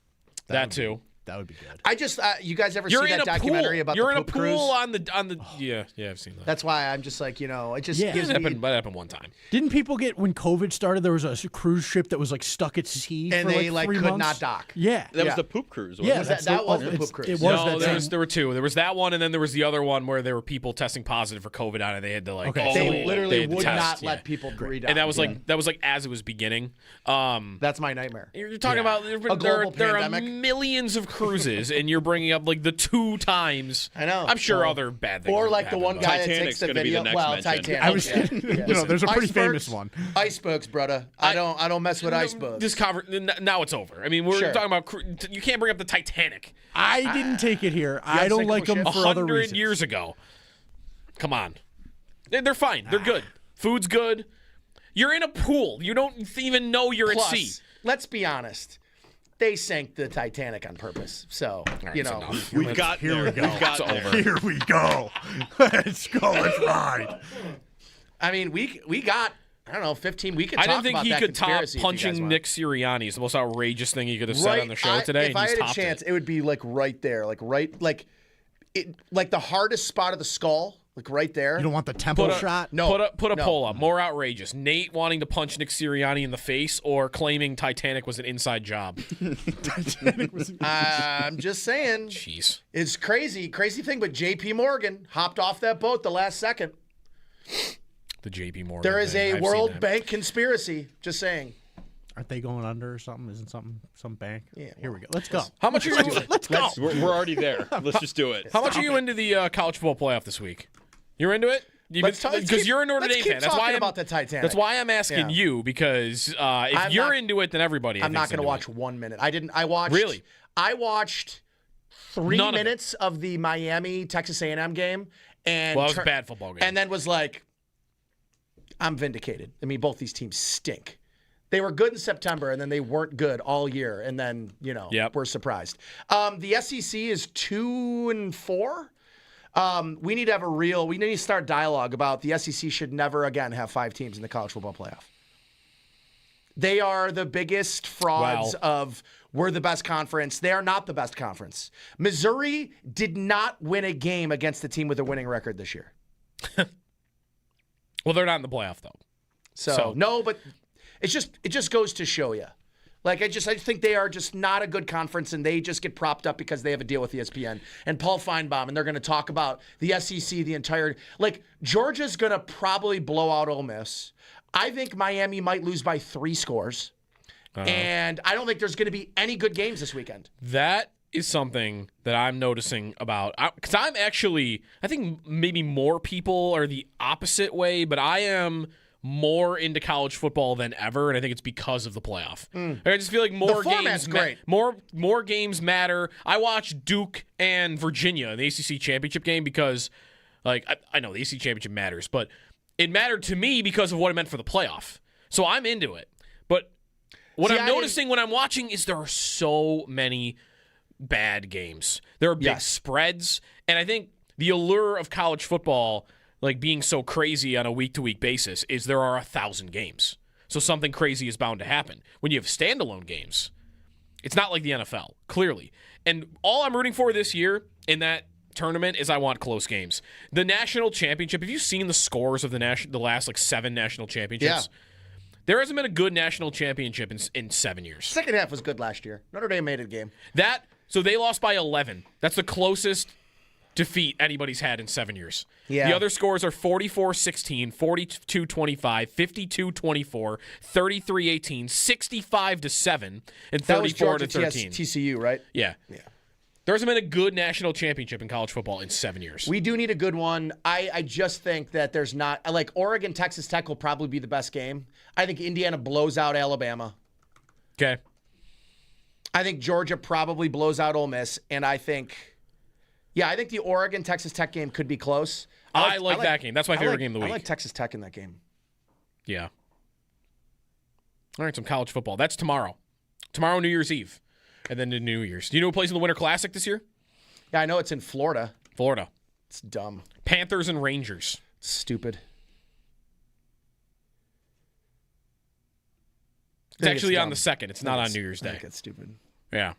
Speaker 4: That too.
Speaker 5: That would be good.
Speaker 6: I just, you guys ever see that documentary about
Speaker 4: You're
Speaker 6: the
Speaker 4: in
Speaker 6: poop
Speaker 4: a pool
Speaker 6: cruise?
Speaker 4: on the yeah, I've seen that.
Speaker 6: That's why I'm just like, it just gives
Speaker 4: that
Speaker 6: me...
Speaker 4: happened one time.
Speaker 5: Didn't people get, when COVID started, there was a cruise ship that was like stuck at sea
Speaker 6: and
Speaker 5: for
Speaker 6: they
Speaker 5: 3
Speaker 6: could
Speaker 5: months?
Speaker 6: not dock.
Speaker 5: Yeah.
Speaker 1: That was the poop cruise, wasn't it?
Speaker 6: That was the poop cruise.
Speaker 5: It was
Speaker 4: No,
Speaker 5: that
Speaker 4: there were two. There was that one, and then there was the other one where there were people testing positive for COVID on it. They had to like...
Speaker 6: They literally
Speaker 4: had to
Speaker 6: would
Speaker 4: test,
Speaker 6: not let people breathe.
Speaker 4: And that was like as it was beginning.
Speaker 6: That's my nightmare.
Speaker 4: You're talking about there are millions of cruises, and you're bringing up like the 2 times.
Speaker 6: I know.
Speaker 4: I'm sure other bad things.
Speaker 6: Or like the
Speaker 4: happen,
Speaker 6: one
Speaker 4: though.
Speaker 6: guy that
Speaker 1: Titanic's
Speaker 6: takes the
Speaker 1: gonna be the
Speaker 6: video.
Speaker 1: next
Speaker 6: Well,
Speaker 1: mentioned.
Speaker 6: Titanic.
Speaker 5: I was, there's a pretty famous one.
Speaker 6: Icebergs, brother. I don't mess with icebergs.
Speaker 4: Now it's over. I mean, we're
Speaker 6: Sure.
Speaker 4: talking about. You can't bring up the Titanic.
Speaker 5: I didn't take it here. I don't like them for other
Speaker 4: 100
Speaker 5: reasons.
Speaker 4: years ago. Come on. They're fine. They're good. Food's good. You're in a pool. You don't even know you're
Speaker 6: Plus,
Speaker 4: at sea.
Speaker 6: let's be honest. They sank the Titanic on purpose. So,
Speaker 1: We've got
Speaker 5: Here we go.
Speaker 1: We've got
Speaker 4: over.
Speaker 5: Here we go. Let's go. Let's ride.
Speaker 6: I mean, we got, I don't know, 15. We could
Speaker 4: I
Speaker 6: talk
Speaker 4: didn't think
Speaker 6: about
Speaker 4: he
Speaker 6: that
Speaker 4: could top
Speaker 6: conspiracy if you guys
Speaker 4: punching
Speaker 6: want.
Speaker 4: Nick Sirianni. It's the most outrageous thing he could have said on the show today.
Speaker 6: If I
Speaker 4: and he's
Speaker 6: had a
Speaker 4: topped
Speaker 6: chance, it would be like right there. Like the hardest spot of the skull. Like right there.
Speaker 5: You don't want the temple shot?
Speaker 6: No.
Speaker 4: Put a poll up. More outrageous. Nate wanting to punch Nick Sirianni in the face or claiming Titanic was an inside job?
Speaker 6: I'm just saying.
Speaker 4: Jeez.
Speaker 6: It's crazy. Crazy thing, but J.P. Morgan hopped off that boat the last second.
Speaker 4: The J.P. Morgan
Speaker 6: There is
Speaker 4: thing.
Speaker 6: a
Speaker 4: I've
Speaker 6: World
Speaker 4: seen that.
Speaker 6: Bank conspiracy. Just saying.
Speaker 5: Aren't they going under or something? Isn't some bank?
Speaker 6: Yeah.
Speaker 5: Here we go. Let's go.
Speaker 4: How much are you into
Speaker 5: Let's go.
Speaker 1: We're already there. Let's just do it.
Speaker 4: How much are you into the college football playoff this week? You're into it? Because you're a Notre Dame fan. That's why I'm
Speaker 6: about the Titanic.
Speaker 4: That's why I'm asking you, because if you're into it, then everybody.
Speaker 6: I'm not going to watch 1 minute. I watched.
Speaker 4: Really?
Speaker 6: I watched 3 minutes of the Miami Texas A&M game, and
Speaker 4: well, it was a bad football game.
Speaker 6: And then was like, I'm vindicated. I mean, both these teams stink. They were good in September, and then they weren't good all year, and then we're surprised. The SEC is 2-4. We need to have we need to start dialogue about the SEC should never again have 5 teams in the college football playoff. They are the biggest frauds of we're the best conference. They are not the best conference. Missouri did not win a game against a team with a winning record this year.
Speaker 4: Well, they're not in the playoff though.
Speaker 6: So no, but it just goes to show you. Like I think they are just not a good conference, and they just get propped up because they have a deal with ESPN and Paul Feinbaum, and they're going to talk about the SEC the entire. Like Georgia's going to probably blow out Ole Miss. I think Miami might lose by 3 scores, and I don't think there's going to be any good games this weekend.
Speaker 4: That is something that I'm noticing about because I think maybe more people are the opposite way, but I am more into college football than ever, and I think it's because of the playoff. I just feel like more games,
Speaker 6: great.
Speaker 4: More games matter. I watched Duke and Virginia in the ACC championship game because, like, I know the ACC championship matters, but it mattered to me because of what it meant for the playoff. So I'm into it. But what I'm noticing when I'm watching is there are so many bad games. There are big spreads, and I think the allure of college football, like being so crazy on a week-to-week basis, is there are 1,000 games. So something crazy is bound to happen. When you have standalone games, it's not like the NFL, clearly. And all I'm rooting for this year in that tournament is I want close games. The national championship, have you seen the scores of the last like 7 national championships?
Speaker 6: Yeah.
Speaker 4: There hasn't been a good national championship in 7 years.
Speaker 6: Second half was good last year. Notre Dame made a game.
Speaker 4: So they lost by 11. That's the closest defeat anybody's had in 7 years.
Speaker 6: Yeah.
Speaker 4: The other scores are 44-16, 42-25, 52-24, 33-18, 65-7, and 34-13.
Speaker 6: TCU, right?
Speaker 4: Yeah. There hasn't been a good national championship in college football in 7 years.
Speaker 6: We do need a good one. I just think that there's not, like, Oregon, Texas Tech will probably be the best game. I think Indiana blows out Alabama.
Speaker 4: Okay.
Speaker 6: I think Georgia probably blows out Ole Miss, and I think the Oregon Texas Tech game could be close.
Speaker 4: I like that game. That's my favorite game of the week.
Speaker 6: I like Texas Tech in that game.
Speaker 4: Yeah. All right, some college football. That's tomorrow. Tomorrow, New Year's Eve, and then to New Year's. Do you know who plays in the Winter Classic this year?
Speaker 6: Yeah, I know it's in Florida.
Speaker 4: Florida.
Speaker 6: It's dumb.
Speaker 4: Panthers and Rangers.
Speaker 6: Stupid.
Speaker 4: It's actually on the 2nd. It's not on New Year's Day.
Speaker 6: I think it's stupid.
Speaker 4: Yeah.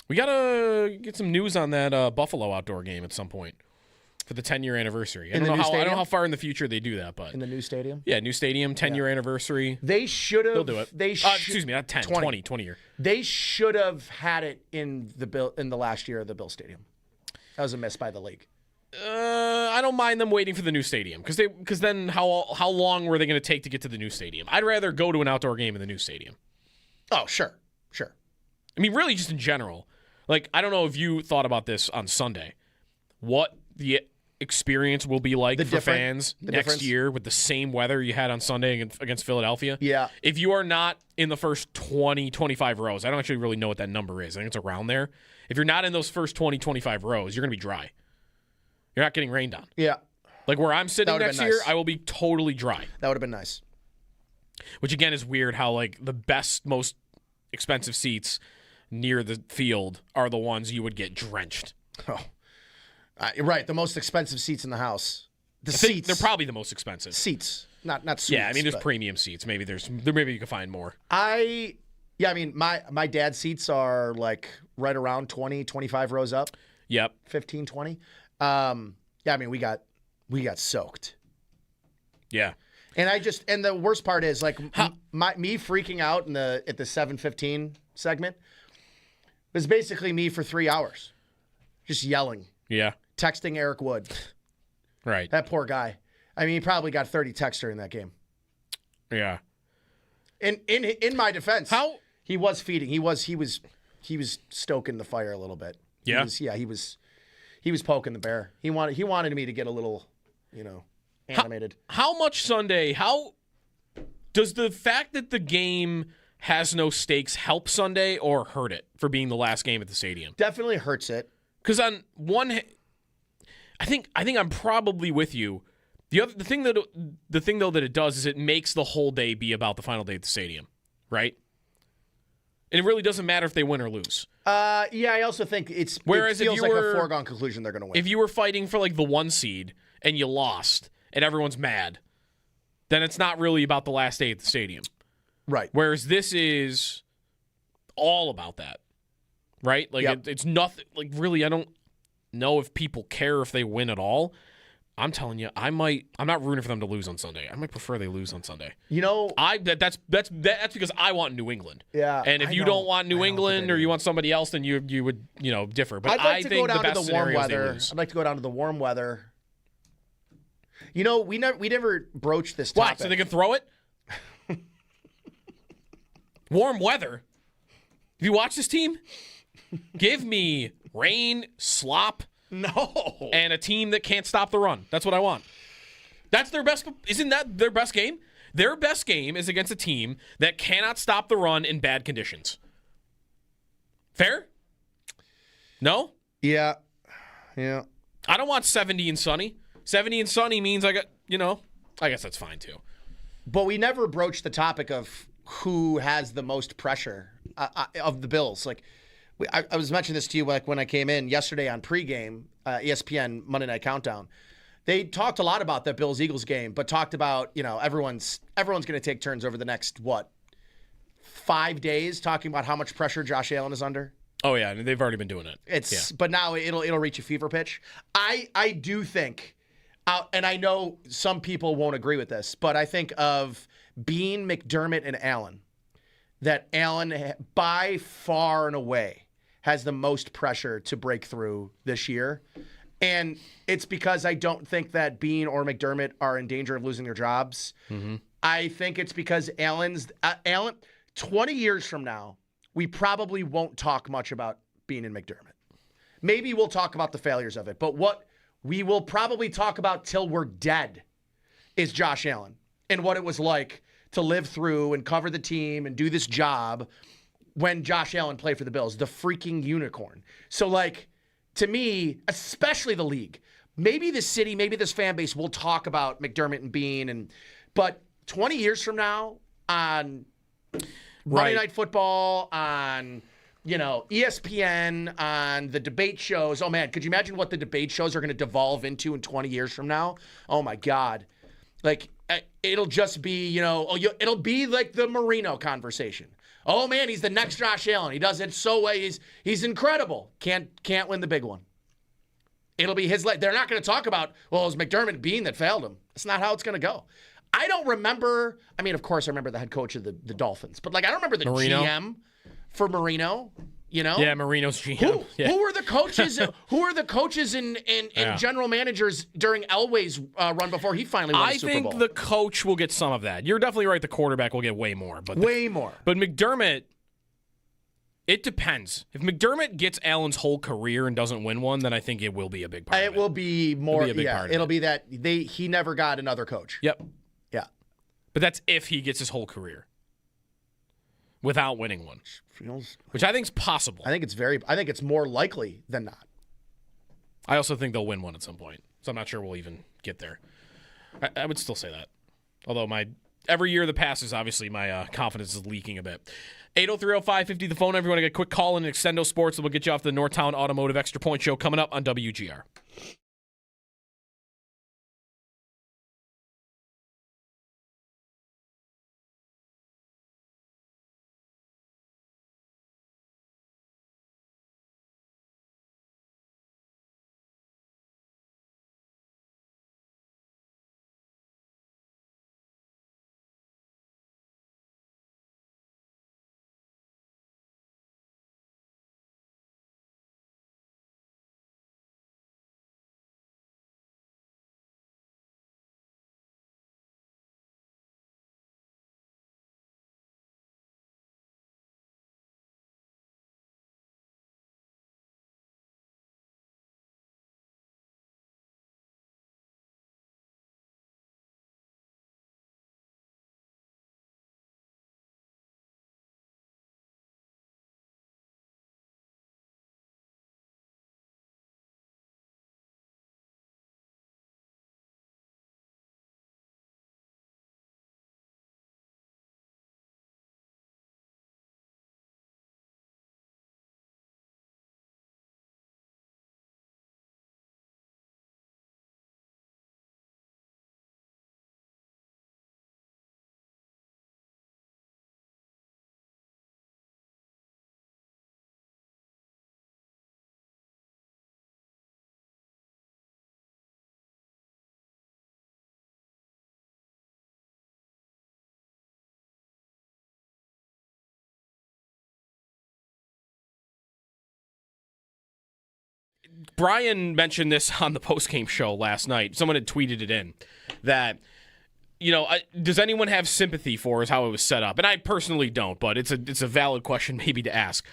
Speaker 4: We got to get some news on that Buffalo outdoor game at some point for the 10-year anniversary. I don't know how far in the future they do that, but
Speaker 6: in the new stadium?
Speaker 4: Yeah, new stadium, 10-year anniversary.
Speaker 6: They should have.
Speaker 4: They'll do it. Excuse me, not 10, 20 year.
Speaker 6: They should have had it in the last year of the Bill Stadium. That was a miss by the league.
Speaker 4: I don't mind them waiting for the new stadium because then how long were they going to take to get to the new stadium? I'd rather go to an outdoor game in the new stadium.
Speaker 6: Oh, sure.
Speaker 4: I mean, really, just in general. Like, I don't know if you thought about this on Sunday. What the experience will be like for fans next year with the same weather you had on Sunday against Philadelphia.
Speaker 6: Yeah.
Speaker 4: If you are not in the first 20, 25 rows, I don't actually really know what that number is. I think it's around there. If you're not in those first 20, 25 rows, you're going to be dry. You're not getting rained on.
Speaker 6: Yeah.
Speaker 4: Like where I'm sitting next year, I will be totally dry.
Speaker 6: That would have been nice.
Speaker 4: Which, again, is weird how, like, the best, most expensive seats near the field are the ones you would get drenched.
Speaker 6: Oh. Right, the most expensive seats in the house.
Speaker 4: Seats. They're probably the most expensive.
Speaker 6: Seats, not suites.
Speaker 4: Yeah, I mean, there's premium seats. Maybe maybe you can find more.
Speaker 6: I mean, my dad's seats are, like, right around 20, 25 rows up.
Speaker 4: Yep.
Speaker 6: 15, 20. I mean, we got soaked.
Speaker 4: Yeah.
Speaker 6: And the worst part is, like, me freaking out at the 7:15 segment was basically me for 3 hours, just yelling.
Speaker 4: Yeah.
Speaker 6: Texting Eric Wood.
Speaker 4: Right.
Speaker 6: That poor guy. I mean, he probably got 30 texts during that game.
Speaker 4: Yeah.
Speaker 6: In my defense, he was feeding. He was stoking the fire a little bit.
Speaker 4: Yeah.
Speaker 6: He was poking the bear. He wanted me to get a little, animated.
Speaker 4: How much Sunday? How does the fact that the game has no stakes help Sunday or hurt it for being the last game at the stadium?
Speaker 6: Definitely hurts it.
Speaker 4: Because on one hand, I think I'm probably with you. The thing though that it does is it makes the whole day be about the final day at the stadium, right? And it really doesn't matter if they win or lose.
Speaker 6: Yeah, I also think it feels like a foregone conclusion they're going to win.
Speaker 4: If you were fighting for, like, the 1 seed and you lost and everyone's mad, then it's not really about the last day at the stadium.
Speaker 6: Right.
Speaker 4: Whereas this is all about that, right? Like, it's nothing. Like, really, I don't know if people care if they win at all. I'm telling you, I'm not rooting for them to lose on Sunday. I might prefer they lose on Sunday. That's because I want New England.
Speaker 6: Yeah.
Speaker 4: And if you don't want New England or you want somebody else, then you would differ. But
Speaker 6: I'd like to
Speaker 4: think
Speaker 6: go down
Speaker 4: the best
Speaker 6: to the warm
Speaker 4: scenario is they
Speaker 6: weather.
Speaker 4: lose.
Speaker 6: I'd like to go down to the warm weather. We never broached this topic.
Speaker 4: What? So they can throw it? Warm weather. Have you watched this team? Give me rain, slop.
Speaker 6: No.
Speaker 4: And a team that can't stop the run. That's what I want. That's their best. Isn't that their best game? Their best game is against a team that cannot stop the run in bad conditions. Fair? No?
Speaker 6: Yeah.
Speaker 4: I don't want 70 and sunny. 70 and sunny means I guess that's fine too.
Speaker 6: But we never broached the topic of who has the most pressure of the Bills. Like, I was mentioning this to you, like, when I came in yesterday on pregame, ESPN Monday Night Countdown. They talked a lot about that Bills-Eagles game, but talked about, everyone's going to take turns over the next, 5 days talking about how much pressure Josh Allen is under.
Speaker 4: Oh yeah, they've already been doing it.
Speaker 6: But now it'll reach a fever pitch. I do think, and I know some people won't agree with this, but I think of Bean, McDermott, and Allen, that Allen by far and away has the most pressure to break through this year. And it's because I don't think that Bean or McDermott are in danger of losing their jobs.
Speaker 4: Mm-hmm.
Speaker 6: I think it's because Allen, 20 years from now, we probably won't talk much about Bean and McDermott. Maybe we'll talk about the failures of it, but what we will probably talk about till we're dead is Josh Allen and what it was like to live through and cover the team and do this job when Josh Allen played for the Bills, the freaking unicorn. So, like, to me, especially the league, maybe the city, maybe this fan base will talk about McDermott and Bean, but 20 years from now on Monday Night Football, on ESPN, on the debate shows. Oh, man, could you imagine what the debate shows are going to devolve into in 20 years from now? Oh, my God. Like, it'll just be, it'll be like the Marino conversation. Oh, man, he's the next Josh Allen. He does it so well. He's incredible. Can't win the big one. It'll be his leg. They're not going to talk about, well, it was McDermott Bean that failed him. That's not how it's going to go. I don't remember. I mean, of course, I remember the head coach of the Dolphins. But, I don't remember the
Speaker 4: Marino.
Speaker 6: GM for Marino.
Speaker 4: Yeah, Marino's GM.
Speaker 6: Who were the coaches? Who were the coaches and general managers during Elway's run before he finally won the Super Bowl?
Speaker 4: I think the coach will get some of that. You're definitely right. The quarterback will get way more. But But McDermott, it depends. If McDermott gets Allen's whole career and doesn't win one, then I think it will be a big part.
Speaker 6: It will be more.
Speaker 4: It'll be a big part of
Speaker 6: it'll be that he never got another coach.
Speaker 4: Yep.
Speaker 6: Yeah.
Speaker 4: But that's if he gets his whole career without winning one. Which I think is possible.
Speaker 6: I think it's more likely than not.
Speaker 4: I also think they'll win one at some point. So I'm not sure we'll even get there. I would still say that. Although every year that passes, obviously my confidence is leaking a bit. 803-0550, the phone. Everyone, get a quick call in Extendo Sports, and we'll get you off the Northtown Automotive Extra Point Show coming up on WGR. Brian mentioned this on the postgame show last night. Someone had tweeted it in that, does anyone have sympathy for is how it was set up? And I personally don't, but it's a valid question maybe to ask.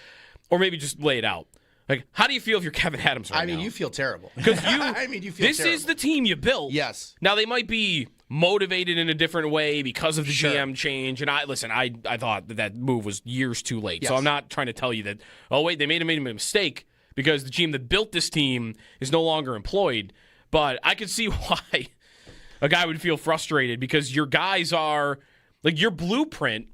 Speaker 4: Or maybe just lay it out. Like, how do you feel if you're Kevin Adams right now?
Speaker 6: I mean, you feel terrible.
Speaker 4: Because
Speaker 6: you feel
Speaker 4: this
Speaker 6: terrible.
Speaker 4: is the team you built.
Speaker 6: Yes.
Speaker 4: Now, they might be motivated in a different way because of the GM change. And I thought that move was years too late.
Speaker 6: Yes.
Speaker 4: So I'm not trying to tell you that, oh, wait, they made a mistake because the team that built this team is no longer employed. But I could see why a guy would feel frustrated because your guys are, like, your blueprint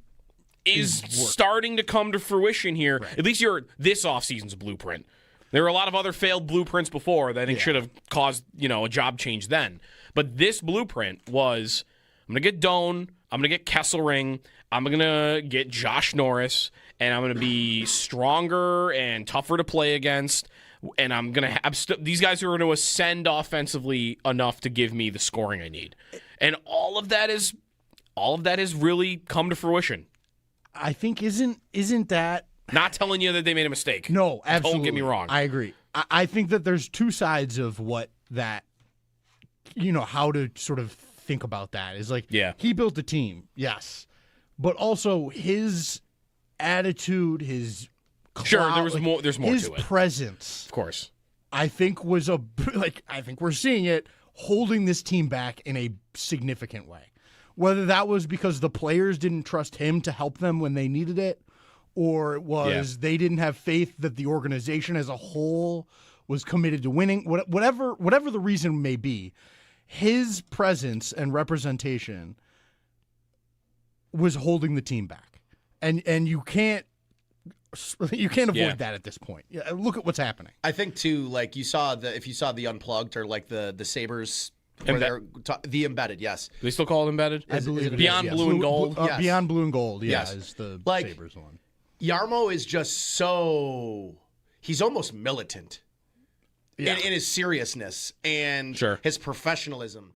Speaker 4: is starting to come to fruition here. Right. At least this offseason's blueprint. There were a lot of other failed blueprints before that I think should have caused, a job change then. But this blueprint was, I'm going to get Doan, I'm going to get Kesselring, I'm going to get Josh Norris, and I'm going to be stronger and tougher to play against, and I'm going to have these guys who are going to ascend offensively enough to give me the scoring I need. And all of that has really come to fruition.
Speaker 5: I think isn't that
Speaker 4: not telling you that they made a mistake.
Speaker 5: No, absolutely.
Speaker 4: Don't get me wrong.
Speaker 5: I agree. I think that there's two sides of what that, how to sort of think about that is like, he built a team, yes, but also his attitude, his clout,
Speaker 4: sure, there's more
Speaker 5: his
Speaker 4: to it.
Speaker 5: presence,
Speaker 4: of course.
Speaker 5: I think I think we're seeing it holding this team back in a significant way. Whether that was because the players didn't trust him to help them when they needed it, or it was they didn't have faith that the organization as a whole was committed to winning. Whatever the reason may be, his presence and representation was holding the team back, and you can't avoid that at this point. Yeah, look at what's happening.
Speaker 6: I think too, like if you saw the Unplugged or like the Sabres. The Embedded, yes.
Speaker 4: Do they still call it Embedded?
Speaker 5: I believe
Speaker 4: Beyond Blue and Gold?
Speaker 6: Yes.
Speaker 5: Beyond Blue and Gold,
Speaker 6: yes.
Speaker 5: is the Sabres one.
Speaker 6: Jarmo is just he's almost militant in his seriousness and his professionalism.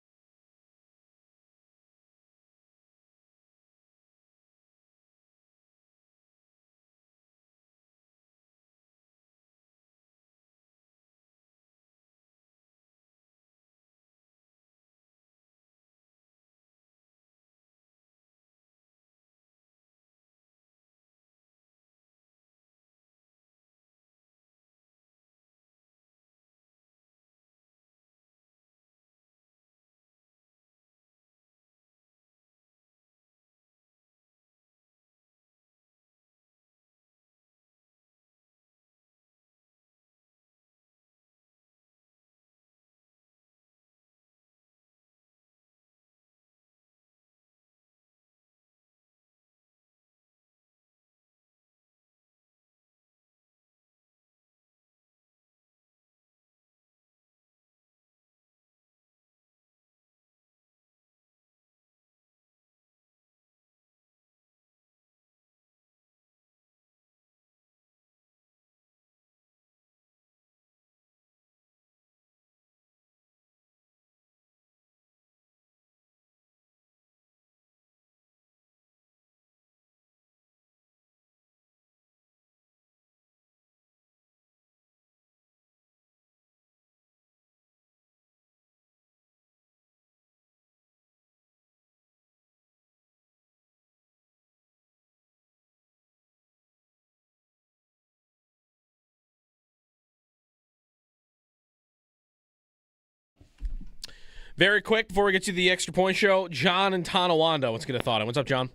Speaker 4: Very quick, before we get to the extra point show, John and Tonawanda, let's get a thought on. What's up, John?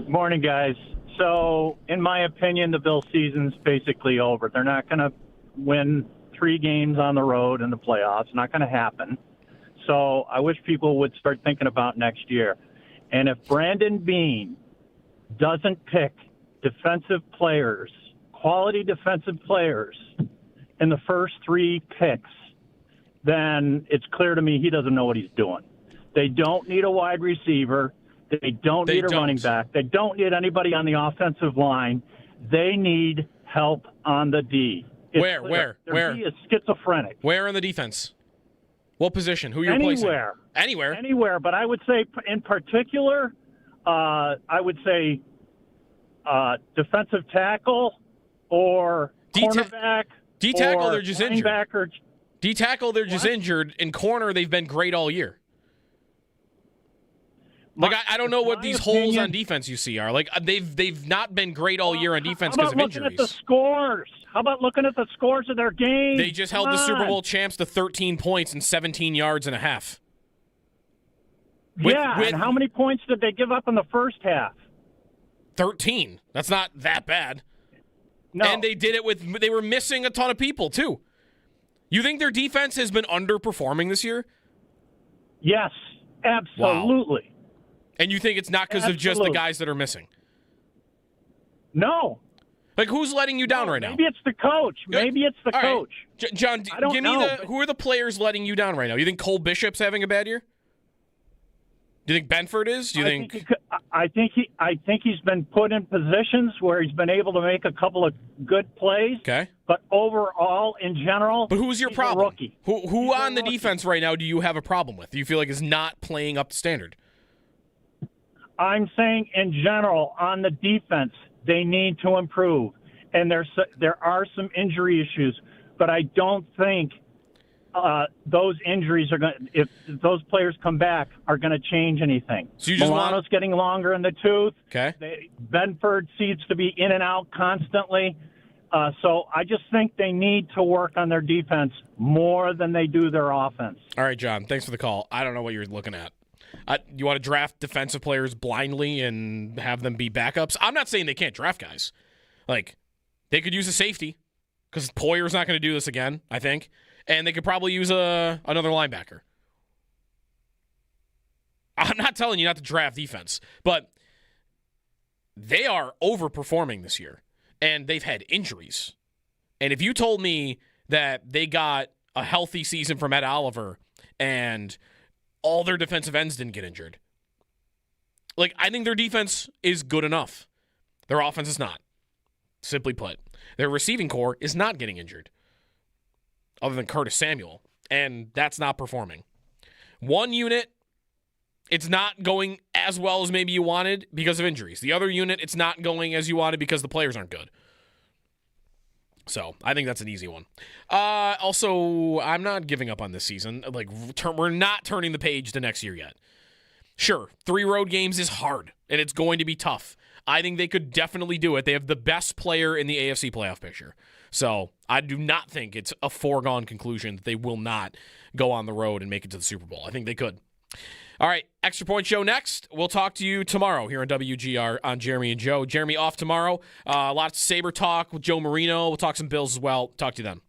Speaker 7: Morning, guys. So, in my opinion, the Bill season's basically over. They're not going to win 3 games on the road in the playoffs. Not going to happen. So, I wish people would start thinking about next year. And if Brandon Beane doesn't pick defensive players, quality defensive players, in the first 3 picks, then it's clear to me he doesn't know what he's doing. They don't need a wide receiver. They don't need a running back. They don't need anybody on the offensive line. They need help on the D.
Speaker 4: Where?
Speaker 7: Their D is schizophrenic.
Speaker 4: Where on the defense? What position? Who are you replacing? Anywhere.
Speaker 7: Anywhere. But I would say, in particular, defensive tackle or cornerback.
Speaker 4: D-tackle, they're just injured.
Speaker 7: Linebacker.
Speaker 4: D-tackle, they're just injured. In corner, they've been great all year. Like, I don't know what these holes on defense you see are. Like, they've not been great all year on defense because of injuries.
Speaker 7: How about looking at the scores? How about looking at the scores of their games?
Speaker 4: They just held the Super Bowl champs to 13 points and 17 yards and a half.
Speaker 7: And how many points did they give up in the first half?
Speaker 4: 13. That's not that bad.
Speaker 7: No.
Speaker 4: And they did it they were missing a ton of people, too. You think their defense has been underperforming this year?
Speaker 7: Yes, absolutely.
Speaker 4: Wow. And you think it's not because of just the guys that are missing?
Speaker 7: No.
Speaker 4: Like, who's letting you down right now?
Speaker 7: Maybe it's the coach. Maybe it's the coach.
Speaker 4: Right. John, give me who are the players letting you down right now? You think Cole Bishop's having a bad year? Do you think Benford is? Do you think?
Speaker 7: I think he's been put in positions where he's been able to make a couple of good plays.
Speaker 4: Okay.
Speaker 7: But overall, in general,
Speaker 4: but who's your problem?
Speaker 7: A rookie.
Speaker 4: Who on the defense right now do you have a problem with? Do you feel like is not playing up to standard?
Speaker 7: I'm saying in general on the defense, they need to improve. and there are some injury issues, but I don't think those injuries are going. If those players come back, are going to change anything.
Speaker 4: So you just
Speaker 7: Milano's getting longer in the tooth.
Speaker 4: Okay.
Speaker 7: Benford seems to be in and out constantly. So I just think they need to work on their defense more than they do their offense.
Speaker 4: All right, John, thanks for the call. I don't know what you're looking at. You want to draft defensive players blindly and have them be backups? I'm not saying they can't draft guys. Like, they could use a safety because Poyer's not going to do this again, I think. And they could probably use another linebacker. I'm not telling you not to draft defense, but they are overperforming this year. And they've had injuries. And if you told me that they got a healthy season from Ed Oliver and all their defensive ends didn't get injured, like, I think their defense is good enough. Their offense is not. Simply put, their receiving core is not getting injured, other than Curtis Samuel, and that's not performing. One unit, it's not going as well as maybe you wanted because of injuries. The other unit, it's not going as you wanted because the players aren't good. So I think that's an easy one. Also, I'm not giving up on this season. Like, we're not turning the page to next year yet. Sure, 3 road games is hard, and it's going to be tough. I think they could definitely do it. They have the best player in the AFC playoff picture. So I do not think it's a foregone conclusion that they will not go on the road and make it to the Super Bowl. I think they could. All right, Extra Point Show next. We'll talk to you tomorrow here on WGR on Jeremy and Joe. Jeremy off tomorrow. Lots of Sabre talk with Joe Marino. We'll talk some Bills as well. Talk to you then.